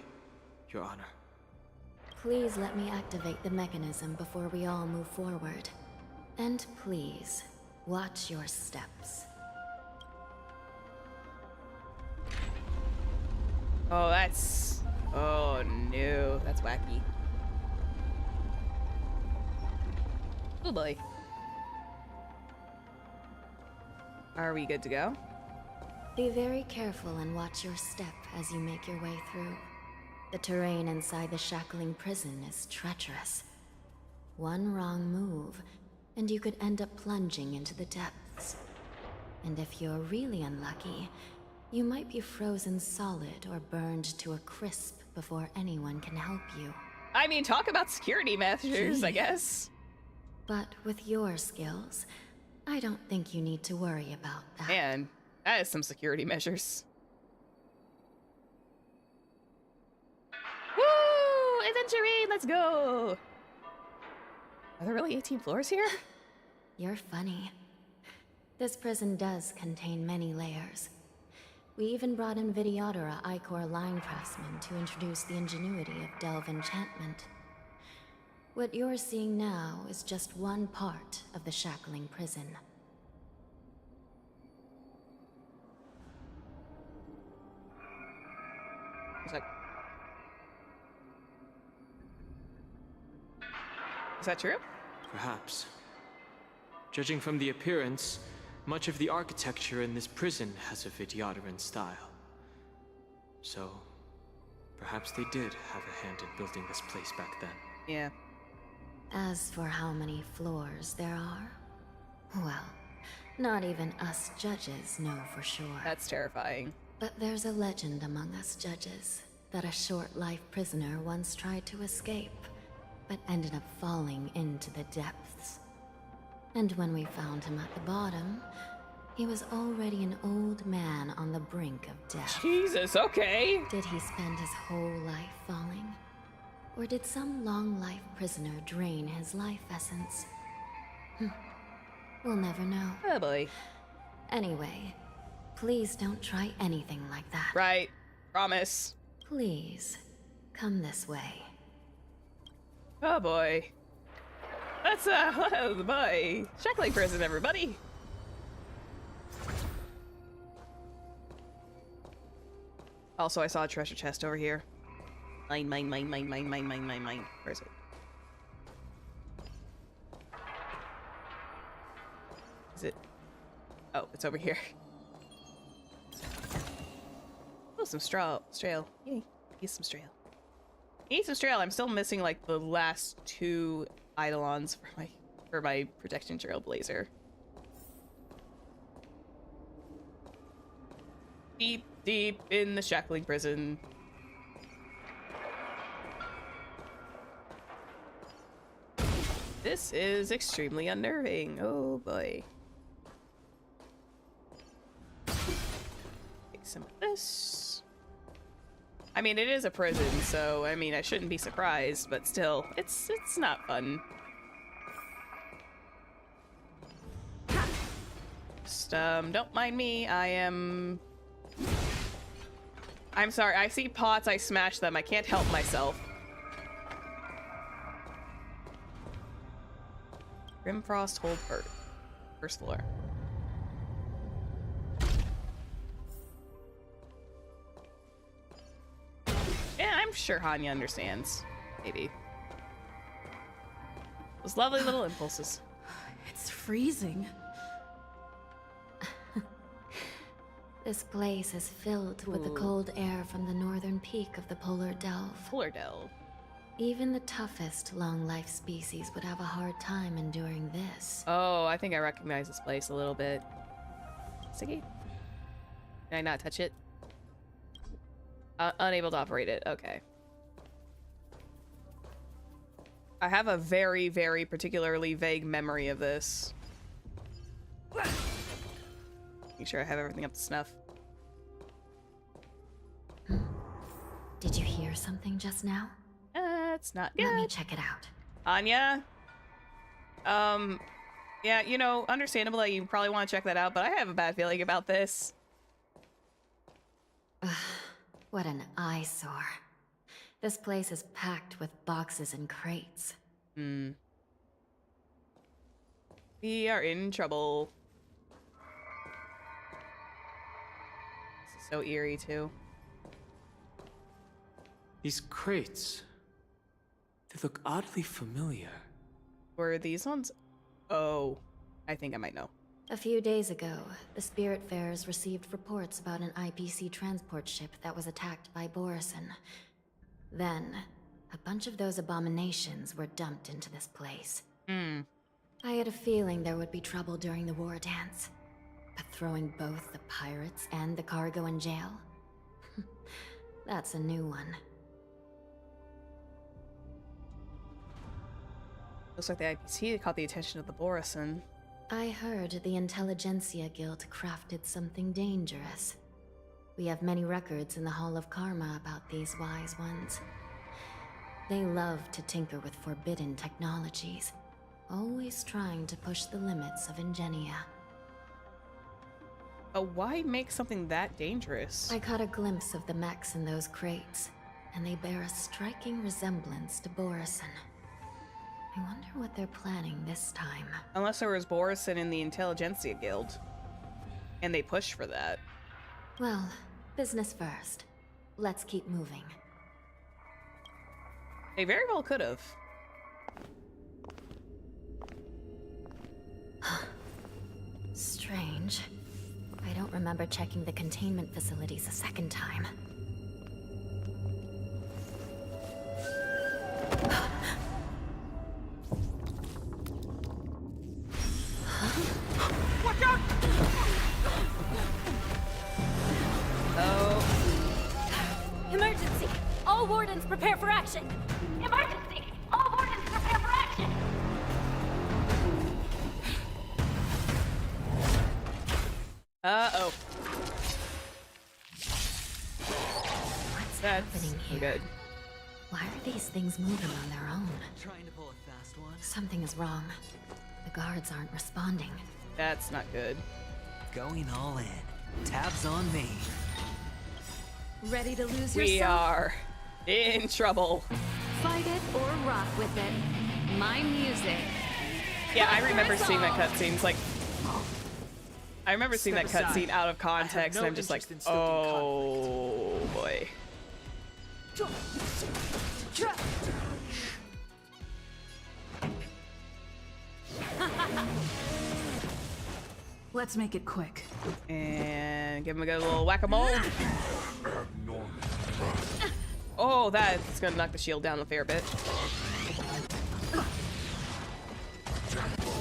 Your Honor. Please let me activate the mechanism before we all move forward. And please, watch your steps. Oh, that's... Oh, no. That's wacky. Oh, boy. Are we good to go? Be very careful and watch your step as you make your way through. The terrain inside the shackling prison is treacherous. One wrong move, and you could end up plunging into the depths. And if you're really unlucky, you might be frozen solid or burned to a crisp before anyone can help you. I mean, talk about security measures, Gee. I guess. But with your skills, I don't think you need to worry about that. Man, that is some security measures. Woo! Adventuring, let's go! Are there really 18 floors here? You're funny. This prison does contain many layers. We even brought in Videodora Icor line craftsmen to introduce the ingenuity of Delve enchantment. What you're seeing now is just one part of the shackling prison. Is that true? Perhaps. Judging from the appearance, much of the architecture in this prison has a Vidyadoran style. So, perhaps they did have a hand in building this place back then. Yeah. As for how many floors there are, well, not even us judges know for sure. That's terrifying. But there's a legend among us judges that a short-life prisoner once tried to escape, but ended up falling into the depths. And when we found him at the bottom, he was already an old man on the brink of death. Jesus, okay. Did he spend his whole life falling? Or did some long-life prisoner drain his life essence? We'll never know. Oh boy. Anyway, please don't try anything like that. Right. Promise. Please, come this way. Oh boy. That's oh boy. Shackling prison, everybody. Also, I saw a treasure chest over here. Mine. Where is it? Is it? Oh, it's over here. Oh, some strail. Yay. Need some strail. Need some strail. I'm still missing like the last 2 eidolons for my protection trailblazer. Deep in the shackling prison. This is extremely unnerving. Oh boy. Take some of this. I mean, it is a prison, so I mean, I shouldn't be surprised, but still, it's not fun. Just don't mind me. I'm sorry. I see pots, I smash them. I can't help myself. Grimfrost hold first floor. Yeah, I'm sure Hanya understands. Maybe. Those lovely little impulses. It's freezing. This place is filled with the cold air from the northern peak of the Polar Delve. Polar Delve. Even the toughest long-life species would have a hard time enduring this. Oh, I think I recognize this place a little bit. Siggy? Can I not touch it? Unable to operate it. Okay. I have a very, very particularly vague memory of this. Make sure I have everything up to snuff. hear something just now? It's not good. Let me check it out. Anya? Yeah, you know, understandable that you probably want to check that out, but I have a bad feeling about this. What an eyesore. This place is packed with boxes and crates. We are in trouble. This is so eerie, too. These crates. They look oddly familiar. Were these ones? Oh, I think I might know. A few days ago, the Spiritfarers received reports about an IPC transport ship that was attacked by Borisin. Then, a bunch of those abominations were dumped into this place. I had a feeling there would be trouble during the Wardance. But throwing both the pirates and the cargo in jail? That's a new one. Looks like the IPC caught the attention of the Borisin. I heard the Intelligentsia Guild crafted something dangerous. We have many records in the Hall of Karma about these wise ones. They love to tinker with forbidden technologies, always trying to push the limits of Ingenia. But why make something that dangerous? I caught a glimpse of the mechs in those crates, and they bear a striking resemblance to Borisin. I wonder what they're planning this time. Unless there was Borisin in the Intelligentsia Guild. And they pushed for that. Well, business first. Let's keep moving. They very well could have. Strange. I don't remember checking the containment facilities a second time. Watch out! Oh. Emergency! All Wardens prepare for action! Emergency! All Wardens prepare for action! Uh-oh. What's happening here? Good. Why are these things moving on their own? Trying to pull a fast one. Something is wrong. The guards aren't responding. That's not good. Going all in. Tabs on me. Ready to lose We yourself? are in trouble. Fight it or rock with it. My music. Yeah, I remember seeing that cutscene. It's like, I remember seeing that Step aside. cutscene out of context, and I'm just like, oh boy. Let's make it quick. And give him a good little whack-a-mole. Oh, that's gonna knock the shield down a fair bit.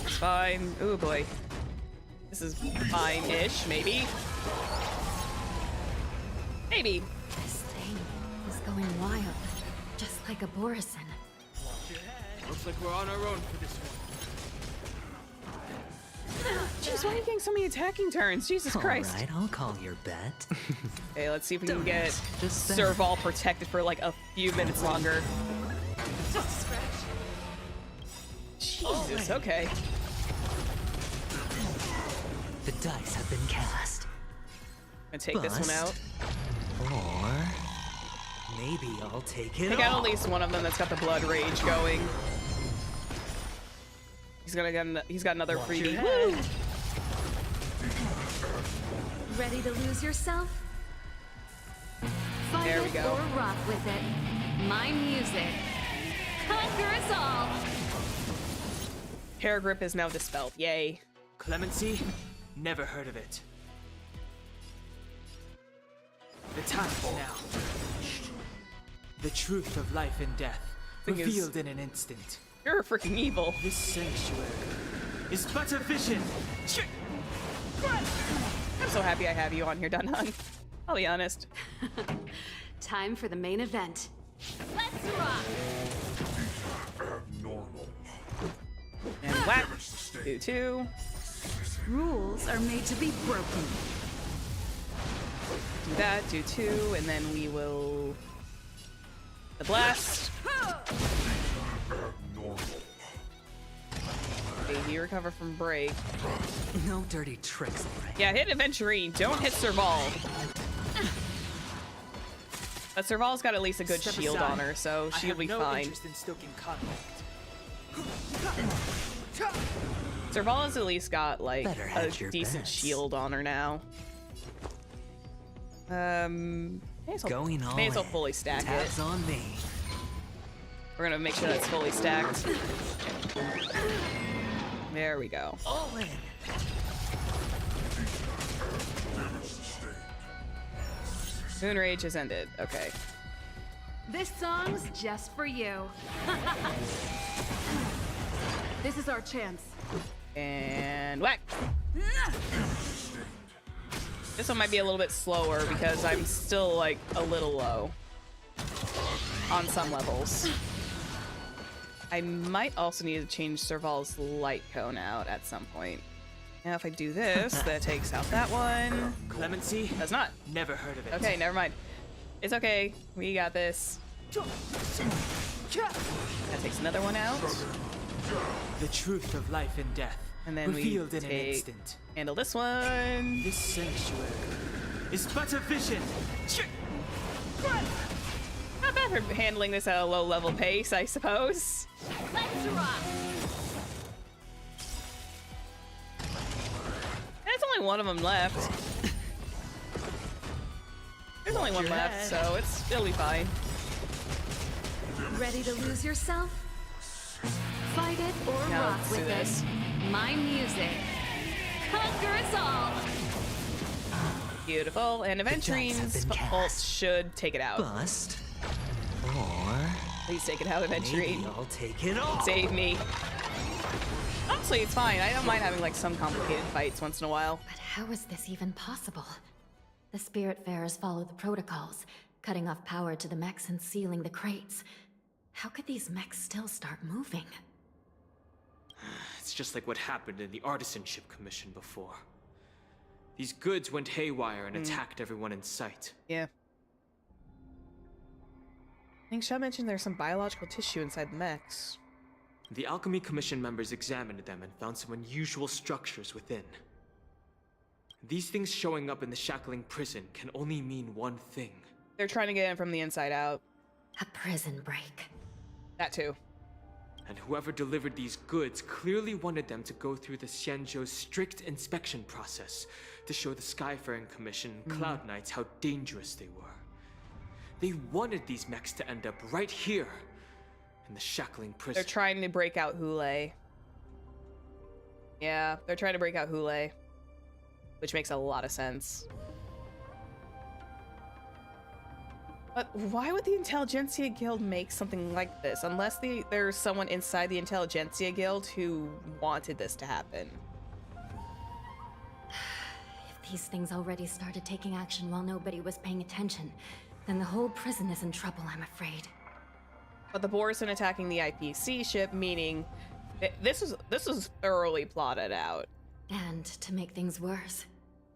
It's fine. Ooh boy. This is fine-ish, maybe. Maybe. This thing is going wild, just like a Borisin. Looks like we're on our own for this one. Jeez, why are you getting so many attacking turns? Jesus Christ. Alright, I'll call your bet. Okay, let's see if we can get Just that. Serval protected for like a few minutes longer. Just a scratch. Jesus, okay. The dice have been cast. I'm gonna take this one out. Or maybe I'll take it I got all. at least one of them that's got the blood rage going. He's got another freebie. Woo! Ready to lose yourself? Fight There we it go. or rock with it. My music. Conquer us all! Hair grip is now dispelled. Yay. Clemency? Never heard of it. The time is now. The truth of life and death, Thing is- revealed in an instant. You're freaking evil. This sanctuary is but a vision. I'm so happy I have you on here, Dunhung. I'll be honest. Time for the main event. Let's rock! And whack. Do two. Rules are made to be broken. Do that, do two, and then we will The blast. Okay, you recover from break. No dirty tricks, Lorraine. Yeah, hit Aventurine. Don't hit Serval. But Serval's got at least a good Step shield aside. on her, so I she'll have be no fine. interest in stoking conflict. Serval has at least got like Better a hedge your decent bets. shield on her now. May as well, Going all may as well in. fully stack Tabs it. on me. We're gonna make sure that's fully stacked. There we go. All in. Moon Rage has ended. Okay. This song's just for you. This is our chance. And whack. This one might be a little bit slower because I'm still like a little low on some levels. I might also need to change Serval's light cone out at some point. Now if I do this, that takes out that one. Clemency? Does not. Never heard of it. Okay, never mind. It's okay. We got this. That takes another one out. The truth of life and death. And then revealed we in an instant. handle this one. This sanctuary is but a vision. Not bad for handling this at a low level pace, I suppose. Let's rock! There's only one of them left. There's only one left, so it'll be fine. Ready to lose yourself? Fight it or Now rock let's do with this. it. My music. Conquer us all! Beautiful. And Aventurine's pulse should take it out. Bust. Or Please take it out, Aventurine. maybe I'll take it all. Save me. Honestly, it's fine. I don't mind having like some complicated fights once in a while. But how is this even possible? The Spiritfarers follow the protocols, cutting off power to the mechs and sealing the crates. How could these mechs still start moving? It's just like what happened in the Artisanship Commission before. These goods went haywire and attacked everyone in sight. Yeah. I think Sha mentioned there's some biological tissue inside the mechs. The Alchemy Commission members examined them and found some unusual structures within. These things showing up in the shackling prison can only mean one thing. They're trying to get in from the inside out. A prison break. That too. And whoever delivered these goods clearly wanted them to go through the Xianzhou's strict inspection process to show the Skyfaring Commission and Cloud Knights how dangerous they were. They wanted these mechs to end up right here in the shackling prison. They're trying to break out Hule. Yeah, they're trying to break out Hule. Which makes a lot of sense. But why would the Intelligentsia Guild make something like this? Unless there's someone inside the Intelligentsia Guild who wanted this to happen. If these things already started taking action while nobody was paying attention, then the whole prison is in trouble, I'm afraid. But the Borisin attacking the IPC ship, meaning this was thoroughly plotted out. And to make things worse,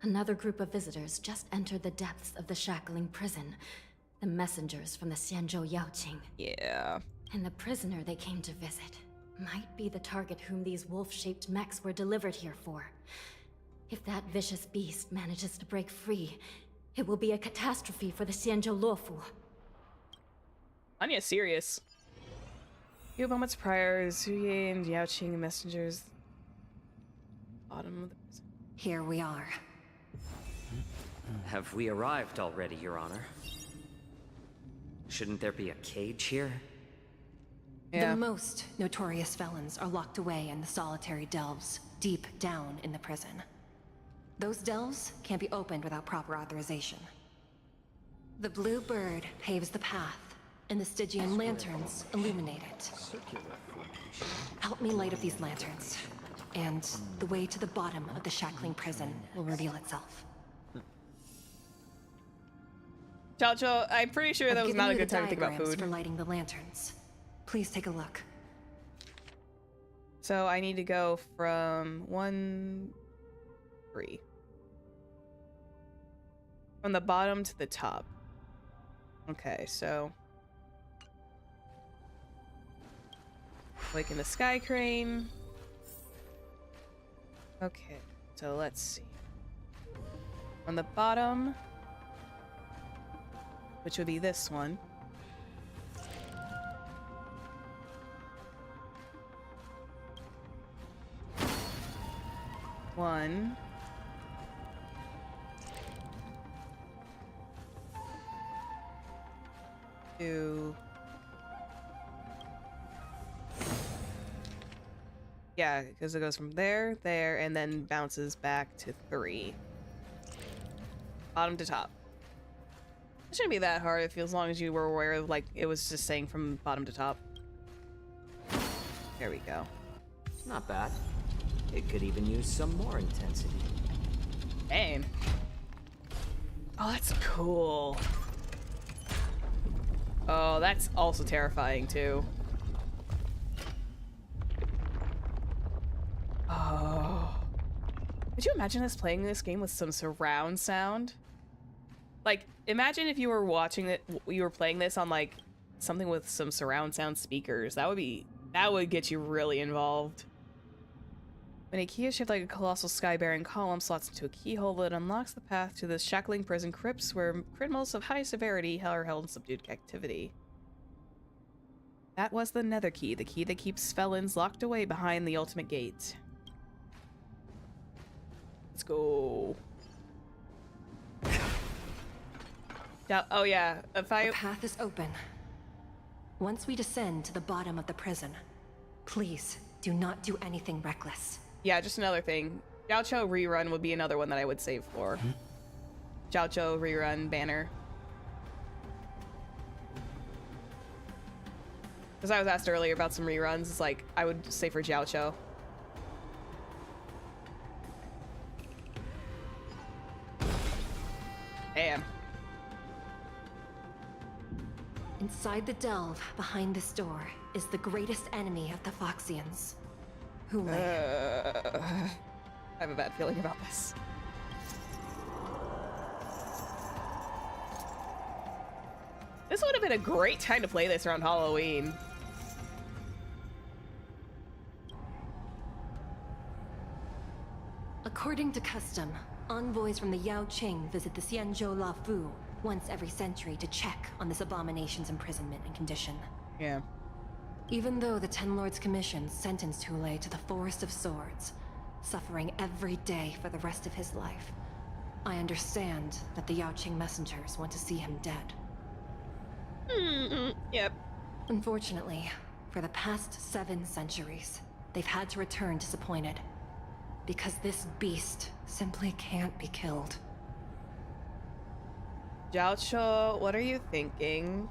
another group of visitors just entered the depths of the shackling prison. The messengers from the Xianzhou Yanqing. Yeah. And the prisoner they came to visit might be the target whom these wolf-shaped mechs were delivered here for. If that vicious beast manages to break free, it will be a catastrophe for the Xianzhou Luofu. Anya's serious. A few moments prior, Zhuye and Yaoqing, the messengers, bottom of the prison. Here we are. Have we arrived already, Your Honor? Shouldn't there be a cage here? Yeah. The most notorious felons are locked away in the solitary delves, deep down in the prison. Those delves can't be opened without proper authorization. The blue bird paves the path, and the Stygian lanterns illuminate it. Help me light up these lanterns, and the way to the bottom of the shackling prison will reveal itself. Chacho, I'm pretty sure that I've was given not a you good the time to think about diagrams food. for lighting the lanterns. Please take a look. So I need to go from 1, 3. From the bottom to the top. Okay, so Awaken the Sky Crane. Okay, so let's see. On the bottom, which would be this one. One. Two. Yeah, because it goes from there, there, and then bounces back to 3. Bottom to top. It shouldn't be that hard if as long as you were aware of, like, it was just saying from bottom to top. There we go. Not bad. It could even use some more intensity. Dang. Oh, that's cool. Oh, that's also terrifying, too. Oh. Could you imagine us playing this game with some surround sound? Like, imagine if you were watching it, you were playing this on, like, something with some surround sound speakers. That would get you really involved. When a key is shaped like a colossal sky-bearing column slots into a keyhole that unlocks the path to the shackling prison crypts where criminals of high severity are held in subdued captivity. That was the Nether Key, the key that keeps felons locked away behind the ultimate gate. Let's go. Oh yeah, if The path is open. Once we descend to the bottom of the prison, please do not do anything reckless. Yeah, just another thing. Jiaoqiu rerun would be another one that I would save for. Jiaoqiu rerun banner. Because I was asked earlier about some reruns, it's like, I would say for Jiaoqiu. Damn. Inside the delve behind this door is the greatest enemy of the Foxians. Yunli. I have a bad feeling about this. This would have been a great time to play this around Halloween. According to custom, envoys from the Yanqing visit the Xianzhou Lafu once every century to check on this abomination's imprisonment and condition. Yeah. Even though the Ten Lords Commission sentenced Yunli to the Forest of Swords, suffering every day for the rest of his life, I understand that the Yaoqing messengers want to see him dead. Yep. Unfortunately, for the past 7 centuries, they've had to return disappointed. Because this beast simply can't be killed. Jiaoqiu, what are you thinking?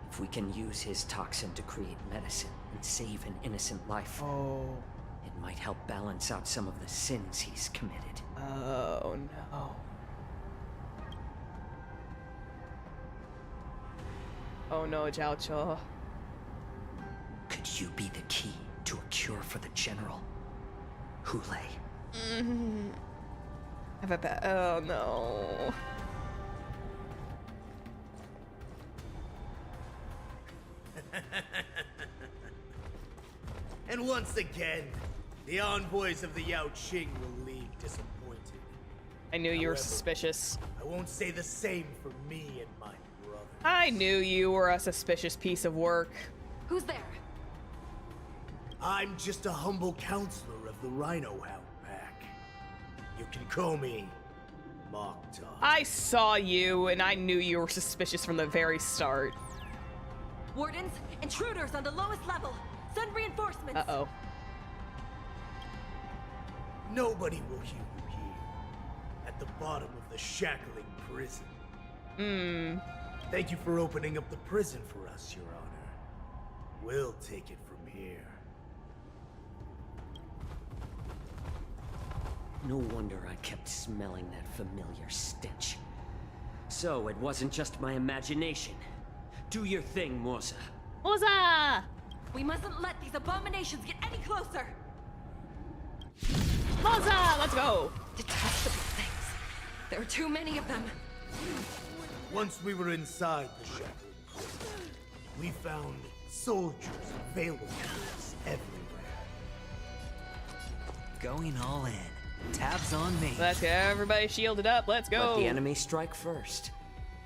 If we can use his toxin to create medicine and save an innocent life, it might help balance out some of the sins he's committed. Oh no. Oh no, Jiaoqiu. Could you be the key to a cure for the general? Yunli. Have a bad. Oh no. And once again, the envoys of the Yaoqing will leave disappointed. I knew you were suspicious. I won't say the same for me and my brother. I knew you were a suspicious piece of work. Who's there? I'm just a humble counselor of the Rhino Hound Pack. You can call me Mock Dog. I saw you, and I knew you were suspicious from the very start. Wardens, intruders on the lowest level. Send reinforcements. Uh-oh. Nobody will hear you here. At the bottom of the shackling prison. Thank you for opening up the prison for us, Your Honor. We'll take it from here. No wonder I kept smelling that familiar stench. So it wasn't just my imagination. Do your thing, Moza. Moza! We mustn't let these abominations get any closer! Moza! Let's go! Detestable things. There are too many of them. Once we were inside the shackling prison, We found soldiers available to us everywhere. Going all in. Tabs on me. Let's get everybody shielded up. Let's go. Let the enemy strike first,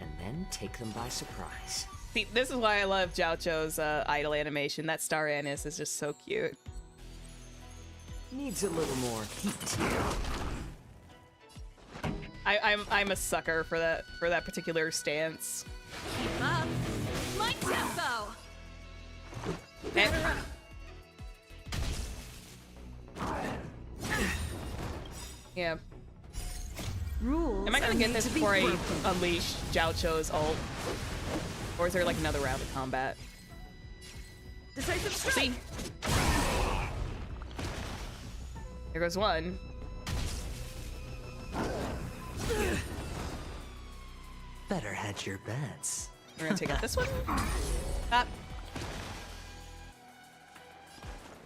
and then take them by surprise. See, this is why I love Jiaocho's idle animation. That star anise is just so cute. Needs a little more heat. I'm a sucker for that particular stance. Keep up. My tempo. Yeah. Rules. Am I gonna get this before I unleash Jiaocho's ult? Or is there like another round of combat? Decisive strike. See? There goes one. Better hedge your bets. We're gonna take out this one. Stop.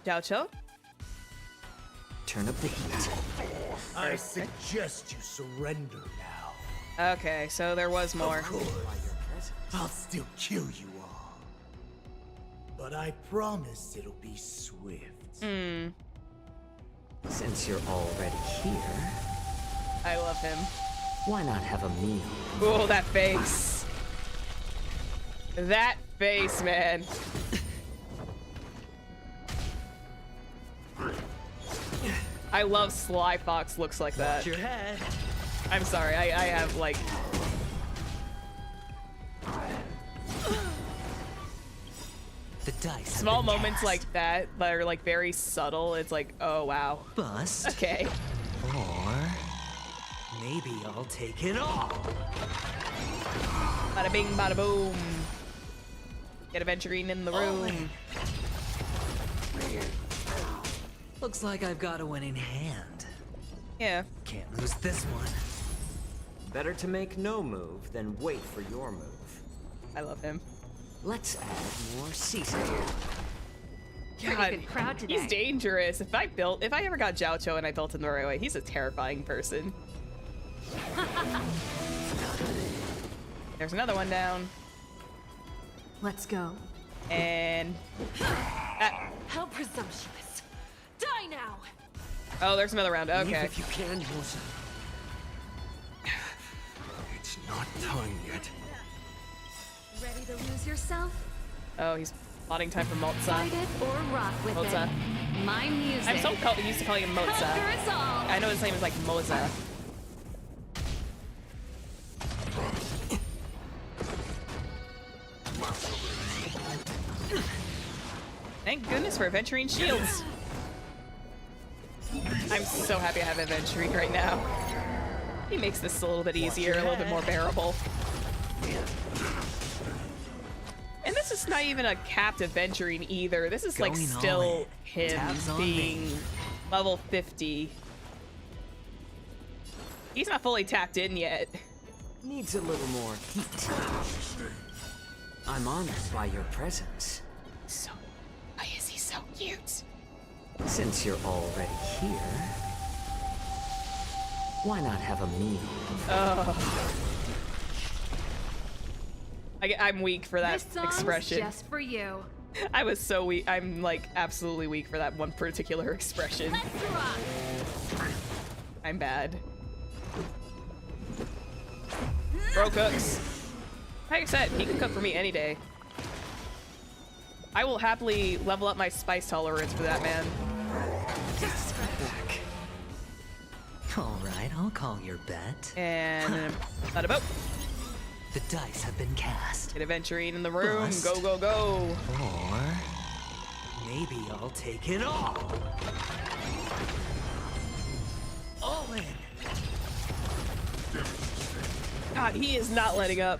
Jiaocho? Turn up the heat. I suggest you surrender now. Okay, so there was more. Of course, I'll still kill you all. But I promise it'll be swift. Hmm. Since you're already here, I love him. why not have a meal? Oh, that face. That face, man. I love Sly Fox looks like that. Watch your head. I'm sorry, I have like... The dice. Small moments like that are like very subtle. It's like, oh wow. Bust. Okay. Or maybe I'll take it all. Bada bing, bada boom. Get Aventurine in the room. Looks like I've got a winning hand. Yeah. Can't lose this one. Better to make no move than wait for your move. I love him. Let's add more seasoning. God, good crowd today. he's dangerous. If I ever got Jiaocho and I built him the right way, he's a terrifying person. There's another one down. Let's go. And How presumptuous. Die now. oh, there's another round. Leave Okay. if you can, Moza. It's not time yet. Ready to lose yourself? Oh, he's plotting time for Mozza. Fight it or rock with Mozza. it. My music. I'm so used to calling him Mozza. Conquer us all. I know his name is like Mozza. Thank goodness for Aventurine shields. I'm so happy I have Aventurine right now. He makes this a little bit easier, a little bit more bearable. And this is not even a capped Aventurine either. This is like Going all still in. him Tabs on being me. level 50. He's not fully tapped in yet. Needs a little more heat. I'm honored by your presence. So, why is he so cute? Since you're already here, why not have a meal? I'm weak for that This song's expression. just for you. I was so weak. I'm like absolutely weak for that one particular expression. Let's rock. I'm bad. Bro cooks. Like I said, he can cook for me any day. I will happily level up my spice tolerance for that man. Back. All right, I'll call your bet. And not about. The dice have been cast. Get Aventurine in the room. Bust. Go, go, go. Or maybe I'll take it all. All in. God, he is not letting up.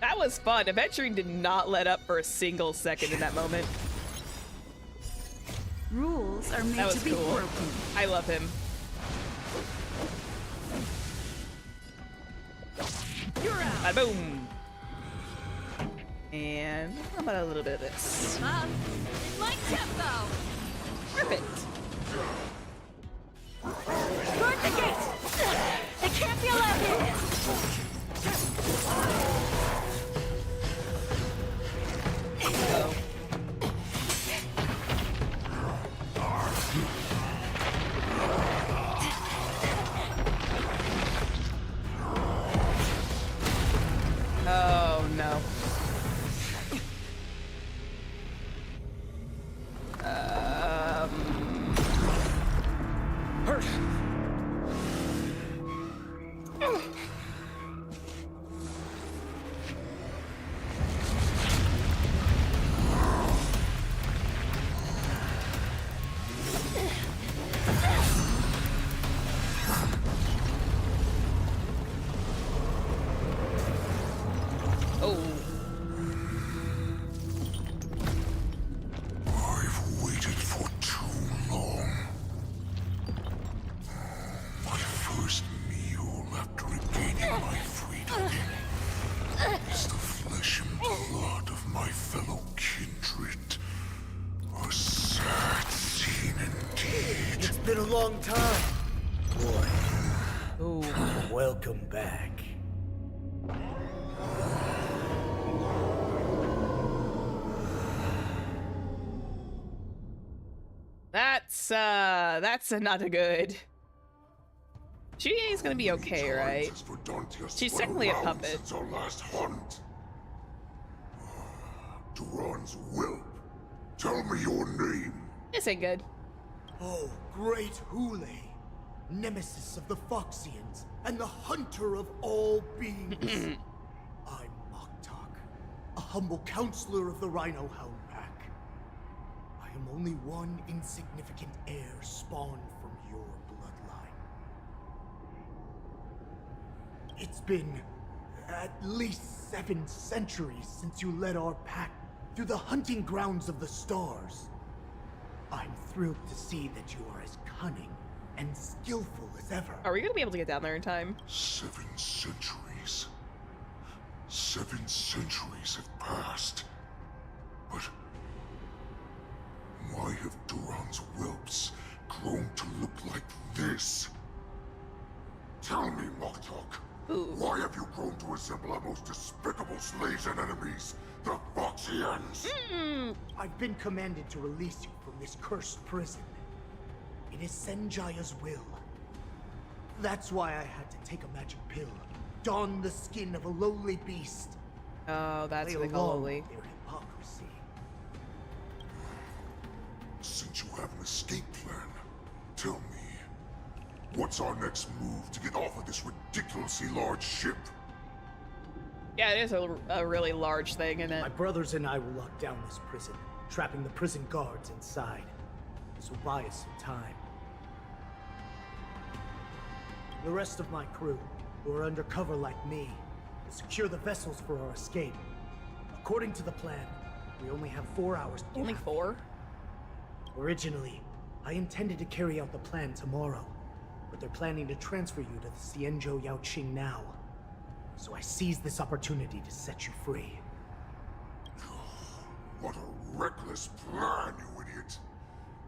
That was fun. Aventurine did not let up for a single second in that moment. Rules are made That was to be cool. broken. I love him. You're out. Bada boom. And how about a little bit of this? Up. My tempo. Perfect. Guard the gate. They can't be allowed in. been a long time. Boy. Ooh. Welcome back. That's not a good. She's gonna be okay, right? She's technically a puppet. Since our last hunt. Duran's whelp. Tell me your name. This ain't good. Oh, great Hule, nemesis of the Foxians and the hunter of all beings. I'm Moktok, a humble counselor of the Rhino Hound Pack. I am only one insignificant heir spawned from your bloodline. It's been at least 7 centuries since you led our pack through the hunting grounds of the stars. I'm thrilled to see that you are as cunning and skillful as ever. Are we gonna be able to get down there in time? 7 centuries. 7 centuries have passed. But why have Duran's whelps grown to look like this? Tell me, Moktok. Why have you grown to resemble our most despicable slaves and enemies, the Foxians? I've been commanded to release you from this cursed prison. It is Senjaya's will. That's why I had to take a magic pill, don the skin of a lowly beast. Oh, that's Lay what they call along lowly. with their hypocrisy. Since you have an escape plan, tell me, what's our next move to get off of this ridiculously large ship? Yeah, it is a really large thing, isn't it? My brothers and I will lock down this prison, trapping the prison guards inside. This will buy us some time. The rest of my crew, who are undercover like me, will secure the vessels for our escape. According to the plan, we only have 4 hours to get Only 4? Originally, I intended to carry out the plan tomorrow, but they're planning to transfer you to the Xianzhou Yanqing now. So I seized this opportunity to set you free. What a reckless plan, you idiot!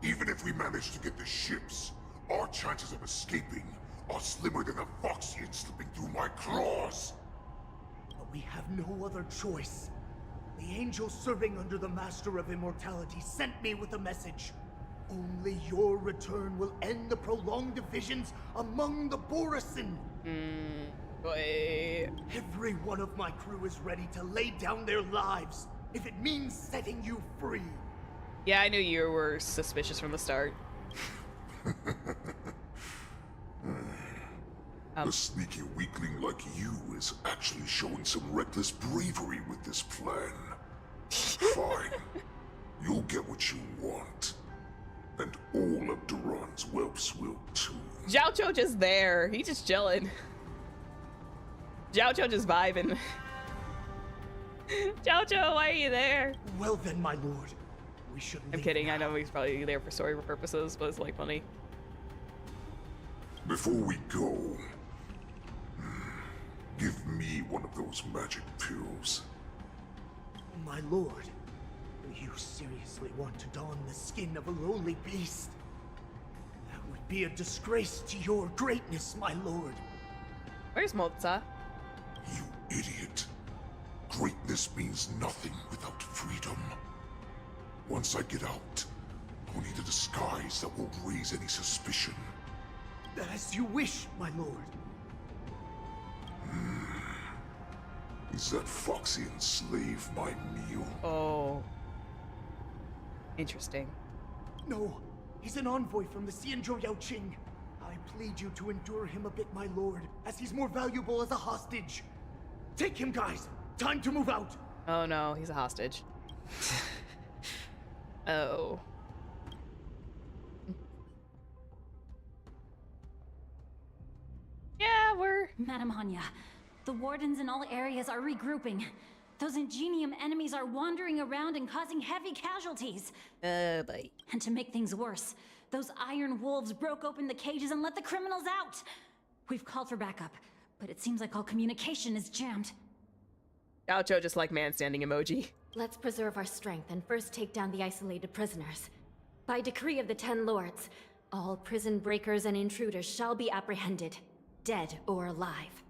Even if we manage to get the ships, our chances of escaping are slimmer than a Foxian slipping through my claws! But we have no other choice. The angel serving under the Master of Immortality sent me with a message. Only your return will end the prolonged divisions among the Borisin. Wait. Every one of my crew is ready to lay down their lives if it means setting you free. Yeah, I knew you were suspicious from the start. A sneaky weakling like you is actually showing some reckless bravery with this plan. Fine. You'll get what you want. And all of Duran's whelps will too. Zhao Cho just there. He just chilling. Zhao Cho just vibing. Zhao Cho, why are you there? Well then, my lord. We should I'm kidding. I know he's probably there for story purposes, but it's like funny. Before we go, give me one of those magic pills. My lord, do you seriously want to don the skin of a lowly beast? That would be a disgrace to your greatness, my lord. Where's Mozza? You idiot. Greatness means nothing without freedom. Once I get out, I'll need a disguise that won't raise any suspicion. As you wish, my lord. Is that Foxian slave my meal? Oh. Interesting. No, he's an envoy from the Xianzhou Yaoqing. I plead you to endure him a bit, my lord, as he's more valuable as a hostage. Take him, guys. Time to move out. Oh no, he's a hostage. Oh. Yeah, we're... Madam Hanya, the wardens in all areas are regrouping. Those Ingenium enemies are wandering around and causing heavy casualties. Bye. And to make things worse, those iron wolves broke open the cages and let the criminals out. We've called for backup, but it seems like all communication is jammed. Zhao Cho just like man standing emoji. Let's preserve our strength and first take down the isolated prisoners. By decree of the 10 Lords, All prison breakers and intruders shall be apprehended, dead or alive.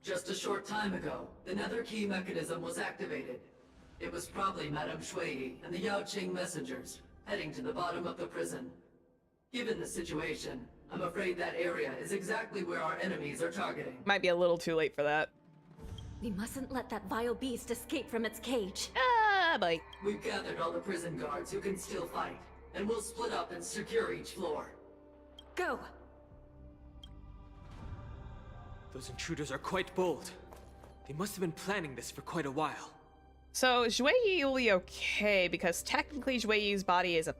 Just a short time ago, the nether key mechanism was activated. It was probably Madame Shui and the Yanqing messengers, heading to the bottom of the prison. Given the situation, I'm afraid that area is exactly where our enemies are targeting. Might be a little too late for that. We mustn't let that vile beast escape from its cage. Ah, boy. We've gathered all the prison guards who can still fight, and we'll split up and secure each floor. Go! Those intruders are quite bold. They must have been planning this for quite a while. So Zhuyi will be okay because technically Zhuyi's body is a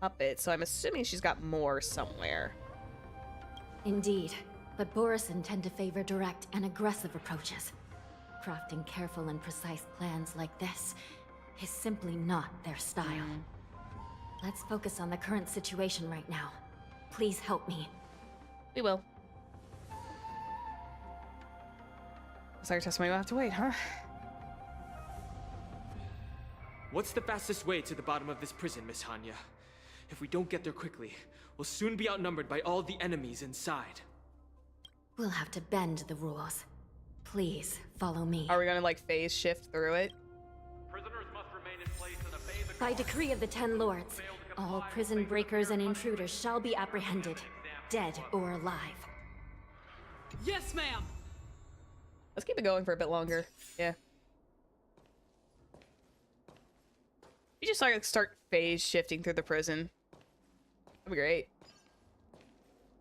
puppet, so I'm assuming she's got more somewhere. Indeed, but Borisin tend to favor direct and aggressive approaches. Crafting careful and precise plans like this is simply not their style. Let's focus on the current situation right now. Please help me. We will. Looks like our testimony will have to wait, huh? What's the fastest way to the bottom of this prison, Miss Hanya? If we don't get there quickly, we'll soon be outnumbered by all the enemies inside. We'll have to bend the rules. Please, follow me. Are we gonna, like, phase shift through it? Prisoners must remain in place and obey the By decree of the 10 Lords, all prison breakers and intruders shall be apprehended, dead or alive. Yes, ma'am! Let's keep it going for a bit longer. Yeah. You just like start phase shifting through the prison. That'd be great.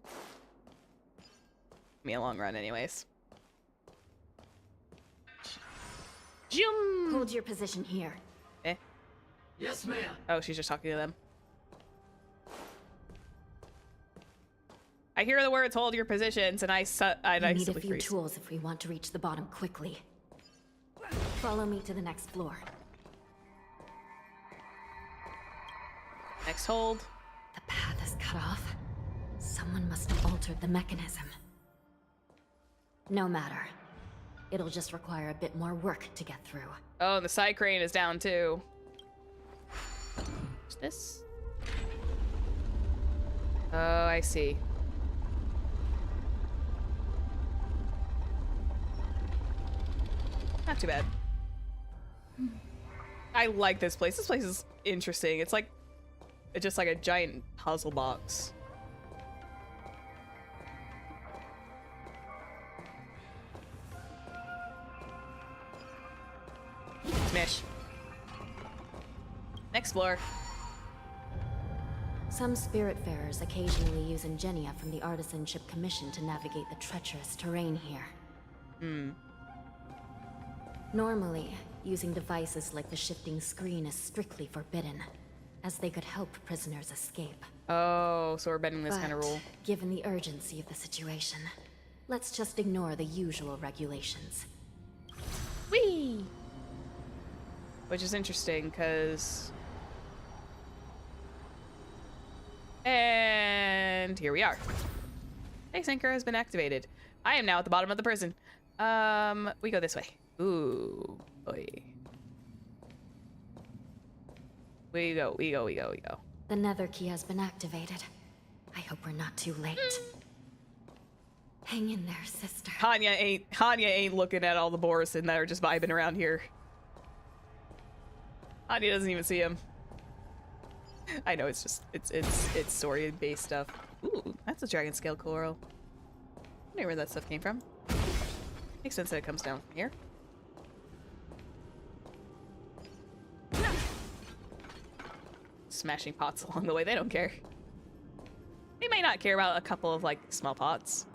Give me a long run anyways. Jum! Hold your position here. Eh? Yes, ma'am. Oh, she's just talking to them. I hear the words "hold your positions," and I need a few freeze. tools if we want to reach the bottom quickly. Follow me to the next floor. Next hold. The path is cut off. Someone must have altered the mechanism. No matter. It'll just require a bit more work to get through. Oh, and the side crane is down too. What's this? Oh, I see. Not too bad. I like this place. This place is interesting. It's just like a giant puzzle box. Smash. Next floor. Some spiritfarers occasionally use ingenia from the Artisanship Commission to navigate the treacherous terrain here. Normally, using devices like the shifting screen is strictly forbidden, as they could help prisoners escape. Oh, so we're bending this kind of rule. Given the urgency of the situation, let's just ignore the usual regulations. Whee! Which is interesting, because... And here we are. Space anchor has been activated. I am now at the bottom of the prison. We go this way. Ooh, boy. We go. The nether key has been activated. I hope we're not too late. Hang in there, sister. Hanya ain't looking at all the Borisin that are just vibing around here. Hanya doesn't even see him. I know it's story-based stuff. Ooh, that's a dragon scale coral. I wonder where that stuff came from. Makes sense that it comes down from here. Smashing pots along the way, they don't care. They may not care about a couple of, like, small pots.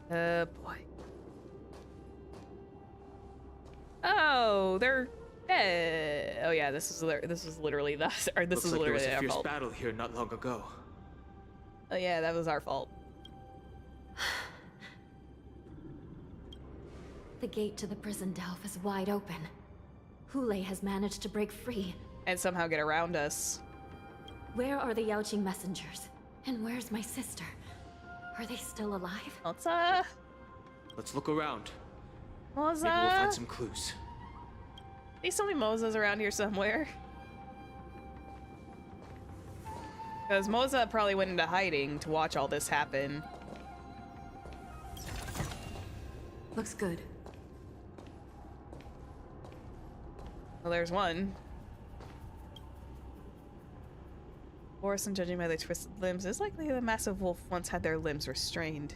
Boy. Oh, they're dead. Oh yeah, this is literally the, or this is literally there was a our fierce fault. battle here not long ago. Oh yeah, that was our fault. The gate to the prison delve is wide open. Hule has managed to break free. And somehow get around us. Where are the Yanqing messengers? And where's my sister? Are they still alive? Let's look around. Moza? Maybe we'll find some clues. There's so many Mozas around here somewhere. Because Moza probably went into hiding to watch all this happen. Looks good. Well, there's one. Borisin, judging by the twisted limbs, is likely the massive wolf once had their limbs restrained.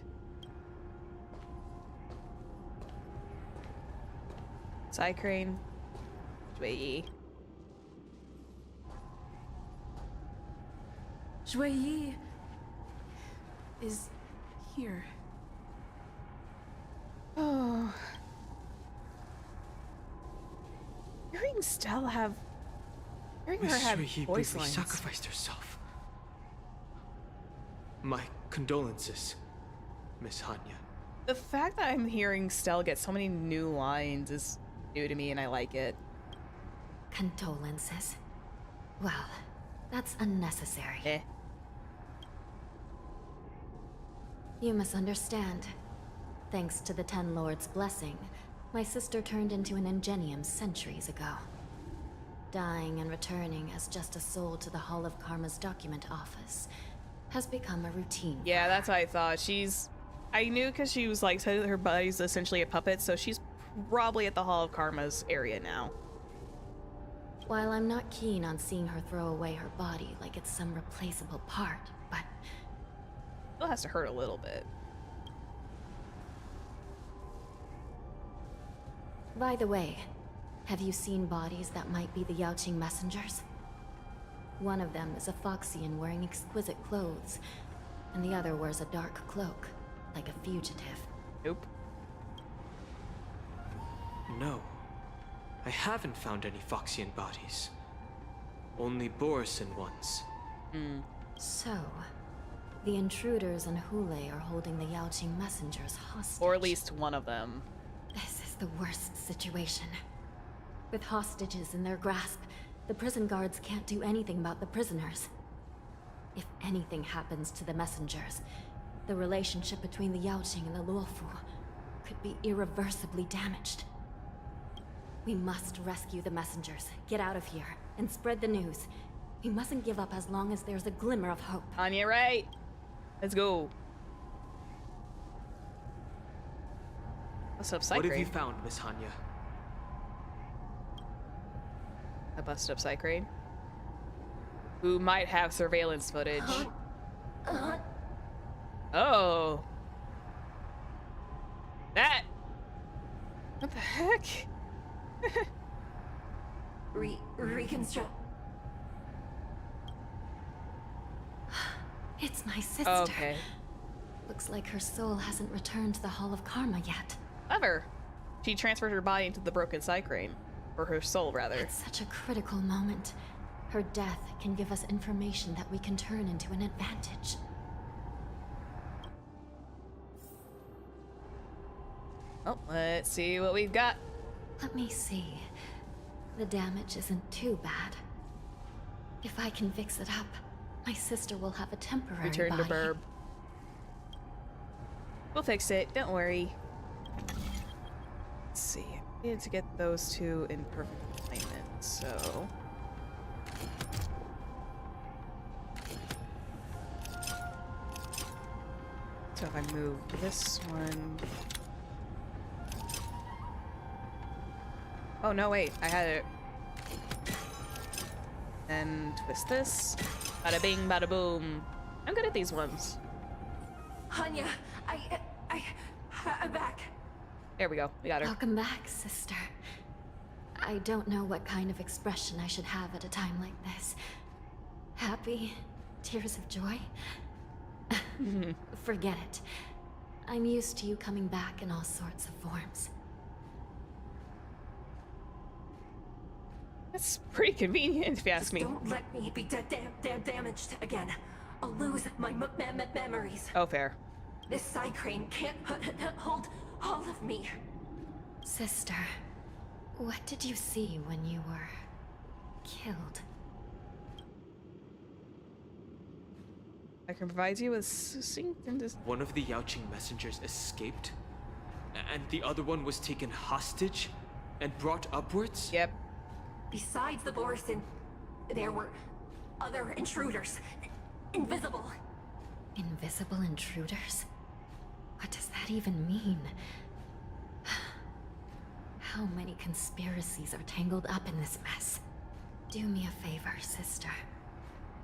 Side crane. Shui. Shui is here. Oh. Hearing Stell have... Hearing her Miss have Shui voice bravely lines. sacrificed herself. My condolences, Miss Hanya. The fact that I'm hearing Stell get so many new lines is new to me, and I like it. Condolences. Well, that's unnecessary. Eh. You misunderstand. Thanks to the Ten Lords' blessing, my sister turned into an Ingenium centuries ago. Dying and returning as just a soul to the Hall of Karma's document office has become a routine. Yeah, that's what I thought. She's... I knew because she was like, said her body's essentially a puppet, so she's probably at the Hall of Karma's area now. While I'm not keen on seeing her throw away her body like it's some replaceable part, but... Still has to hurt a little bit. By the way, have you seen bodies that might be the Yanqing messengers? One of them is a Foxian wearing exquisite clothes, and the other wears a dark cloak, like a fugitive. Nope. No. I haven't found any Foxian bodies. Only Borisin ones. So, the intruders and Hule are holding the Yanqing messengers hostage. Or at least one of them. This is the worst situation. With hostages in their grasp, the prison guards can't do anything about the prisoners. If anything happens to the messengers, the relationship between the Yanqing and the Luofu could be irreversibly damaged. We must rescue the messengers, get out of here, and spread the news. We mustn't give up as long as there's a glimmer of hope. Anya, right? Let's go. What's up, Psych What have Rain? you found, Miss Hanya? I busted up Psych Rain. Who might have surveillance footage. Oh. That. What the heck? Reconstruct. It's my sister. Okay. Looks like her soul hasn't returned to the Hall of Karma yet. Clever. She transferred her body into the broken Psych Rain. Or her soul, rather. It's such a critical moment. Her death can give us information that we can turn into an advantage. Oh, let's see what we've got. Let me see. The damage isn't too bad. If I can fix it up, my sister will have a temporary Return body. to Burb. We'll fix it, don't worry. Let's see. I needed to get those two in perfect alignment, so... So if I move this one... Oh, no, wait. I had it. And twist this. Bada bing, bada boom. I'm good at these ones. Hanya, I'm back. There we go. We got her. Welcome back, sister. I don't know what kind of expression I should have at a time like this. Happy? Tears of joy? Forget it. I'm used to you coming back in all sorts of forms. That's pretty convenient, if you ask me. Don't let me be damaged again. I'll lose my memories. Oh, fair. This side crane can't hold all of me. Sister, what did you see when you were killed? I can provide you with succinct and One of the Yanqing messengers escaped, and the other one was taken hostage and brought upwards? Yep. Besides the Borisin, there were other intruders. invisible. Invisible intruders? What does that even mean? How many conspiracies are tangled up in this mess? Do me a favor, sister.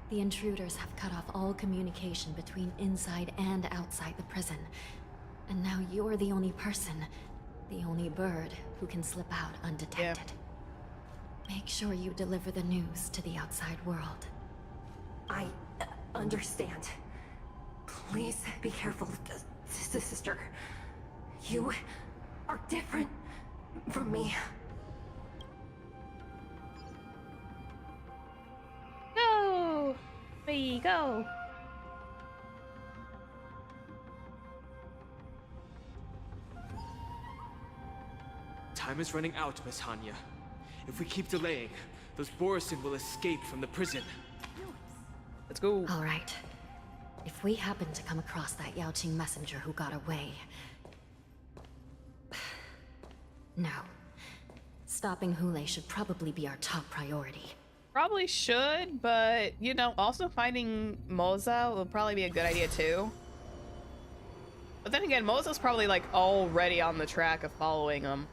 The intruders have cut off all communication between inside and outside the prison. And now you're the only person, the only bird, who can slip out undetected. Make sure you deliver the news to the outside world. I understand. Please be careful, sister. You are different from me. Go! We go! Time is running out, Miss Hanya. If we keep delaying, those Borisin will escape from the prison. Let's go. All right. If we happen to come across that Yanqing messenger who got away... No. Stopping Hule should probably be our top priority. Probably should, but, you know, also finding Moza will probably be a good idea too. But then again, Moza's probably, like, already on the track of following him.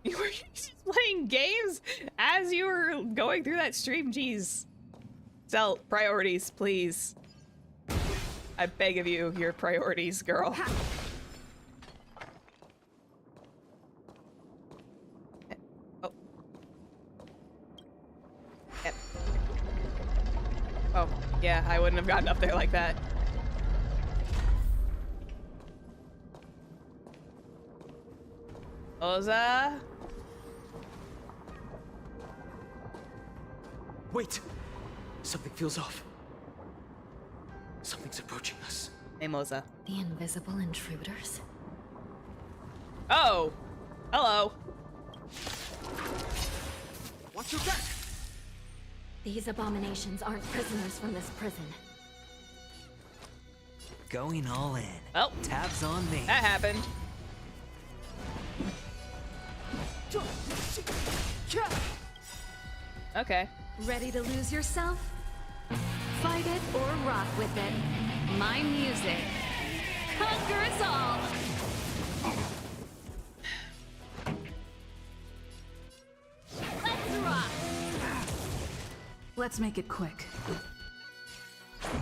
You were just playing games as you were going through that stream? Jeez. Cell, priorities, please. I beg of you, your priorities, girl. Oh. Yep. Oh, yeah, I wouldn't have gotten up there like that. Oza? Wait! Something feels off. Something's approaching us. Hey, Moza. The invisible intruders? Oh! Hello. Watch your back! These abominations aren't prisoners from this prison. Going all in. Oh. Tabs on me. That happened. Okay. Ready to lose yourself? Fight it or rock with it. My music. Conquer us all! Let's rock! Let's make it quick.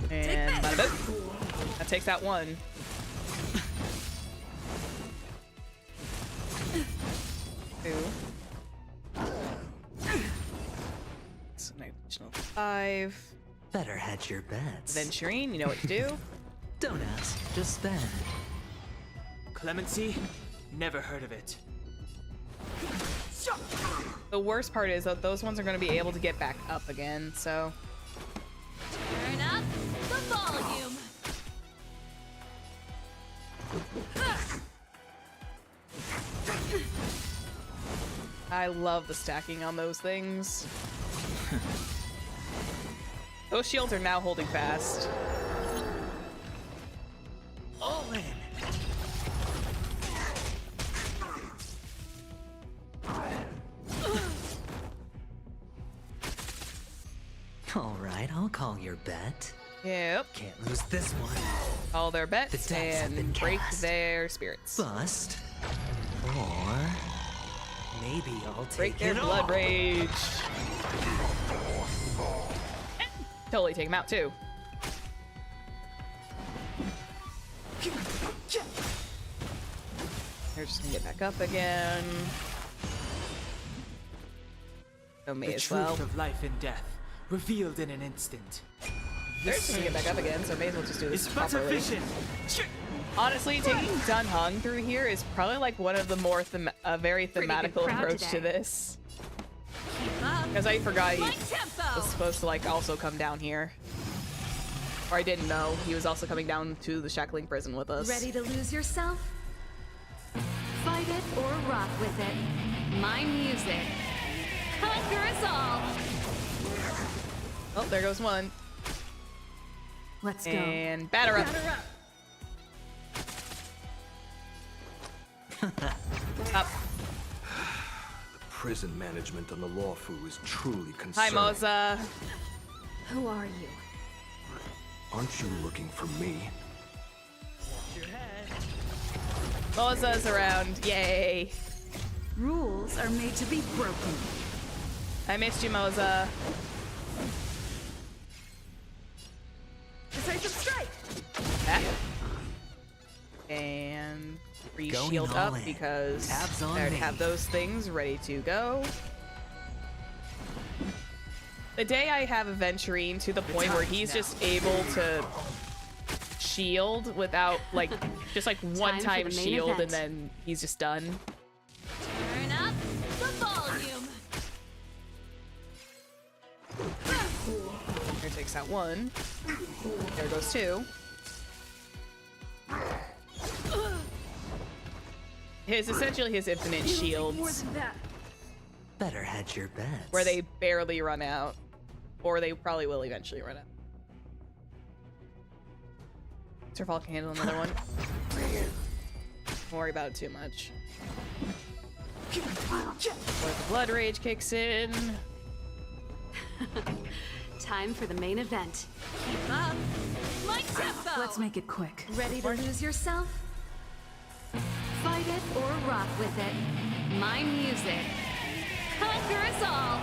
And bada boop. That takes out one. Two. So an additional 5. Better hedge your bets. Venturing, you know what to do. Don't ask, just spend. Clemency? Never heard of it. The worst part is that those ones are going to be able to get back up again, so... Turn up the volume! I love the stacking on those things. Those shields are now holding fast. All in. All right, I'll call your bet. Yep. Can't lose this one. All their bets The decks have been and break cast. their spirits. Bust. Or maybe I'll take Break their it blood all. rage. Totally take him out too. They're just gonna get back up again. So may The as truth well. of life and death, revealed in an instant. They're just gonna get back up again, so may as well just do this It's but properly. sufficient. Honestly, taking Dun Hung through here is probably like one of the more very thematical crowd approach today. to this. Keep up. Because I forgot he Light tempo! was supposed to like also come down here. Or I didn't know he was also coming down to the Shackling prison with us. Ready to lose yourself? Fight it or rock with it. My music. Conquer us all! Oh, there goes one. Let's go. And batter up. Batter up! Up. prison management on the Lawfu is truly Hi, concerning. Moza. Who are you? Aren't you looking for me? Moza's around. Yay. Rules are made to be broken. I missed you, Moza. Decisive strike. Ah. And Going re-shield all up in. because Tabs I on already me. have those things ready to go. The day I have Aventurine to the point where he's just able to shield without, like, just like one Time time for the main shield event. and then he's just done. Turn up the volume. Here takes out one. There goes two. Essentially his infinite shields, Better hedge your bets. where they barely run out, or they probably will eventually run out. Sir Fall can handle another one. Don't worry about it too much. Before the blood rage kicks in. Time for the main event. Keep up. My tempo. Let's make it quick. Ready to lose yourself? Fight it or rock with it. My music. Conquer us all.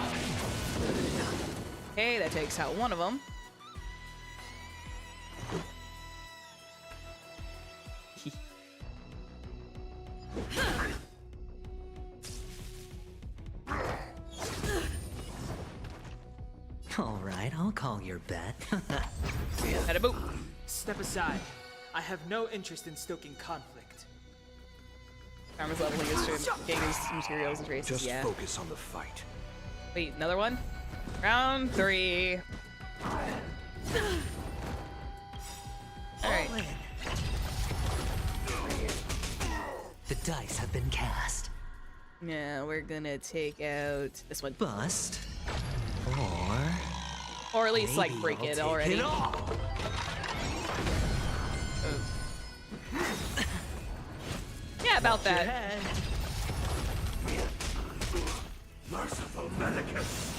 Okay, that takes out one of them. All right, I'll call your bet. At a boot. Step aside. I have no interest in stoking conflict. Karma's leveling his getting his materials and traces. Just yeah. focus on the fight. Wait, another one? Round 3. Alright. The dice have been cast. Yeah, we're gonna take out this one. Bust. Or at least, like, maybe break I'll it take already. it all. Yeah, about that.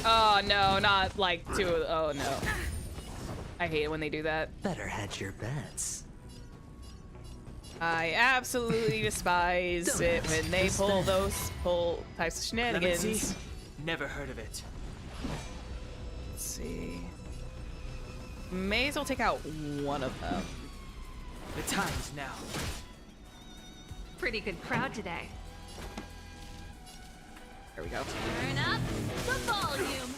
Oh, no, not like two. Oh, no. I hate it when they do that. Better hedge your bets. I absolutely despise it when they pull those types of shenanigans. Clemency? Never heard of it. Let's see. May as well take out one of them. The time's now. Pretty good crowd today. There we go. Turn up the volume.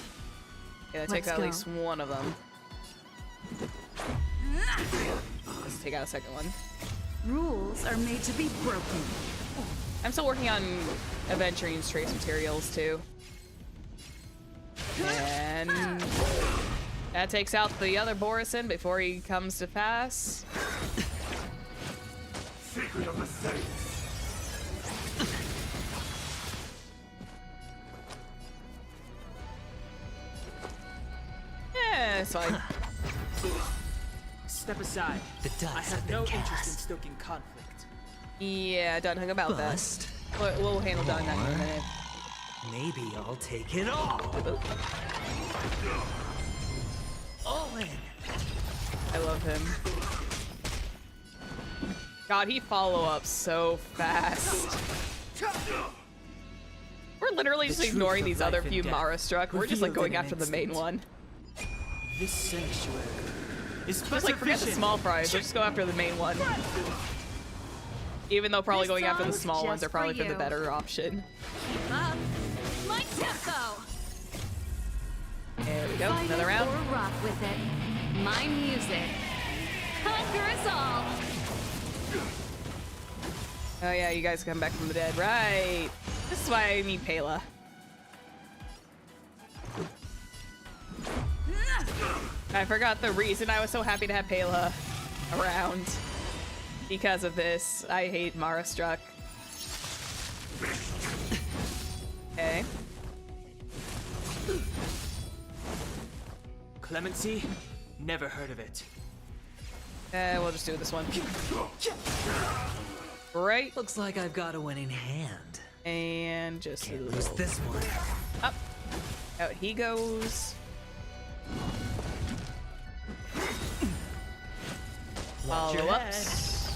Yeah, that takes out at least one of them. Let's take out a second one. Rules are made to be broken. I'm still working on Aventurine's trace materials too. And that takes out the other Borisin before he comes to pass. Secret of the Saints. Yeah, it's fine. Step aside. The dice I have have no been interest in cast. stoking conflict. Yeah, done hung about Bust. that. We'll handle done that in a minute. Maybe I'll take it all. All in. I love him. God, he follow-ups so fast. We're literally just ignoring these other few Mara struck. We're just like going after the main one. This sanctuary is Just like forget the small fries. Let's just go after the main one. Even though probably going after the small ones are probably for the better option. Keep up. My tempo. There we go. Fight Another it round. or rock with it. My music. Conquer us all. Oh yeah, you guys come back from the dead, right? This is why I need Pela. I forgot the reason I was so happy to have Pela around. Because of this. I hate Mara Struck. Okay. Clemency? Never heard of it. We'll just do this one. Right. Looks like I've got a winning hand. And just Who's this one? Up. Out he goes. Follow ups.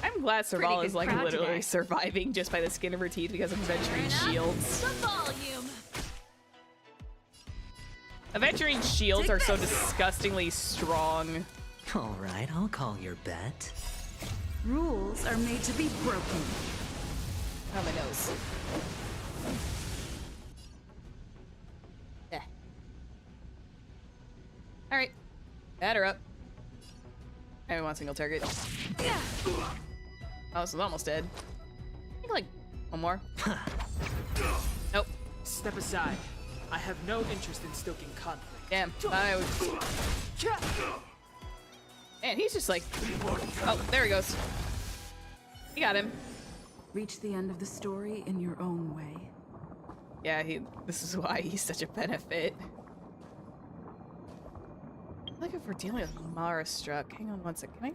I'm glad Serval is like literally surviving just by the skin of her teeth because of Aventurine shields. The volume. Aventurine shields are so disgustingly strong. All right, I'll call your bet. Rules are made to be broken. Oh, my nose. Yeah. Alright. Batter up. I want single target. Oh, this is almost dead. I think like one more. Nope. Step aside. I have no interest in stoking conflict. Damn. I would... Man, he's just like... Oh, there he goes. He got him. Reach the end of the story in your own way. Yeah, this is why he's such a benefit. Like if we're dealing with Mara Struck. Hang on one sec. Can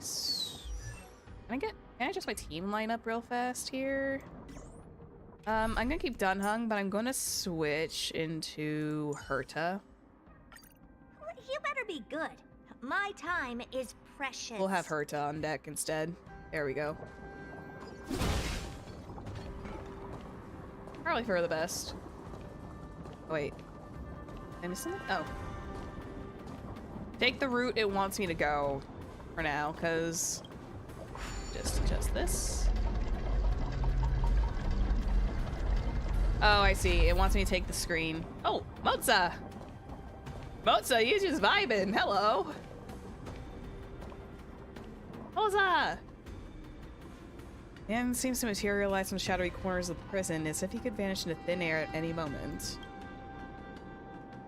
I just my team line up real fast here? I'm gonna keep Dunhung, but I'm gonna switch into Herta. You better be good. My time is precious. We'll have Herta on deck instead. There we go. Probably for the best. Oh, wait. Did I miss something? Oh. Take the route it wants me to go for now, because just adjust this. Oh, I see. It wants me to take the screen. Oh, Moza! Moza, you just vibing. Hello. Moza! Man seems to materialize from shadowy corners of the prison as if he could vanish into thin air at any moment.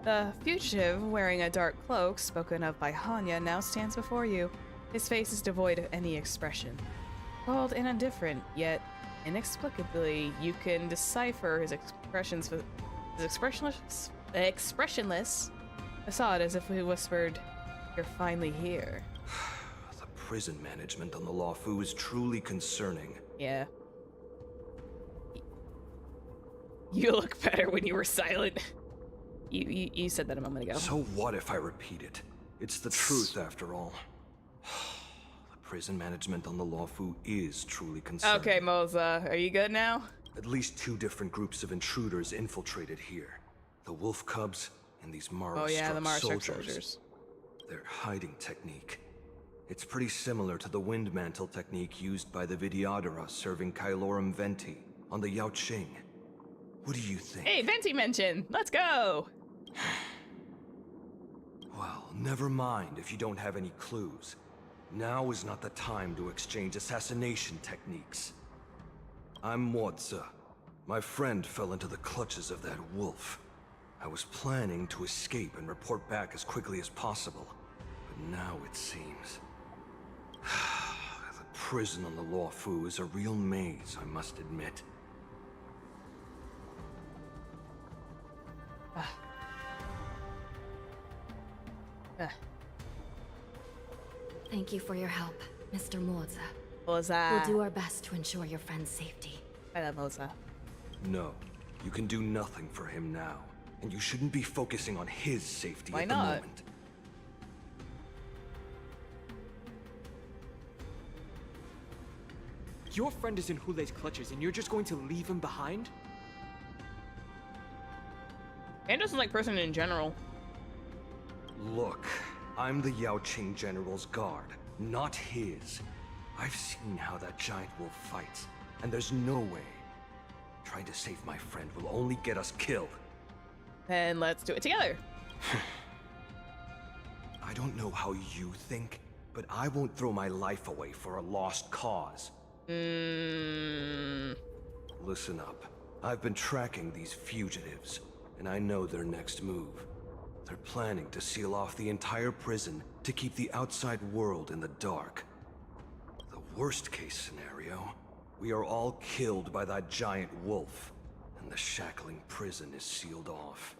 The fugitive, wearing a dark cloak, spoken of by Hanya, now stands before you. His face is devoid of any expression. Cold and indifferent, yet inexplicably you can decipher his expressions. His expressionless facade, as if he whispered, "You're finally here." The prison management on the Luofu is truly concerning. Yeah. You look better when you were silent. You said that a moment ago. So what if I repeat it? It's the truth after all. The prison management on the Luofu is truly concerning. Okay, Moza, are you good now? At least 2 different groups of intruders infiltrated here. The wolf cubs and these Mara-struck soldiers. Their hiding technique. It's pretty similar to the wind mantle technique used by the Vidyadhara serving Kailorum Venti on the Yanqing. What do you think? Hey, Venti mention! Let's go! Well, never mind if you don't have any clues. Now is not the time to exchange assassination techniques. I'm Moza. My friend fell into the clutches of that wolf. I was planning to escape and report back as quickly as possible. But now it seems... the prison on the Luofu is a real maze, I must admit. Thank you for your help, Mr. Moza. Moza. We'll do our best to ensure your friend's safety. I love Moza. No, you can do nothing for him now. And you shouldn't be focusing on his safety at the moment. Your friend is in Hulei's clutches and you're just going to leave him behind? And doesn't like person in general. Look, I'm the Yanqing General's guard, not his. I've seen how that giant wolf fights, and there's no way. Trying to save my friend will only get us killed. Then let's do it together. I don't know how you think, but I won't throw my life away for a lost cause. Listen up. I've been tracking these fugitives, and I know their next move. They're planning to seal off the entire prison to keep the outside world in the dark. The worst case scenario, we are all killed by that giant wolf, and the shackling prison is sealed off.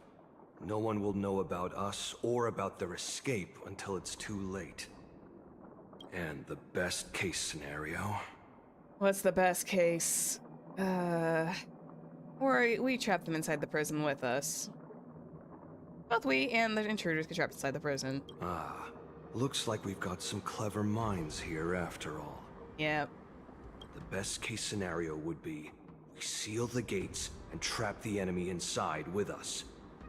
No one will know about us or about their escape until it's too late. And the best case scenario? What's the best case? We trap them inside the prison with us. Both we and the intruders get trapped inside the prison. Ah, looks like we've got some clever minds here after all. Yep. The best case scenario would be we seal the gates and trap the enemy inside with us.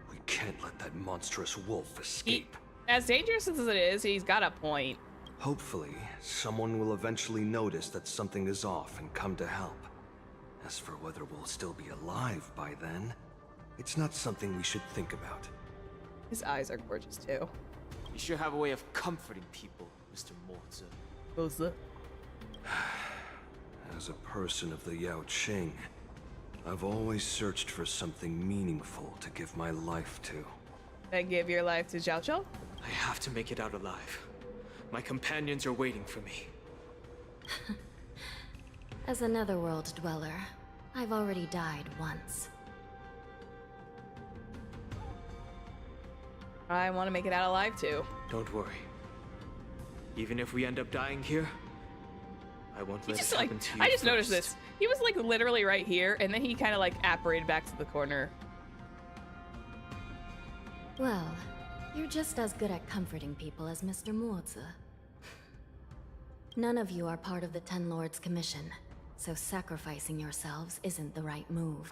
We can't let that monstrous wolf escape. As dangerous as it is, he's got a point. Hopefully, someone will eventually notice that something is off and come to help. As for whether we'll still be alive by then, it's not something we should think about. His eyes are gorgeous too. You sure have a way of comforting people, Mr. Morza. Morza. As a person of the Yanqing, I've always searched for something meaningful to give my life to. Then give your life to Zhao Zhao? I have to make it out alive. My companions are waiting for me. As a netherworld dweller, I've already died once. I want to make it out alive too. Don't worry. Even if we end up dying here, I won't let it happen to you I just noticed first. this. He was like literally right here, and then he kind of like apparated back to the corner. Well, you're just as good at comforting people as Mr. Morza. None of you are part of the Ten Lords Commission, so sacrificing yourselves isn't the right move.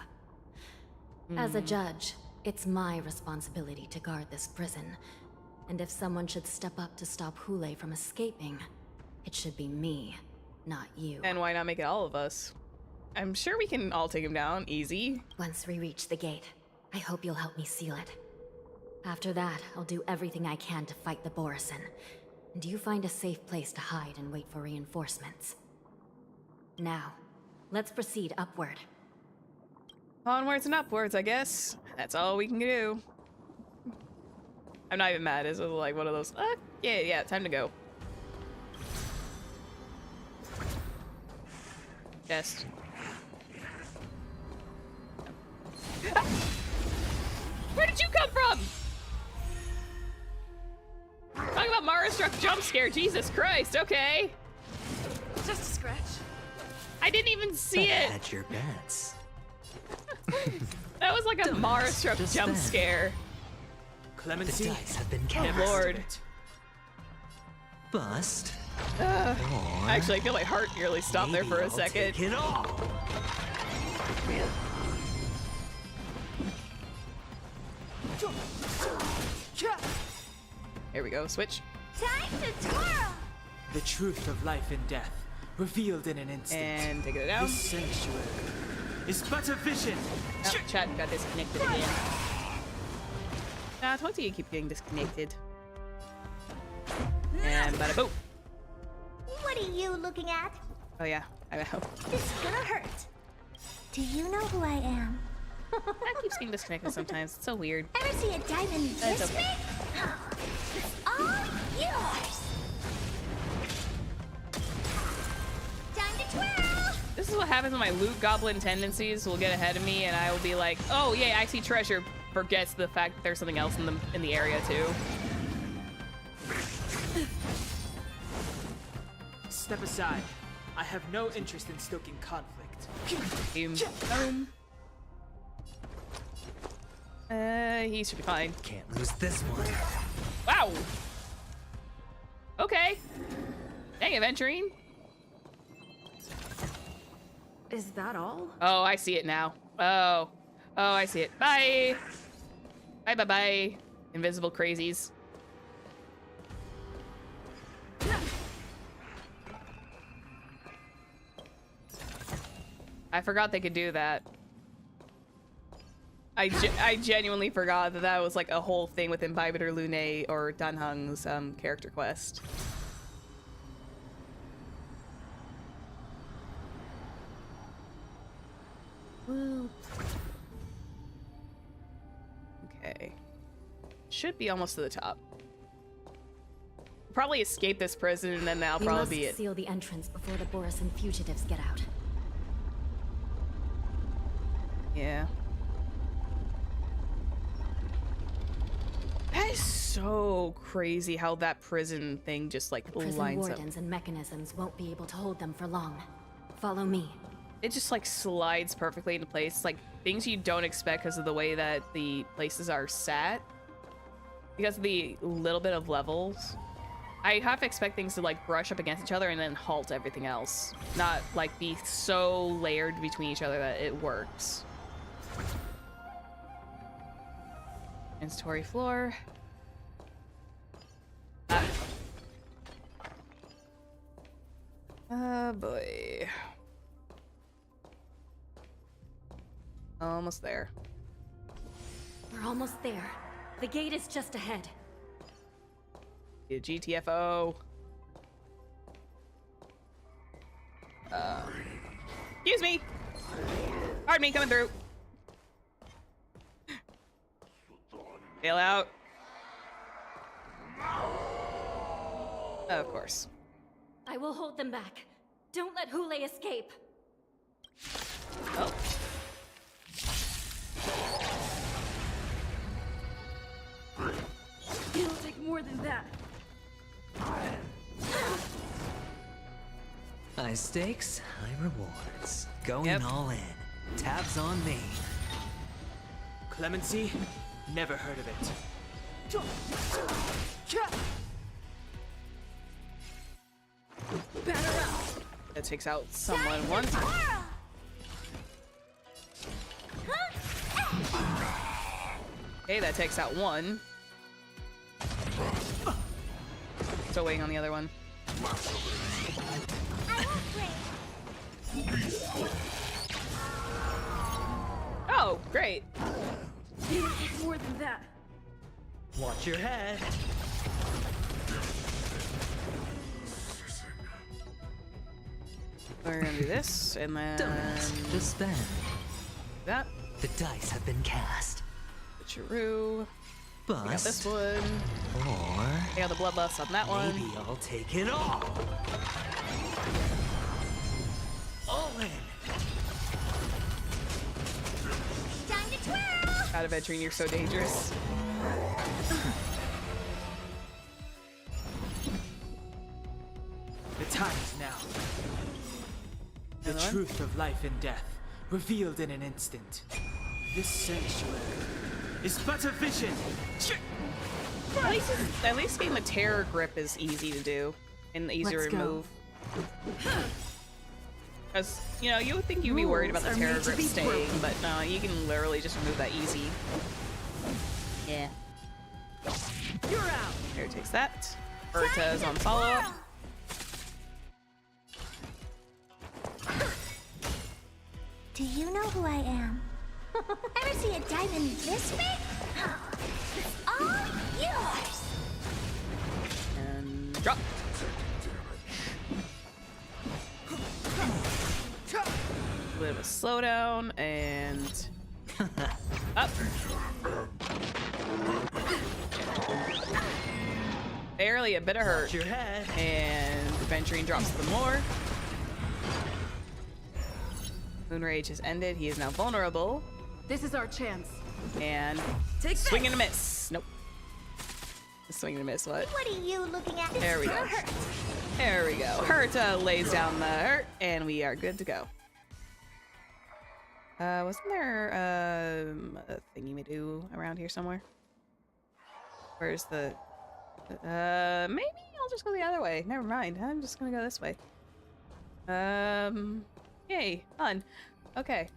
As a judge, it's my responsibility to guard this prison, and if someone should step up to stop Hule from escaping, it should be me, not you. And why not make it all of us? I'm sure we can all take him down, easy. Once we reach the gate, I hope you'll help me seal it. After that, I'll do everything I can to fight the Borisin, and you find a safe place to hide and wait for reinforcements. Now, let's proceed upward. Onwards and upwards, I guess. That's all we can do. I'm not even mad. It's like one of those, yeah, time to go. Chest. Where did you come from? Talking about Mara-struck jump scare, Jesus Christ, okay. Just a scratch. I didn't even see it. Hedge your bets. That was like a Mara-struck jump scare. Clemency, the dice have been Oh cast. Lord. Bust. Actually, I feel my heart nearly stopped there for a second. Take it all. Here we go, switch. Time to twirl! the truth of life and death, revealed in an instant. And take it down. This sanctuary is but a vision. Oh, chat got disconnected again. I told you keep getting disconnected. And bada boom. What are you looking at? Oh yeah, I know. It's gonna hurt. Do you know who I am? That keeps getting disconnected sometimes. It's so weird. Ever see a diamond That's this okay. big? It's all yours. Time to twirl. This is what happens when my loot goblin tendencies will get ahead of me, and I will be like, "Oh yay, I see treasure." Forgets the fact that there's something else in the area too. Step aside. I have no interest in stoking conflict. Boom. Boom. He should be fine. Can't lose this one. Wow. Okay. Dang it, Venturine. Is that all? Oh, I see it now. Oh, I see it. Bye. Bye, bye, bye. Invisible crazies. I forgot they could do that. I genuinely forgot that that was like a whole thing with Imbibitor Lune or Danheng's character quest. Woo. Okay. Should be almost to the top. Probably escape this prison and then that'll probably be it. We must seal the entrance before the Borisin fugitives get out. Yeah. That is so crazy how that prison thing just like Prison lines up. wardens and mechanisms won't be able to hold them for long. Follow me. It just like slides perfectly into place, like things you don't expect because of the way that the places are set. Because of the little bit of levels, I half expect things to like brush up against each other and then halt everything else. Not like be so layered between each other that it works. Inventory floor. Oh boy. Almost there. We're almost there. The gate is just ahead. Yeah, GTFO. Excuse me. Pardon me, coming through. Bail out. Of course. I will hold them back. Don't let Hule escape. Oh. It'll take more than that. High stakes, high rewards. Going all in. Tabs on me. Clemency? Never heard of it. That takes out someone once. Okay, that takes out one. Still waiting on the other one. Oh, great. It'll take more than that. Watch your head. We're gonna do this, and then Just spend. That. The dice have been cast. Chiroo. Bust. I got this one. Or I got the bloodlust on that one. maybe I'll take it all. All in. Time to twirl! Out of entering, you're so dangerous. The time is now. The Another one? truth of life and death, revealed in an instant. This sanctuary is but a vision. At least getting the terror grip is easy to do and easy to Let's go. remove. Because, you know, you would think you'd be worried about the Rules are terror made to grip be staying, broken. but no, you can literally just remove that easy. Yeah. You're out. Here, takes that. Berta's on follow-up. Do you know who I am? Ever see a diamond this big? It's all yours! And drop. A bit of a slowdown, and up. Barely a bit of hurt. Your head. And Venturing drops the more. Moonrage has ended. He is now vulnerable. This is our chance. And Take swing this. and a miss. Nope. Swing and a miss. What? What are you looking at? There we go. There we go. Hurt lays down the hurt, and we are good to go. Wasn't there a thingy we do around here somewhere? Where's the? Maybe I'll just go the other way. Never mind. I'm just gonna go this way. Yay, fun. Okay.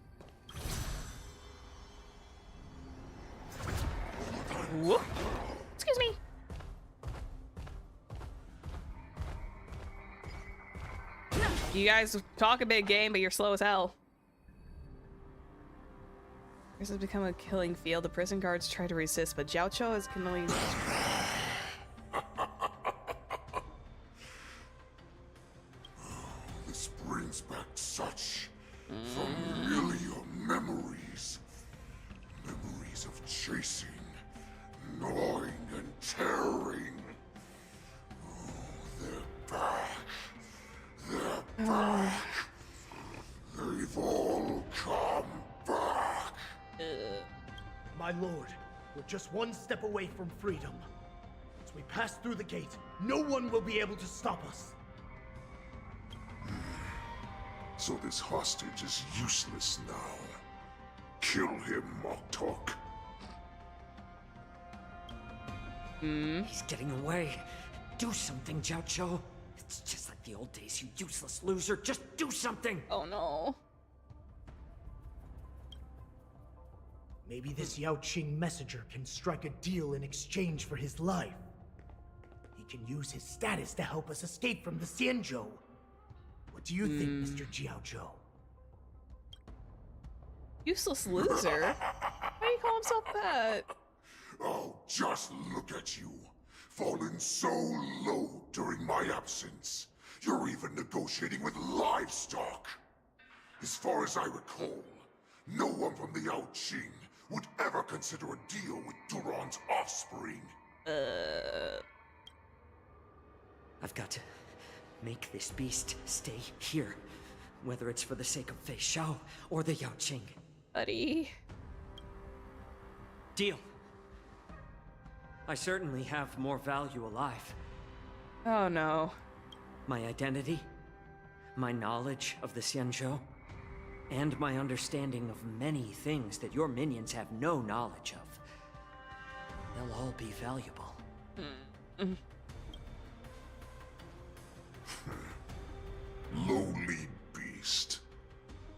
Whoop. Excuse me. You guys talk a big game, but you're slow as hell. This has become a killing field. The prison guards try to resist, but Jiaoqiu can only... This brings back such familiar memories. Memories of chasing, gnawing, and tearing. Oh, they're back. They're back. They've all come back. My lord, we're just one step away from freedom. Once we pass through the gate, no one will be able to stop us. So this hostage is useless now. Kill him, Moktok. He's getting away. Do something, Jiao. It's just like the old days, you useless loser. Just do something! Oh no. Maybe this Yanqing messenger can strike a deal in exchange for his life. He can use his status to help us escape from the Xianzhou. What do you think, Mr. Jiao? Useless loser? Why do you call himself that? Oh, just look at you. Fallen so low during my absence. You're even negotiating with livestock. As far as I recall, no one from the Yanqing would ever consider a deal with Duran's offspring. I've got to make this beast stay here. Whether it's for the sake of Fei Xiao or the Yanqing. Buddy. Deal. I certainly have more value alive. Oh no. My identity, my knowledge of the Xianzhou, and my understanding of many things that your minions have no knowledge of. They'll all be valuable. Lowly beast.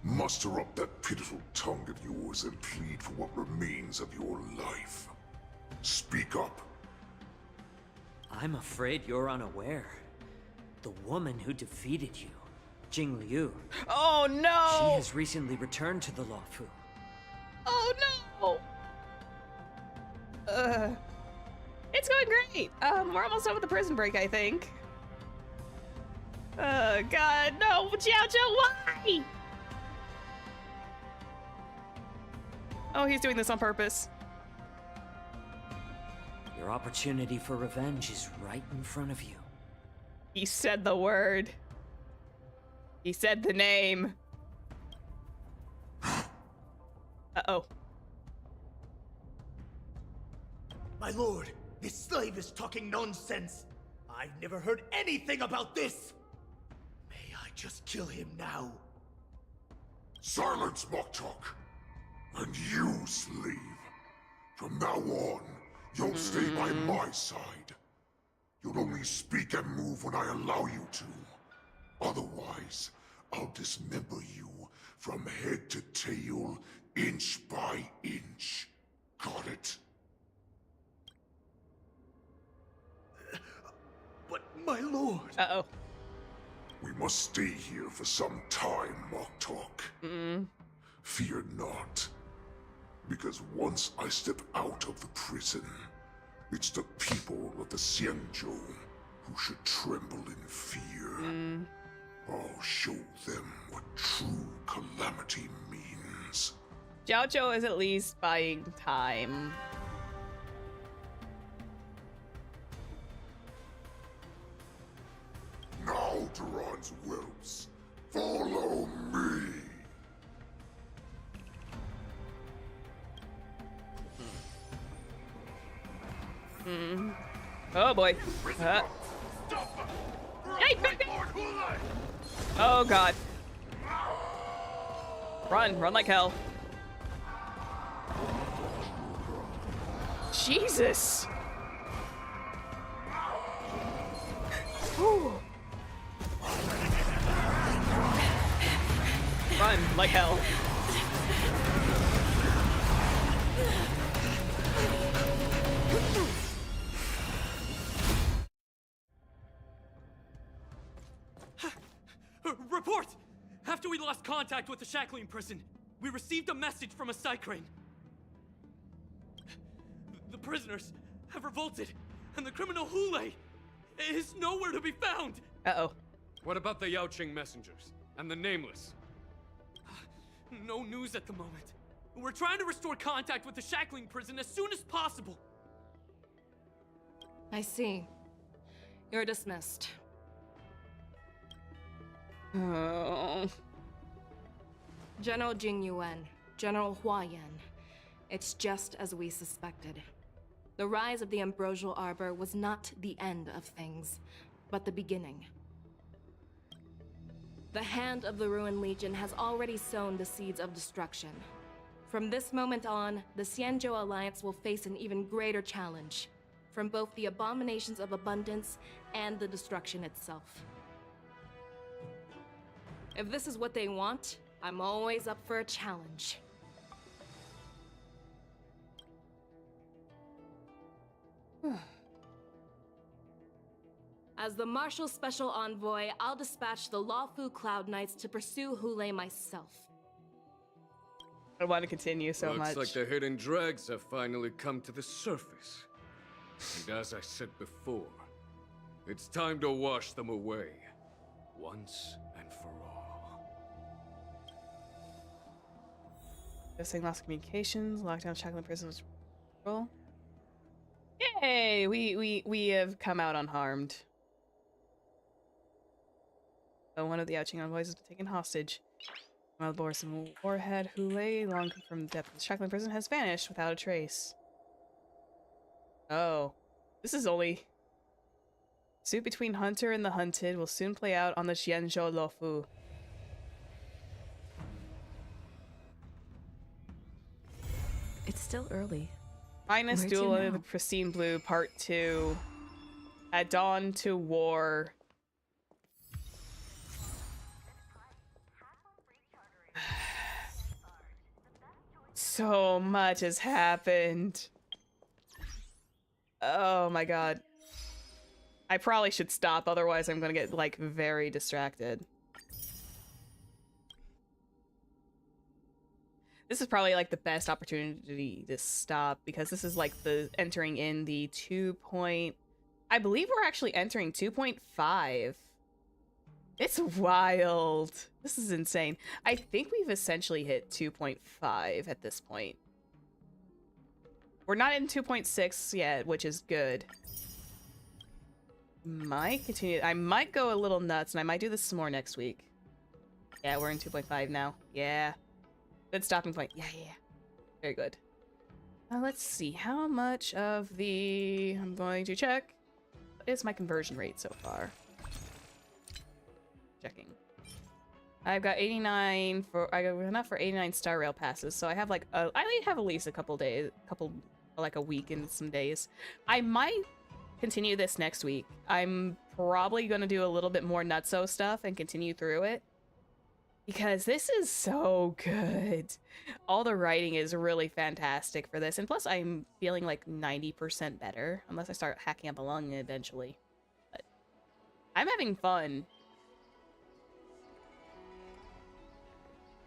Muster up that pitiful tongue of yours and plead for what remains of your life. Speak up. I'm afraid you're unaware. The woman who defeated you, Jing Liu. Oh no! She has recently returned to the Luofu. Oh no! It's going great. We're almost done with the prison break, I think. God, no, Jiao, why? Oh, he's doing this on purpose. Your opportunity for revenge is right in front of you. He said the word. He said the name. Uh-oh. My lord, this slave is talking nonsense. I've never heard anything about this. May I just kill him now? Silence, Moktok. And you, slave. From now on, you'll stay by my side. You'll only speak and move when I allow you to. Otherwise, I'll dismember you from head to tail, inch by inch. Got it? But my lord... Uh-oh. We must stay here for some time, Moktok. Fear not. Because once I step out of the prison, it's the people of the Xianzhou who should tremble in fear. I'll show them what true calamity means. Jiao is at least buying time. Now, Duran's whelps, follow me! Oh boy. Hey, oh god. Run like hell. Jesus. Whew. Run like hell. Report! After we lost contact with the shackling prison, we received a message from a Psycrane. The prisoners have revolted, and the criminal Hule is nowhere to be found! Uh-oh. What about the Yanqing messengers? And the Nameless? No news at the moment. We're trying to restore contact with the shackling prison as soon as possible. I see. You're dismissed. Oh. General Jing Yuan, General Hua Yan. It's just as we suspected. The rise of the Ambrosial Arbor was not the end of things, but the beginning. The hand of the Ruined Legion has already sown the seeds of destruction. From this moment on, the Xianzhou Alliance will face an even greater challenge, from both the abominations of abundance and the destruction itself. If this is what they want, I'm always up for a challenge. As the Marshal Special Envoy, I'll dispatch the Lawfu Cloud Knights to pursue Hule myself. I want to continue so much. Looks like the hidden dregs have finally come to the surface. And as I said before, it's time to wash them away, once and for all. Missing lost communications, lockdown, shackling prisoners. Roll. Yay! We have come out unharmed. So one of the Yanqing envoys has been taken hostage. While the Borisin warhead Hule, long from the depth of the shackling prison, has vanished without a trace. Oh. This is only... Suit between Hunter and the Hunted will soon play out on the Xianzhou Luofu. It's still early. Minus Where'd you Duel of know? the Pristine Blue Part 2. At Dawn to War. So much has happened. Oh my god. I probably should stop, otherwise I'm gonna get, like, very distracted. This is probably, like, the best opportunity to stop, because this is, like, the entering in the 2 point... I believe we're actually entering 2.5. It's wild. This is insane. I think we've essentially hit 2.5 at this point. We're not in 2.6 yet, which is good. Might continue. I might go a little nuts, and I might do this some more next week. Yeah, we're in 2.5 now. Yeah. Good stopping point. Yeah. Very good. Let's see. How much of the... I'm going to check. What is my conversion rate so far? Checking. I've got 89 for... I got enough for 89 Star Rail passes, so I have, like, I have at least a couple days... like a week and some days. I might continue this next week. I'm probably going to do a little bit more nutso stuff and continue through it, because this is so good. All the writing is really fantastic for this, and plus I'm feeling like 90% better, unless I start hacking up a lung eventually. But I'm having fun.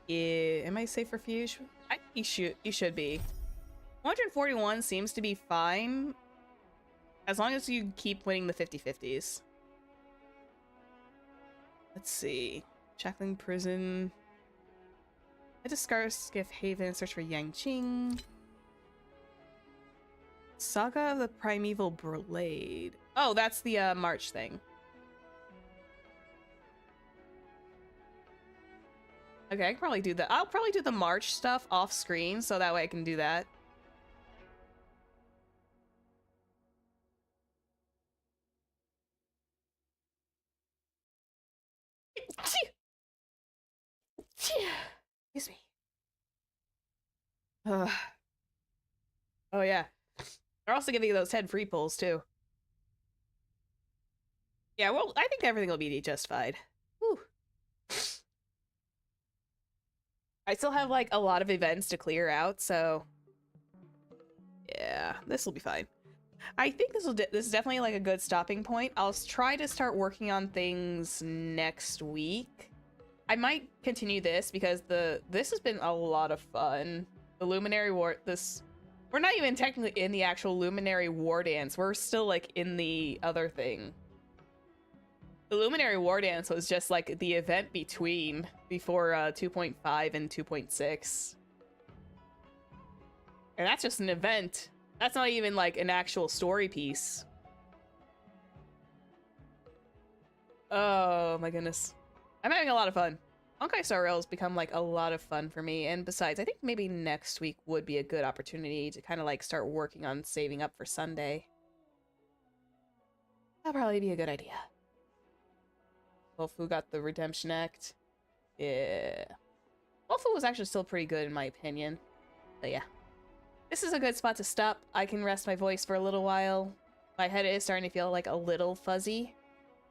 Yeah, am I safe for Fuge? You should be. 141 seems to be fine, as long as you keep winning the 50-50s. Let's see. Shackling Prison. Head to Scarskiff Haven and search for Yanqing. Saga of the Primeval Blade. Oh, that's the March thing. Okay, I can probably do that. I'll probably do the March stuff off screen, so that way I can do that. Excuse me. Oh yeah. They're also giving you those 10 free pulls too. Yeah, well, I think everything will be just fine. Whew. I still have, like, a lot of events to clear out, so... yeah, this will be fine. I think this is definitely, like, a good stopping point. I'll try to start working on things next week. I might continue this, because this has been a lot of fun. The Luminary War... we're not even technically in the actual Luminary Wardance. We're still, like, in the other thing. The Luminary Wardance was just, like, the event before 2.5 and 2.6. And that's just an event. That's not even, like, an actual story piece. Oh, my goodness. I'm having a lot of fun. Honkai Star Rail has become like a lot of fun for me, and besides, I think maybe next week would be a good opportunity to kind of like start working on saving up for Sunday. That'll probably be a good idea. Wolfu got the Redemption Act. Yeah. Wolfu was actually still pretty good in my opinion. But yeah. This is a good spot to stop. I can rest my voice for a little while. My head is starting to feel like a little fuzzy.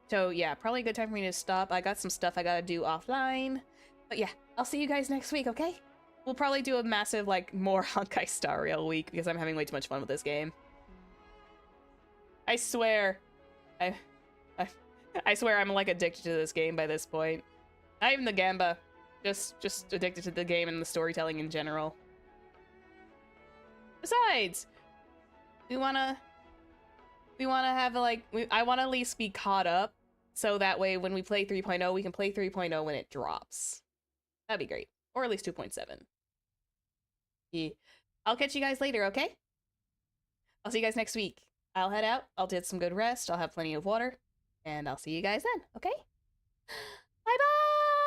So yeah, probably a good time for me to stop. I got some stuff I gotta do offline. But yeah, I'll see you guys next week, okay? We'll probably do a massive, like, more Honkai Star Rail week because I'm having way too much fun with this game. I swear. I swear I'm, like, addicted to this game by this point. Not even the Gamba. Just addicted to the game and the storytelling in general. Besides, we wanna have, like, I wanna at least be caught up, so that way when we play 3.0, we can play 3.0 when it drops. That'd be great. Or at least 2.7. Yeah. I'll catch you guys later, okay? I'll see you guys next week. I'll head out, I'll get some good rest, I'll have plenty of water, and I'll see you guys then, okay? Bye-bye!